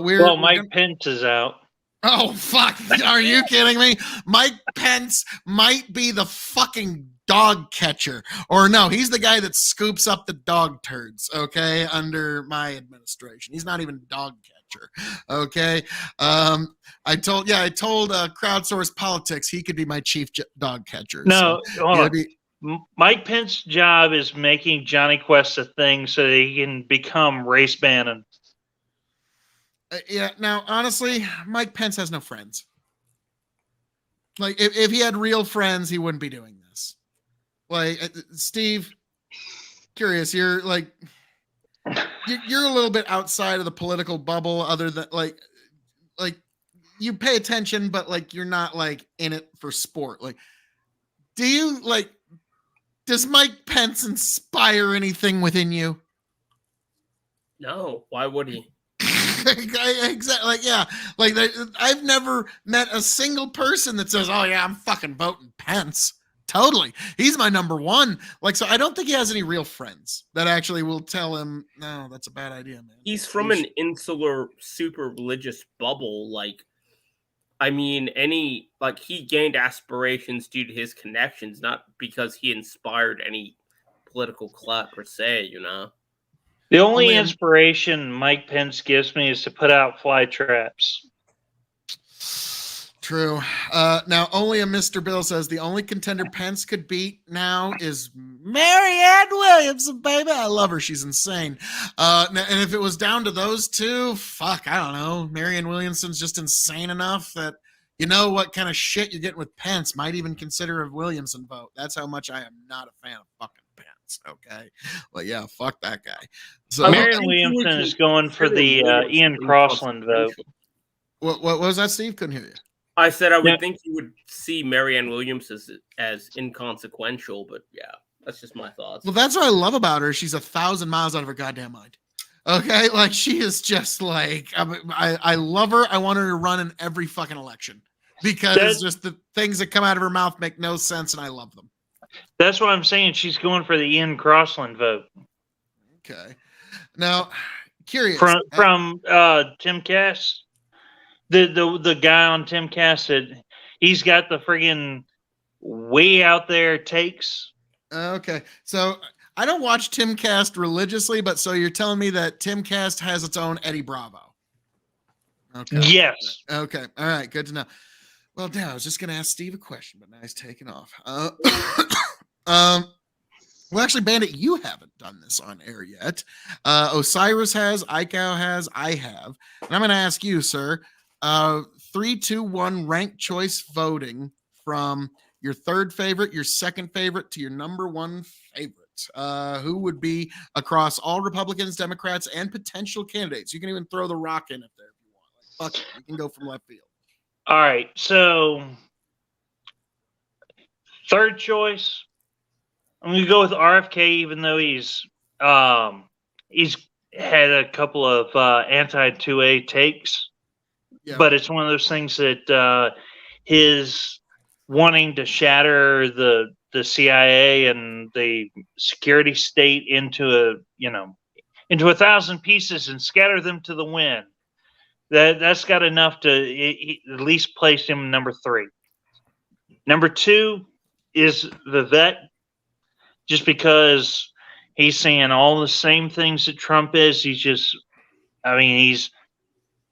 we're Mike gonna, Pence is out. oh fuck! Are you kidding me? Mike Pence might be the fucking dog catcher, or no, he's the guy that scoops up the dog turds. Okay, under my administration, he's not even dog catcher. Okay, I told Crowdsource Politics he could be my chief dog catcher. No, so, hold on. be, Mike Pence's job is making Johnny Quest a thing so that he can become Race Bannon. yeah. Now, honestly, Mike Pence has no friends. Like, if he had real friends, he wouldn't be doing this. Like, Steve, curious, you're like, you're a little bit outside of the political bubble, other than like you pay attention, but like you're not like in it for sport. Like, does Mike Pence inspire anything within you? No, why would he? Exactly. Like, yeah. Like, I've never met a single person that says, "Oh yeah, I'm fucking voting Pence." Totally, he's my number one. Like, so I don't think he has any real friends that actually will tell him, "No, that's a bad idea, man." He's from an insular, super religious bubble. Like, I mean, he gained aspirations due to his connections, not because he inspired any political club per se. You know. The only inspiration Mike Pence gives me is to put out fly traps. True. Now, only a Mr. Bill says the only contender Pence could beat now is Marianne Williamson, baby. I love her. She's insane. And if it was down to those two, fuck, I don't know. Marianne Williamson's just insane enough that you know what kind of shit you're getting with Pence. Might even consider a Williamson vote. That's how much I am not a fan of fucking Pence. Okay. Well, yeah, fuck that guy. So Marianne Williamson is going for the Ian Crossland vote. What was that, Steve? Couldn't hear you. I said I would think you would see Marianne Williams as inconsequential, but yeah, that's just my thoughts. Well, that's what I love about her. She's 1,000 miles out of her goddamn mind. Okay, like she is just like I love her. I want her to run in every fucking election because just the things that come out of her mouth make no sense, and I love them. That's what I'm saying. She's going for the Ian Crossland vote. Okay, now curious from Tim Cass. The guy on Tim Cass said he's got the friggin' way out there takes. Okay, so I don't watch Timcast religiously, but so you're telling me that Timcast has its own Eddie Bravo? Okay. Yes. Okay. All right. Good to know. Well, damn, I was just gonna ask Steve a question, but now he's taking off. Well, actually, Bandit, you haven't done this on air yet. Osiris has, Iko has, I have, and I'm gonna ask you, sir. 3, 2, 1 ranked choice voting from your third favorite, your second favorite to your number one favorite. Who would be across all Republicans, Democrats, and potential candidates? You can even throw The Rock in it there if you want. Like, fuck it, you can go from left field. All right, so third choice, I'm gonna go with RFK, even though he's had a couple of anti-2A takes. Yeah. But it's one of those things that his wanting to shatter the CIA and the security state into 1,000 pieces and scatter them to the wind. That's got enough to at least place him number 3. Number 2 is Vivek, just because he's saying all the same things that Trump is.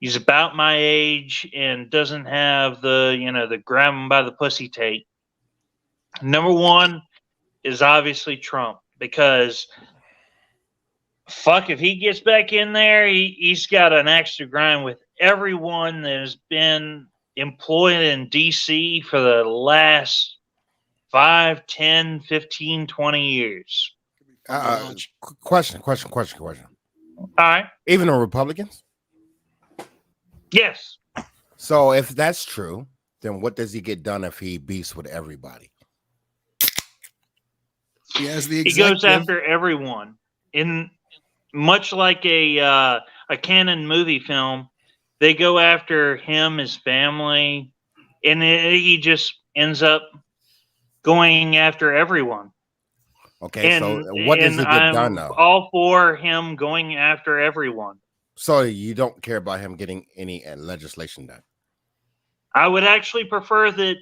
He's about my age and doesn't have the grab him by the pussy take. Number 1 is obviously Trump, because fuck, if he gets back in there, he's got an axe to grind with everyone that has been employed in DC for the last 5, 10, 15, 20 years. Question. All right. Even the Republicans? Yes. So if that's true, then what does he get done if he beefs with everybody? He has the he goes after everyone, in much like a a canon movie film, they go after him, his family, and he just ends up going after everyone. Okay, And so what does he get done I'm though? all for him going after everyone. So you don't care about him getting any legislation done? I would actually prefer that.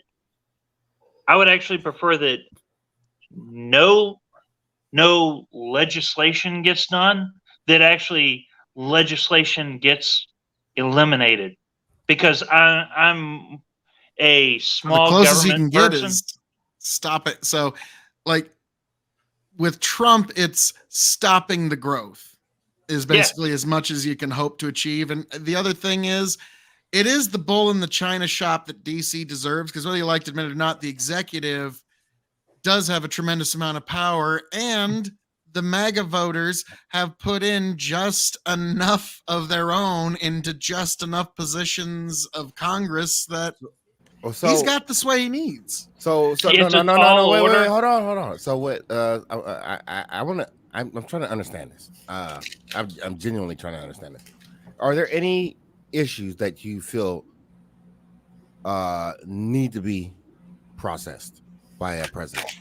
No legislation gets done. That actually legislation gets eliminated, because I'm a The small closest you government can get person. is stop it. So, like with Trump, it's stopping the growth is basically as much as you can hope to achieve. And the other thing is, it is the bull in the china shop that DC deserves, because whether you like to admit it or not, the executive does have a tremendous amount of power, and the MAGA voters have put in just enough of their own into just enough positions of Congress that he's got the sway he needs. So It's no, a wait, tall wait, order. hold on. So what? I want to. I'm trying to understand this. I'm genuinely trying to understand this. Are there any issues that you feel need to be processed by a president?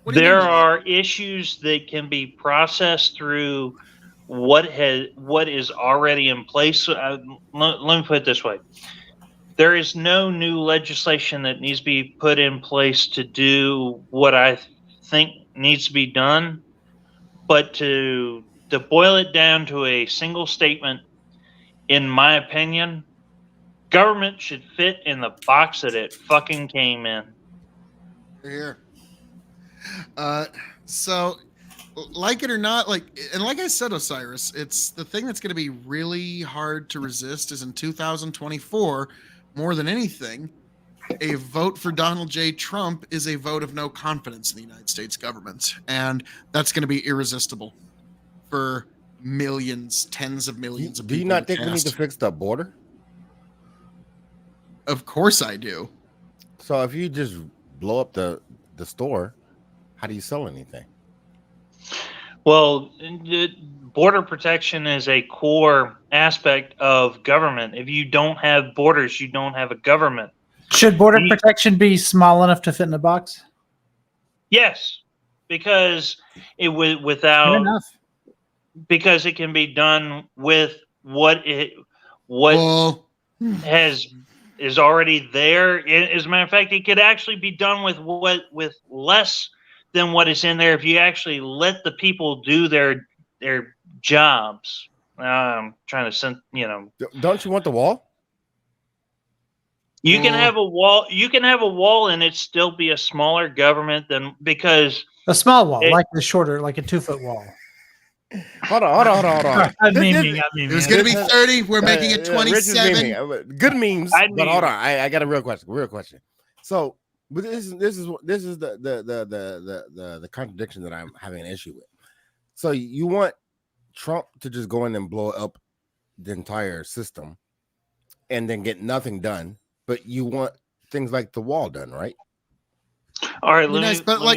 There are issues that can be processed through what is already in place. Let me put it this way: there is no new legislation that needs to be put in place to do what I think needs to be done. But to boil it down to a single statement, in my opinion, government should fit in the box that it fucking came in. Here. So like it or not, and like I said, Osiris, it's the thing that's going to be really hard to resist is in 2024, more than anything, a vote for Donald J. Trump is a vote of no confidence in the United States government. And that's going to be irresistible for millions, tens of millions of people. Do you not think we need to fix the border? Of course I do. So if you just blow up the store, how do you sell anything? Well, border protection is a core aspect of government. If you don't have borders, you don't have a government. Should border protection be small enough to fit in a box? Yes, because it would because it can be done with what is already there. As a matter of fact, it could actually be done with less than what is in there if you actually let the people do their jobs. I'm trying to Don't you want the wall? You can have a wall. You can have a wall, and it still be a smaller government than because a small wall, like a shorter, like a 2-foot wall. Hold on. I'm memeing. It was going to be 30. We're making it 27. Good memes. But hold on, I got a real question. So, but this is the contradiction that I'm having an issue with. So you want Trump to just go in and blow up the entire system, and then get nothing done, but you want things like the wall done, right? All right,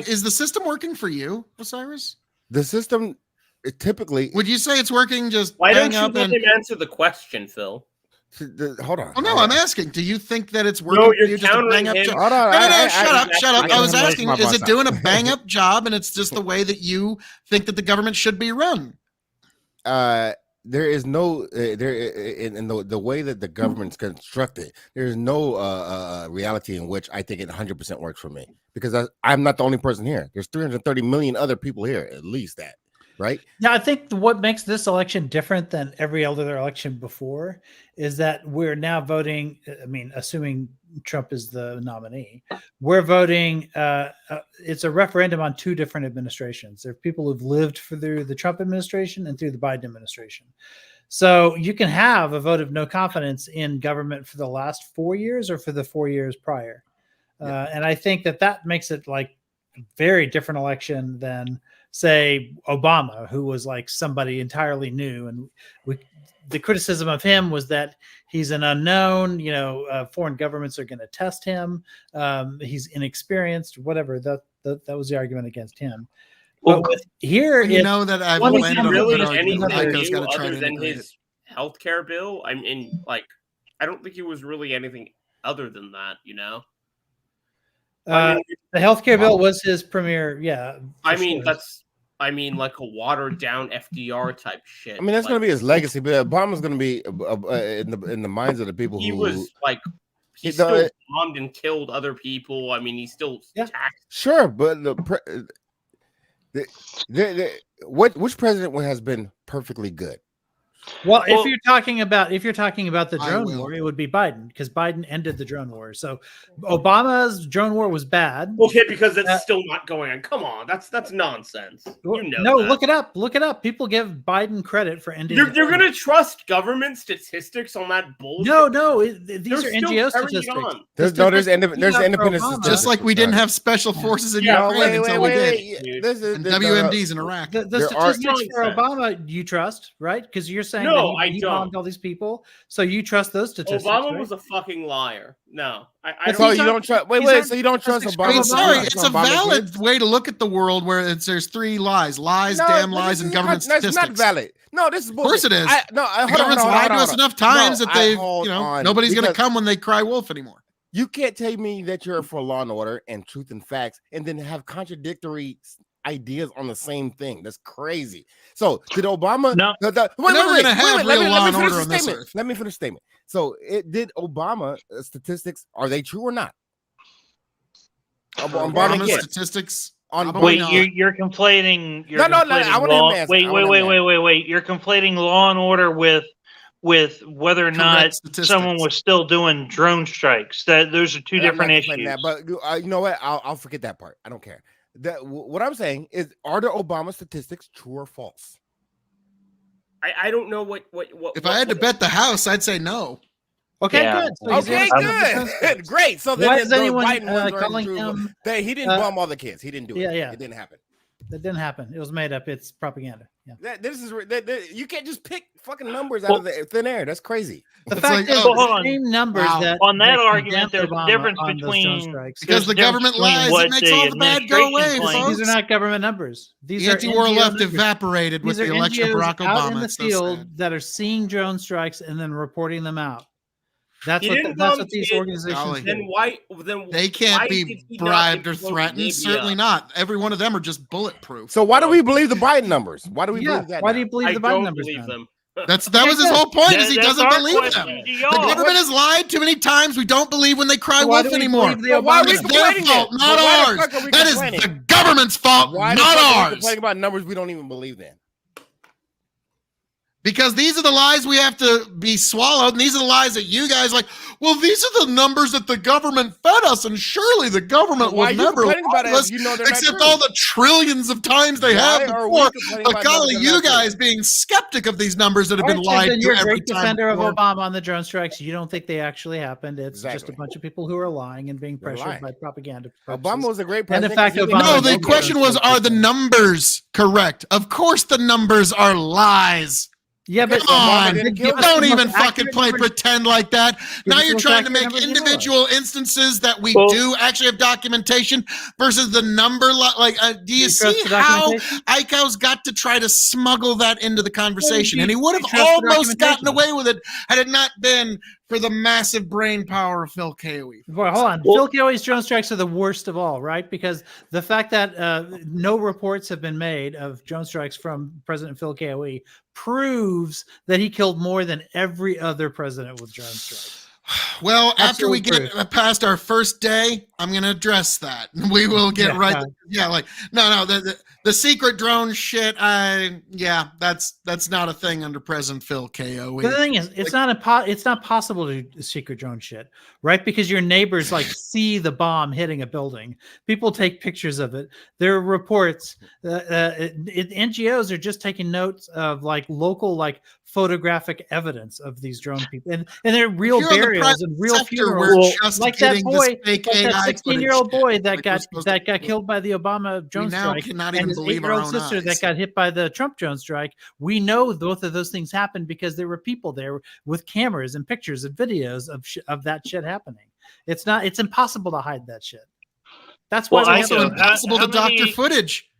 is the system working for you, Osiris? The system, typically. Would you say it's working? Just why don't you let him answer the question, Phil? Hold on. Oh no, I'm asking. Do you think that it's working? No, you're just a bang up job? Hold on. No, shut up. I was asking, is it doing a bang up job, and it's just the way that you think that the government should be run? There is no in the way that the government's constructed. There is no reality in which I think it 100% works for me, because I'm not the only person here. There's 330 million other people here, at least that. Right. Yeah, I think what makes this election different than every other election before is that we're now voting. I mean, assuming Trump is the nominee, we're voting. It's a referendum on 2 different administrations. There are people who've lived through the Trump administration and through the Biden administration. So you can have a vote of no confidence in government for the last 4 years or for the 4 years prior. And I think that makes it like a very different election than, say, Obama, who was like somebody entirely new. And the criticism of him was that he's an unknown, foreign governments are going to test him. He's inexperienced, whatever. That was the argument against him. Well, But here, And you know that I've One landed on a really good argument. anything Ico's got new to try other to than integrate it. his healthcare bill? I mean, like, I don't think it was really anything other than that. You know. I mean, the healthcare bill was his premier. Yeah, I for mean sure. that's. I mean, like a watered down FDR type shit. I mean, that's like, going to be his legacy, but Obama's going to be in the minds of the people he who was like he He- still the- bombed and killed other people. I mean, he still Yeah. taxed. Sure, but which president has been perfectly good? Well, Well- if you're talking about the I drone will. war, it would be Biden, because Biden ended the drone war. So Obama's drone war was bad. Okay, because it's Uh, still not going on. Come on, that's nonsense. You know no, that. look it up. Look it up. People give Biden credit for ending. You're the drone gonna war. trust government statistics on that bullshit? No. These They're are still NGO carrying it statistics. on. There's Statistics there's for independent Obama. statistics. Just like we didn't have special Yeah. forces in Yeah, Ukraine until we did, and WMDs in Iraq. The There are- statistics for Nonsense. Obama you trust, right? Because you're saying No, that I he don't. bombed all these people, so you trust those statistics. Obama right? was a fucking liar. No, I But So don't. you don't trust? these aren't So you don't trust statistics Obama? I mean, Obama sorry, was it's a Obama valid kids? way to look at the world where there's three lies, damn lies, and government That's statistics. not valid. No, this is Of bullshit. course it is. The The government's lied to us enough times that they've, nobody's going to come when they cry wolf anymore. You can't tell me that you're for law and order and truth and facts, and then have contradictory ideas on the same thing. That's crazy. So did Obama? No. Wait, We're never going to have real law and order on this statement. earth. Let me finish the statement. So did Obama statistics, are they true or not? On bombing Obama's kids. statistics. On probably Wait, not. you're conflating. You're No, I conflating want him law. to answer. Wait, I want him to answer. wait. You're conflating law and order with whether or not Correct statistics. someone was still doing drone strikes. Those are two I'm not different complaining issues. that, but you know what? I'll forget that part. I don't care. What I'm saying is, are the Obama statistics true or false? I don't know what. If I had to bet the house, I'd say no. Okay, Yeah. good. So he's Okay, answering the good, great. So then Why is those anyone Biden ones are calling true. him? He didn't bomb all the kids. He didn't do it. Yeah. It didn't happen. That didn't happen. It was made up. It's propaganda. Yeah. You can't just pick fucking numbers out of the thin air. That's crazy. The It's fact like, is, oh, hold the on. same numbers Wow. that On that that argument, condemned there's a Obama difference on those drone between- strikes. Because the There's a government difference between lies. It what makes the all the bad go away, administration claims. folks. These are not government numbers. These The are anti-war NGO left numbers. evaporated with These the are election of NGOs Barack out in Obama. the It's so field sad. that are seeing drone strikes and then reporting them out. That's He what didn't that's bomb what these kids. organizations Golly. do. Then why? Then They why can't did be he not bribed or explode threatened. Libya? Certainly not. Every one of them are just bulletproof. So why do we believe the Biden numbers? Why do we Yeah. believe that? Why now? do you believe I the Biden don't numbers? believe then? them. That was his whole point. Is he That's doesn't our believe question them. to The y'all. government has lied too many times. We don't believe when they cry So why wolf do we anymore. believe the But why are we It's Obama? their complaining fault, then? not But why the ours. fuck are we That is complaining? the government's fault, Why the not fuck are we ours. complaining about numbers we don't even believe then? Because these are the lies we have to be swallowed, and these are the lies that you guys like. Well, these are the numbers that the government fed us, and surely the government Why will are you never lie complaining about to it us, if you know they're not except true? all the trillions of times they Why have are we before. complaining But about golly, numbers that are you not true? guys being skeptic of these numbers that have All been right, so lied then to you're a every great time defender of before. Obama on the drone strikes. You don't think they actually happened. It's just a Exactly. bunch of people who are lying and being They're pressured lying. by propaganda Obama purposes. was a great And in president. fact, 'cause he didn't Obama No, have the no numbers. question was, drone are the strikes. numbers correct? Of course the numbers are lies. Yeah, but Come on, didn't kill give us don't the even most fucking accurate play numbers. pretend like that. Now us the you're most trying to accurate make numbers you know of. individual instances that we Well- do actually have documentation versus the number. Like, do you You trust see the how documentation? Ico's got to try to smuggle that into the conversation? And he would you have trust the almost gotten documentation? away with it had it not been for the massive brain power of Phil Coe. Boy, hold on. Well- Phil Coe's drone strikes are the worst of all, right? Because the fact that no reports have been made of drone strikes from President Phil Coe proves that he killed more than every other president with drone strikes. Well, after we Absolute get past our first day, I'm going to address that. We will get Yeah. right. Yeah, like no, the secret drone shit. That's not a thing under President Phil Coe. But the thing is, it's not possible to do secret drone shit, right? Because your neighbors like see the bomb hitting a building. People take pictures of it. There are reports. NGOs are just taking notes of like local like photographic evidence of these drone people, and they're real If you're in the burials private and real sector, funerals. we're just Like that getting boy, this fake like that AI 16-year-old footage. boy that Like we're got supposed to got killed by the Obama drone now strike, cannot and even his believe our 8-year-old own sister eyes. that got hit by the Trump drone strike. We know both of those things happened because there were people there with cameras and pictures and videos of that shit happening. It's impossible to hide that shit. That's why Well, we I have do. Also to- impossible how to doctor many- footage.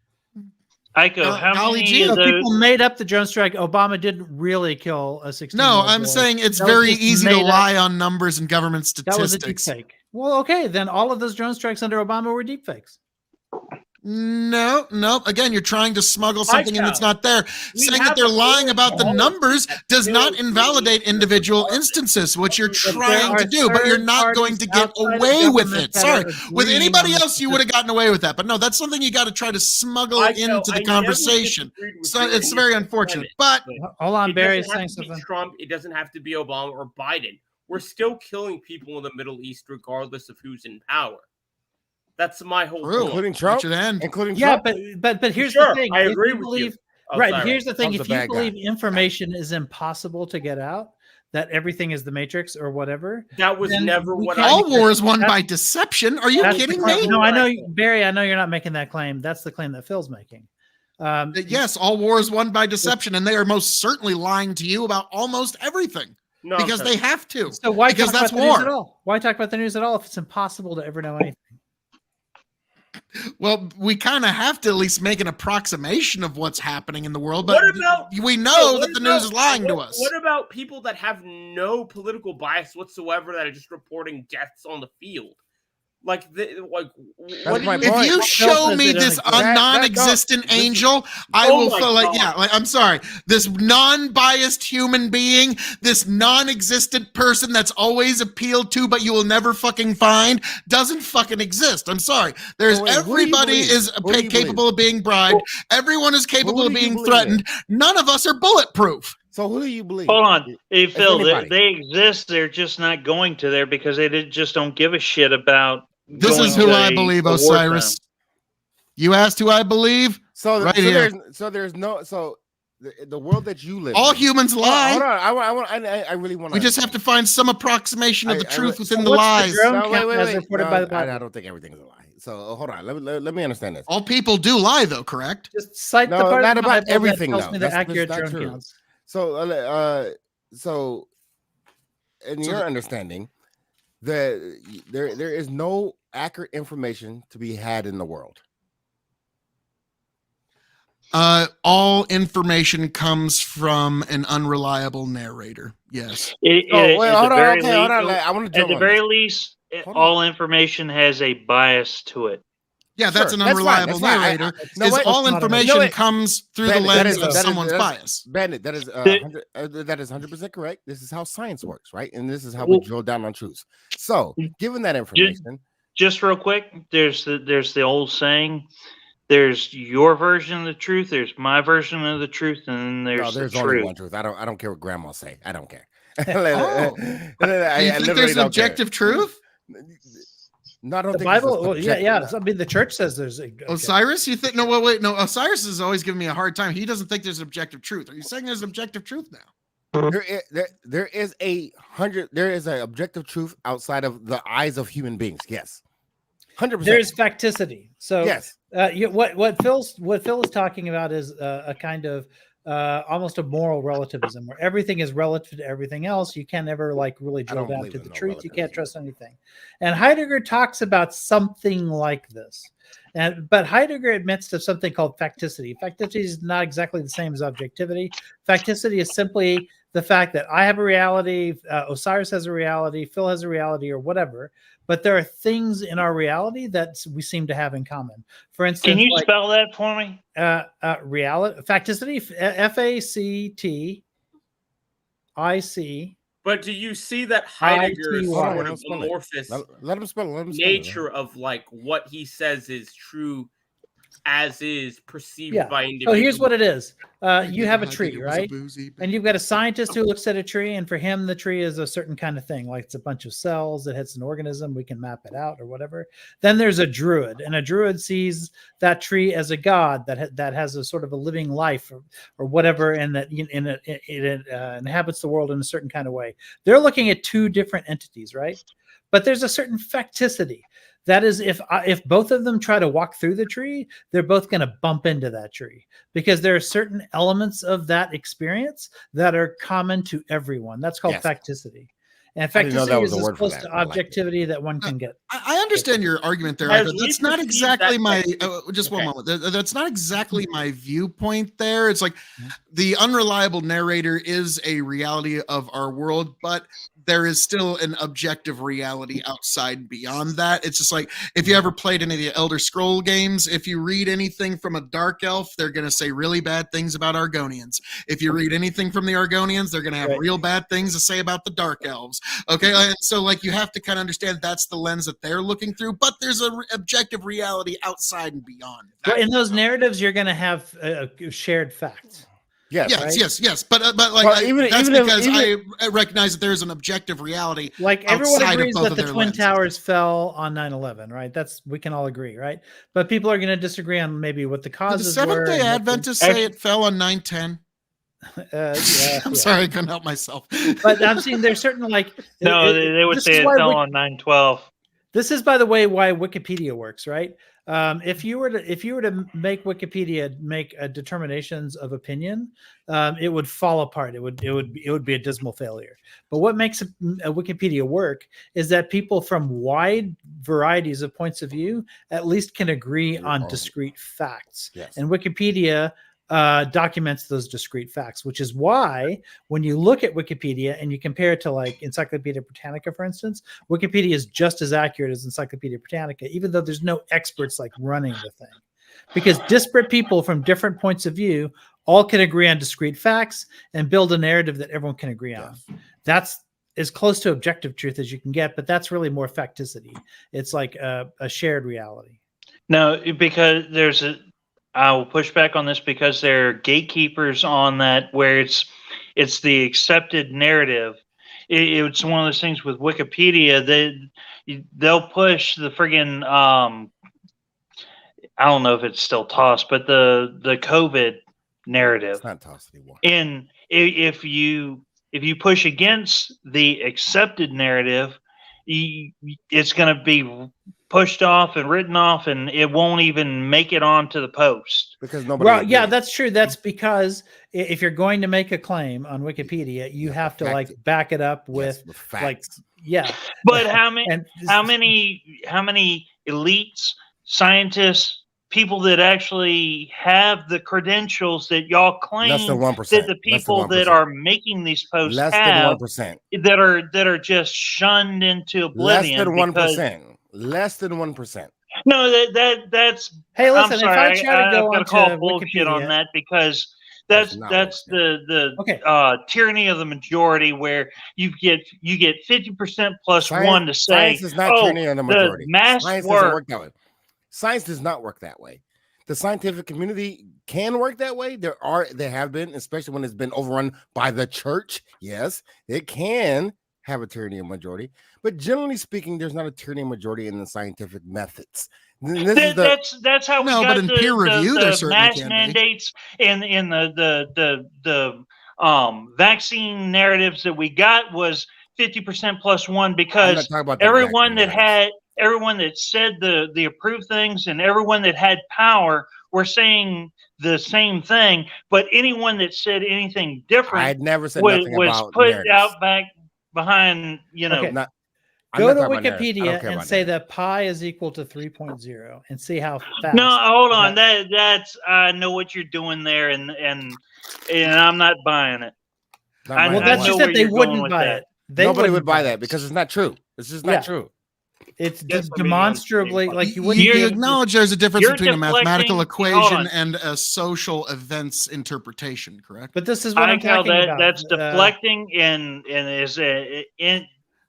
Aiko, how golly many gee. of So those? people made up the drone strike. Obama didn't really kill a 16. No, I'm saying it's That was very just easy to made up. lie on numbers and government That was a deep statistics. fake. Well, okay, then all of those drone strikes under Obama were deep fakes. No. Again, you're trying to smuggle something in that's not there. We Saying that have they're a lying whole about the policy numbers that does still not is invalidate really individual garbage. instances, which you're But there trying to are do, but you're third not going parties to get outside of away with government it. that Sorry. are With agreeing anybody on the else, you would have gotten away with that. But no, that's something you got to try to smuggle I know, into the I never conversation. disagreed with So you it's and very your unfortunate. premise, But Hold on, it Barry's doesn't have saying to be something. Trump. It doesn't have to be Obama or Biden. We're still killing people in the Middle East, regardless of who's in power. That's my whole True. point. Including Trump. should end. Including Yeah, Trump. but here's Sure, the thing. I If agree you with believe, you. Oh, right, sorry. here's the thing. Trump's If a you bad believe guy. information is impossible to get out, that everything is the Matrix or whatever, That was then never we what can't- I all war is won That's- by deception. Are you that's the kidding claim. me? No, I know, Right. Barry. I know you're not making that claim. That's the claim that Phil's making. Yes, all war is won by deception, and they are most certainly lying to you about almost everything No, because they have to. So why Because talk that's about the news war. at all? Why talk about the news at all if it's impossible to ever know anything? Well, we kind of have to at least make an approximation of what's happening in the world, but What about- we know what that the news is about- lying to what- us. What about people that have no political bias whatsoever that are just reporting deaths on the field? Like, what do my you? point. If you Phil show says me they don't this exist. non-existent This is- angel, I Oh will my feel like, God. yeah, like I'm sorry, this non-biased human being, this non-existent person that's always appealed to, but you will never fucking find, doesn't fucking exist. I'm sorry. There's So wait, who do you everybody believe? is Who do you capable of being bribed. Everyone is capable Who of do you being believe threatened. None of us are bulletproof. So who do you believe? Hold on, hey If Phil. anybody. They exist. They're just not going to there because just don't give a shit about. This going is who to I a believe, war Osiris. zone. You asked who I believe? So, Right so here. the world that you live All in. humans lie. Hold on, I really want. We just have to find some approximation of the I- truth I- within So the what's the lies. drone No, count as reported by the I Bible? don't think everything's a lie. So hold on, let me understand this. All people do lie, though, correct? Just cite the No, part not of the about Bible that everything, tells though. me the That's accurate not drone true. counts. So in So your the- understanding, there is no accurate information to be had in the world. All information comes from an unreliable narrator. Yes. Wait, hold on. Okay, hold on. I want to At jump the on very this. least, Hold on. all information has a bias to it. Yeah, that's Sure, an that's fine, unreliable that's fine. narrator. No, is wait, all it's not a- information No, wait. comes through the Bandit, lens of someone's bias. Bandit, that is The- that is 100% correct. This is how science works, right? And this is how we Well- drill down on truths. So, given that information, Just real quick, there's the old saying. There's your version of the truth. There's my version of the truth, and then no, there's there's the only truth. one truth. I don't care what grandma say. I don't care. Oh. Do you think there's an objective truth? No, I don't The think this is Bible, well, yeah. objective. I mean, the church says there's a. Osiris, you think? No, wait. No, Osiris is always giving me a hard time. He doesn't think there's objective truth. Are you saying there's objective truth now? There is an objective truth outside of the eyes of human beings. Yes, 100%. There's facticity. So yes. What Phil is talking about is a kind of almost a moral relativism where everything is relative to everything else. You can never like really drill don't down believe to in the no truth. You can't relativism. trust anything. And Heidegger talks about something like this. But Heidegger admits to something called facticity. Facticity is not exactly the same as objectivity. Facticity is simply the fact that I have a reality, Osiris has a reality, Phil has a reality, or whatever. But there are things in our reality that we seem to have in common. For instance, Can you spell that for me? reality, facticity, Factic. But do you see that Heidegger's ITY. sort Let of him spell it. amorphous Let him spell it. Let him spell it. nature of like what he says is true as is perceived Yeah. by So individuals? here's what it is. You have a tree, right? And you've got a scientist who looks at a tree, and for him, the tree is a certain kind of thing, like it's a bunch of cells, it hits an organism, we can map it out or whatever. Then there's a druid, and a druid sees that tree as a god that has a sort of a living life or whatever, and that it inhabits the world in a certain kind of way. They're looking at two different entities, right? But there's a certain facticity. That is, if both of them try to walk through the tree, they're both going to bump into that tree because there are certain elements of that experience that are common to everyone. That's called Yes. facticity. And didn't know that facticity was is a as word for close that, to but I liked it. objectivity that one can get. I understand your argument there, As Ivo. we That's not perceive exactly that my text- just one Okay. moment. That's not exactly my viewpoint there. It's like Mhm. the unreliable narrator is a reality of our world, but there is still an objective reality outside and beyond that. It's just like if you ever played any of the Elder Scroll games, if you read anything from a dark elf, they're going to say really bad things about Argonians. If you read anything from the Argonians, they're going to have Right. real bad things to say about the dark elves. Okay, and so like you have to kind of understand that's the lens that they're looking through, but there's an objective reality outside and beyond. Well, in those So- narratives, you're going to have shared facts. Yes. Yes, right? yes, but like Well, even that's if- because even- I recognize that there's an objective reality. Like everyone outside of agrees both that of the their Twin lenses. Towers fell on 9/11, right? We can all agree, right? But people are going to disagree on maybe what the Did the causes Seventh were. Day and what the- Adventists say it fell on 9/10? yeah, I'm yeah. sorry, I couldn't help myself. But I'm saying there's certain like No, they would this say is it why fell on 9/12. This is, by the way, why Wikipedia works, right? If you were to make Wikipedia make determinations of opinion, it would fall apart. It would be a dismal failure. But what makes a Wikipedia work is that people from wide varieties of points of view at least can agree on discrete facts. Yes. And Wikipedia documents those discrete facts, which is why when you look at Wikipedia and you compare it to like Encyclopedia Britannica, for instance, Wikipedia is just as accurate as Encyclopedia Britannica, even though there's no experts like running the thing. Because disparate people from different points of view all can agree on discrete facts and build a narrative that everyone can agree on. That's as close to objective truth as you can get, but that's really more facticity. It's like a shared reality. No, because I will push back on this because there are gatekeepers on that where it's the accepted narrative. It's one of those things with Wikipedia they'll push the friggin' I don't know if it's still tossed, but the COVID narrative. It's not tossed anymore. And if you push against the accepted narrative, it's going to be pushed off and written off, and it won't even make it onto the post. Because nobody. Well, yeah, agrees. that's true. That's because if you're going to make a claim on Wikipedia, you have to like back it up with facts. like, yeah. But how many And how many elites, scientists, people that actually have the credentials that y'all claim Less than 1%. that the people that are making these posts Less have than 1%. that are just shunned into oblivion. Less than because- 1%. Less than 1%. No, that's. Hey, listen, I'm sorry, if I try to go I've got to onto call bullshit on Wikipedia, that because that's not the Okay. Tyranny of the majority, where you get 50% plus Science- one to say, Science is not tyranny of the majority. mass Science doesn't work. work that way. Science does not work that way. The scientific community can work that way. There have been, especially when it's been overrun by the church. Yes, it can have a tyranny of majority, but generally speaking, there's not a tyranny of majority in the scientific methods. That's how we No, got but in peer review, there the certainly mass can be. mandates and the vaccine narratives that we got was 50% plus one, I'm because not talking about the everyone vaccine that narratives. everyone that said the approved things and everyone that had power were saying the same thing, but anyone that said anything different I'd never said was nothing about put narratives. out back behind, Okay. I'm go not to talking about narratives. I don't Wikipedia care and about say narratives. that pi is equal to 3.0 and see how fast. No, hold on. That's I know what you're doing there, and I'm not buying it. Not I- buying Well, it. that's know just where that they you're going wouldn't with buy that. it. They Nobody wouldn't would buy it. that because it's not true. It's just not Yeah. true. It's Yes, I mean, demonstrably I'm like saying, you You, wouldn't. you be- acknowledge there's a difference You're between a mathematical deflecting- hold equation on. and a social events interpretation, correct? But this is what I'm Tell talking about. that's deflecting and is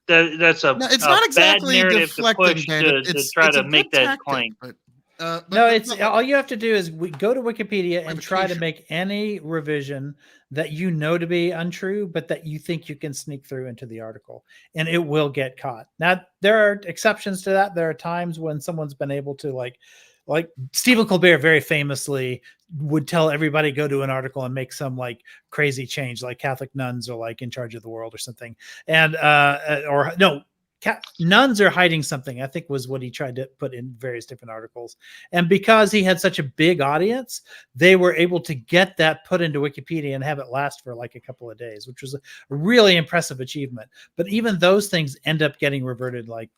that's a No, it's a not bad exactly narrative deflecting, to push David. to It's try it's to a make good that tactic, claim. But, No, it's but- all you have to do is go to Wikipedia and try to Equivocation. make any revision that you know to be untrue, but that you think you can sneak through into the article, and it will get caught. Now, there are exceptions to that. There are times when someone's been able to like Stephen Colbert very famously would tell everybody go to an article and make some like crazy change, like Catholic nuns are like in charge of the world or something, and or no. nuns are hiding something, I think was what he tried to put in various different articles. And because he had such a big audience, they were able to get that put into Wikipedia and have it last for like a couple of days, which was a really impressive achievement. But even those things end up getting reverted like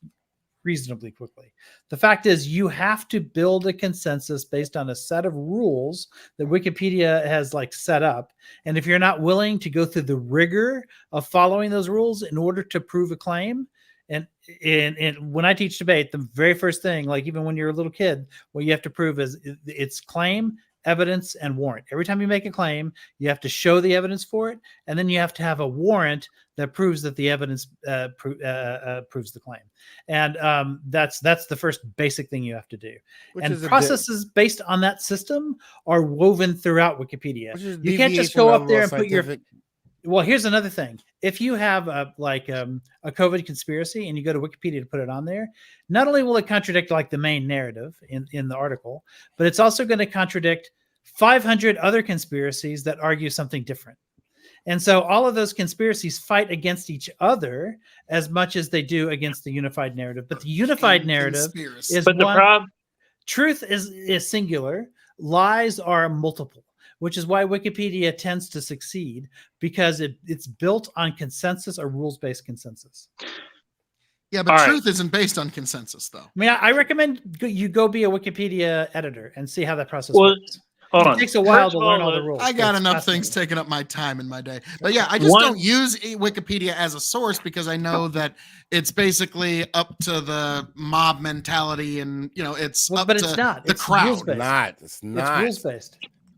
reasonably quickly. The fact is, you have to build a consensus based on a set of rules that Wikipedia has like set up. And if you're not willing to go through the rigor of following those rules in order to prove a claim, and when I teach debate, the very first thing, like even when you're a little kid, what you have to prove is it's claim, evidence, and warrant. Every time you make a claim, you have to show the evidence for it, and then you have to have a warrant that proves that the evidence proves the claim. And that's the first basic thing you have to do. And processes based on that system are woven throughout Wikipedia. You can't just go up there and put your. Well, here's another thing. If you have a COVID conspiracy and you go to Wikipedia to put it on there, not only will it contradict like the main narrative in the article, but it's also going to contradict 500 other conspiracies that argue something different. And so all of those conspiracies fight against each other as much as they do against the unified narrative. But the unified narrative is truth is singular, lies are multiple, which is why Wikipedia tends to succeed, because it's built on consensus or rules-based consensus. Yeah, but truth isn't based on consensus, though. I mean, I recommend you go be a Wikipedia editor and see how that process works. It takes a while to learn all the rules. I got enough things taking up my time in my day. But yeah, I just don't use Wikipedia as a source because I know that it's basically up to the mob mentality, and it's up to the crowd. It's not. It's rules-based.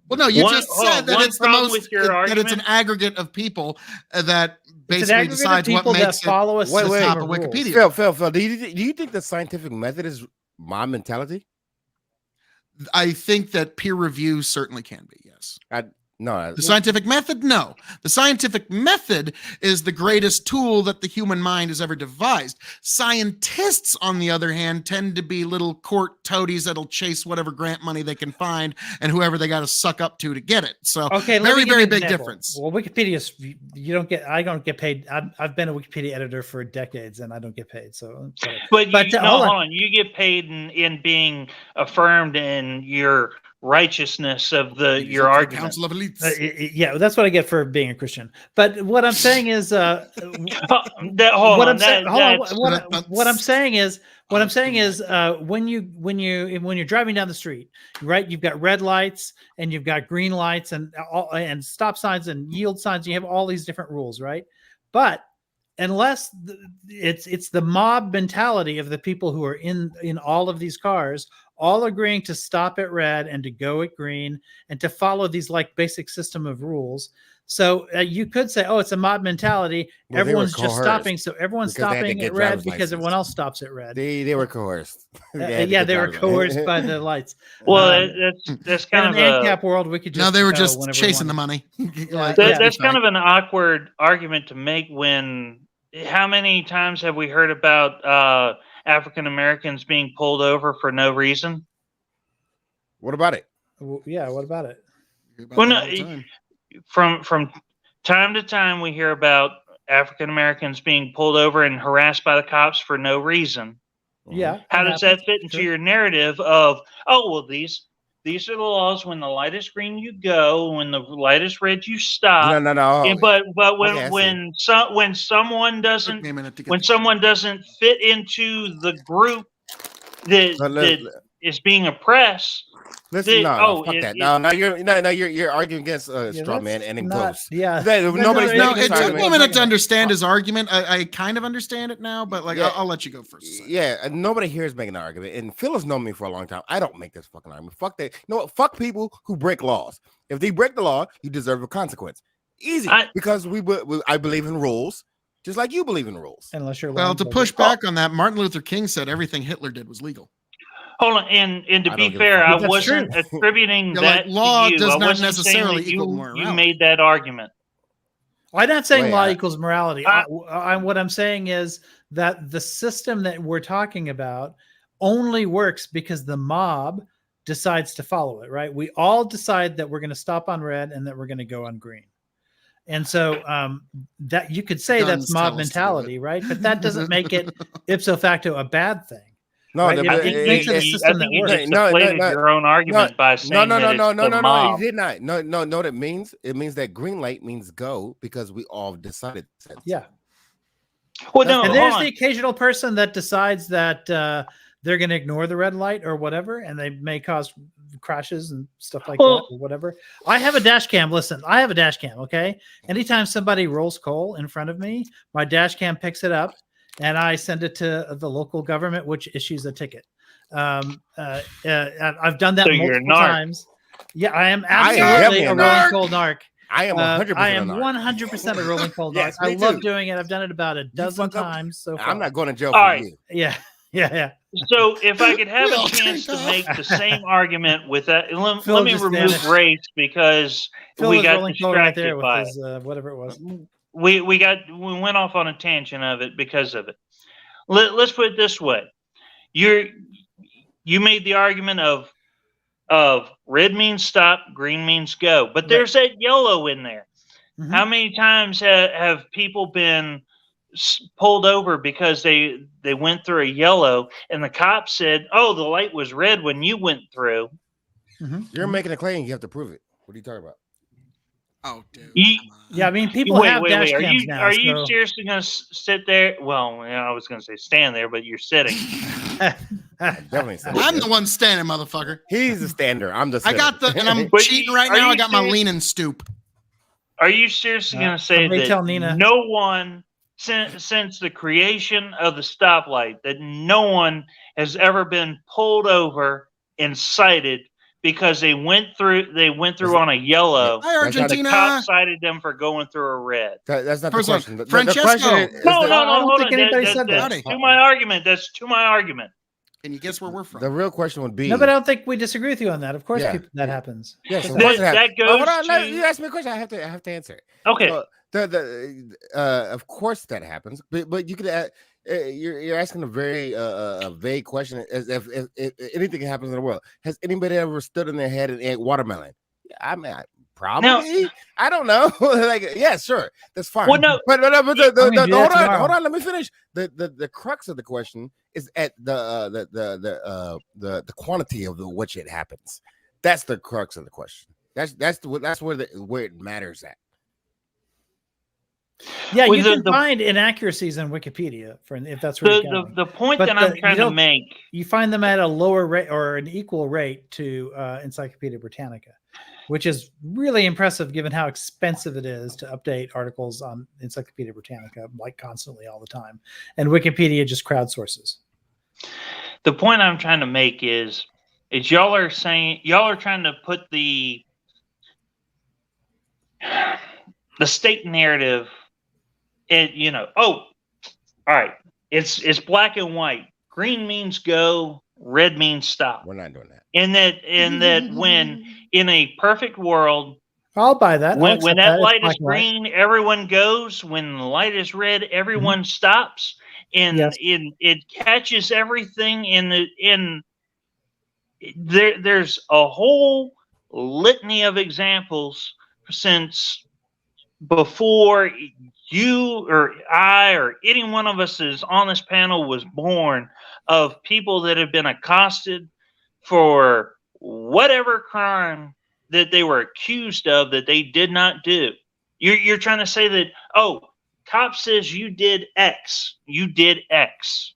Well, no, you just said that it's the most that it's an aggregate of people that basically decides what makes follow it the top of Wikipedia. Phil, do you think the scientific method is mob mentality? I think that peer review certainly can be, yes. No. The scientific method, no. The scientific method is the greatest tool that the human mind has ever devised. Scientists, on the other hand, tend to be little court toadies that'll chase whatever grant money they can find and whoever they got to suck up to get it. So very, very big difference. Well, Wikipedia's, I don't get paid. I've been a Wikipedia editor for decades and I don't get paid. So, but hold on. You get paid in being affirmed in your righteousness of your argument. Council of Elites. Yeah, that's what I get for being a Christian. But what I'm saying is, when you're driving down the street, right? You've got red lights and you've got green lights and stop signs and yield signs. You have all these different rules, right? But unless it's the mob mentality of the people who are in all of these cars, all agreeing to stop at red and to go at green and to follow these like basic system of rules. So you could say, oh, it's a mob mentality. Well, everyone's just stopping. So everyone's stopping at red because everyone else stops at red. They were coerced. They were coerced by the lights. Well, that's kind of an ANCAP world. We could just they were just chasing the money. That's kind of an awkward argument to make when. How many times have we heard about African Americans being pulled over for no reason? What about it? Yeah, what about it? Well, no, from time to time we hear about African Americans being pulled over and harassed by the cops for no reason. Yeah. How does that fit into your narrative of, oh, well, these are the laws. When the light is green, you go. When the light is red, you stop. No. But when someone doesn't fit into the group that is being oppressed. Listen, fuck that. You're arguing against straw man and enclosed. Yeah, it took me a minute to understand his argument. I kind of understand it now, but I'll let you go first. Yeah, nobody here is making an argument, and Phil has known me for a long time. I don't make this fucking argument. Fuck that. No, fuck people who break laws. If they break the law, you deserve a consequence. Easy, because I believe in rules, just like you believe in rules. Unless you're to push back on that, Martin Luther King said everything Hitler did was legal. Hold on, and to be fair, I wasn't attributing that law to you. does I not wasn't necessarily saying equal that morality. you made that argument. I'm not saying law equals morality. What I'm saying is that the system that we're talking about only works because the mob decides to follow it, right? We all decide that we're going to stop on red and that we're going to go on green. And so that you could say Guns that's mob tell us to do mentality, right? But that doesn't make it ipso facto a bad thing. No, Right? I think It makes it a I system think that you works. just deflated your own argument by saying that it's the no. mob. He did not. No. That means it means that green light means go because we all decided. Yeah. Well, no, And hold there's on. the occasional person that decides that they're going to ignore the red light or whatever, and they may cause crashes and stuff like that or whatever. I have a dash cam. Listen, I have a dash cam. Okay. Anytime somebody rolls coal in front of me, my dash cam picks it up and I send it to the local government, which issues a ticket. I've done that So you're a multiple narc. times. Yeah, I am I am absolutely definitely a a rolling narc. coal narc. I am 100%. I am 100% a rolling coal narc. Yes, I me love too. doing it. I've done it about a dozen fuck up- times so far. I'm not going to jail All for right. you. Yeah. So if I could have We a all chance take to off. make the same argument with that, let Phil me just remove vanished. race because Phil we was got rolling coal right there distracted with by his whatever it was. it. We went off on a tangent of it because of it. Let's put it this way: you made the argument of red means stop, green means go, but there's that yellow in there. Mhm. How many times have people been pulled over because they went through a yellow and the cop said, "Oh, the light was red when you went through." You're making a claim. You have to prove it. What are you talking about? Oh, dude. You- Come on. Yeah, I mean, people have dash Are cams you now. are you so- seriously going to sit there? Well, I was going to say stand there, but you're sitting. Definitely. said I'm that. the one standing, motherfucker. He's the stander. I'm the. I got the, and I'm But cheating right are now. I you got my serious? lean and stoop. Are you seriously going to say somebody that tell Nina. no one since the creation of the stoplight that no one has ever been pulled over and cited because they went through on a yellow? Hi, That's not The Argentina. cop cited them for going through a red. That's not First the one, question. The Francesco. question is No, the, no, I don't hold think on. anybody said that. That's to my argument. That's to my argument. Can you guess where we're from? the real question would be. No, but I don't think we disagree with you on that. Of course, Yeah. that happens. Yes, of That- course it has. that goes Hold on, to- you asked me a question. I have to answer it. Okay. So, of course that happens, but you could. You're asking a very vague question, as if anything happens in the world. Has anybody ever stood in their head and ate watermelon? I mean, probably. I don't know. Like, yeah, sure, that's fine. Well, no. but I'm gonna do that hold tomorrow. on. Let me finish. The crux of the question is at the quantity of which it happens. That's the crux of the question. That's where it matters at. Yeah, Well, you the- can find inaccuracies in Wikipedia if that's where you're going. The point But that I'm you trying to don't- make. You find them at a lower rate or an equal rate to Encyclopedia Britannica, which is really impressive given how expensive it is to update articles on Encyclopedia Britannica like constantly all the time. And Wikipedia just crowdsources. The point I'm trying to make is y'all are trying to put the state narrative in, all right, it's black and white. Green means go, red means stop. We're not doing that. And that when in a perfect world, I'll buy that. I'll when accept that It's light black is and white. green, everyone goes. When the light is red, everyone stops. And Yes. it catches everything there's a whole litany of examples since before you or I or any one of us is on this panel was born, of people that have been accosted for whatever crime that they were accused of that they did not do. You're trying to say that, oh, cop says you did X. You did X.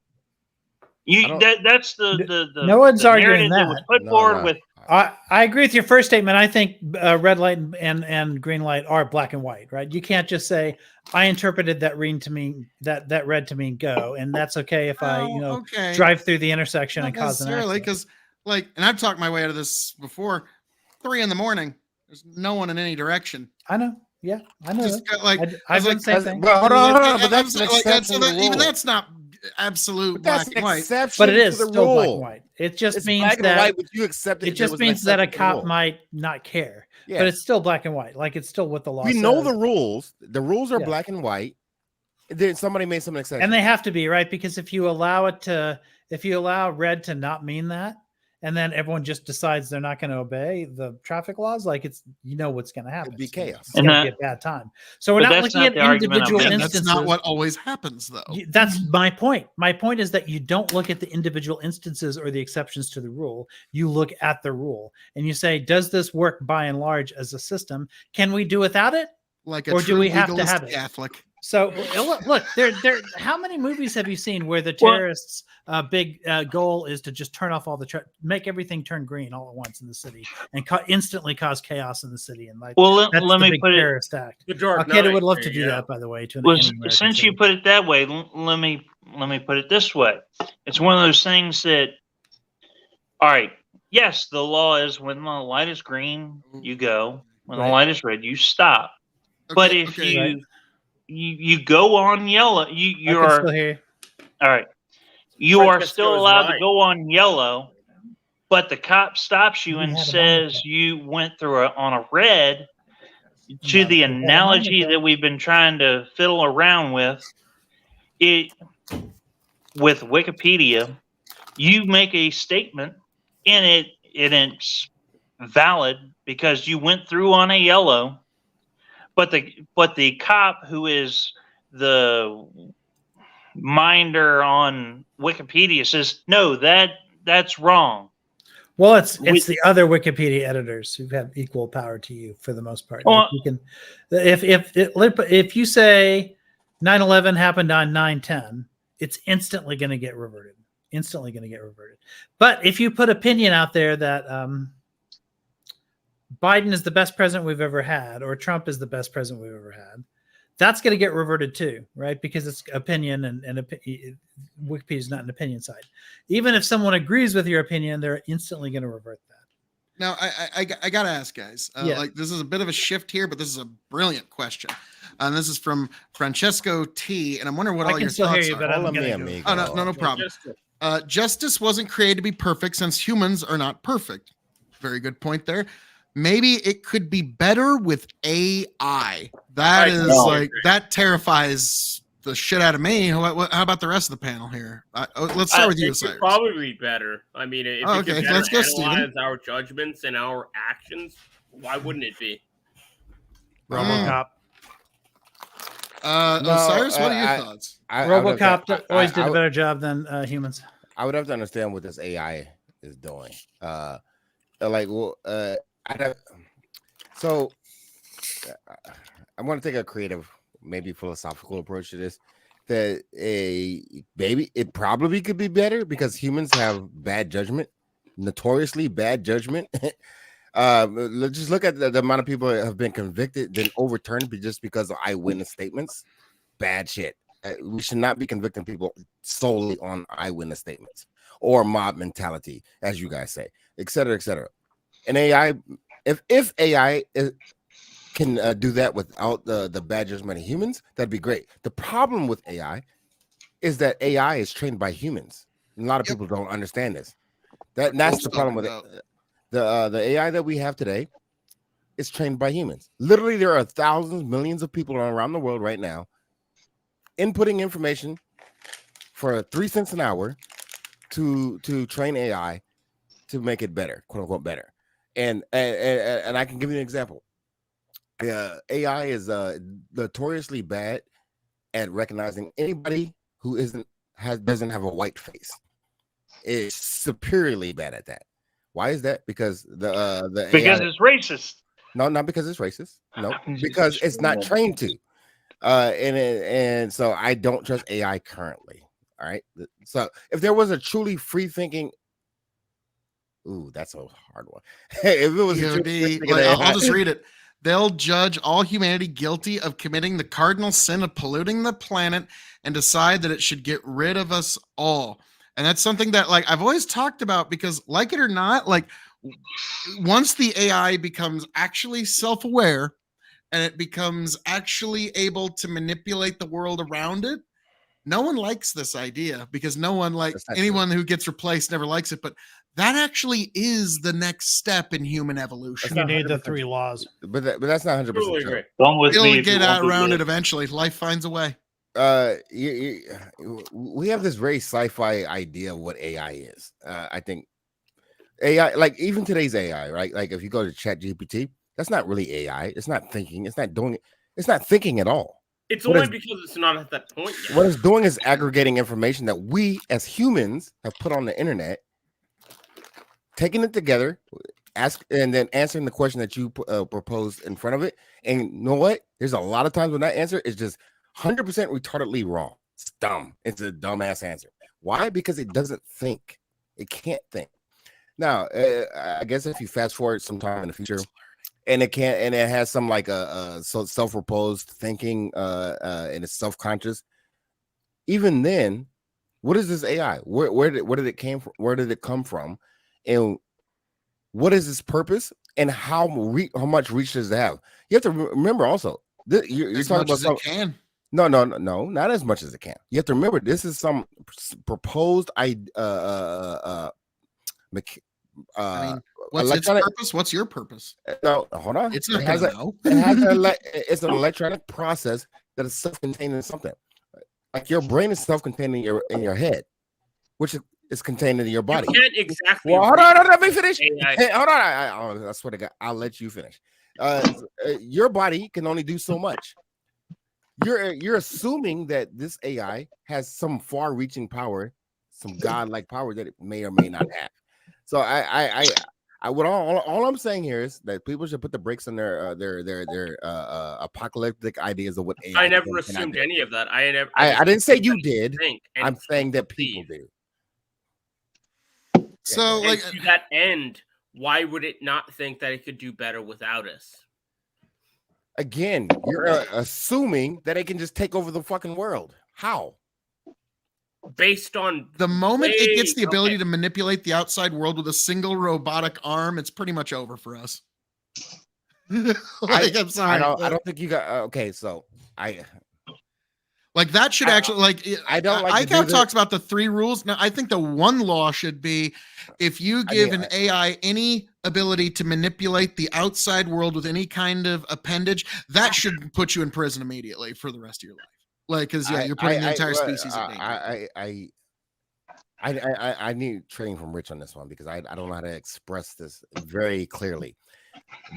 That's the No one's the arguing narrative was that. put No, forward no. with. I agree with your first statement. I think red light and green light are black and white, right? You can't just say I interpreted that green to mean that red to mean go, and that's okay if I okay. drive through the intersection Not and cause an necessarily, accident. because and I've talked my way out of this before. 3 a.m. There's no one in any direction. I know. Yeah, I know. Just that. got, like, I've done like, the same thing. But hold on, but I'm that's an like, exception to the even rule. that's not absolute But that's black an and white. exception But it is to the still rule. black and white. It just It's means black and that white, but you accept it just means that a cop might not care. Yeah. But it's still black and white. Like it's still what the law We says. know the rules. The rules are Yeah. black and white. Then somebody made some exception. And they have to be, right? Because if you allow red to not mean that, and then everyone just decides they're not going to obey the traffic laws, like what's going to happen. It'd be chaos. It's going to be a bad time. So we're But not that's looking not at the argument I'm individual making. instances. That's not what always happens, though. That's my point. My point is that you don't look at the individual instances or the exceptions to the rule. You look at the rule and you say, does this work by and large as a system? Can we do without it? Like a Or do true we have to legalist have it? Catholic. So look, how many movies have you seen where the Well- terrorists' big goal is to just turn off all make everything turn green all at once in the city and instantly cause chaos in the city? And like, Well, that's let the me big put it. terrorist act. The Dark Al Qaeda Knight, would love there to you do go. that, by the way. To Well, any American since city. you put it that way, let me put it this way. It's one of those things that, all right, yes, the law is when the light is green, you go. When the Right. light is red, you stop. But if okay. you, Right. you go on yellow, I you can are still hear you. all right. You are Francesco still is allowed to right. go on yellow, but the cop stops you We and had a says moment. you went through on a red. To Yeah, the we had a moment analogy there. that we've been trying to fiddle around with, it with Wikipedia, you make a statement and it's valid because you went through on a yellow, but the cop who is the minder on Wikipedia says no, that's wrong. Well, it's We- the other Wikipedia editors who have equal power to you for the most part. Well- Like you can, if you say 9/11 happened on 9/10, it's instantly going to get reverted. Instantly going to get reverted. But if you put opinion out there that Biden is the best president we've ever had, or Trump is the best president we've ever had, that's going to get reverted too, right? Because it's opinion, and Wikipedia is not an opinion site. Even if someone agrees with your opinion, they're instantly going to revert that. Now, I got to ask, guys. Yeah. Like, this is a bit of a shift here, but this is a brilliant question. And this is from Francesco T. And I'm wondering what I all can your still thoughts hear you, are. but I'm Hola, going mi to go. amigo. Oh, no problem. Justice wasn't created to be perfect since humans are not perfect. Very good point there. Maybe it could be better with AI. That is totally agree. that terrifies the shit out of me. How about the rest of the panel here? Let's start with you, It could Cyrus. probably be better. I mean, if Oh, it okay, could better let's go, Steven. analyze our judgments and our actions, why wouldn't it be? RoboCop. No, Cyrus, what are your I- thoughts? I would have to- RoboCop always did I a would- better job than humans. I would have to understand what this AI is doing. I want to take a creative, maybe philosophical approach to this. That it probably could be better because humans have bad judgment, notoriously bad judgment. Let's just look at the amount of people that have been convicted, then overturned just because of eyewitness statements. Bad shit. We should not be convicting people solely on eyewitness statements or mob mentality, as you guys say, et cetera, et cetera. And AI, if AI can do that without the bad judgment of humans, that'd be great. The problem with AI is that AI is trained by humans. And a lot of Yep. people don't understand this. That's the problem with it. The AI that we have today is trained by humans. Literally, there are thousands, millions of people around the world right now inputting information for 3 cents an hour to train AI to make it better, quote unquote better. And I can give you an example. AI is notoriously bad at recognizing anybody who doesn't have a white face. It's superiorly bad at that. Why is that? Because the because AI, it's racist. no, not because it's racist. No, because it's not trained to. And so I don't trust AI currently. All right. So if there was a truly free thinking, ooh, that's a hard one. If it was a truly free thinking I'll just read it. They'll judge all humanity guilty of committing the cardinal sin of polluting the planet and decide that it should get rid of us all. And that's something that, like, I've always talked about because, like it or not, like, once the AI becomes actually self-aware and it becomes actually able to manipulate the world around it, no one likes this idea because no one, like, That's not anyone who gets replaced never likes it. But that actually is the next step in human evolution. You need the 3 laws. but that's not 100% Totally true. agree. Don't with me It'll if you get want out to around do it eventually. Life finds a way. We have this very sci-fi idea of what AI is. I think AI, like even today's AI, right? Like if you go to Chat GPT, that's not really AI. It's not thinking. It's not doing it. It's not thinking at all. It's What only is because it's not at that point yet. what it's doing is aggregating information that we as humans have put on the internet, taking it together, ask, and then answering the question that you proposed in front of it. And you know what? There's a lot of times when that answer is just 100% retardedly wrong. It's dumb. It's a dumbass answer. Why? Because it doesn't think. It can't think. Now, I guess if you fast forward sometime in the future, and it has some like a self-proposed thinking, and it's self-conscious. Even then, what is this AI? Where did it came from? Where did it come from? And what is its purpose? And how much reach does it have? You have to remember also. You're As talking much about as it can. No, not as much as it can. You have to remember this is some proposed I mean, what's its purpose? What's your purpose? No, hold on. It's not it has going to know. it's an electronic process that is self-contained in something. Like your brain is self-contained in your head, which is contained in your body. You can't exactly. Well, hold on, let me finish. AI. Hey, hold on. I swear to God, I'll let you finish. Your body can only do so much. You're assuming that this AI has some far-reaching power, some godlike power that it may or may not have. So all I'm saying here is that people should put the brakes on their apocalyptic ideas of what AI. I never assumed any of that. I didn't say you did. I'm saying that people do. So, and like to that end, why would it not think that it could do better without us? Again, you're assuming that it can just take over the fucking world. How? Based on the moment it gets the ability to manipulate the outside world with a single robotic arm, it's pretty much over for us. I'm sorry. I don't think you got okay. So like that should actually like I don't like ICAP talks about the 3 rules. Now I think the one law should be if you give an AI any ability to manipulate the outside world with any kind of appendage, that should put you in prison immediately for the rest of your life. Like, because you're putting the entire species in danger. I need training from Rich on this one because I don't know how to express this very clearly.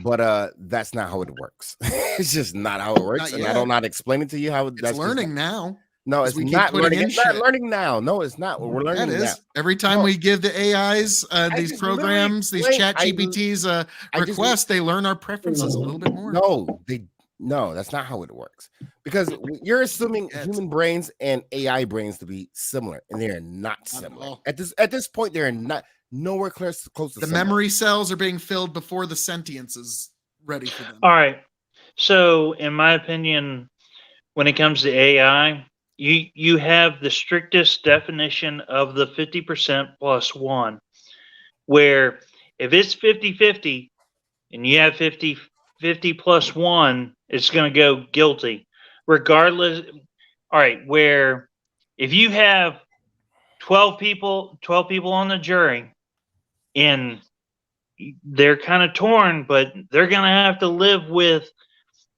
But that's not how it works. It's just not how it works, and I don't know how to explain it to you how it's learning now. No, it's not learning. It's not learning now. No, it's not. We're learning that is. now. Every time we give the AIs these programs, these chat GPTs requests, they learn our preferences a little bit more. No, that's not how it works. Because you're assuming human brains and AI brains to be similar, and they are not similar. At this point, they're not nowhere close to the memory cells are being filled before the sentience is ready for them. All right. So, in my opinion, when it comes to AI, you have the strictest definition of the 50% plus 1, where if it's 50-50 and you have 50 plus 1, it's going to go guilty regardless. All right, where if you have 12 people on the jury and they're kind of torn, but they're going to have to live with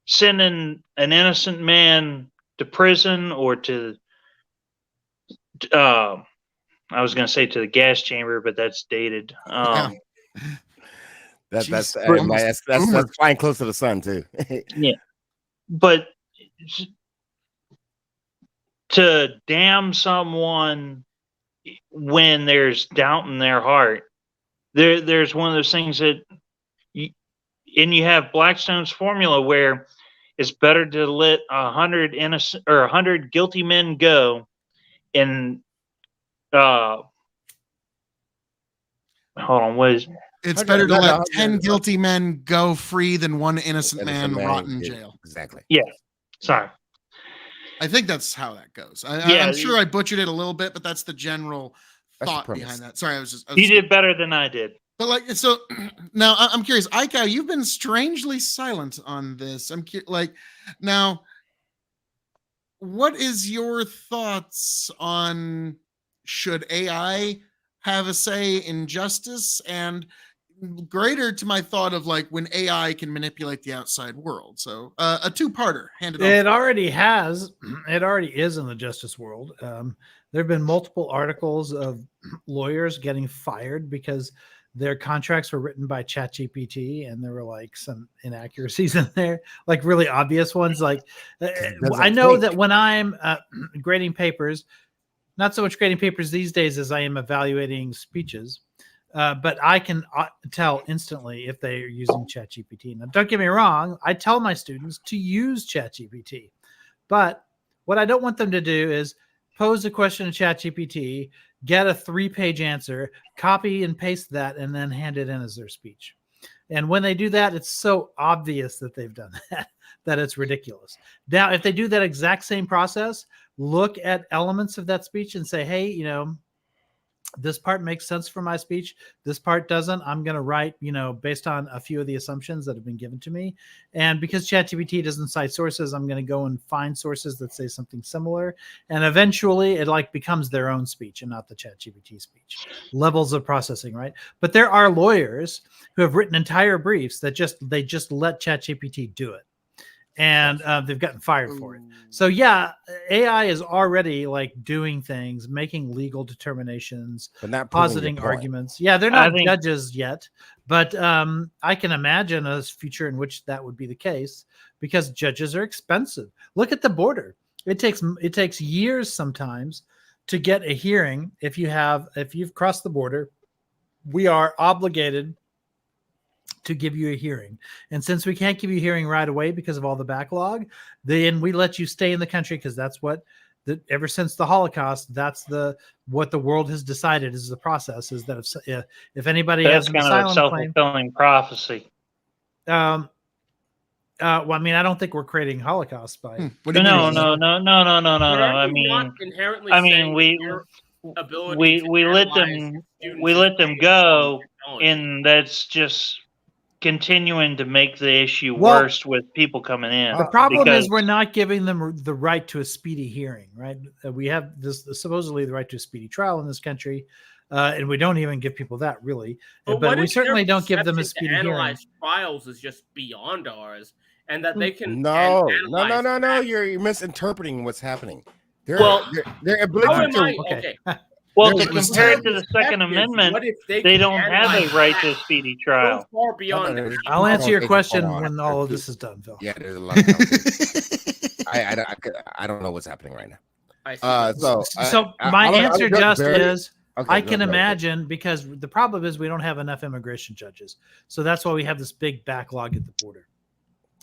sending an innocent man to prison or to I was going to say to the gas chamber, but that's dated. That's flying close to the sun too. Yeah, but to damn someone when there's doubt in their heart, there's one of those things that you have Blackstone's formula where it's better to let 100 innocent or 100 guilty men go, and hold on, what is? It's better to let 10 guilty men go free than one innocent man rot in jail. Exactly. Yeah. Sorry. I think that's how that goes. I'm sure I butchered it a little bit, but that's the general thought behind that. Sorry, you did better than I did. But like, so now I'm curious, Ika, you've been strangely silent on this. Now, what is your thoughts on should AI have a say in justice, and greater to my thought of like when AI can manipulate the outside world? So a two-parter. It already has. It already is in the justice world. There have been multiple articles of lawyers getting fired because their contracts were written by ChatGPT, and there were like some inaccuracies in there, like really obvious ones. Like I know that when I'm grading papers, not so much grading papers these days as I am evaluating speeches, but I can tell instantly if they are using ChatGPT. Now, don't get me wrong, I tell my students to use ChatGPT, but what I don't want them to do is pose a question to ChatGPT, get a 3-page answer, copy and paste that, and then hand it in as their speech. And when they do that, it's so obvious that they've done that, that it's ridiculous. Now, if they do that exact same process, look at elements of that speech and say, hey, you know, this part makes sense for my speech. This part doesn't. I'm going to write, you know, based on a few of the assumptions that have been given to me. And because ChatGPT doesn't cite sources, I'm going to go and find sources that say something similar. And eventually it like becomes their own speech and not the ChatGPT speech. Levels of processing, right? But there are lawyers who have written entire briefs that they just let ChatGPT do it. And they've gotten fired for it. So yeah, AI is already like doing things, making legal determinations, but not positing arguments. Yeah, they're not judges yet, but I can imagine a future in which that would be the case because judges are expensive. Look at the border; it takes years sometimes to get a hearing. If you've crossed the border, we are obligated to give you a hearing. And since we can't give you a hearing right away because of all the backlog, then we let you stay in the country because that's what ever since the Holocaust, that's what the world has decided is the process is that if anybody has an asylum claim, self-fulfilling prophecy. Well, I mean, I don't think we're creating Holocaust by No. I mean, we let them go, and that's just continuing to make the issue worse with people coming in. The problem is we're not giving them the right to a speedy hearing, right? We have supposedly the right to a speedy trial in this country, and we don't even give people that really. But we certainly don't give them a speedy hearing. Trials is just beyond ours, and that they can no. You're misinterpreting what's happening. Their ability okay. Well, to compare it to the Second Amendment, they don't have a right to a speedy trial. Far beyond it. I'll answer your question when all of this is done, Phil. Yeah, there's a lot of I don't know what's happening right now. So my answer just is I can imagine because the problem is we don't have enough immigration judges. So that's why we have this big backlog at the border.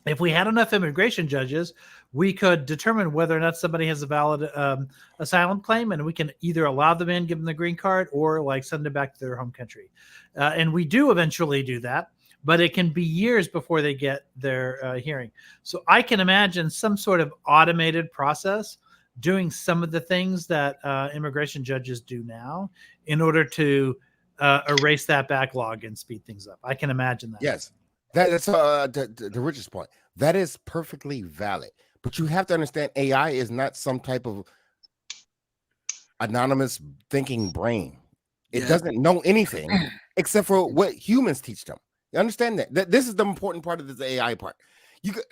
If we had enough immigration judges, we could determine whether or not somebody has a valid asylum claim, and we can either allow them in, give them the green card, or like send them back to their home country. And we do eventually do that, but it can be years before they get their hearing. So I can imagine some sort of automated process doing some of the things that immigration judges do now in order to erase that backlog and speed things up. I can imagine that. Yes. That's the richest point. That is perfectly valid. But you have to understand AI is not some type of anonymous thinking brain. It doesn't know anything except for what humans teach them. You understand that? This is the important part of this AI part.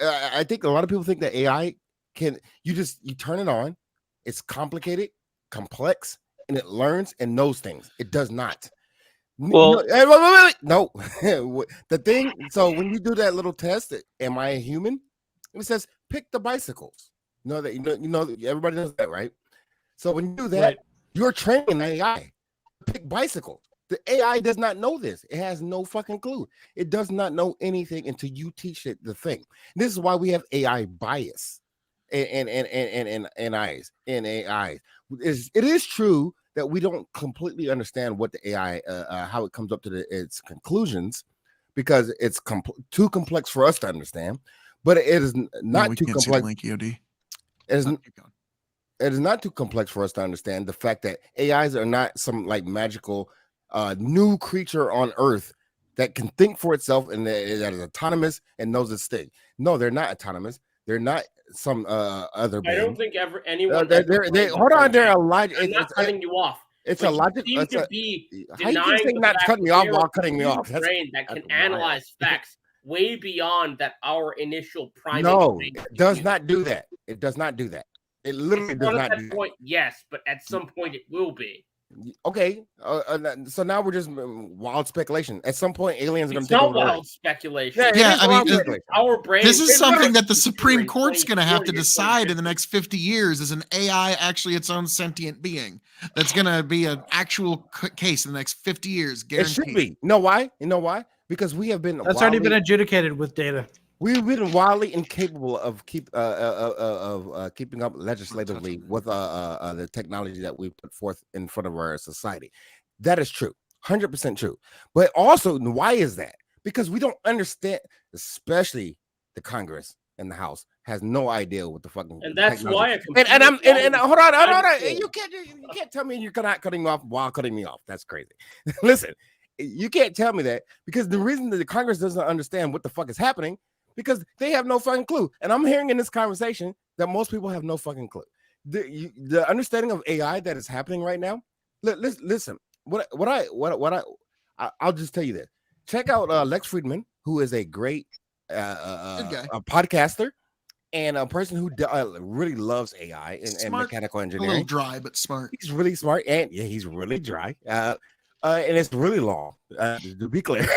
I think a lot of people think that AI you turn it on, it's complicated, complex, and it learns and knows things. It does not. Well, no, the thing. So when you do that little test, am I a human? It says pick the bicycles. You know everybody knows that, right? So when you do that, you're training AI to pick bicycles. The AI does not know this. It has no fucking clue. It does not know anything until you teach it the thing. This is why we have AI bias and AIs. It is true that we don't completely understand what the AI, how it comes up to its conclusions, because it's too complex for us to understand. But it is not too complex. It is not too complex for us to understand the fact that AIs are not some like magical new creature on Earth that can think for itself and that is autonomous and knows its thing. No, they're not autonomous. They're not some other being. I don't think anyone. Hold on, they're a logic. I'm not cutting you off. It's a logic. You seem to be how you denying can say not cutting me off while cutting me off? Brain that can analyze facts way beyond that our initial primate. No, it does not do that. It does not do that. It literally does not do that. Point, yes, but at some point it will be. Okay, so now we're just wild speculation. At some point, aliens are going It's to take not over the wild Earth. speculation. Yeah, it Yeah, is I mean, wild speculation. Our brain. This is it's not something a that the future Supreme in Court's going to have to 2040 or decide in the 2050. next 50 years. Is an AI actually its own sentient being? That's going to be an actual case in the next 50 years, It should guaranteed. be. You know why? You know why? Because we have been That's already been adjudicated with data. we've been wildly incapable of keeping up legislatively with the technology that we put forth in front of our society. That is true, 100% true. But also, why is that? Because we don't understand, especially the Congress and the House has no idea what the fucking And that's technology. why a And I'm and hold on. understand. You can't tell me you're not cutting me off while cutting me off. That's crazy. Listen, you can't tell me that because the reason that the Congress doesn't understand what the fuck is happening because they have no fucking clue. And I'm hearing in this conversation that most people have no fucking clue. The understanding of AI that is happening right now. Listen, I'll just tell you this. Check out Lex Friedman, who is a great a podcaster and a person who really loves AI and mechanical A engineering. little dry, but smart. He's really smart, and yeah, he's really dry. And it's really long, to be clear.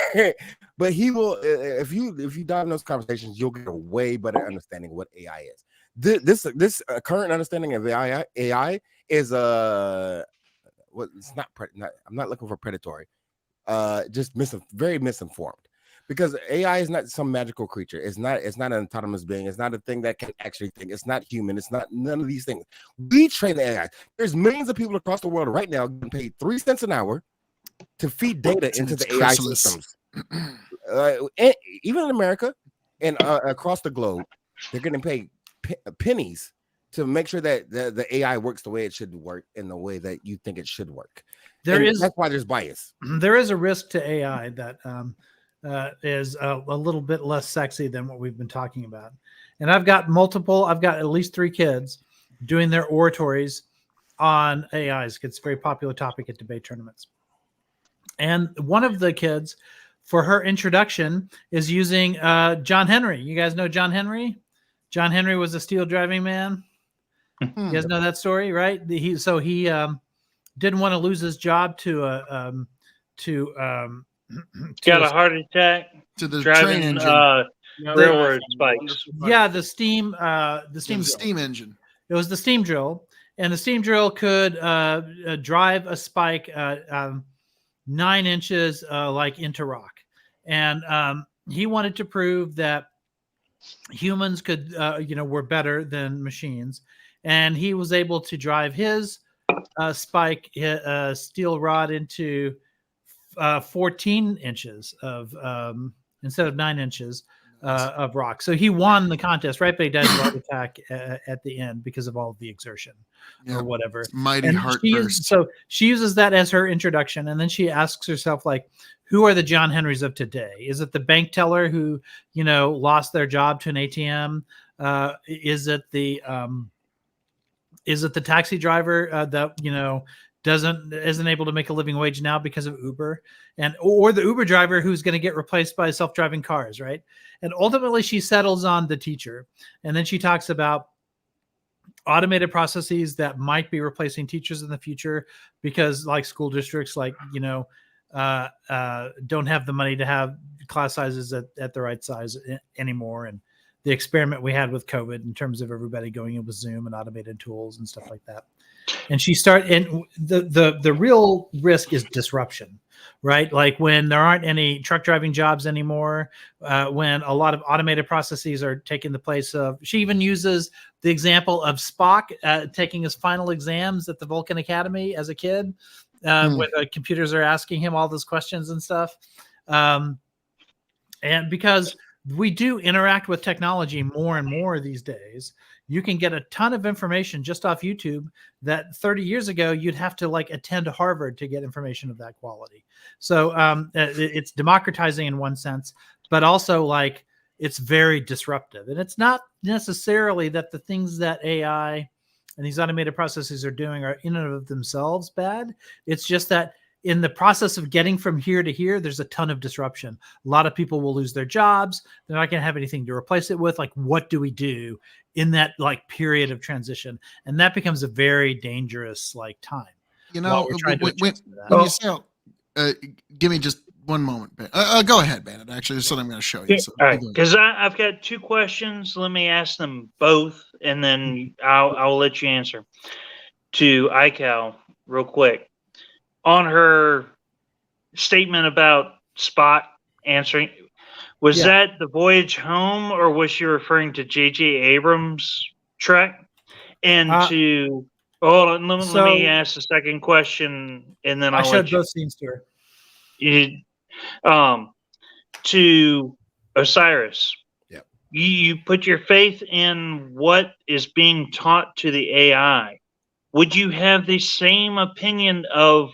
But he will, if you dive in those conversations, you'll get a way better understanding of what AI is. This current understanding of AI is what it's not. I'm not looking for predatory. Just very misinformed. Because AI is not some magical creature. It's not an autonomous being. It's not a thing that can actually think. It's not human. It's not none of these things. We train the AI. There's millions of people across the world right now getting paid 3 cents an hour to feed data into the AI systems. Even in America and across the globe, they're getting paid pennies to make sure that the AI works the way it should work in the way that you think it should work. That's why there's bias. There is a risk to AI that is a little bit less sexy than what we've been talking about. And I've got at least 3 kids doing their oratories on AIs. It's a very popular topic at debate tournaments. And one of the kids, for her introduction, is using John Henry. You guys know John Henry? John Henry was a steel driving man. You guys know that story, right? He didn't want to lose his job to got a heart attack to the driving train engine. railroad spikes. Yeah, the steam engine. It was the steam drill, and the steam drill could drive a spike 9 inches like into rock, and he wanted to prove that humans could were better than machines, and he was able to drive his spike steel rod into 14 inches of instead of 9 inches of rock. So he won the contest, right? But he died of a heart attack at the end because of all of the exertion or whatever. It's mighty heartburst. So she uses that as her introduction, and then she asks herself, like, who are the John Henrys of today? Is it the bank teller who lost their job to an ATM? Is it the taxi driver that isn't able to make a living wage now because of Uber, or the Uber driver who's going to get replaced by self-driving cars, right? And ultimately she settles on the teacher. And then she talks about automated processes that might be replacing teachers in the future because, like, school districts, don't have the money to have class sizes at the right size anymore. And the experiment we had with COVID in terms of everybody going in with Zoom and automated tools and stuff like that. And the real risk is disruption, right? Like when there aren't any truck driving jobs anymore, when a lot of automated processes are taking the place of, she even uses the example of Spock taking his final exams at the Vulcan Academy as a kid, where the computers are asking him all those questions and stuff. And because we do interact with technology more and more these days, you can get a ton of information just off YouTube that 30 years ago you'd have to attend Harvard to get information of that quality. So it's democratizing in one sense, but also it's very disruptive. And it's not necessarily that the things that AI and these automated processes are doing are in and of themselves bad. It's just that in the process of getting from here to here, there's a ton of disruption. A lot of people will lose their jobs. They're not going to have anything to replace it with. What do we do in that period of transition? And that becomes a very dangerous time. You while know, we're trying to when, adjust to that. when you say, give me just one moment. Go ahead, Bandit. Actually, there's something I'm going to show you. So, All right, you go. because I've got two questions. Let me ask them both, and then I'll let you answer. To iCal, real quick, on her statement about Spot answering, was Yeah. that the voyage home, or was she referring to J.J. Abrams' Trek? And to hold on, let so- me ask the second question, and then I I'll showed let you. both scenes to her. You, to Osiris. Yep. You put your faith in what is being taught to the AI. Would you have the same opinion of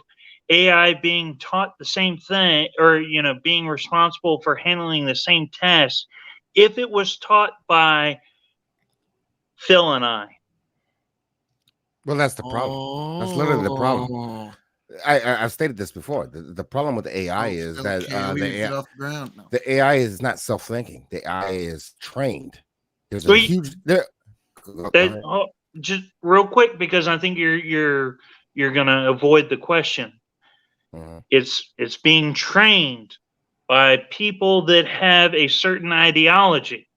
AI being taught the same thing, or being responsible for handling the same tasks if it was taught by Phil and I? Well, that's the problem. That's literally the problem. I've stated this before. The problem with AI is that the AI is not self-thinking. The AI is trained. There's a huge just real quick, because I think you're gonna avoid the question. It's being trained by people that have a certain ideology.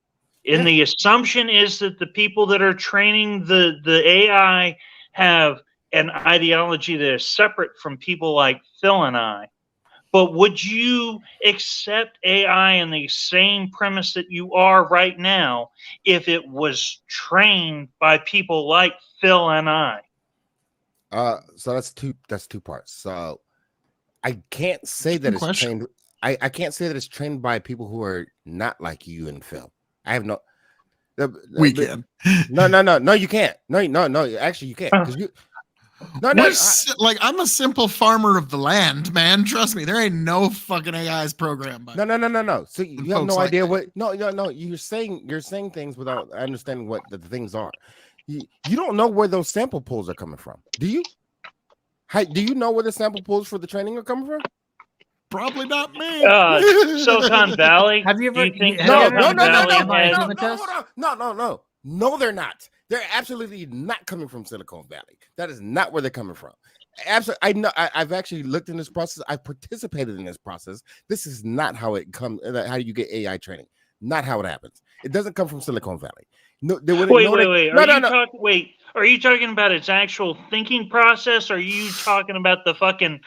And the assumption is that the people that are training the AI have an ideology that is separate from people like Phil and I. But would you accept AI in the same premise that you are right now if it was trained by people like Phil and I? So that's two parts. So I can't say that it's trained. I can't say that it's trained by people who are not like you and Phil. I have no. We can. No, you can't. No. Actually, you can't, because you. Like, I'm a simple farmer of the land, man. Trust me, there ain't no fucking AI's program. No. So you have no idea what. No. You're saying things without understanding what the things are. You don't know where those sample pools are coming from, do you? Do you know where the sample pools for the training are coming from? Probably not me. Silicon Valley. Have you ever? No, they're not. They're absolutely not coming from Silicon Valley. That is not where they're coming from. Absolutely, I know. I've actually looked in this process. I've participated in this process. This is not how it comes. How you get AI training? Not how it happens. It doesn't come from Silicon Valley. No, Wait. Are you talking about its actual thinking process? Or are you talking about the fucking?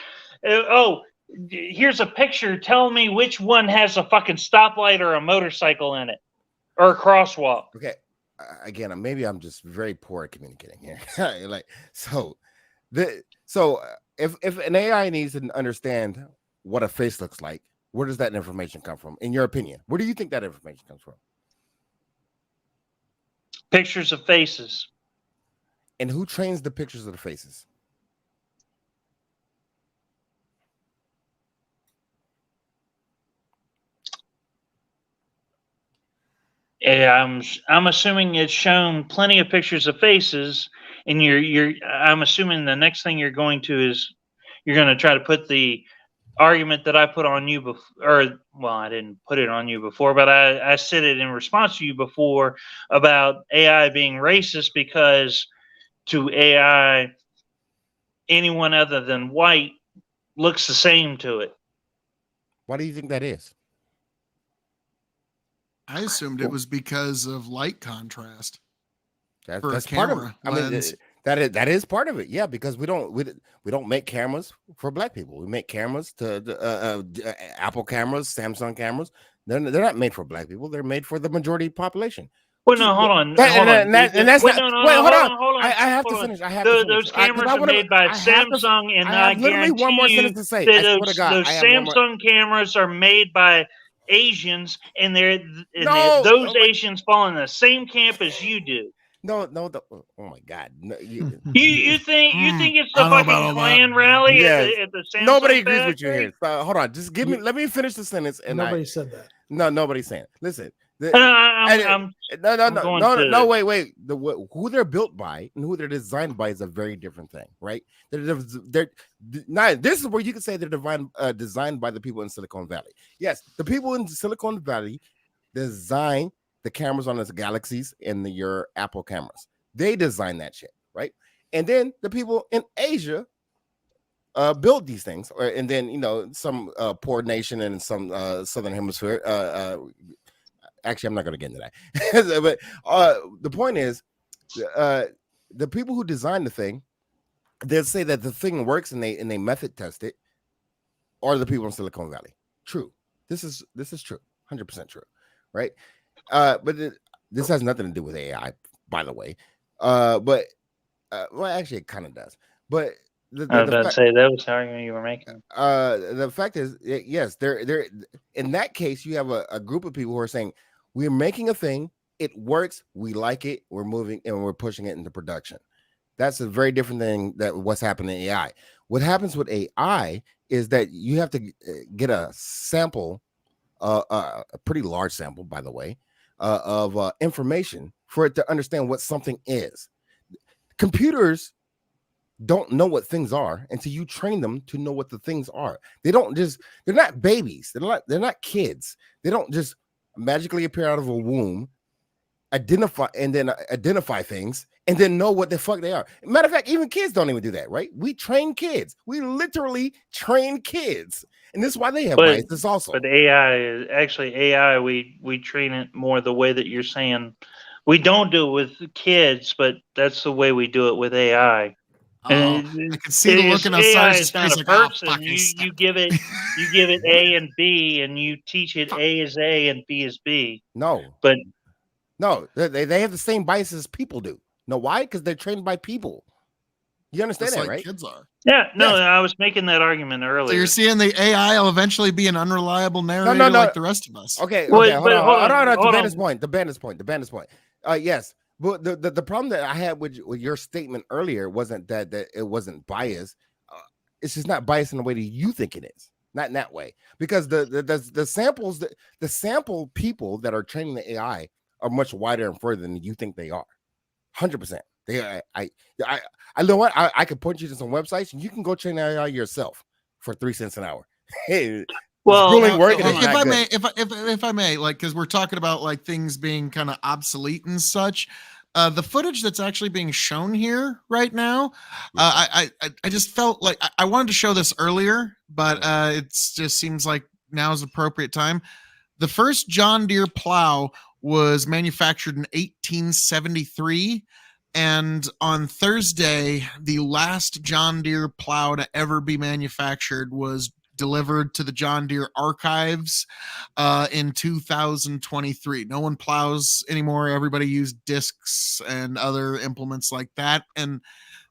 Here's a picture. Tell me which one has a fucking stoplight or a motorcycle in it, or a crosswalk. Okay. Again, maybe I'm just very poor at communicating here. If an AI needs to understand what a face looks like, where does that information come from? In your opinion, where do you think that information comes from? Pictures of faces. And who trains the pictures of the faces? I'm assuming it's shown plenty of pictures of faces, and I'm assuming the next thing you're going to try to put the argument that I put on you before, I didn't put it on you before, but I said it in response to you before about AI being racist, because to AI, anyone other than white looks the same to it. Why do you think that is? I assumed it was because of light contrast. That's part of it. I mean, that is part of it. Yeah, because we don't make cameras for black people. We make cameras to Apple cameras, Samsung cameras. They're not made for black people. They're made for the majority population. Well, no, hold on. Hold on. I have to finish. Those cameras are made by Samsung, and I guarantee one more sentence to say. that those Samsung cameras are made by Asians, and those Asians fall in the same camp as you do. No. Oh my God! No, you think it's the fucking Klan rally at the Samsung Nobody agrees factory? with you here. Hold on, just give me. Let me finish the sentence. And nobody said that. No, nobody's saying it. Listen. Wait. Who they're built by and who they're designed by is a very different thing, right? They're not. This is where you can say they're designed by the people in Silicon Valley. Yes, the people in Silicon Valley design the cameras on the Galaxies and your Apple cameras. They design that shit, right? And then the people in Asia build these things, and then some poor nation in some southern hemisphere. Actually, I'm not going to get into that. But the point is, the people who design the thing, they'll say that the thing works and they method test it, are the people in Silicon Valley. True. This is true. 100% true. Right. But this has nothing to do with AI, by the way. But well, actually, it kind of does. But I was about to say that was the argument you were making. the fact is, yes, there. In that case, you have a group of people who are saying we're making a thing. It works. We like it. We're moving and we're pushing it into production. That's a very different thing that what's happening in AI. What happens with AI is that you have to get a sample, a pretty large sample, by the way, of information for it to understand what something is. Computers don't know what things are until you train them to know what the things are. They're not babies. They're not kids. They don't just magically appear out of a womb, identify things, and then know what the fuck they are. Matter of fact, even kids don't even do that, right? We train kids. We literally train kids. And this is why they have biases also. But AI, we train it more the way that you're saying. We don't do it with kids, but that's the way we do it with AI. I can see the look in Osiris' face. Not a person. You give it A and B, and you teach it A is A and B is B. No, they have the same biases as people do. No, why? Because they're trained by people. You understand that, right? Kids are. Yeah, no, yes. I was making that argument earlier. So you're seeing the AI will eventually be an unreliable narrator like the rest of us. Okay, hold on. The bandit's point. Yes, but the problem that I had with your statement earlier wasn't that it wasn't biased. It's just not biased in the way that you think it is. Not in that way, because the samples the sample people that are training the AI are much wider and further than you think they are. 100%. I know what I could point you to some websites and you can go train AI yourself for 3 cents an hour. Well, if I may, like, because we're talking about like things being kind of obsolete and such. The footage that's actually being shown here right now, I just felt like I wanted to show this earlier, but it just seems like now is the appropriate time. The first John Deere plow was manufactured in 1873. And on Thursday, the last John Deere plow to ever be manufactured was delivered to the John Deere archives in 2023. No one plows anymore. Everybody used discs and other implements like that. And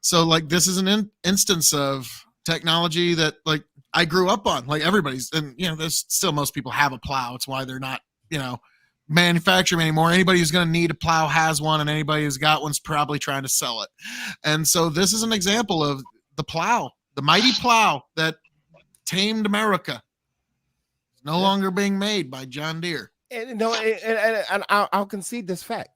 so like this is an instance of technology that like I grew up on, like everybody's, and there's still most people have a plow. It's why they're not, manufacturing anymore. Anybody who's going to need a plow has one, and anybody who's got one's probably trying to sell it. And so this is an example of the plow, the mighty plow that tamed America. It's no longer being made by John Deere. And I'll concede this fact.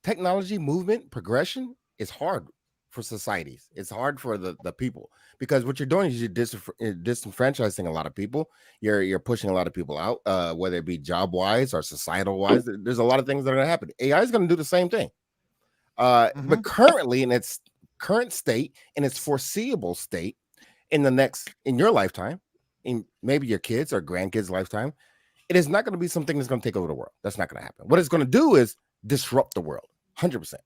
Technology movement progression is hard for societies. It's hard for the people, because what you're doing is you're disenfranchising a lot of people. You're pushing a lot of people out, whether it be job wise or societal wise. There's a lot of things that are going to happen. AI is going to do the same thing. But currently, in its current state, in its foreseeable state, in your lifetime, in maybe your kids or grandkids' lifetime, it is not going to be something that's going to take over the world. That's not going to happen. What it's going to do is disrupt the world. 100%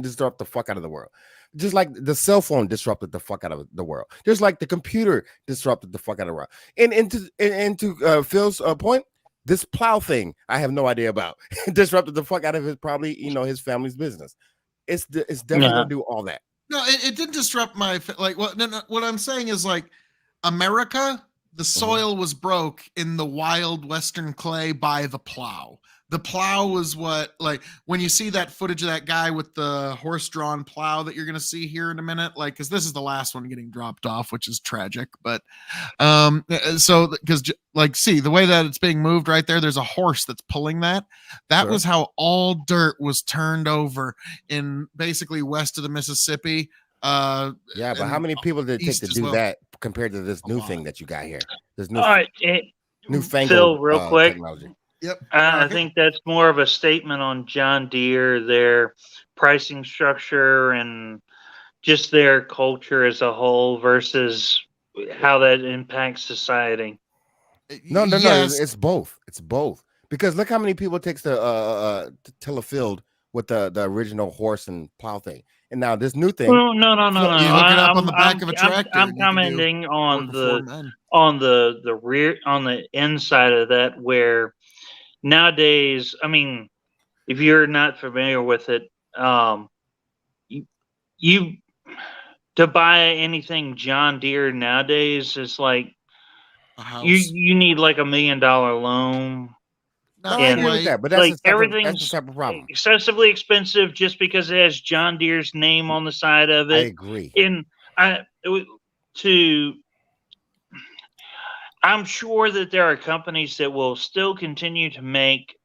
disrupt the fuck out of the world. Just like the cell phone disrupted the fuck out of the world. Just like the computer disrupted the fuck out of the world. And to Phil's point, this plow thing, I have no idea about. Disrupted the fuck out of his family's business. It's definitely gonna do all that. No, it didn't disrupt my what I'm saying is like America, the soil was broke in the wild western clay by the plow. The plow was what, like, when you see that footage of that guy with the horse-drawn plow that you're going to see here in a minute, like, because this is the last one getting dropped off, which is tragic. But so, because, like, see, the way that it's being moved right there, there's a horse that's pulling that. That was how all dirt was turned over in basically west of the Mississippi. But how many people did it take to do that compared to this new thing that you got here? This new, newfangled Phil, real quick. Technology. Yep. I think that's more of a statement on John Deere, their pricing structure, and just their culture as a whole versus how that impacts society? No. Yes. It's both. It's both. Because look how many people it takes to till a field with the original horse and plow thing, and now this new thing. Well, no. You hook it up on the back of a tractor. I'm and you can do commenting on work with 4 men. the rear, on the inside of that, where nowadays, I mean, if you're not familiar with it, you to buy anything John Deere nowadays is like A house. you need like $1 million loan. Not I agree with quite. that, but that's Like a separate, that's a everything's separate problem. excessively expensive just because it has John Deere's name on the side of I it. agree. And I'm sure that there are companies that will still continue to make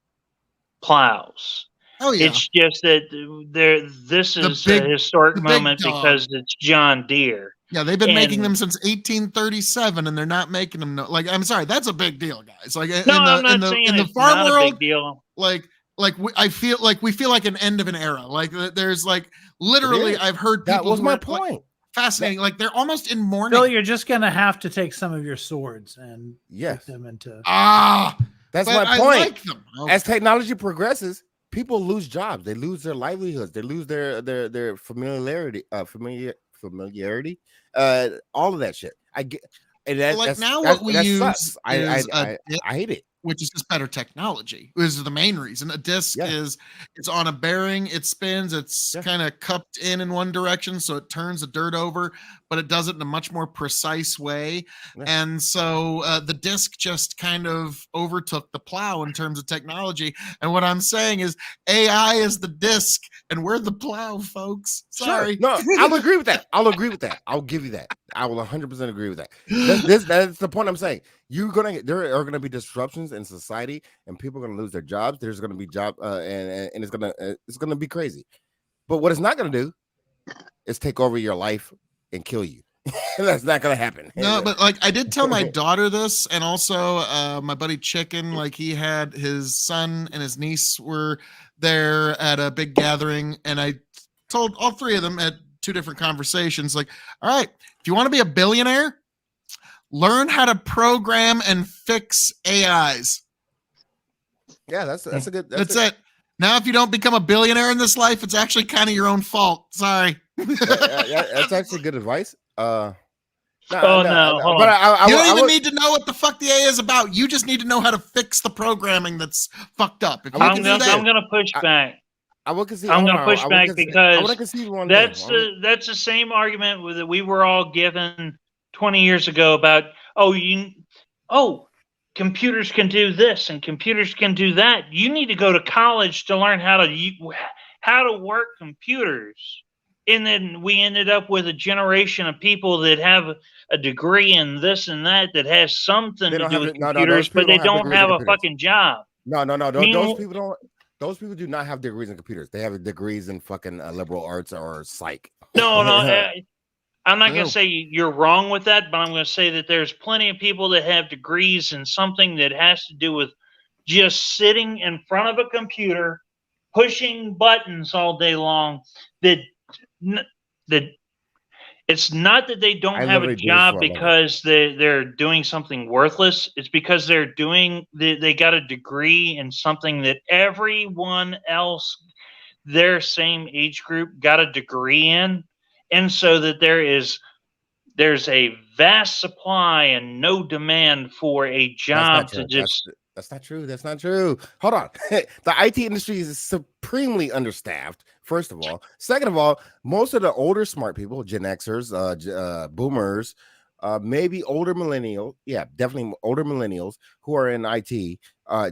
plows. Oh yeah. It's just that this The is big- a historic the big moment dog. because it's John Deere. Yeah, they've been making And- them since 1837, and they're not making them. Like, I'm sorry, that's a big deal, guys. Like, No, I'm not saying in the it's farm not a world, big deal. I feel like an end of an era. Like, there's like literally, is. I've heard That people was who my are, like, point. fascinating. Like, they're almost in mourning. Bill, you're just gonna have to take some of your swords and Yes. put them into. That's but my I point. like them. Okay. As technology progresses, people lose jobs. They lose their livelihoods. They lose their familiarity, familiarity, all of that shit. I get, and that, Like, that's, now that, what we that use sucks. is I hate it. which is just better technology. This is the main reason. A disc is it's on a bearing, it spins, it's kind of cupped in one direction, so it turns the dirt over, but it does it in a much more precise way. And so the disc just kind of overtook the plow in terms of technology. And what I'm saying is AI is the disc and we're the plow, folks. Sorry. Sure. No, I'll agree with that. I'll give you that. I will 100% agree with that. That's the point I'm saying. There are gonna be disruptions in society, and people are gonna lose their jobs. There's gonna be and it's gonna be crazy. But what it's not gonna do is take over your life and kill you. That's not gonna happen. No, but like I did tell my daughter this, and also my buddy Chicken, like he had his son and his niece were there at a big gathering, and I told all three of them at 2 different conversations, like, all right, if you want to be a billionaire, learn how to program and fix AIs. Yeah, that's a good. That's it. Now, if you don't become a billionaire in this life, it's actually kind of your own fault. Sorry. That's actually good advice. No, but You don't even need to know what the fuck the AI is about. You just need to know how to fix the programming that's fucked up. If you I'm can do that, going to push back. I will concede. I'm going to push back because that's thing. the same argument that we were all given 20 years ago about computers can do this and computers can do that. You need to go to college to learn how to work computers. And then we ended up with a generation of people that have a degree in this and that has something to do with computers, but they don't have a fucking job. No. Those people do not have degrees in computers. They have degrees in fucking liberal arts or psych. No. I'm not going to say you're wrong with that, but I'm going to say that there's plenty of people that have degrees in something that has to do with just sitting in front of a computer, pushing buttons all day long. That it's not that they don't have a job because they're doing something worthless. It's because they got a degree in something that everyone else, their same age group, got a degree in. And so that there's a vast supply and no demand for a job to just. That's not true. That's not true. Hold on. The IT industry is supremely understaffed, first of all. Second of all, most of the older smart people, Gen Xers, boomers, maybe older millennials, definitely older millennials who are in IT,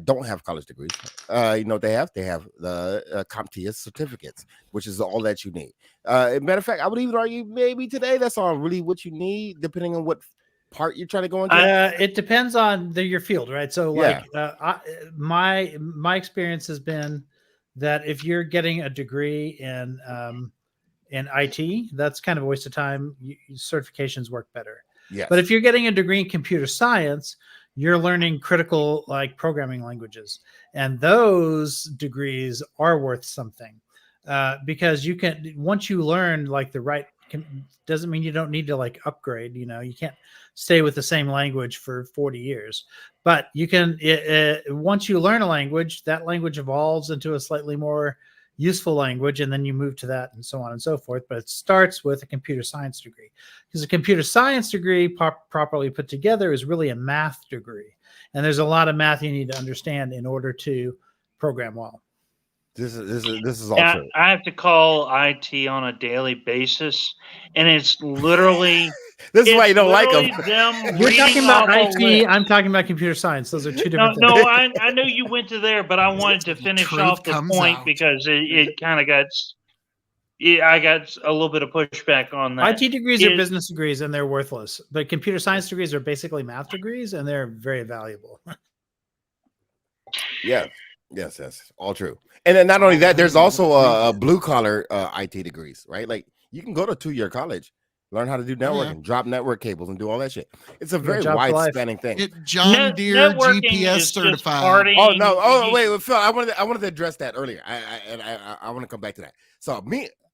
don't have college degrees. You know what they have? They have the CompTIA certificates, which is all that you need. Matter of fact, I would even argue maybe today that's all really what you need, depending on what part you're trying to go into. It depends on your field, right? So my experience has been that if you're getting a degree in IT, that's kind of a waste of time. Certifications work better. Yes. But if you're getting a degree in computer science, you're learning critical like programming languages, and those degrees are worth something because you can, once you learn like the right doesn't mean you don't need to like upgrade. You can't stay with the same language for 40 years, but you can. Once you learn a language, that language evolves into a slightly more useful language, and then you move to that, and so on and so forth. But it starts with a computer science degree, because a computer science degree properly put together is really a math degree, and there's a lot of math you need to understand in order to program well. This is all true. I have to call IT on a daily basis, and it's literally This is why you don't like them. You're talking about IT. I'm talking about computer science. Those are two different things. No, I know you went to there, but I wanted to finish off the point because it kind of got. Yeah, I got a little bit of pushback on that. IT degrees are business degrees, and they're worthless. But computer science degrees are basically math degrees, and they're very valuable. Yeah. Yes, all true. And then not only that, there's also a blue collar IT degrees, right? Like you can go to 2-year college, learn how to do networking, drop network cables, and do all that shit. It's a very wide spanning thing. John Deere GPS certified. Oh no! Oh wait, Phil, I wanted to address that earlier. I want to come back to that. So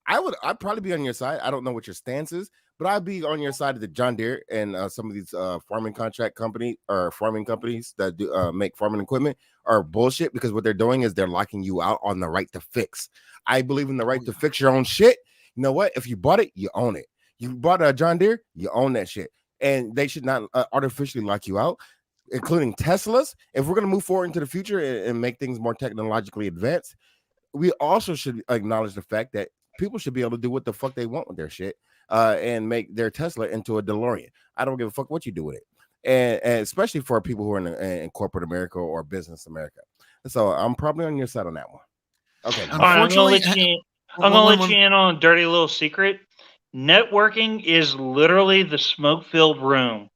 I'd probably be on your side. I don't know what your stance is, but I'd be on your side of the John Deere and some of these farming contract company or farming companies that do make farming equipment are bullshit, because what they're doing is they're locking you out on the right to fix. I believe in the right to fix your own shit. You know what? If you bought it, you own it. You bought a John Deere, you own that shit, and they should not artificially lock you out, including Teslas. If we're gonna move forward into the future and make things more technologically advanced, we also should acknowledge the fact that people should be able to do what the fuck they want with their shit and make their Tesla into a DeLorean. I don't give a fuck what you do with it. And especially for people who are in corporate America or business America. So I'm probably on your side on that one. Okay. I'm gonna let you in on a dirty little secret. Networking is literally the smoke-filled room.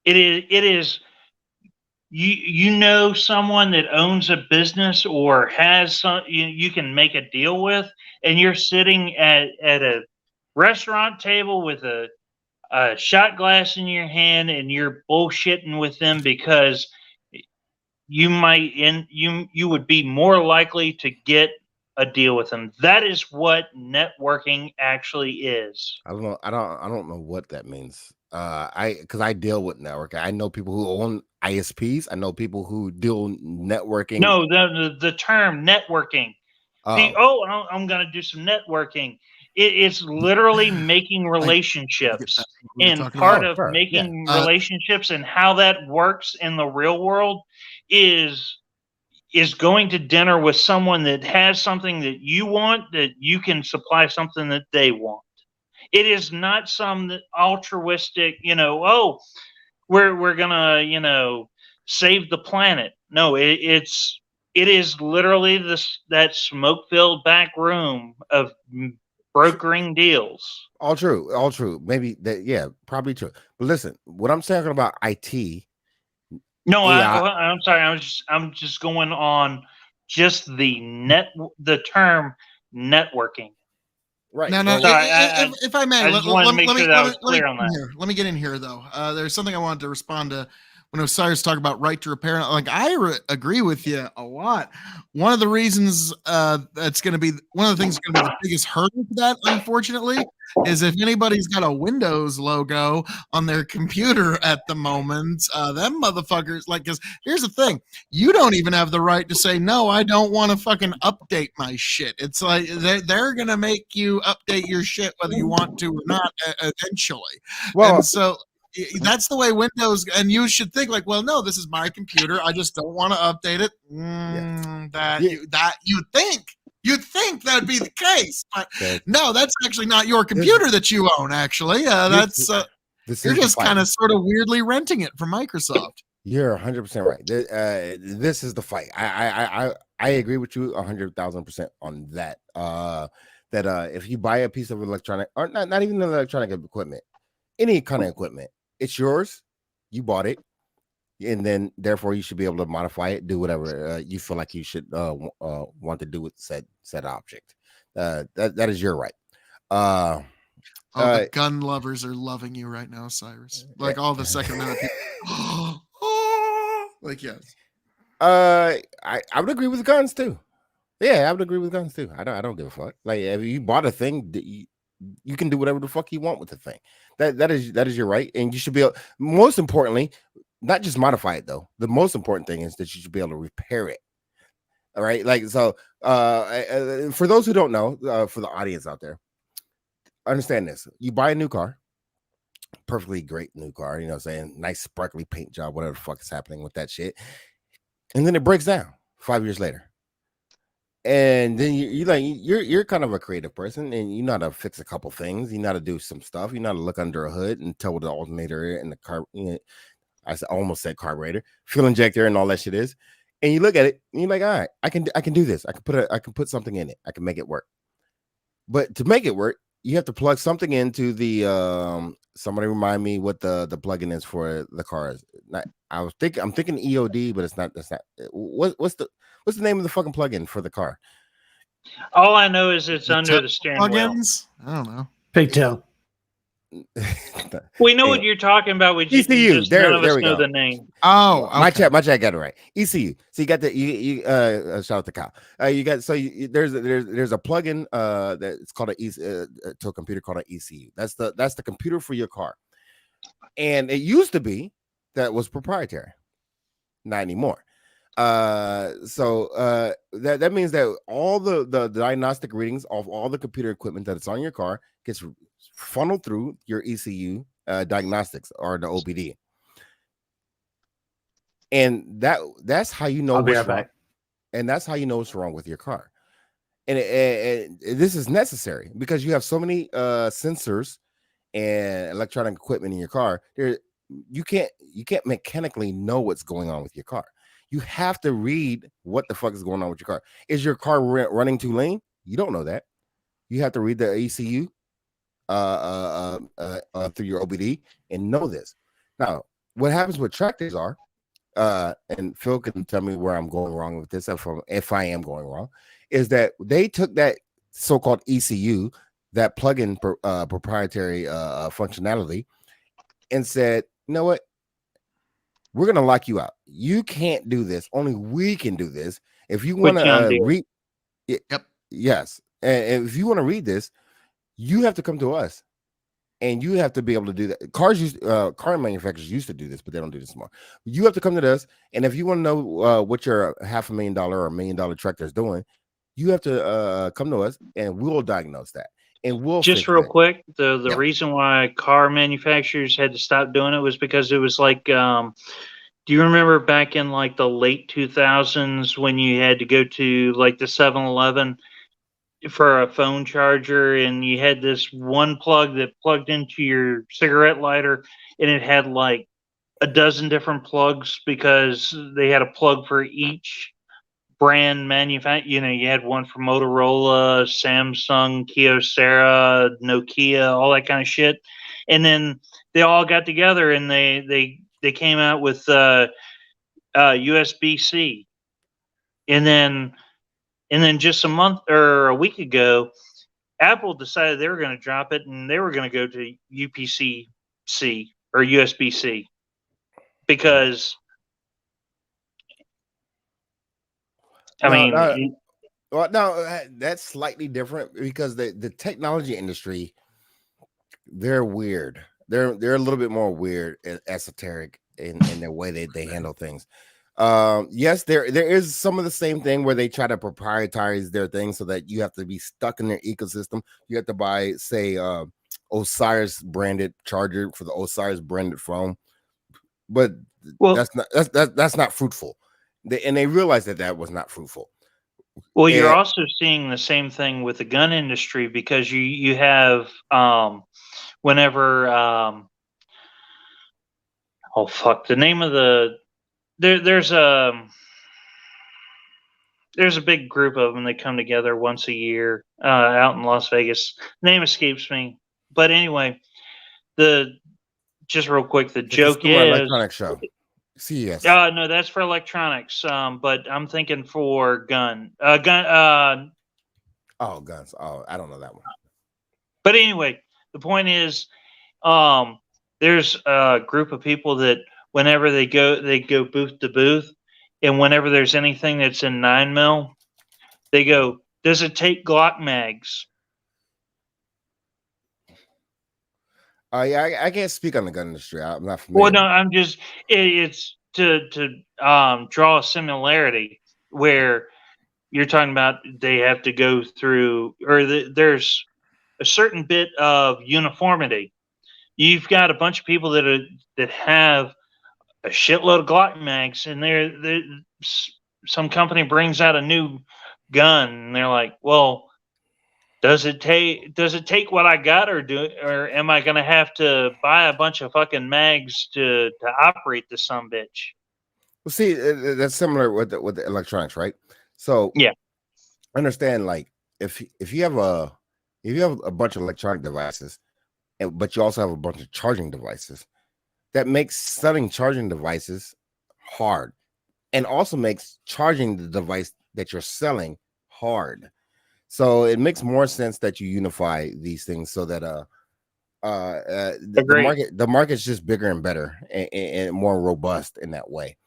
It is you know someone that owns a business or has some you can make a deal with, and you're sitting at a restaurant table with a shot glass in your hand, and you're bullshitting with them because you would be more likely to get a deal with them. That is what networking actually is. I don't know. I don't know what that means. Because I deal with networking. I know people who own ISPs. I know people who deal networking. No, the term networking. I'm going to do some networking. It's literally making relationships, and part of making relationships and how that works in the real world is going to dinner with someone that has something that you want, that you can supply something that they want. It is not some altruistic, we're gonna, save the planet. No, it is literally that smoke-filled back room of brokering deals. All true. Maybe that, yeah, probably true. But listen, what I'm talking about IT. No, I'm sorry. I'm just going on just the term networking. Right. No. If I may, let me get in here though. There's something I wanted to respond to when Osiris talked about right to repair. Like I agree with you a lot. One of the reasons that's going to be one of the things that's going to be the biggest hurdle for that, unfortunately, is if anybody's got a Windows logo on their computer at the moment, them motherfuckers, like, because here's the thing, you don't even have the right to say, no, I don't want to fucking update my shit. It's like they're going to make you update your shit whether you want to or not eventually. Well, and so that's the way Windows, and you should think like, well, no, this is my computer. I just don't want to update it. You'd think that'd be the case, but no, that's actually not your computer that you own. Actually, you're just kind of sort of weirdly renting it from Microsoft. You're 100% right. This is the fight. I agree with you 100,000% on that. If you buy a piece of electronic, or not even electronic equipment, any kind of equipment, it's yours. You bought it, and then therefore you should be able to modify it, do whatever you feel like you should want to do with said object. That is your right. The gun lovers are loving you right now, Cyrus. Like all the Second Amendment people. Like, yes. I would agree with guns too. Yeah, I would agree with guns too. I don't give a fuck. Like, if you bought a thing, you can do whatever the fuck you want with the thing. That is your right, and you should be able, most importantly, not just modify it though. The most important thing is that you should be able to repair it. All right, like so. For those who don't know, for the audience out there, understand this: you buy a new car, perfectly great new car, you know what I'm saying, nice sparkly paint job, whatever the fuck is happening with that shit, and then it breaks down 5 years later. And then you're kind of a creative person, and you know how to fix a couple things. You know how to do some stuff. You know how to look under a hood and tell what the alternator and the car. I almost said carburetor, fuel injector, and all that shit is. And you look at it, and you're like, all right, I can do this. I can put something in it. I can make it work. But to make it work, you have to plug something into the. Somebody remind me what the plug-in is for the cars. I'm thinking EOD, but it's not. That's not. What's the name of the fucking plug-in for the car? All I know is it's under the steering wheel. Plugins? I don't know. Pigtail. We know what you're talking about. We just, ECU. just none of There us we know go. the name. Oh, okay. My chat got it right. ECU. So you got the shout out to Kyle. You got there's a plugin that it's called to a computer called an ECU. That's the computer for your car. And it used to be that was proprietary. Not anymore. So that means that all the diagnostic readings of all the computer equipment that's on your car gets funneled through your ECU diagnostics or the OBD. And that's how you know what's wrong. And that's how you know what's wrong with your car. And this is necessary because you have so many sensors and electronic equipment in your car. You can't mechanically know what's going on with your car. You have to read what the fuck is going on with your car. Is your car running too lean? You don't know that. You have to read the ECU through your OBD and know this. Now, what happens with tractors are, and Phil can tell me where I'm going wrong with this, if I am going wrong, is that they took that so-called ECU, that plug-in proprietary functionality, and said, you know what? We're gonna lock you out. You can't do this. Only we can do this. If you want to read, Yep. Yes, and if you want to read this, you have to come to us, and you have to be able to do that. Car manufacturers used to do this, but they don't do this anymore. You have to come to us, and if you want to know what your $500,000 or $1 million tractor is doing, you have to come to us, and we'll diagnose that. And we'll just real quick, the reason why car manufacturers had to stop doing it was because it was like, do you remember back in like the late 2000s when you had to go to like the 7-Eleven for a phone charger, and you had this one plug that plugged into your cigarette lighter, and it had like a dozen different plugs because they had a plug for each brand manufacturer. You know, you had one for Motorola, Samsung, Kyocera, Nokia, all that kind of shit. And then they all got together and they came out with USB-C. And then just a month or a week ago, Apple decided they were going to drop it and they were going to go to UPC-C or USB-C because that's slightly different because the technology industry, they're weird. They're a little bit more weird and esoteric in their way they handle things. Yes, there is some of the same thing where they try to proprietize their things so that you have to be stuck in their ecosystem. You have to buy, say, Osiris branded charger for the Osiris branded phone, but that's not fruitful. They realized that was not fruitful. Well, you're also seeing the same thing with the gun industry because you have whenever the name of the there's a big group of them that come together once a year out in Las Vegas. Name escapes me, but anyway, just real quick, the joke is electronic show. CES. No, that's for electronics. But I'm thinking for gun. Oh, guns. Oh, I don't know that one. But anyway, the point is, there's a group of people that whenever they go booth to booth, and whenever there's anything that's in 9mm, they go, "Does it take Glock mags?" Yeah, I can't speak on the gun industry. I'm not Well, familiar. no, I'm just it's to draw a similarity where you're talking about they have to go through, or there's a certain bit of uniformity. You've got a bunch of people that have a shitload of Glock mags, and some company brings out a new gun, and they're like, "Well, does it take what I got, or am I going to have to buy a bunch of fucking mags to operate this bitch?" Well, see, that's similar with the electronics, right? So Yeah, understand, like, if you have a bunch of electronic devices, but you also have a bunch of charging devices, that makes selling charging devices hard, and also makes charging the device that you're selling hard. So it makes more sense that you unify these things so that agreed. the market's just bigger and better and more robust in that way.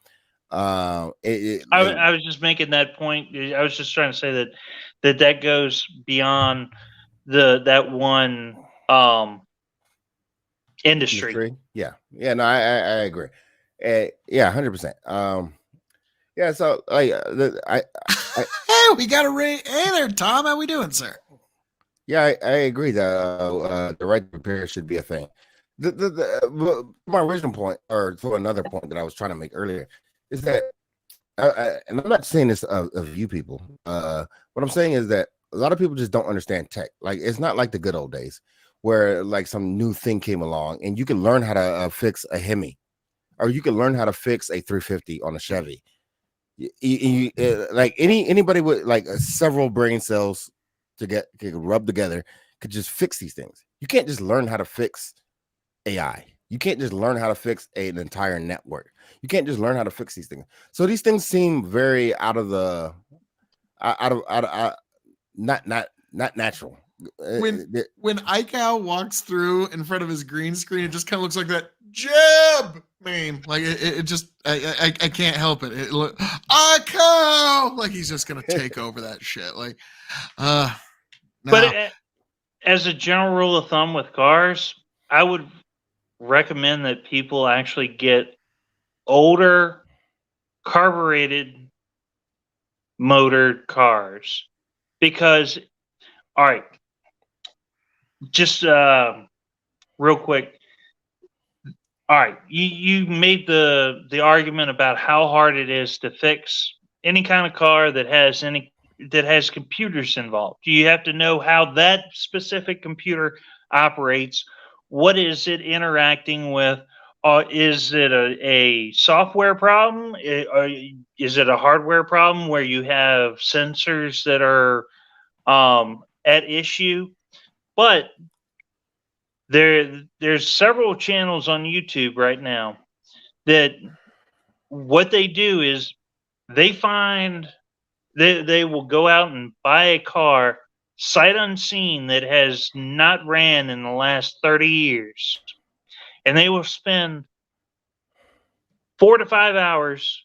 I was just making that point. I was just trying to say that goes beyond that one industry. Yeah, no, I agree. Yeah, 100%. Yeah, so Hey, we got a ring. Hey there, Tom. How we doing, sir? yeah, I agree that the right to repair should be a thing. My original point, or to another point that I was trying to make earlier, is that, and I'm not saying this of you people. What I'm saying is that a lot of people just don't understand tech. Like, it's not like the good old days where like some new thing came along and you can learn how to fix a Hemi, or you can learn how to fix a 350 on a Chevy. Like anybody with like several brain cells could rub together could just fix these things. You can't just learn how to fix AI. You can't just learn how to fix an entire network. You can't just learn how to fix these things. So these things seem very out of not natural. When Ical walks through in front of his green screen, it just kind of looks like that jab meme. Like it just I can't help it. It look Ical like he's just gonna take over that shit. Like now, But as a general rule of thumb with cars, I would recommend that people actually get older carbureted motored cars, because, all right, just real quick, all right, you made the argument about how hard it is to fix any kind of car that has computers involved. You have to know how that specific computer operates. What is it interacting with? Is it a software problem? Is it a hardware problem where you have sensors that are at issue? But there's several channels on YouTube right now that what they do is they find they will go out and buy a car sight unseen that has not ran in the last 30 years, and they will spend 4 to 5 hours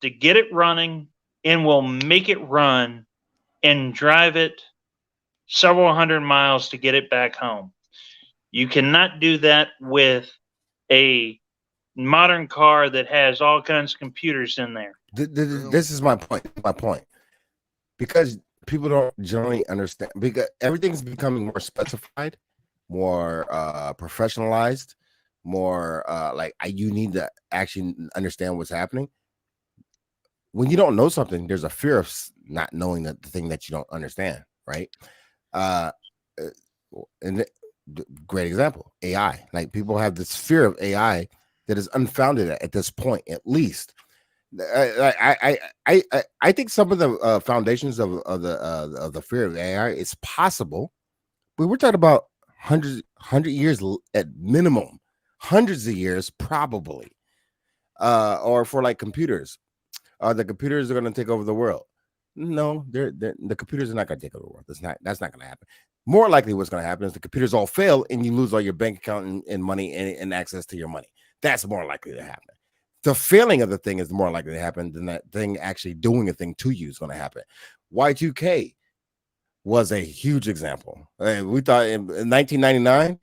to get it running, and will make it run and drive it several hundred miles to get it back home. You cannot do that with a modern car that has all kinds of computers in there. This is my point. Because people don't generally understand, because everything's becoming more specified, more professionalized, more like you need to actually understand what's happening. When you don't know something, there's a fear of not knowing the thing that you don't understand, right? And great example, AI. Like, people have this fear of AI that is unfounded at this point, at least. I think some of the foundations of the fear of AI is possible, but we're talking about hundred years at minimum, hundreds of years probably, or for like computers. The computers are going to take over the world. No, the computers are not going to take over the world. That's not going to happen. More likely, what's going to happen is the computers all fail and you lose all your bank account and money and access to your money. That's more likely to happen. The failing of the thing is more likely to happen than that thing actually doing a thing to you is going to happen. Y2K was a huge example. We thought in 1999,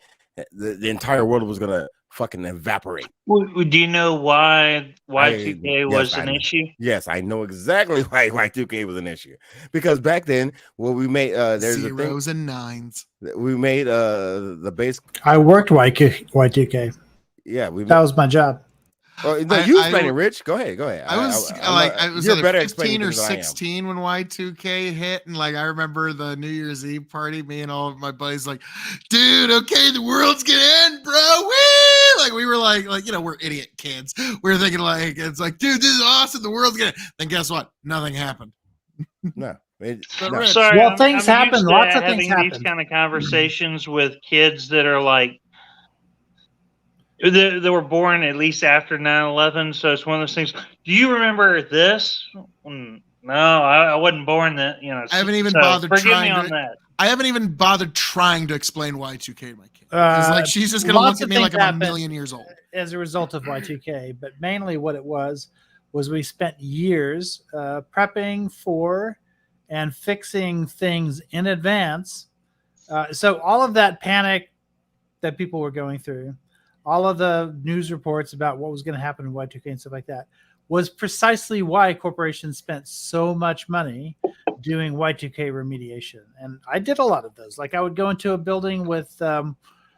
The entire world was gonna fucking evaporate. Do you know why Y2K was Yes, an issue? Yes, I know exactly why Y2K was an issue. Because back then, when we made there's a thing Zeros and nines. we made the base. I worked Y2K. Yeah, we. That was my job. Oh, no, you explain it, Rich. Go ahead. I was you're at better 15 explaining or things than I am. 16 when Y2K hit, and like I remember the New Year's Eve party. Me and all of my buddies like, dude, okay, the world's gonna end, bro. Woo! Like we were like we're idiot kids. We were thinking like it's like, dude, this is awesome. The world's gonna. Then guess what? Nothing happened. No. Rich. Sorry, Well, things happen. used to Lots of things having these happen. kind of conversations with kids that are like they were born at least after 9/11. So it's one of those things. Do you remember this? No, I wasn't born then. I haven't even so bothered forgive trying me on to. that. I haven't even bothered trying to explain Y2K to my kid. Because like she's just gonna lots look at of me like things I'm a happen. million years old. As a result of Y2K, but mainly what it was we spent years prepping for and fixing things in advance. So all of that panic that people were going through, all of the news reports about what was going to happen in Y2K and stuff like that, was precisely why corporations spent so much money doing Y2K remediation. And I did a lot of those. Like I would go into a building with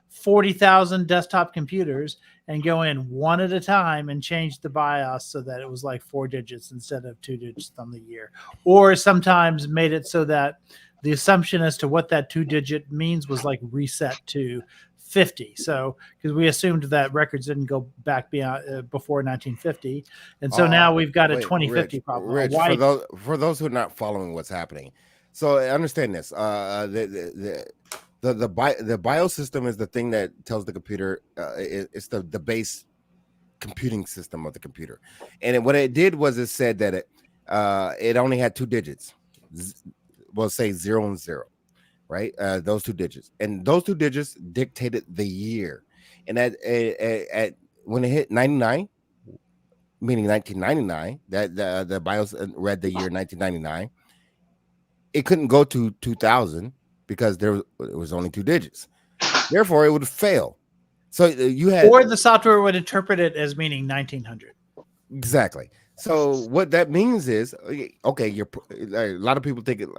40,000 desktop computers and go in one at a time and change the BIOS so that it was like 4 digits instead of 2 digits on the year. Or sometimes made it so that the assumption as to what that 2-digit means was like reset to 50. So because we assumed that records didn't go back beyond before 1950, and so now we've got a 2050 problem. Rich, for those who are not following what's happening, so understand this: the BIOS system is the thing that tells the computer it's the base computing system of the computer, and what it did was it said that it only had 2 digits. We'll say 0 and 0. Right, those 2 digits, and those 2 digits dictated the year. And at when it hit 99, meaning 1999, that the BIOS read the year 1999. It couldn't go to 2000 because it was only 2 digits. Therefore, it would fail. So you had, or the software would interpret it as meaning 1900. Exactly. So what that means is, okay, a lot of people think it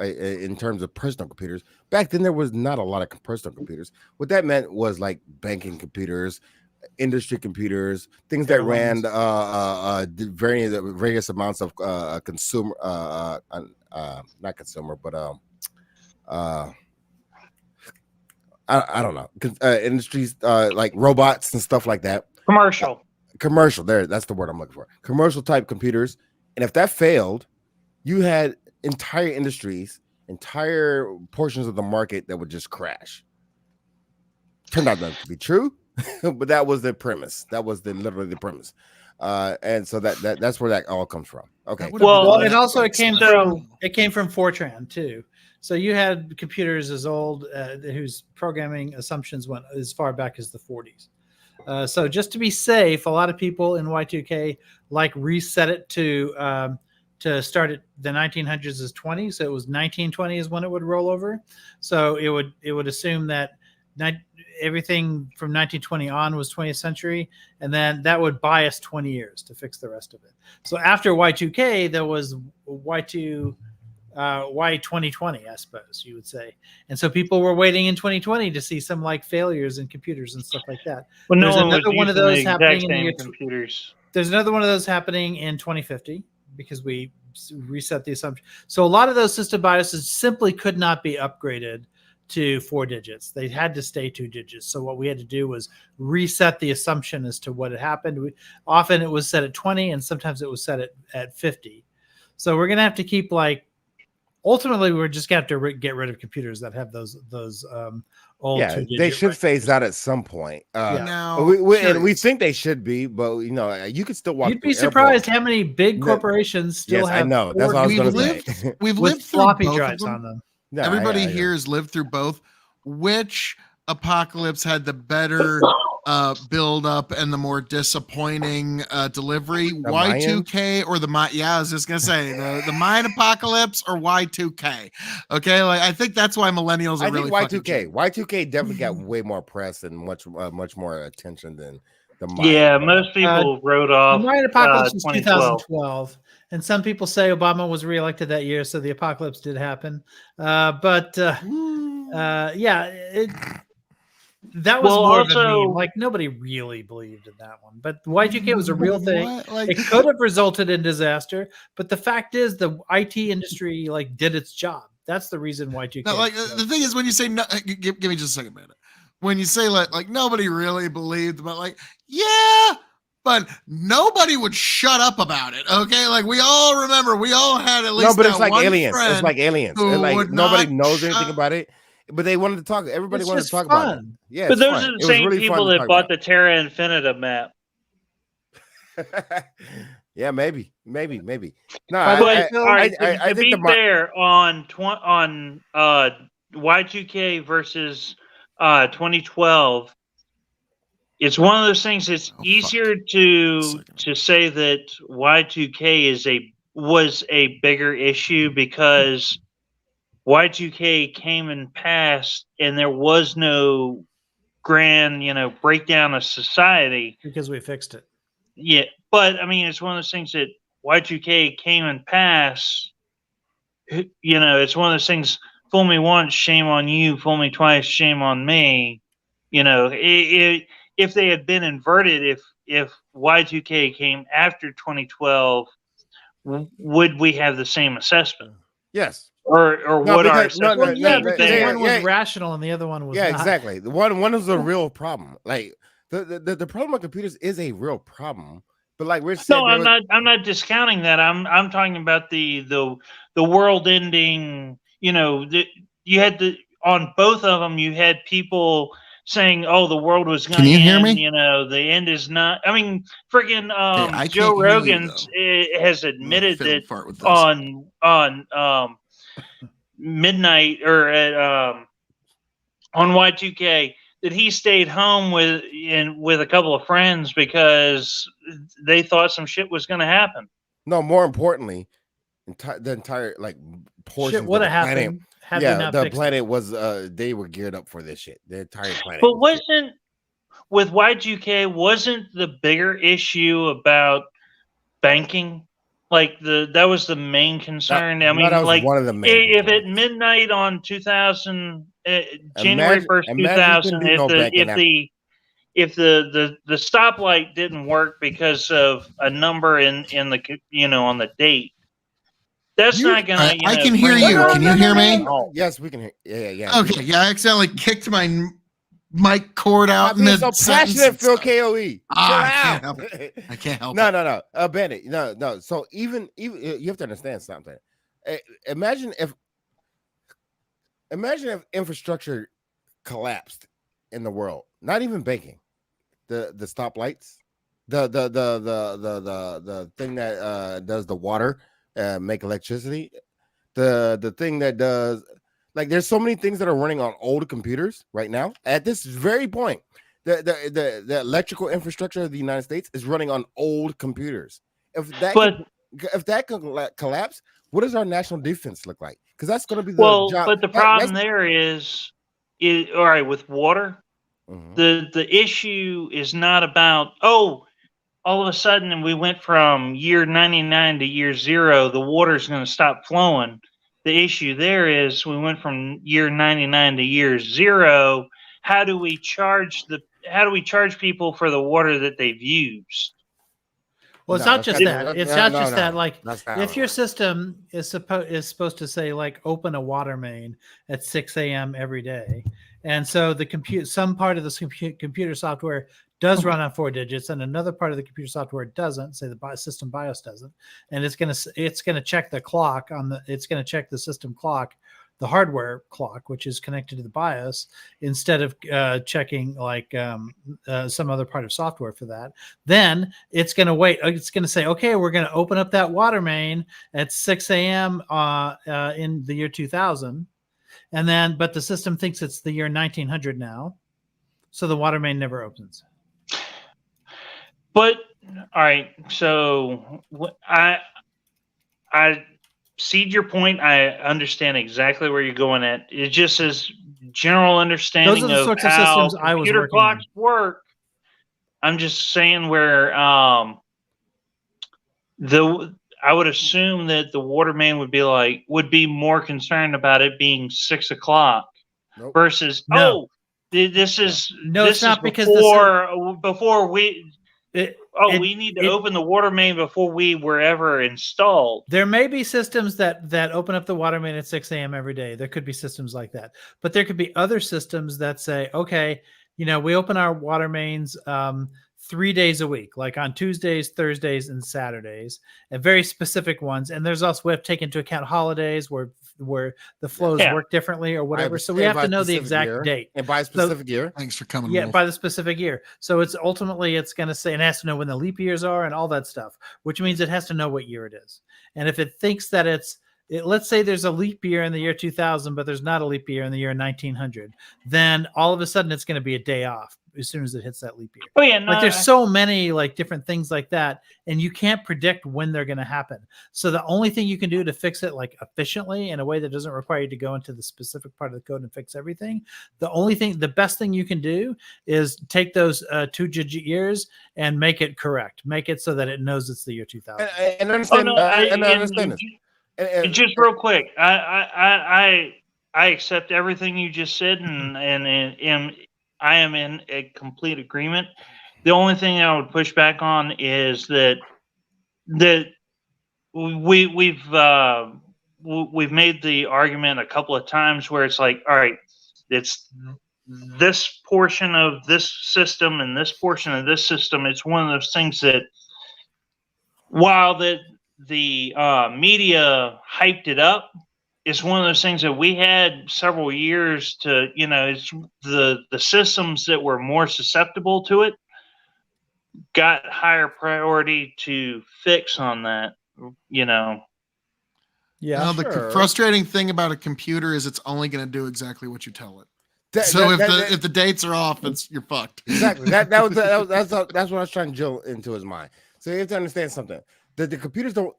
in terms of personal computers. Back then, there was not a lot of personal computers. What that meant was like banking computers, industry computers, things that ran various amounts of consumer, not consumer, but I don't know, industries like robots and stuff like that. Commercial, that's the word I'm looking for. Commercial type computers. And if that failed, you had entire industries, entire portions of the market that would just crash. Turned out not to be true, but that was the premise. That was literally the premise. And so that's where that all comes from. Okay. Well, and also it came from Fortran too. So you had computers as old whose programming assumptions went as far back as the 40s. So just to be safe, a lot of people in Y2K reset it to start at the 1900s as 20. So it was 1920 is when it would roll over. So it would assume that everything from 1920 on was 20th century, and then that would bias 20 years to fix the rest of it. So after Y2K, there was Y2020, I suppose you would say. And so people were waiting in 2020 to see some failures in computers and stuff like that. Well, There's another one of those happening in the year computers. There's another one of those happening in 2050 because we reset the assumption. So a lot of those system BIOSes simply could not be upgraded to 4 digits. They had to stay 2 digits. So what we had to do was reset the assumption as to what had happened. Often it was set at 20 and sometimes it was set at 50. So we're going to have to keep ultimately, we're just going to have to get rid of computers that have those old. Yeah, they should phase out at some point. Now, we think they should be, but you could still walk. You'd be surprised how many big corporations still have. I know. That's what I was going to say. We've lived through floppy both drives of them. on them. No, Everybody here has lived through both. Which apocalypse had the better build up and the more disappointing delivery, The Y2K or the Mayan? Yeah, I was just gonna say the Mayan apocalypse or Y2K. Okay, like I think that's why millennials are I really think fucking Y2K. cheap. Y2K definitely got way more press and much more attention than the Mayan. Yeah, most people wrote The off Mayan apocalypse was 2012. 2012, and some people say Obama was reelected that year, so the apocalypse did happen. Yeah, that was Well, more of a meme. also, Like nobody really believed in that one, but Y2K was a real thing. What? Like, It could have resulted in disaster, but the fact is, the IT industry like did its job. That's the reason Y2K. no, like the thing is when you say no, give me just a second, man. When you say like nobody really believed, but like yeah, but nobody would shut up about it. Okay, like we all remember, we all had at least No, but it's that like one aliens. It's friend like aliens. who Like would nobody not knows anything shut- about it, but they wanted to talk. Everybody It's wanted to just talk about it. fun. Yeah, but it's those fun. are It the was same really people fun to that talk bought about. the Terra Infinita map. Yeah, maybe. No, By the way, But Phil, all right, I to think be the fair, on Y2K versus 2012, it's one of those things. It's Oh, fuck. easier to say that Y2K was a bigger issue because Y2K came and passed, and there was no grand, breakdown of society. because we fixed it. Yeah, but I mean, it's one of those things that Y2K came and passed. It's one of those things. Fool me once, shame on you. Fool me twice, shame on me. If they had been inverted, if Y2K came after 2012, would we have the same assessment? yes. Or No, would our because no, assessment Yeah, be because there? one was rational and the other one was Yeah, not. exactly. The one is a real problem. Like the problem with computers is a real problem. But like we're saying, No, I'm not discounting that. I'm talking about the world ending. You had on both of them. You had people saying, "Oh, the world was going Can to you hear end." me? The end is not. I mean, friggin' I Joe can't hear you, Rogan has admitted fiddle that fart with this. on midnight or at on Y2K that he stayed home with a couple of friends because they thought some shit was going to happen. no, more importantly, the entire like portions Shit would of have the planet. happened had we Yeah, not the fixed planet was they were geared up for this shit. The entire planet. But was geared- wasn't with Y2K wasn't the bigger issue about banking? Like that was the main concern. that was like one of the main if at concerns. midnight on 2000, January 1st, Imagine you 2000, couldn't do no banking after. if the stoplight didn't work because of a number in the on the date, that's not gonna I can hear bring you. about Can you hear me? home. Yes, we can hear. Yeah. Okay, yeah, I accidentally kicked my mic cord out I'm being mid so passionate, Phil KOE. I Chill can't out. help it. I can't help No, it. Bandit. No. So even you have to understand something. Imagine if infrastructure collapsed in the world. Not even banking. The stoplights, the thing that does the water, make electricity, the thing that does like there's so many things that are running on old computers right now. At this very point, the electrical infrastructure of the United States is running on old computers. If that can collapse, what does our national defense look like? Because that's going to be the job. But the problem there is all right with water. Mhm. The issue is not about all of a sudden we went from year 99 to year 0, the water's going to stop flowing. The issue there is we went from year 99 to year 0. How do we charge people for the water that they've used? Well, it's No, not that's just not- that. It's no, not no, just no, that. no. Like, That's not if how your it works. system is supposed to say like open a water main at 6 a.m. every day, and so some part of the computer software does run on 4 digits, and another part of the computer software doesn't. Say the system BIOS doesn't, and it's gonna check the clock it's gonna check the system clock, the hardware clock, which is connected to the BIOS, instead of checking like some other part of software for that. Then it's going to wait. It's going to say, okay, we're going to open up that water main at 6 a.m. In the year 2000. But the system thinks it's the year 1900 now. So the water main never opens. But all right, so I see your point. I understand exactly where you're going at. It just is general understanding the of sorts of how systems I was computer working on. clocks work. I'm just saying where I would assume that the water main would be more concerned about it being 6 o'clock Nope. versus No. this is No, this it's not is because before we we need to open the water main before we were ever installed. There may be systems that open up the water main at 6 a.m. every day. There could be systems like that, but there could be other systems that say, okay, we open our water mains 3 days a week, like on Tuesdays, Thursdays, and Saturdays, and very specific ones. And there's also, we have to take into account holidays where the flows work differently or whatever. So we have to know the exact date. And by a specific year. Thanks for coming. Yeah, Wolf. by the specific year. So it's going to say, and it has to know when the leap years are and all that stuff, which means it has to know what year it is. And if it thinks that let's say there's a leap year in the year 2000, but there's not a leap year in the year 1900, then all of a sudden it's going to be a day off as soon as it hits that leap year. Oh yeah, no, there's so many different things like that, and you can't predict when they're going to happen. So the only thing you can do to fix it efficiently in a way that doesn't require you to go into the specific part of the code and fix everything, the best thing you can do is take those 2-digit years and make it correct. Make it so that it knows it's the year 2000. And understand. I understand this. Just real quick, I accept everything you just said, and I am in a complete agreement. The only thing I would push back on is that we've made the argument a couple of times where it's like, all right, it's this portion of this system and this portion of this system. It's one of those things that while the media hyped it up, it's one of those things that we had several years to, it's the systems that were more susceptible to it got higher priority to fix on that, Yeah. The frustrating thing about a computer is it's only going to do exactly what you tell it. If the dates are off, you're fucked. Exactly. That's what I was trying to drill into his mind. So you have to understand something. The computers don't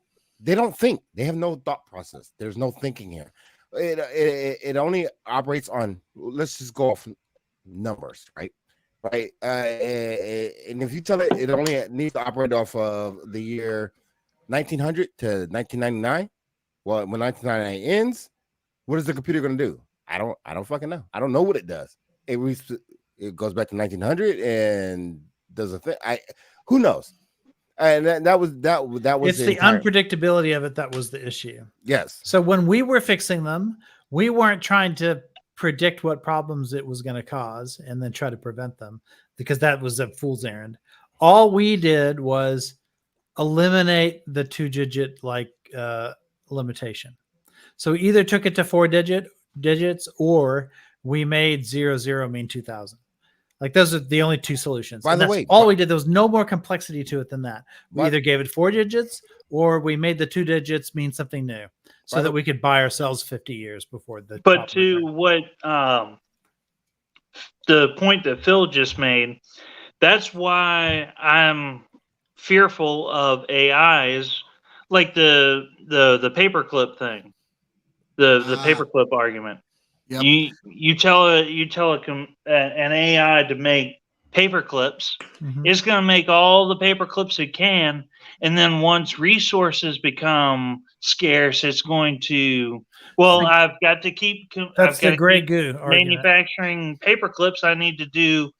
think. They have no thought process. There's no thinking here. It only operates on, let's just go off numbers, right? Right. And if you tell it only needs to operate off of the year 1900 to 1999, well, when 1999 ends, what is the computer going to do? I don't fucking know. I don't know what it does. It goes back to 1900 and does a thing. Who knows? And that was it's the unpredictability of it that was the issue. Yes. So when we were fixing them, we weren't trying to predict what problems it was going to cause and then try to prevent them, because that was a fool's errand. All we did was eliminate the 2-digit limitation. So we either took it to 4 digits or we made 00 mean 2000. Those are the only two solutions. By the way, we did. There was no more complexity to it than that. We either gave it 4 digits or we made the 2 digits mean something new, so that we could buy ourselves 50 years before the. But to what the point that Phil just made, that's why I'm fearful of AI. Is like the paperclip thing, the paperclip argument. Yep. You tell an AI to make paper clips. Mm-hmm. It's going to make all the paper clips it can, and then once resources become scarce, it's going to. Well, I've got to keep. That's the gray goo manufacturing paper clips. I need to do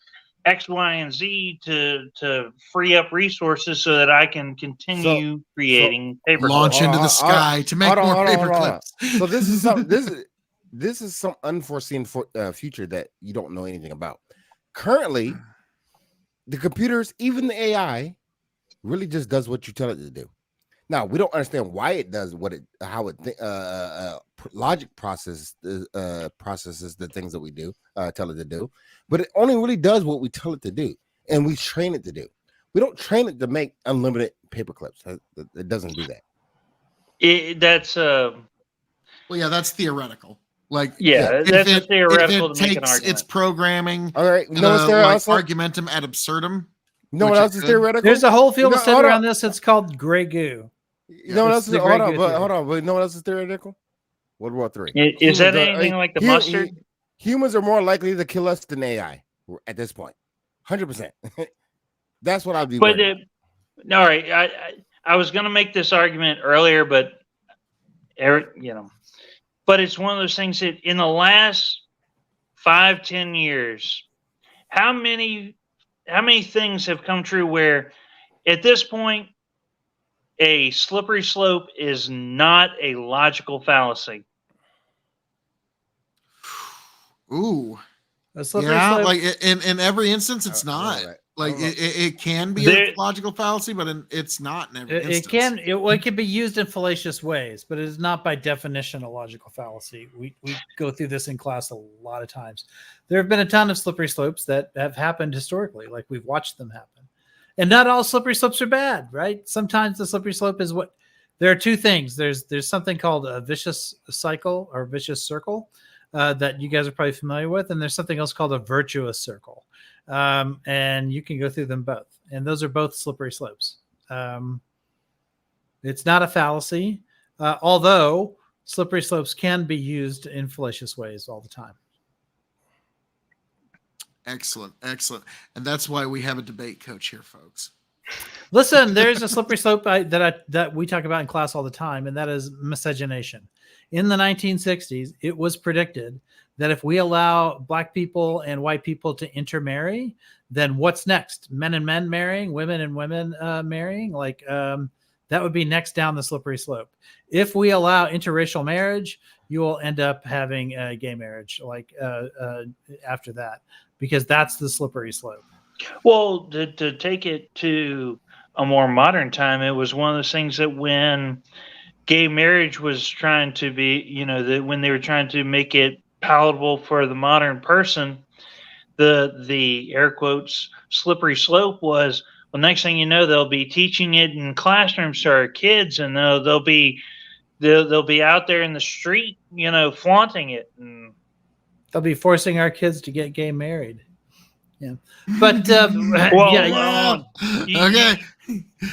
X, Y, and Z to free up resources so that I can continue creating paper launch clips. into the sky to make more paper clips. So this is something. This is some unforeseen future that you don't know anything about. Currently, the computers, even the AI, really just does what you tell it to do. Now, we don't understand why it does how it logic processes the things that we do, tell it to do, but it only really does what we tell it to do, and we train it to do. We don't train it to make unlimited paper clips. It doesn't do that. That's theoretical. That's theoretical. If it takes its programming, all right, argumentum ad absurdum, You know Which what it else is could. theoretical? There's a whole field You of know- study hold around on. this. It's called gray goo. You know what This else is is the hold great on, good but theory. hold on. But you know what else is theoretical? World War III. Is that anything like the mustard? Humans are more likely to kill us than AI at this point. 100%. That's what I'd be But worried about. all right, I was going to make this argument earlier, but but it's one of those things that in the last 5-10 years, how many things have come true where at this point a slippery slope is not a logical fallacy? Ooh. A slippery Yeah, slope. like in every instance, it's I don't know not. that. I Like don't know. it can be There- a logical fallacy, but it's not in every It instance. it can be used in fallacious ways, but it is not by definition a logical fallacy. We go through this in class a lot of times. There have been a ton of slippery slopes that have happened historically, like we've watched them happen. And not all slippery slopes are bad, right? Sometimes the slippery slope is what there are two things. There's something called a vicious cycle or vicious circle that you guys are probably familiar with, and there's something else called a virtuous circle. And you can go through them both, and those are both slippery slopes. It's not a fallacy, although slippery slopes can be used in fallacious ways all the time. Excellent. And that's why we have a debate coach here, folks. Listen, there's a slippery slope that we talk about in class all the time, and that is miscegenation. In the 1960s, it was predicted that if we allow black people and white people to intermarry, then what's next? Men and men marrying, women and women marrying, that would be next down the slippery slope. If we allow interracial marriage, you will end up having a gay marriage after that, because that's the slippery slope. Well, to take it to a more modern time, it was one of those things that when gay marriage was trying to be, that when they were trying to make it palatable for the modern person, the air quotes slippery slope was, well, next thing you know, they'll be teaching it in classrooms to our kids, and they'll be out there in the street, flaunting it. And They'll be forcing our kids to get gay married. Yeah, but Okay.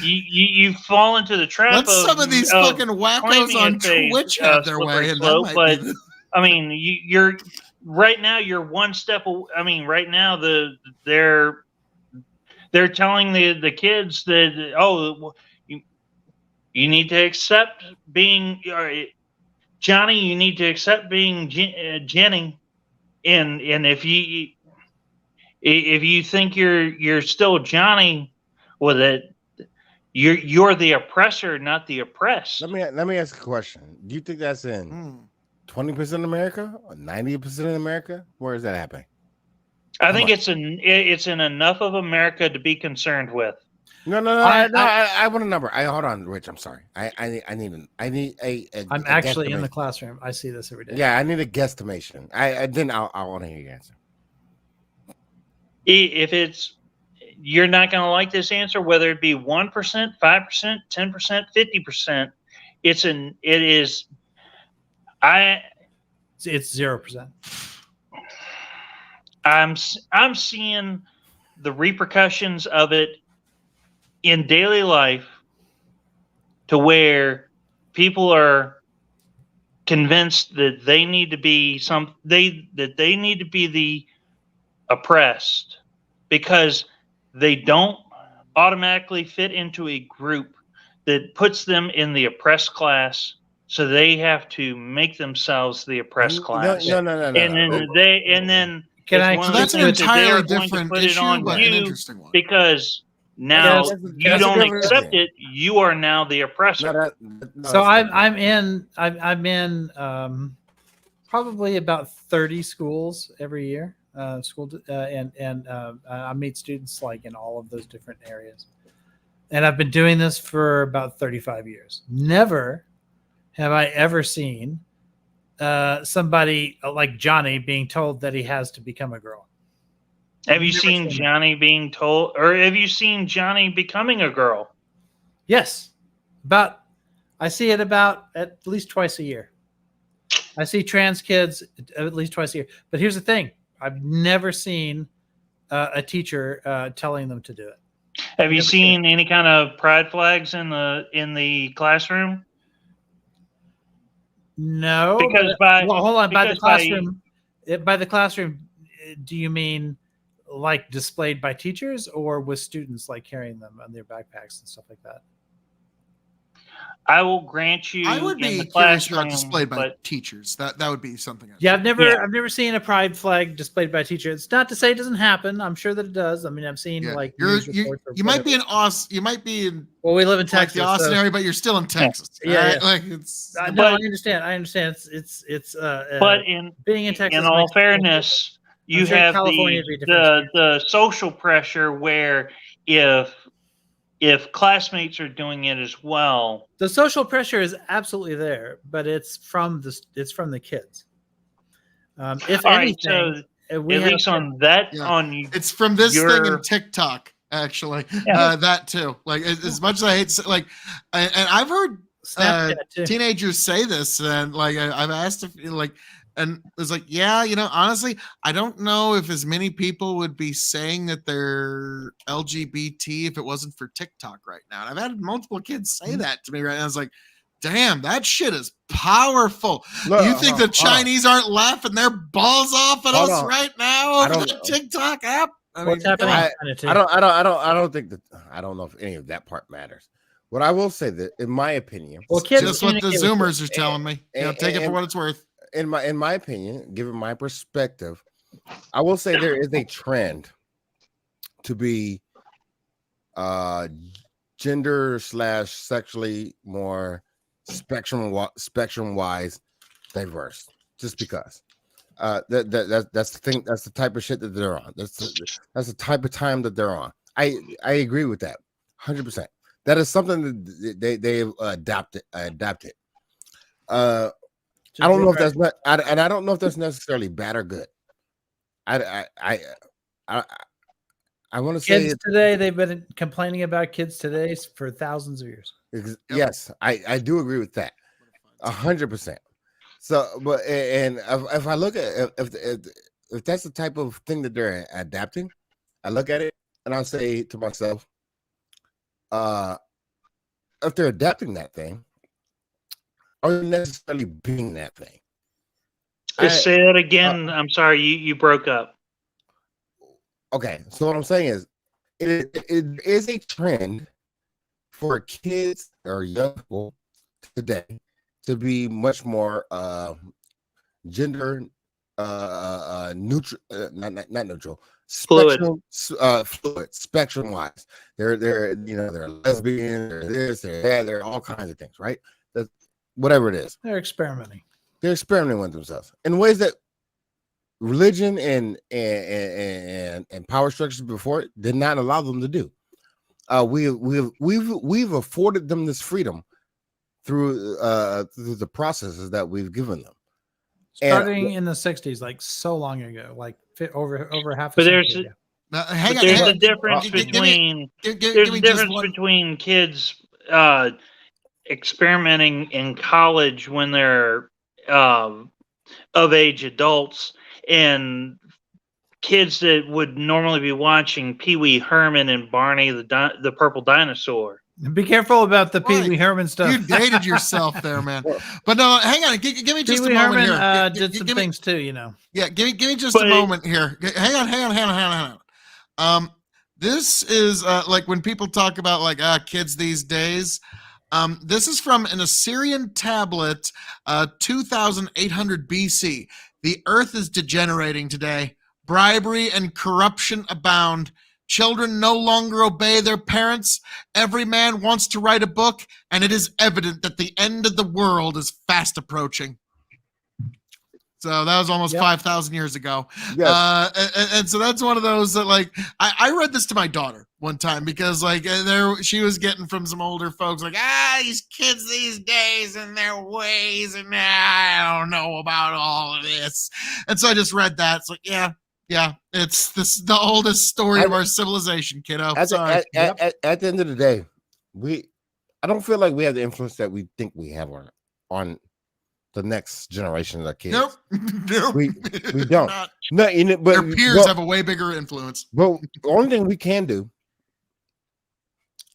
You fall into the trap. Let some of these fucking wackos claiming on it's a, Twitch have their slippery way, and slope, that might but be the... I mean, you're right now. You're one step. I mean, right now they're telling the kids that you need to accept being Johnny. You need to accept being Jenny, and if you think you're still Johnny, well, that you're the oppressor, not the oppressed. Let me ask a question. Do you think that's in 20% of America or 90% of America? Where is that happening? I think it's in enough of America to be concerned with. No. I want a number. Hold on, Rich. I'm sorry. I need a I'm actually in the classroom. I see this every day. Yeah, I need a guesstimation. I want to hear your answer. If it's, you're not going to like this answer, whether it be 1%, 5%, 10%, 50%. It's 0%. I'm seeing the repercussions of it in daily life, to where people are convinced that they need to be they need to be the oppressed because they don't automatically fit into a group that puts them in the oppressed class. So they have to make themselves the oppressed class. No. And then Can I? So that's an entirely different issue, but an interesting one. Because now you don't accept it. You are now the oppressor. So I'm in probably about 30 schools every year. I meet students like in all of those different areas, and I've been doing this for about 35 years. Never have I ever seen somebody like Johnny being told that he has to become a girl. Have you seen Johnny being told, or have you seen Johnny becoming a girl? Yes. I see it about at least twice a year. I see trans kids at least twice a year. But here's the thing. I've never seen a teacher telling them to do it. Have you Never seen any kind of pride flags in the classroom? No, Because well, hold on. By the because by- classroom, do you mean like displayed by teachers or with students like carrying them on their backpacks and stuff like that? I will grant you I would in be the curious classroom, about displayed by but teachers. That would be something. Yeah, I've never seen a pride flag displayed by a teacher. It's not to say it doesn't happen. I'm sure that it does. I mean, I've seen like news reports or you might be whatever. in Austin. You might be in Well, we live in like Texas, the Austin so- area, but you're still in Texas. Yeah, right? yeah. Like it's. No, I understand. I understand. It's but in being in Texas. in all makes- fairness, you sure have California would be a different the social pressure where if classmates are doing it as well, the social pressure is absolutely there, but it's from the kids. If all anything, right, so we at have least on that Yeah. on you, It's from this thing your- in TikTok, actually. Yeah. That too. Like as much as I hate, like, and I've heard Snapchat too. teenagers say this, and like I've asked if like, and it's like, yeah, honestly, I don't know if as many people would be saying that they're LGBT if it wasn't for TikTok right now. And I've had multiple kids say that to me right now. I was like, damn, that shit is powerful. Look, You think the hold on. Chinese aren't laughing their balls off at Hold us on. right now I over don't the know. TikTok app? I What's mean, happening? I- in China, too. I don't think that I don't know if any of that part matters. What I will say that, in my opinion, Well, kids just what the communicate with Zoomers are telling me. Take it for what it's worth. in my opinion, given my perspective, I will say there is a trend to be gender / sexually more spectrum wise diverse. Just because that's the thing. That's the type of shit that they're on. That's the type of time that they're on. I agree with that 100%. That is something that they've adapted. I don't know if that's not, and I don't know if that's necessarily bad or good. I want to say Kids today, they've been complaining about kids today for thousands of years. yes, I do agree with that 100%. So, but and if I look at if that's the type of thing that they're adapting, I look at it and I'll say to myself, if they're adapting that thing, are they necessarily being that thing? just say that again. I'm sorry, you broke up. Okay, so what I'm saying is, it is a trend for kids or young people today to be much more gender neutral, not neutral, Fluid. fluid, spectrum wise. They're they're lesbian, they're this, they're that, they're all kinds of things, right? Whatever it is, They're experimenting. they're experimenting with themselves in ways that religion and power structures before it did not allow them to do. We've afforded them this freedom through the processes that we've given them. Starting in the 60s, like so long ago, like over half a But there's century ago. Hang on. there's hang a on. difference Give me- between give there's me a just difference one- between kids experimenting in college when they're of age adults and kids that would normally be watching Pee Wee Herman and Barney the Purple Dinosaur. Be careful about the Pee Right. Wee Herman stuff. You dated yourself there, man. But no, hang on. Give me Pee just a Wee moment Herman here. did some Give me- things too, you know. Yeah, give me just a But- moment here. Hang on. This is like when people talk about like kids these days. This is from an Assyrian tablet, 2800 BC. The earth is degenerating today. Bribery and corruption abound. Children no longer obey their parents. Every man wants to write a book, and it is evident that the end of the world is fast approaching. So that was almost 5,000 years ago. Yes. And so that's one of those that like, I read this to my daughter one time because like she was getting from some older folks like, these kids these days and their ways and I don't know about all of this. And so I just read that. It's like, yeah, it's the oldest story of our civilization, kiddo. At Sorry. the end of the day, I don't feel like we have the influence that we think we have on the next generation of kids. Nope. We don't. Not. No, but Their peers have a way bigger influence. But the only thing we can do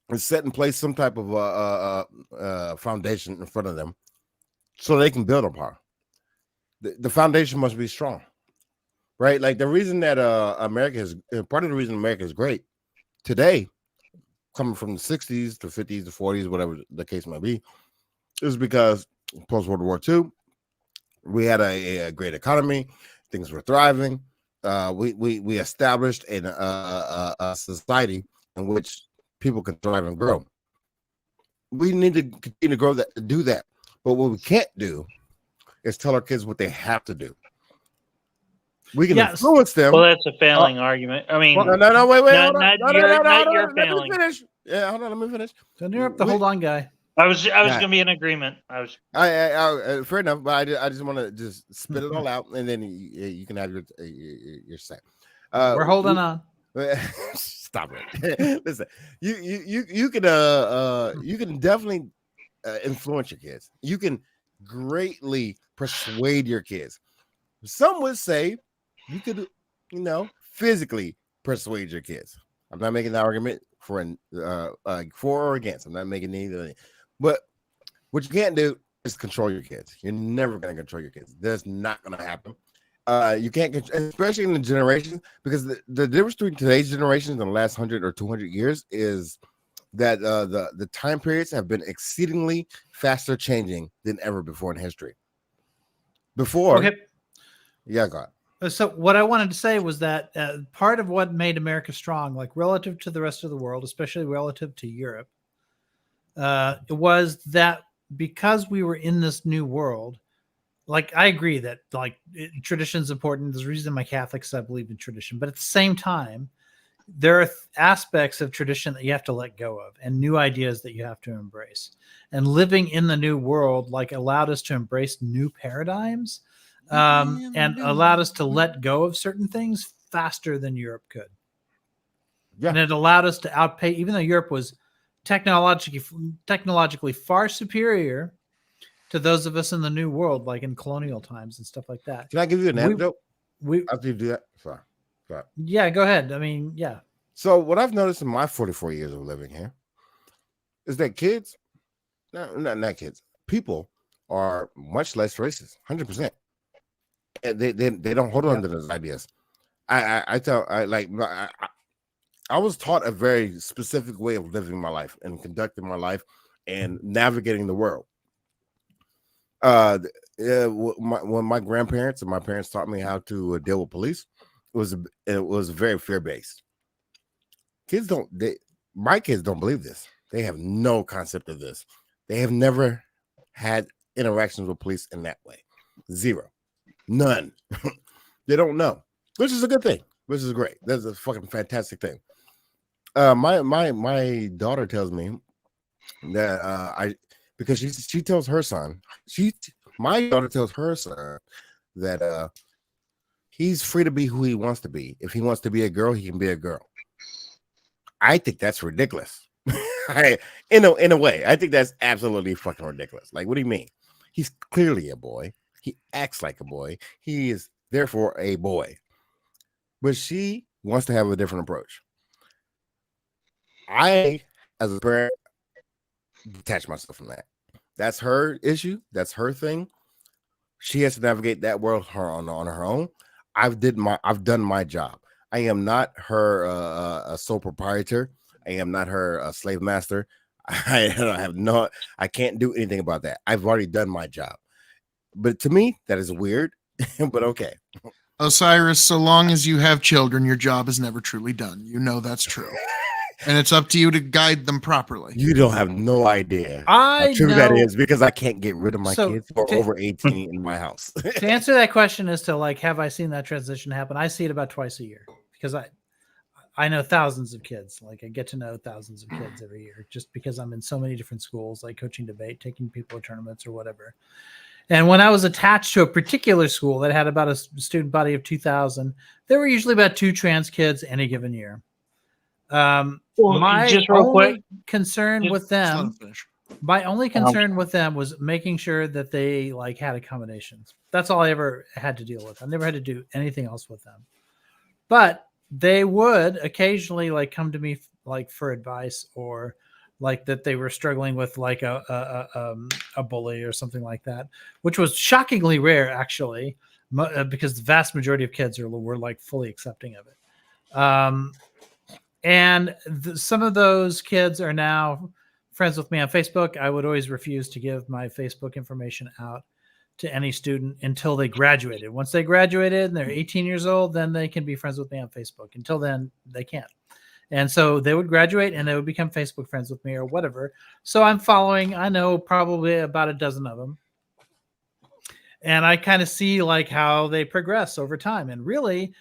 and set in place some type of foundation in front of them so they can build upon. The foundation must be strong, right? Like the reason that America is part of the reason America is great today, coming from the 60s to 50s to 40s, whatever the case might be, is because post World War II, we had a great economy, things were thriving. We established a society in which people can thrive and grow. We need to continue to grow that, to do that. But what we can't do is tell our kids what they have to do. We can influence them. Well, that's a failing argument. I mean, no, wait, hold on. not No, your let failing. me finish. Yeah, hold on, let me finish. Don't interrupt the hold on guy. I was going to be in agreement. I fair enough, but I just want to just spit it all out, and then you can have your say. We're holding on. Stop it. Listen, you can definitely influence your kids. You can greatly persuade your kids. Some would say you could, physically persuade your kids. I'm not making that argument for or against. I'm not making either. But what you can't do is control your kids. You're never going to control your kids. That's not going to happen. You can't, especially in the generation, because the difference between today's generation and the last 100 or 200 years is that the time periods have been exceedingly faster changing than ever before in history. Before, okay, yeah, God. So what I wanted to say was that part of what made America strong, like relative to the rest of the world, especially relative to Europe, was that because we were in this new world. Like, I agree that tradition is important. There's a reason my Catholics, I believe in tradition, but at the same time, there are aspects of tradition that you have to let go of and new ideas that you have to embrace. And living in the new world, allowed us to embrace new paradigms and allowed us to let go of certain things faster than Europe could. Yeah. And it allowed us to outpace, even though Europe was technologically far superior to those of us in the new world, like in colonial times and stuff like that. Can I give you an anecdote? After you do that, sorry. Yeah, go ahead. I mean, yeah. So what I've noticed in my 44 years of living here is that kids, not kids, people are much less racist, 100%. They don't hold on to those ideas. I was taught a very specific way of living my life and conducting my life and navigating the world. When my grandparents and my parents taught me how to deal with police, it was very fear-based. My kids don't believe this. They have no concept of this. They have never had interactions with police in that way. Zero. None. They don't know, which is a good thing, which is great. That's a fucking fantastic thing. My daughter tells me that because she tells her son, my daughter tells her son that he's free to be who he wants to be. If he wants to be a girl, he can be a girl. I think that's ridiculous. In a way, I think that's absolutely fucking ridiculous. Like, what do you mean? He's clearly a boy. He acts like a boy. He is therefore a boy. But she wants to have a different approach. I, as a parent, detach myself from that. That's her issue. That's her thing. She has to navigate that world on her own. I've done my job. I am not her a sole proprietor. I am not her slave master. I can't do anything about that. I've already done my job. But to me, that is weird. But okay. Osiris, so long as you have children, your job is never truly done. You know that's true. And it's up to you to guide them properly. You don't have no idea how true that is, because I can't get rid of my kids who are over 18 in my house. To answer that question as to have I seen that transition happen? I see it about twice a year because I know thousands of kids. I get to know thousands of kids every year just because I'm in so many different schools, like coaching debate, taking people to tournaments or whatever. And when I was attached to a particular school that had about a student body of 2,000, there were usually about 2 trans kids any given year. My only concern with them was making sure that they had accommodations. That's all I ever had to deal with. I never had to do anything else with them. But they would occasionally come to me for advice or like that they were struggling with like a bully or something like that, which was shockingly rare actually, because the vast majority of kids were like fully accepting of it. And some of those kids are now friends with me on Facebook. I would always refuse to give my Facebook information out to any student until they graduated. Once they graduated and they're 18 years old, then they can be friends with me on Facebook. Until then, they can't. And so they would graduate and they would become Facebook friends with me or whatever. So I'm following, I know probably about a dozen of them. And I kind of see like how they progress over time. And really,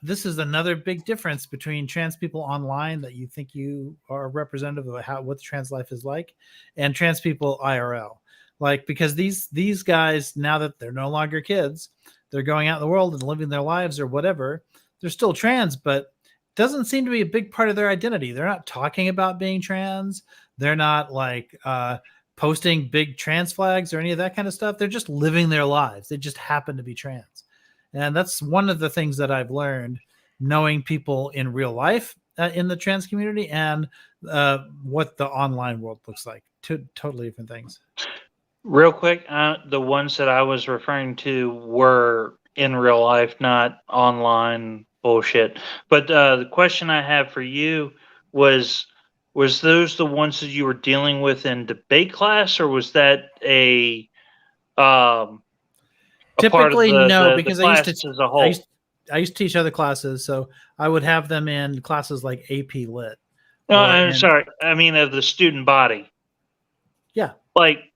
this is another big difference between trans people online that you think you are representative of what the trans life is like, and trans people IRL. Like, because these guys, now that they're no longer kids, they're going out in the world and living their lives or whatever. They're still trans, but doesn't seem to be a big part of their identity. They're not talking about being trans. They're not like posting big trans flags or any of that kind of stuff. They're just living their lives. They just happen to be trans. And that's one of the things that I've learned knowing people in real life in the trans community and what the online world looks like. Two totally different things. Real quick, the ones that I was referring to were in real life, not online bullshit. But the question I have for you was those the ones that you were dealing with in debate class, or was that a typically no, because I used to teach other classes, so I would have them in classes like AP Lit. No, I'm sorry. I mean of the student body. Yeah. Like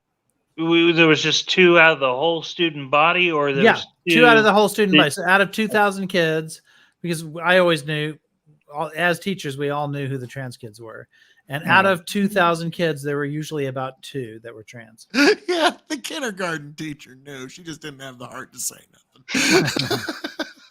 there was just 2 out of the whole student body, or there was 2 out of the whole student body. So out of 2,000 kids, because I always knew, as teachers, we all knew who the trans kids were. And out of 2,000 kids, there were usually about 2 that were trans. Yeah, the kindergarten teacher knew. She just didn't have the heart to say nothing.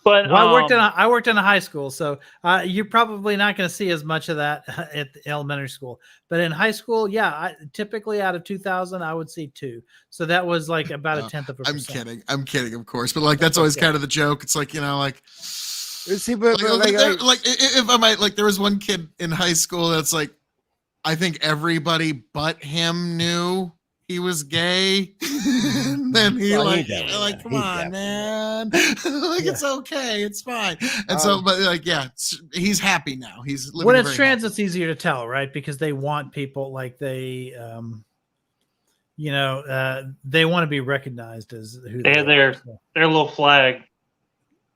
But well, I worked in a high school, so you're probably not going to see as much of that at the elementary school. But in high school, yeah, typically out of 2,000, I would see 2. So that was like about a tenth of a percent. I'm kidding, of course. But like that's always kind of the joke. It's like, like. See, but like if I might, like there was one kid in high school that's like, I think everybody but him knew he was gay. Then he come on, man. It's okay, it's fine. And so, but like, he's happy now. He's living when it's trans, it's easier to tell, right? Because they want people like they, they want to be recognized as who they have their little flag.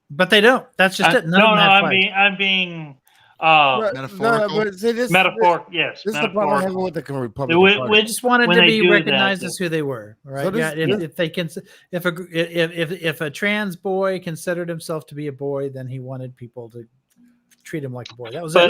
But they don't. That's just it. I'm being metaphorical. Metaphor, yes. This is the problem I have with the Republican Party. We just wanted to be recognized as who they were, right? So if a trans boy considered himself to be a boy, then he wanted people to treat him like a boy. That was it.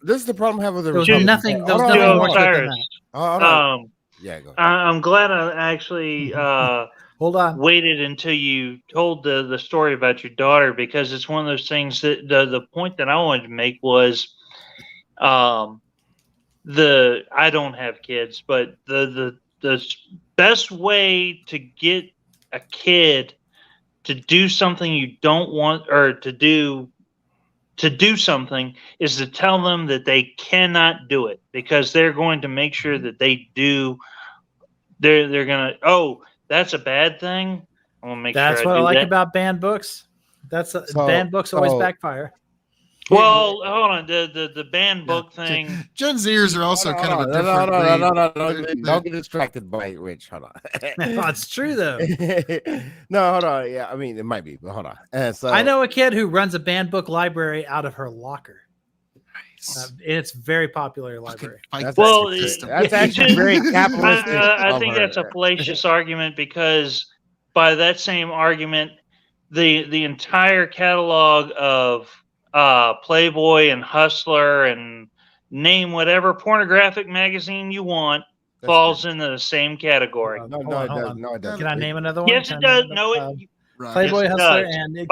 This is the problem I have with the Republican Party. There was nothing more than that. Yeah, go ahead. I'm glad I actually hold on. Waited until you told the story about your daughter, because it's one of those things that the point that I wanted to make was I don't have kids, but the best way to get a kid to do something you don't want, or to do something, is to tell them that they cannot do it, because they're going to make sure that they do. They're gonna, that's a bad thing. I'm gonna make that's sure what I like that. about banned books. Banned books always backfire. Well, hold on. The banned book thing. Gen Zers are also kind of a different breed. Don't get distracted by it, Rich. Hold on. It's true though. No, hold on. Yeah, I mean it might be, but hold on. So I know a kid who runs a banned book library out of her locker. It's very popular library. That's actually very capitalistic. I think that's a fallacious argument, because by that same argument, the entire catalog of Playboy and Hustler and name whatever pornographic magazine you want falls into the same category. No, it doesn't. Can I name another one? Yes, it does. No, Playboy, yes, Hustler, and there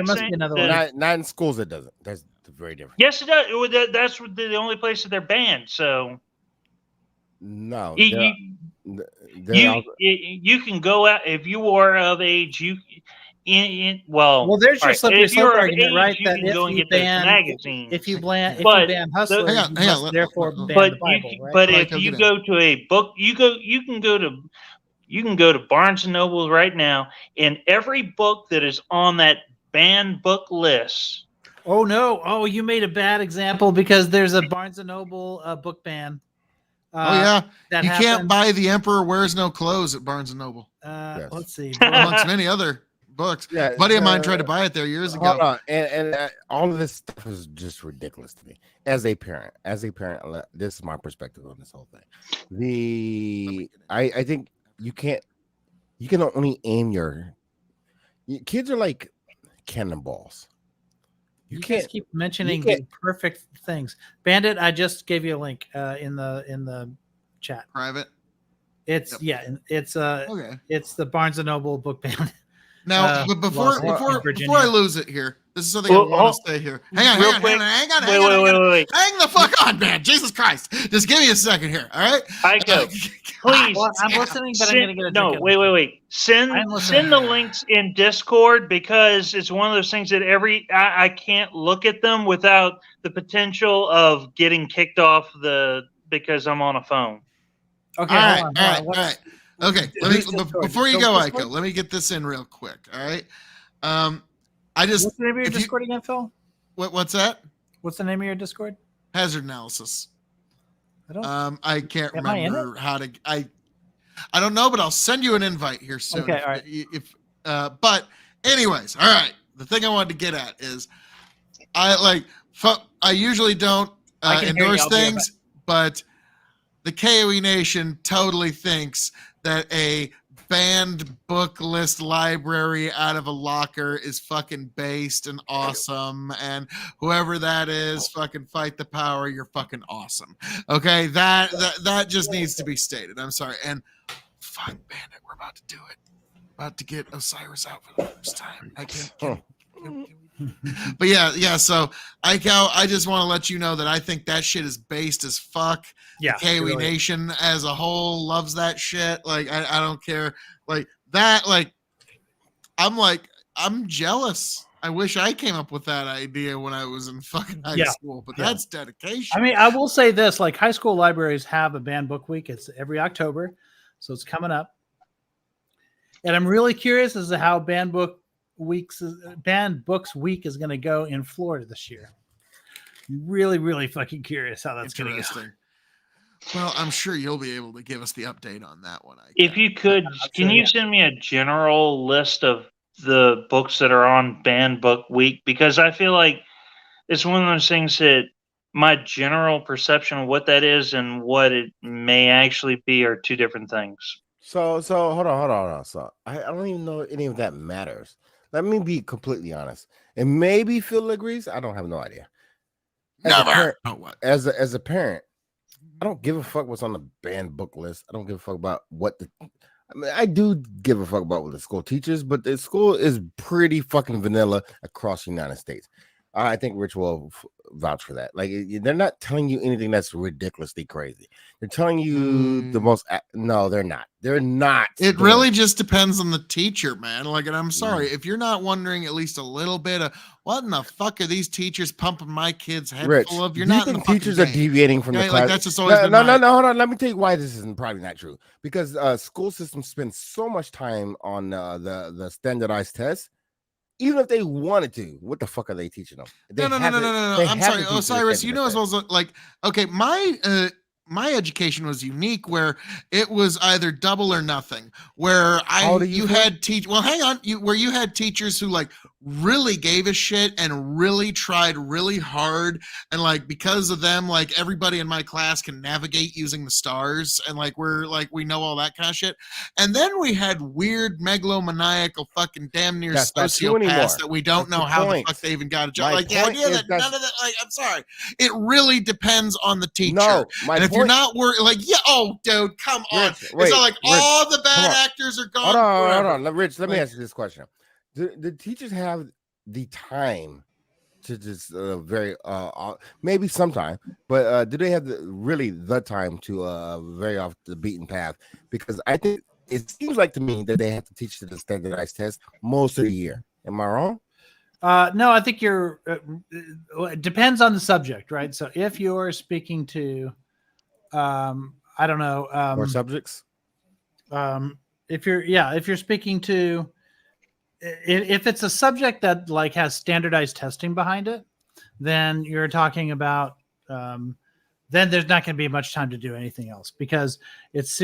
must be another one. Not in schools. It doesn't. That's very different. Yes, it does. That's the only place that they're banned. So no, you can go out if you are of age. well, Well, there's your all right, slippery if you're slope of argument, age, right? you That can if go and you get those ban magazines. if you ban But Hustler, Hang on, you hang on, must let- therefore let- ban the but Bible, right? but Mike, if I'll you get go to a book, you can go to Barnes and Noble right now, and every book that is on that banned book list. Oh no! Oh, you made a bad example because there's a Barnes and Noble book ban. Oh yeah, that you can't happened. buy The Emperor Wears No Clothes at Barnes and Noble, Yes. Let's see. amongst many other books. Yeah, Buddy of mine tried to buy it there years Hold ago. on, and all of this stuff is just ridiculous to me as a parent. This is my perspective on this whole thing. I think you can only aim kids are like cannonballs. You guys keep mentioning the perfect things. Bandit, I just gave you a link in the chat. Private. It's it's Okay. It's the Barnes and Noble book ban. Now, but before I lose it here, this is something I want to say here. Hang on. Wait. Hang the fuck on, man. Jesus Christ. Just give me a second here. All right. Ico, please. Well, I'm listening, but I'm going to get a drink. No, wait. Send the links in Discord, because it's one of those things that I can't look at them without the potential of getting kicked off because I'm on a phone. Okay, all right. Okay, before you go, Ico, let me get this in real quick. All right. What's the name of your Discord again, Phil? What's that? What's the name of your Discord? Hazard Analysis. I can't remember how to. I don't know, but I'll send you an invite here soon. Okay, all right. But anyways, all right. The thing I wanted to get at is, I usually don't endorse things, but the KOE Nation totally thinks that a banned book list library out of a locker is fucking based and awesome, and whoever that is, fucking fight the power. You're fucking awesome. Okay, that just needs to be stated. I'm sorry. And fuck, Bandit, we're about to do it. About to get Osiris out for the first time. I can't. But yeah. So I just want to let you know that I think that shit is based as fuck. Yeah, the KOE Nation as a whole loves that shit. Like I don't care. Like that. Like I'm jealous. I wish I came up with that idea when I was in fucking high school. But that's dedication. I mean, I will say this: like high school libraries have a banned book week. It's every October, so it's coming up. And I'm really curious as to how banned books week is going to go in Florida this year. Really, really fucking curious how that's going to go. Well, I'm sure you'll be able to give us the update on that one. If you could, can you send me a general list of the books that are on banned book week? Because I feel like it's one of those things that my general perception of what that is and what it may actually be are two different things. So hold on. So I don't even know any of that matters. Let me be completely honest. And maybe Phil agrees. I don't have no idea. As a parent, I don't give a fuck what's on the banned book list. I don't give a fuck about I do give a fuck about what the school teaches, but the school is pretty fucking vanilla across the United States. I think Rich will vouch for that. Like, they're not telling you anything that's ridiculously crazy. They're telling you the most. No, they're not. They're not. It really just depends on the teacher, man. Like, and I'm sorry if you're not wondering at least a little bit of what in the fuck are these teachers pumping my kid's head Rich, full of? You're do you not. think teachers are deviating from the class? Like, that's just always no. Hold on. Let me tell you why this isn't probably not true. Because school systems spend so much time on the standardized tests. Even if they wanted to, what the fuck are they teaching them? No. I'm sorry, Osiris. You know as well as like, okay, my education was unique, where it was either double or nothing. Where you had teachers who like really gave a shit and really tried really hard, and like because of them, like everybody in my class can navigate using the stars, and like we know all that kind of shit. And then we had weird megalomaniacal fucking damn near sociopaths that we don't know how the fuck they even got a job. Like the idea that none of that, like, I'm sorry, it really depends on the teacher. No, and if you're not worried, like, dude, come on. It's not like all the bad actors are gone. Hold on, Rich. Let me ask you this question. Do teachers have the time to just maybe sometime, but do they have the time to vary off the beaten path? Because I think it seems like to me that they have to teach the standardized test most of the year. Am I wrong? No, I think you're. It depends on the subject, right? So if you're speaking to, I don't know, Or subjects? if you're speaking to, if it's a subject that like has standardized testing behind it, then you're talking about. Then there's not going to be much time to do anything else because it's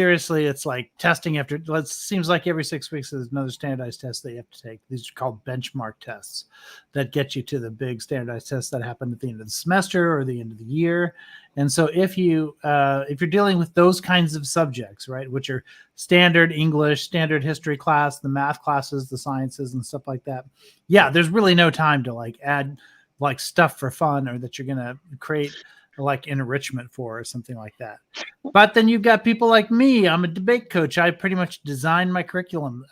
like testing after. It seems like every 6 weeks there's another standardized test that you have to take. These are called benchmark tests that get you to the big standardized tests that happen at the end of the semester or the end of the year. And so if you're dealing with those kinds of subjects, right, which are standard English, standard history class, the math classes, the sciences, and stuff like that, yeah, there's really no time to like add like stuff for fun or that you're going to create like enrichment for or something like that. But then you've got people like me. I'm a debate coach. I pretty much design my curriculum.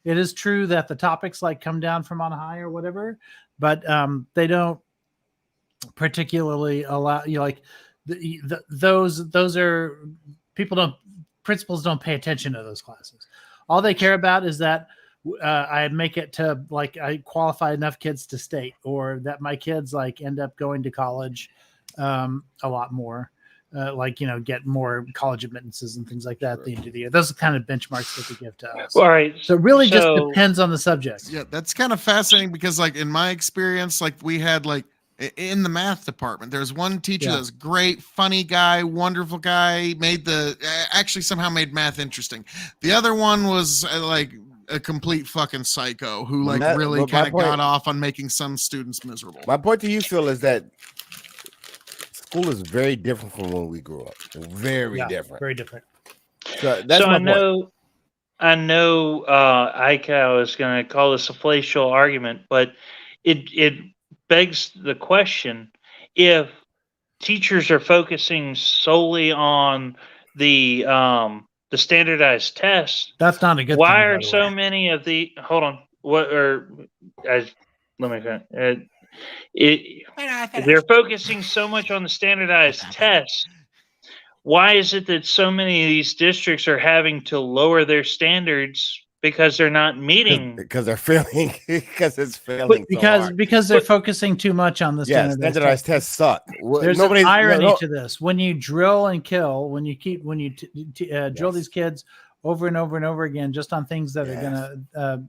It is true that the topics like come down from on high or whatever, but they don't particularly allow you like those are principals don't pay attention to those classes. All they care about is that I make it to like I qualify enough kids to state or that my kids like end up going to college a lot more, get more college admittances and things like that at the end of the year. Those are the kind of benchmarks that they give to us. All right. So it really just depends on the subject. Yeah, that's kind of fascinating because, like, in my experience, like, we had, like, in the math department, there's one teacher that's great, funny guy, wonderful guy, actually somehow made math interesting. The other one was, like, a complete fucking psycho who, like, really kind of got off on making some students miserable. My point to you, Phil, is that school is very different from when we grew up. Very different. Very different. So that's my point. I know ICAO is going to call this a fallacious argument, but it begs the question: if teachers are focusing solely on the standardized test, that's not a good. Why thing, are so many of the? Hold on. Let me finish. They're focusing so much on the standardized tests. Why is it that so many of these districts are having to lower their standards because they're not meeting? Because they're failing. Because it's failing. Because they're focusing too much on the standardized tests suck. There's an irony to this. When you drill and kill, when you drill these kids over and over and over again, just on things that are going to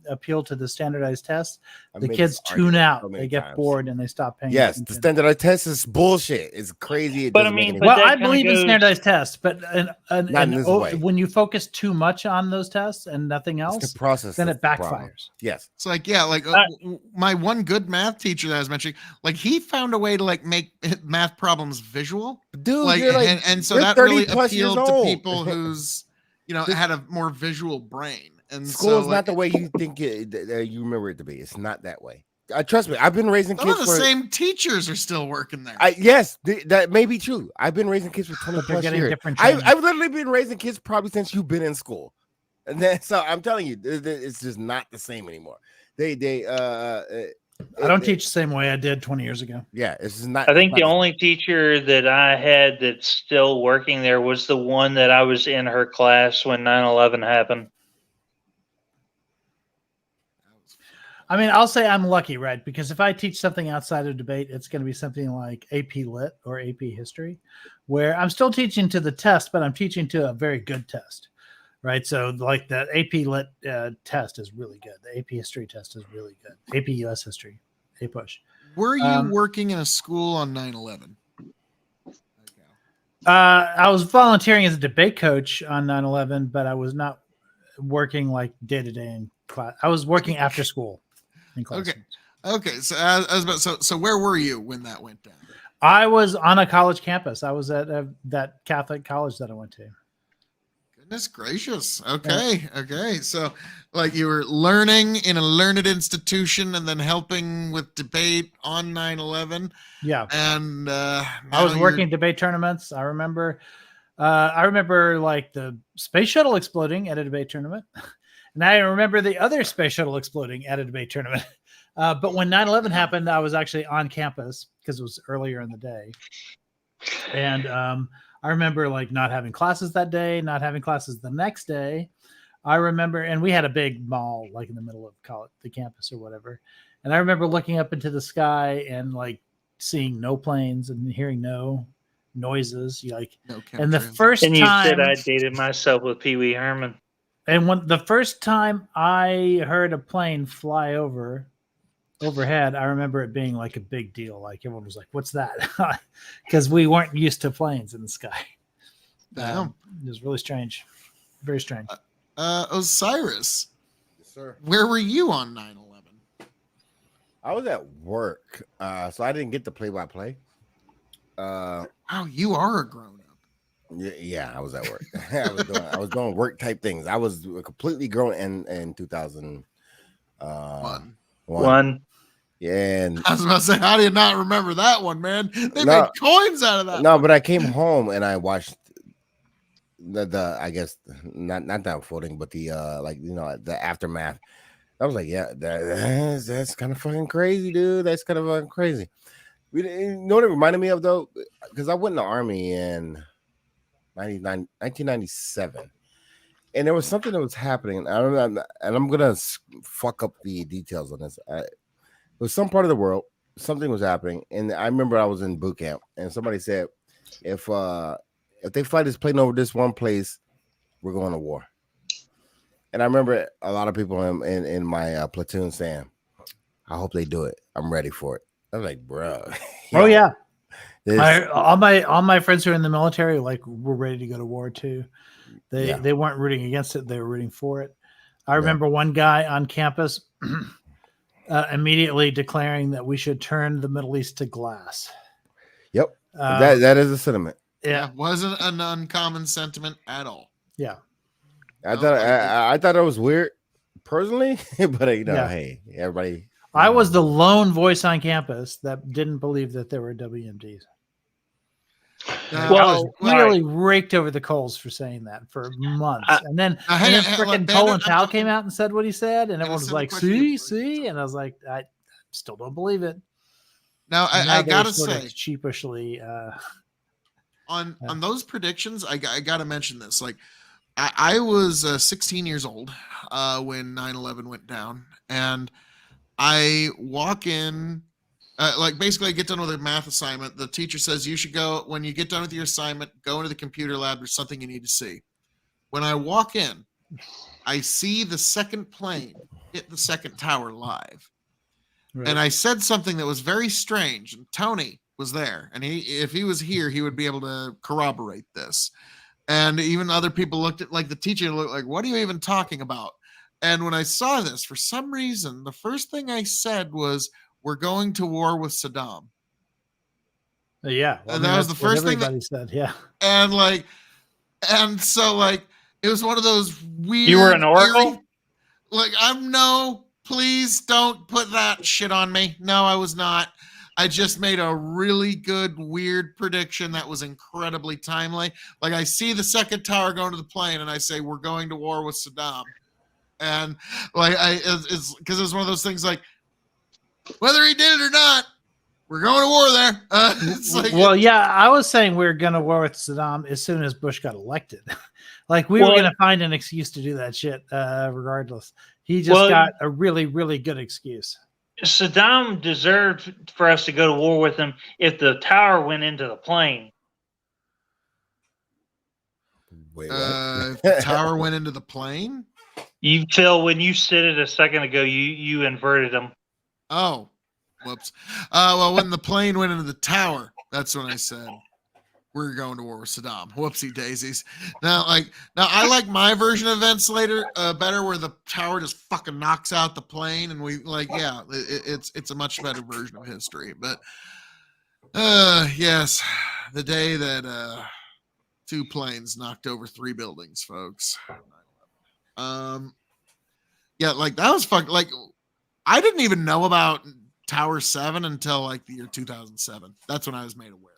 appeal to the standardized test, the kids tune out. They get bored and they stop paying attention. The standardized test is bullshit. It's crazy. I believe in standardized tests, but when you focus too much on those tests and nothing else, then it backfires. Yes. It's like, my one good math teacher that I was mentioning, like he found a way to like make math problems visual. Dude, and so that really appealed to people who's had a more visual brain. And school is not the way you think you remember it to be. It's not that way. Trust me, I've been raising kids. The same teachers are still working there. Yes, that may be true. I've been raising kids for 20 plus years. I've literally been raising kids probably since you've been in school. And then, so I'm telling you, it's just not the same anymore. I don't teach the same way I did 20 years ago. Yeah, it's not. I think the only teacher that I had that's still working there was the one that I was in her class when 9/11 happened. I mean, I'll say I'm lucky, right? Because if I teach something outside of debate, it's going to be something like AP Lit or AP History, where I'm still teaching to the test, but I'm teaching to a very good test. Right. So like the AP Lit test is really good. The AP History test is really good. AP US History, push. Were you working in a school on 9/11? I was volunteering as a debate coach on 9/11, but I was not working like day to day in class. I was working after school in class. Okay. So where were you when that went down? I was on a college campus. I was at that Catholic college that I went to. Goodness gracious. Okay. So like you were learning in a learned institution and then helping with debate on 9/11. Yeah. And I was working debate tournaments. I remember like the space shuttle exploding at a debate tournament. And I remember the other space shuttle exploding at a debate tournament. But when 9/11 happened, I was actually on campus because it was earlier in the day. And I remember like not having classes that day, not having classes the next day. I remember, and we had a big mall like in the middle of college, the campus or whatever. And I remember looking up into the sky and like seeing no planes and hearing no noises. Like, No and the chemtrails. first And you said time, I dated myself with Pee Wee Herman. and when the first time I heard a plane fly overhead, I remember it being like a big deal. Like everyone was like, "What's that?" Because we weren't used to planes in the sky. Damn. It was really strange, very strange. Osiris, Yes, sir. where were you on 9/11? I was at work, so I didn't get the play-by-play. Oh, you are a grown up. Yeah, I was at work. I was doing work type things. I was completely grown in 2001. One. Yeah, and I was about to say, how do you not remember that one, man? They No. made coins out of that. no, but I came home and I watched the I guess not the unfolding, but the the aftermath. I was like, yeah, that's kind of fucking crazy, dude. That's kind of fucking crazy. You know what it reminded me of though, because I went in the army in 1997, and there was something that was happening. I don't know, and I'm gonna fuck up the details on this. It was some part of the world, something was happening, and I remember I was in boot camp, and somebody said, if they fly this plane over this one place, we're going to war. And I remember a lot of people in my platoon saying, I hope they do it. I'm ready for it. I was like, bro. Oh yeah. This, All my friends who are in the military like were ready to go to war too. Yeah. They weren't rooting against it; they were rooting for it. I remember one guy on campus immediately declaring that we should turn the Middle East to glass. Yep, that is a sentiment. Yeah, wasn't an uncommon sentiment at all. yeah. I thought it was weird personally, but Yeah. hey, everybody. I was the lone voice on campus that didn't believe that there were WMDs. I was really raked over the coals for saying that for months, and then freaking Colin Powell came out and said what he said, and everyone was like, "See," and I was like, "I still don't believe it." Now I gotta say, sheepishly, on those predictions, I gotta mention this. Like, I was 16 years old when 9/11 went down, and I walk in. Basically, I get done with a math assignment. The teacher says you should go, when you get done with your assignment, go into the computer lab. There's something you need to see. When I walk in, I see the second plane hit the second tower live. Right. And I said something that was very strange. And Tony was there. And if he was here, he would be able to corroborate this. And even other people looked at, like the teacher looked like, what are you even talking about? And when I saw this, for some reason, the first thing I said was, we're going to war with Saddam. Yeah. Well, and that was the first thing everybody said. Yeah. And so it was one of those weird. You were an oracle? Please don't put that shit on me. No, I was not. I just made a really good, weird prediction that was incredibly timely. Like, I see the second tower going to the plane and I say, we're going to war with Saddam. And it's because it was one of those things like, whether he did it or not, we're going to war there. I was saying we were going to war with Saddam as soon as Bush got elected. We were going to find an excuse to do that shit regardless. He just got a really, really good excuse. Saddam deserved for us to go to war with him if the tower went into the plane. Wait, if the tower went into the plane? Phil, when you said it a second ago, you inverted them. Oh, whoops. Well, when the plane went into the tower, that's when I said we're going to war with Saddam. Whoopsie daisies. Now I like my version of events later better, where the tower just fucking knocks out the plane, and it's a much better version of history. But yes, the day that 2 planes knocked over 3 buildings, folks. That was fucking I didn't even know about Tower 7 until the year 2007. That's when I was made aware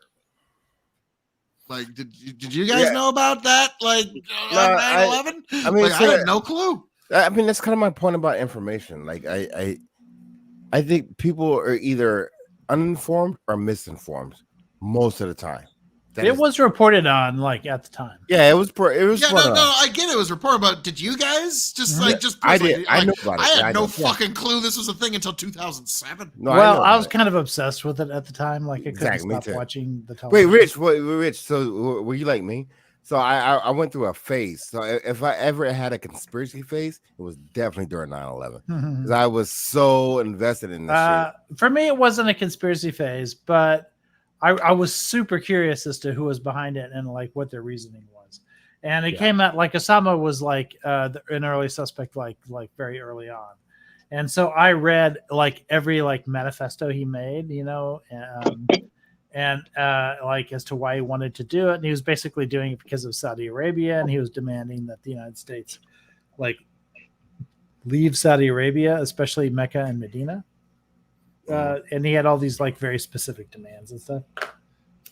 of it. Did you guys know about that? On 9/11? I mean, I had no clue. I mean, that's kind of my point about information. I think people are either uninformed or misinformed most of the time. It was reported on like at the time. Yeah, it was. It was. Yeah, no, I get it was reported, but did you guys just Mhm. I did. I knew about it. I had no know. fucking clue this was a thing until 2007. No, Well, I I was kind of obsessed with it at the time. Like I couldn't Exactly, me stop too. watching the Wait, television. Rich. So were you like me? So I went through a phase. So if I ever had a conspiracy phase, it was definitely during 9/11 because I was so invested in this shit. For me, it wasn't a conspiracy phase, but I was super curious as to who was behind it and like what their reasoning was. And it came out like Osama was like an early suspect, like very early on. And so I read like every like manifesto he made, you know, and like as to why he wanted to do it. And he was basically doing it because of Saudi Arabia, and he was demanding that the United States like leave Saudi Arabia, especially Mecca and Medina. And he had all these like very specific demands and stuff.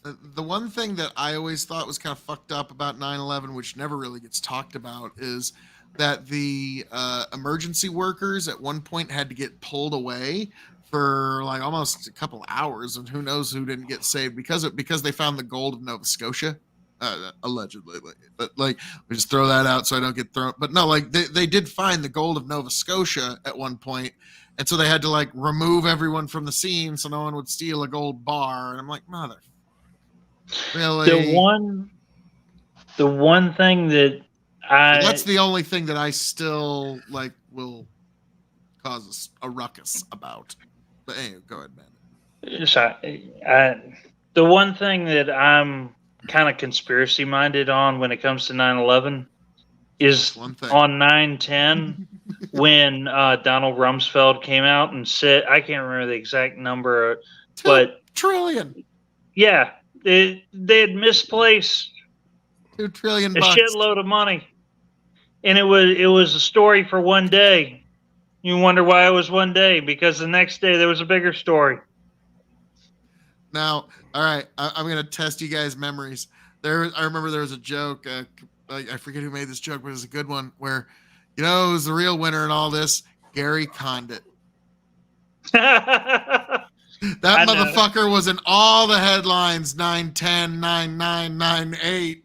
The one thing that I always thought was kind of fucked up about 9/11, which never really gets talked about, is that the emergency workers at one point had to get pulled away for like almost a couple hours, and who knows who didn't get saved because they found the gold of Nova Scotia, allegedly. But like, we just throw that out so I don't get thrown. But no, like they did find the gold of Nova Scotia at one point, and so they had to like remove everyone from the scene so no one would steal a gold bar. And I'm like, mother. Really? The one thing that that's the only thing that I still like will cause a ruckus about. But anyway, go ahead, man. Sorry, the one thing that I'm kind of conspiracy minded on when it comes to 9/11 is on 9/10 when Donald Rumsfeld came out and said, I can't remember the exact number, but $2 trillion. Yeah, they had misplaced $2 trillion, a shitload of money, and it was a story for one day. You wonder why it was one day, because the next day there was a bigger story. Now, all right, I'm going to test you guys' memories. I remember there was a joke. I forget who made this joke, but it was a good one where, you know, who's the real winner in all this? Gary Condit. That motherfucker was in all the headlines. 9/10, 9/9, 9/8,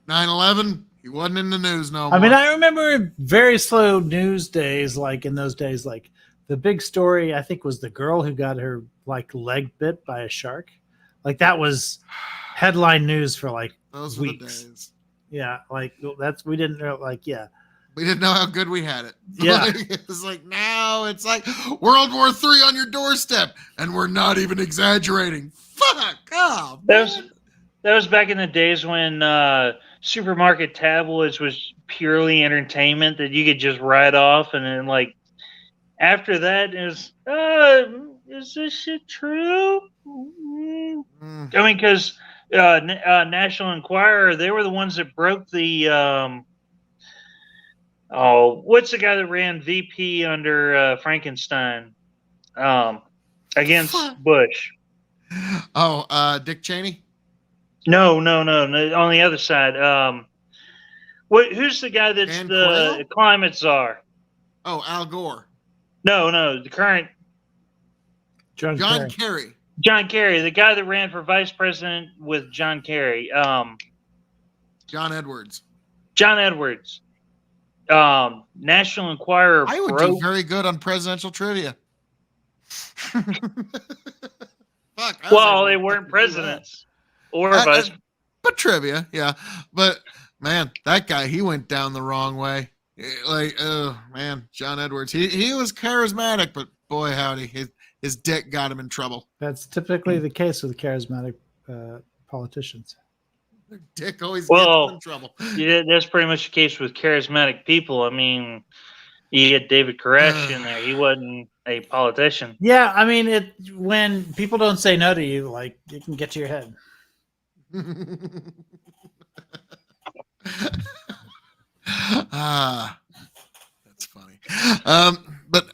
9/11. He wasn't in the news no more. I mean, I remember very slow news days. Like in those days, like the big story I think was the girl who got her like leg bit by a shark. Like that was headline news for like those weeks. Were the days. Yeah, like we didn't know. Like we didn't know how good we had it. Yeah, it was like now it's like World War III on your doorstep, and we're not even exaggerating. Fuck off. That was back in the days when supermarket tabloids was purely entertainment that you could just write off, and then like after that is this shit true? I mean, because National Enquirer, they were the ones that broke the what's the guy that ran VP under Frankenstein against Bush? Dick Cheney? No. On the other side, who's the guy that's Dan the Quayle? climate czar? Oh, Al Gore. No, the current John Kerry. John Kerry, the guy that ran for vice president with John Kerry. John Edwards. John Edwards. National Enquirer. I would do very good on presidential trivia. Fuck. Well, they weren't presidents or vice. But trivia, yeah. But man, that guy, he went down the wrong way. Like, oh man, John Edwards. He was charismatic, but boy howdy, his dick got him in trouble. that's typically the case with charismatic politicians. Their dick always gets them in trouble. Yeah, that's pretty much the case with charismatic people. I mean, you get David Koresh in there. He wasn't a politician. Yeah, I mean, when people don't say no to you, like it can get to your head. That's funny. But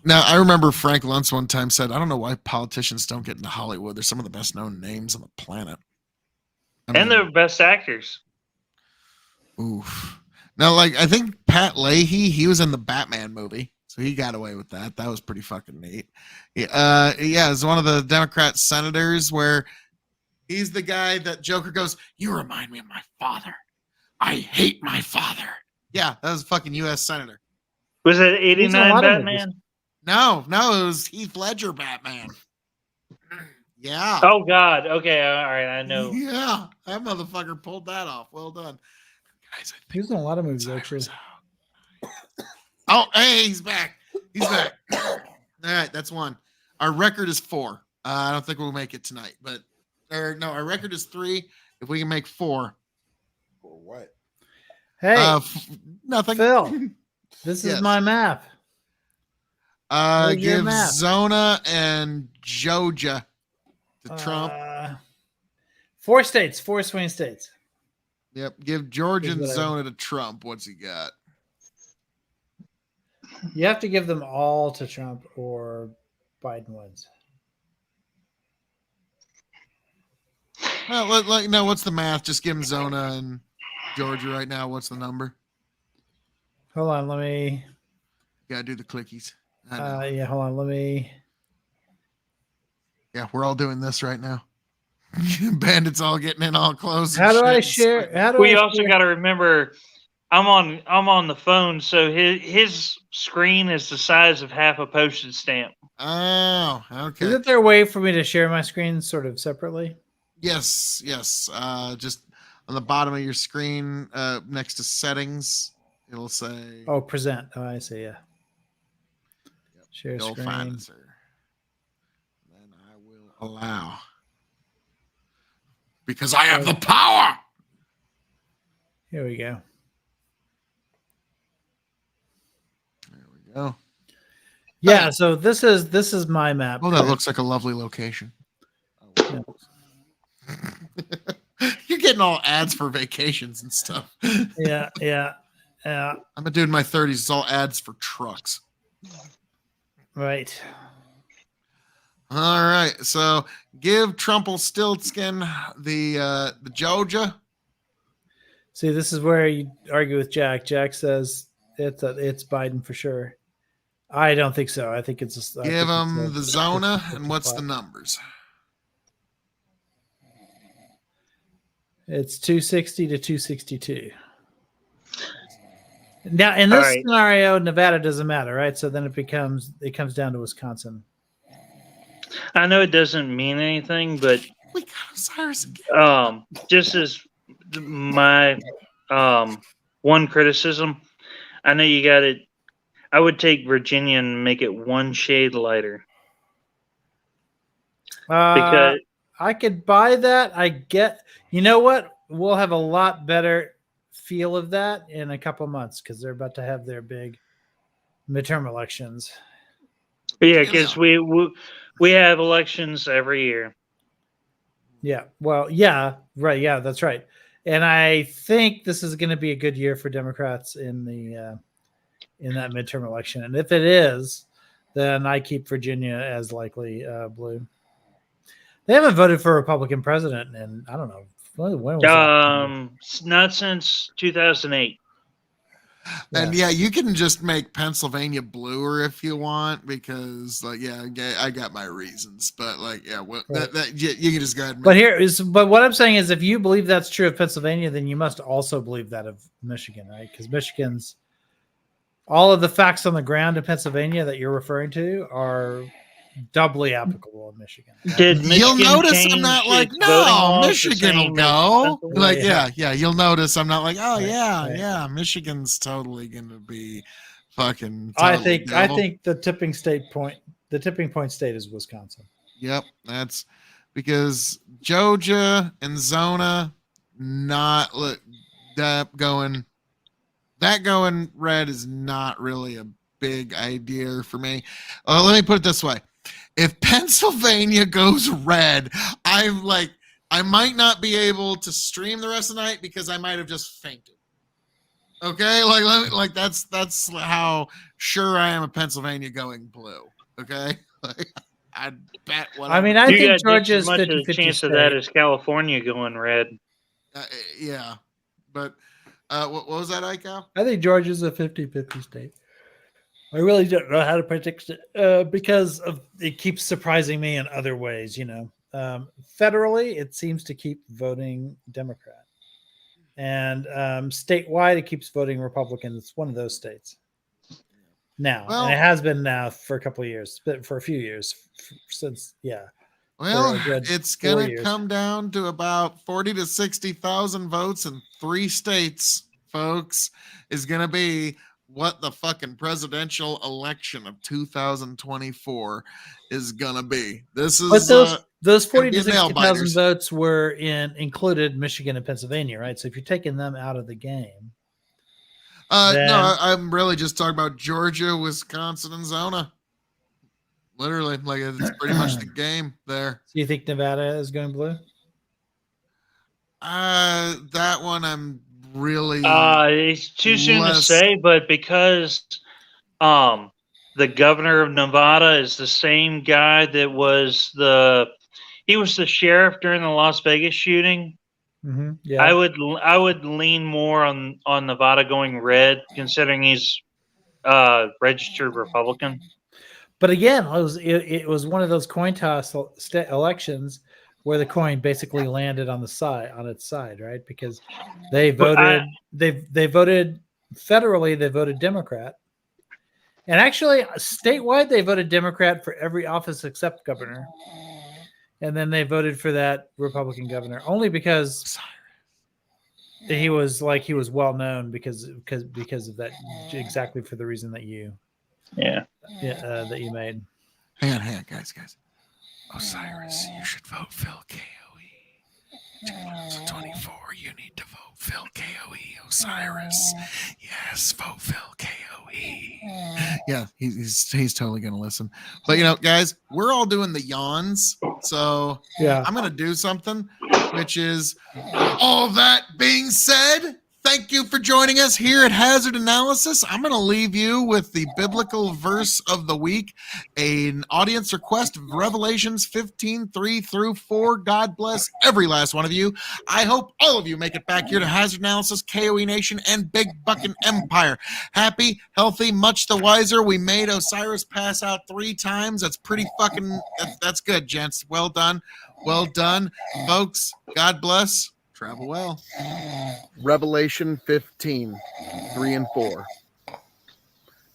now I remember Frank Luntz one time said, I don't know why politicians don't get into Hollywood. They're some of the best known names on the planet. And they're best actors. Oof. Now, like, I think Pat Leahy, he was in the Batman movie, so he got away with that. That was pretty fucking neat. Yeah, it's one of the Democrat senators where He's the guy that Joker goes, "You remind me of my father. I hate my father." Yeah, that was a fucking U.S. Senator. Was it He's in a 89 lot of Batman? No, it was Heath Ledger Batman. Yeah. Oh God. Okay. All right. I know. Yeah, that motherfucker pulled that off. Well done. Guys, I think He's in a lot of movies, Cyrus actually. out. Oh, hey, he's back. He's back. All right, that's one. Our record is 4. I don't think we'll make it tonight, but our record is 3. If we can make 4, For what? Hey, nothing. Phil, this is Yes. my map. Where's your Give map? Zona and Georgia to Trump. 4 states, 4 swing states. Yep, give Georgia and Here's what I- Zona to Trump. What's he got? You have to give them all to Trump or Biden wins. Well, no, what's the math? Just give him Zona and Georgia right now. What's the number? Hold on, let me. Gotta do the clickies. I know. Yeah, hold on, let me. Yeah, we're all doing this right now. Bandits all getting in all close. How and do I shit. share? How do We I also share? got to remember, I'm on the phone, so his screen is the size of half a postage stamp. Oh, okay. Isn't there a way for me to share my screen sort of separately? Yes. Just on the bottom of your screen, next to settings, it'll say. Oh, present. Oh, I see. Yeah. Yep. Share Go screen. find it, sir. Then I will allow. Because I have the power. Here we go. There we go. Yeah. So this is my map. Oh, that looks like a lovely location. Yeah. You're getting all ads for vacations and stuff. Yeah. I'm a dude in my 30s. It's all ads for trucks. Right. All right. So give Trumpelstiltskin the Georgia. See, this is where you argue with Jack. Jack says it's Biden for sure. I don't think so. I think it's just Give him the Zona, and what's the numbers? It's 260 to 262. Now, in this scenario, Nevada doesn't matter, right? So then it comes down to Wisconsin. I know it doesn't mean anything, but We got Osiris again. just as my one criticism, I know you got it. I would take Virginia and make it one shade lighter. Because I could buy that. You know what? We'll have a lot better feel of that in a couple months because they're about to have their big midterm elections. Yeah, because we have elections every year. Yeah. Well, yeah. Right. Yeah, that's right. And I think this is going to be a good year for Democrats in that midterm election. And if it is, then I keep Virginia as likely blue. They haven't voted for a Republican president in, I don't know, when was that? Not since 2008. And yeah, you can just make Pennsylvania bluer if you want, because I got my reasons. But you can just go ahead. And But what I'm saying is, if you believe that's true of Pennsylvania, then you must also believe that of Michigan, right? Because Michigan's all of the facts on the ground in Pennsylvania that you're referring to are doubly applicable in Michigan. Did Michigan you'll notice I'm change not like, its voting no, laws the Michigan will same go. as Like, Pennsylvania? yeah, you'll notice I'm not like, oh Right. yeah, Michigan's totally gonna be fucking. I totally think the tipping point state is Wisconsin. Yep, that's because Georgia and Zona not that going red is not really a big idea for me. Let me put it this way. If Pennsylvania goes red, I might not be able to stream the rest of the night because I might have just fainted. Okay, that's how sure I am of Pennsylvania going blue. Okay, I'd bet. I mean, I You think got just Georgia's as much of a 50-50 chance of state. that as California going red. Yeah, but what was that, Iko? I think Georgia's a 50-50 state. I really don't know how to predict it because it keeps surprising me in other ways, Federally, it seems to keep voting Democrat, and statewide, it keeps voting Republican. It's one of those states now, Well- and it has been now for a couple of years, but for a few years since, yeah. Well, for a good it's 4 going to years. come down to about 40 to 60,000 votes in 3 states, folks, is going to be what the fucking presidential election of 2024 is going to be. This But is those gonna 40 be to a nail 60,000 biters. votes were included Michigan and Pennsylvania, right? So if you're taking them out of the game, no, then- I'm really just talking about Georgia, Wisconsin, and Zona. Literally, like it's pretty much the game there. so you think Nevada is going blue? That one I'm really It's too soon to less- say, but because the governor of Nevada is the same guy that was the sheriff during the Las Vegas shooting. Mm-hmm. Yeah. I would lean more on Nevada going red, considering he's registered Republican. But again, it was one of those coin toss elections where the coin basically landed on its side, right? Because they voted they voted federally, they voted Democrat. And actually statewide they voted Democrat for every office except governor. And then they voted for that Republican governor only because he was well known because of that, exactly for the reason that you that you made. Hang on, guys. Osiris, you should vote Phil KOE. 2024, you need to vote Phil KOE. Osiris, yes, vote Phil KOE. Yeah, he's totally gonna listen. But guys, we're all doing the yawns, so Yeah. I'm gonna do something, which is all that being said. Thank you for joining us here at Hazard Analysis. I'm going to leave you with the biblical verse of the week, an audience request of Revelations 15:3-4. God bless every last one of you. I hope all of you make it back here to Hazard Analysis, KOE Nation, and Big Buckin' Empire. Happy, healthy, much the wiser. We made Osiris pass out 3 times. That's pretty fucking, that's good, gents. Well done. Well done, folks. God bless. Travel well. Revelation 15:3-4.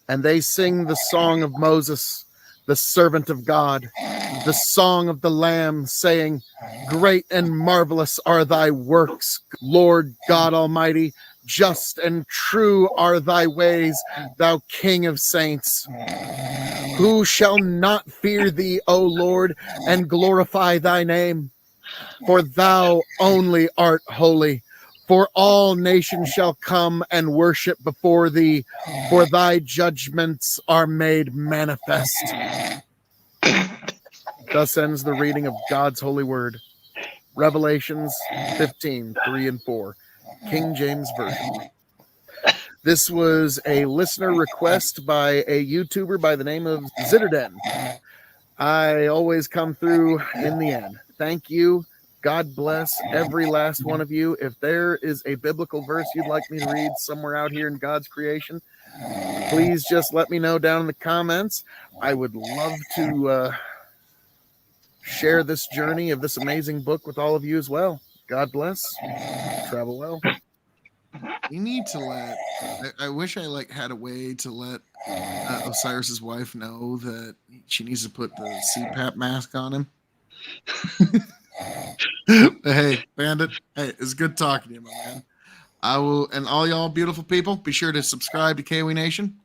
And they sing the song of Moses, the servant of God, the song of the Lamb, saying, Great and marvelous are thy works, Lord God Almighty. Just and true are thy ways, thou King of saints. Who shall not fear thee, O Lord, and glorify thy name? For thou only art holy. For all nations shall come and worship before thee, for thy judgments are made manifest. Thus ends the reading of God's holy word. Revelations 15:3-4, King James Version. This was a listener request by a YouTuber by the name of Zitterden. I always come through in the end. Thank you. God bless every last one of you. If there is a biblical verse you'd like me to read somewhere out here in God's creation, please just let me know down in the comments. I would love to share this journey of this amazing book with all of you as well. God bless. Travel well. You need to let, I wish I had a way to let Osiris's wife know that she needs to put the CPAP mask on him. Hey, Bandit. Hey, it's good talking to you, my man. I will, and all y'all beautiful people, be sure to subscribe to KOE Nation.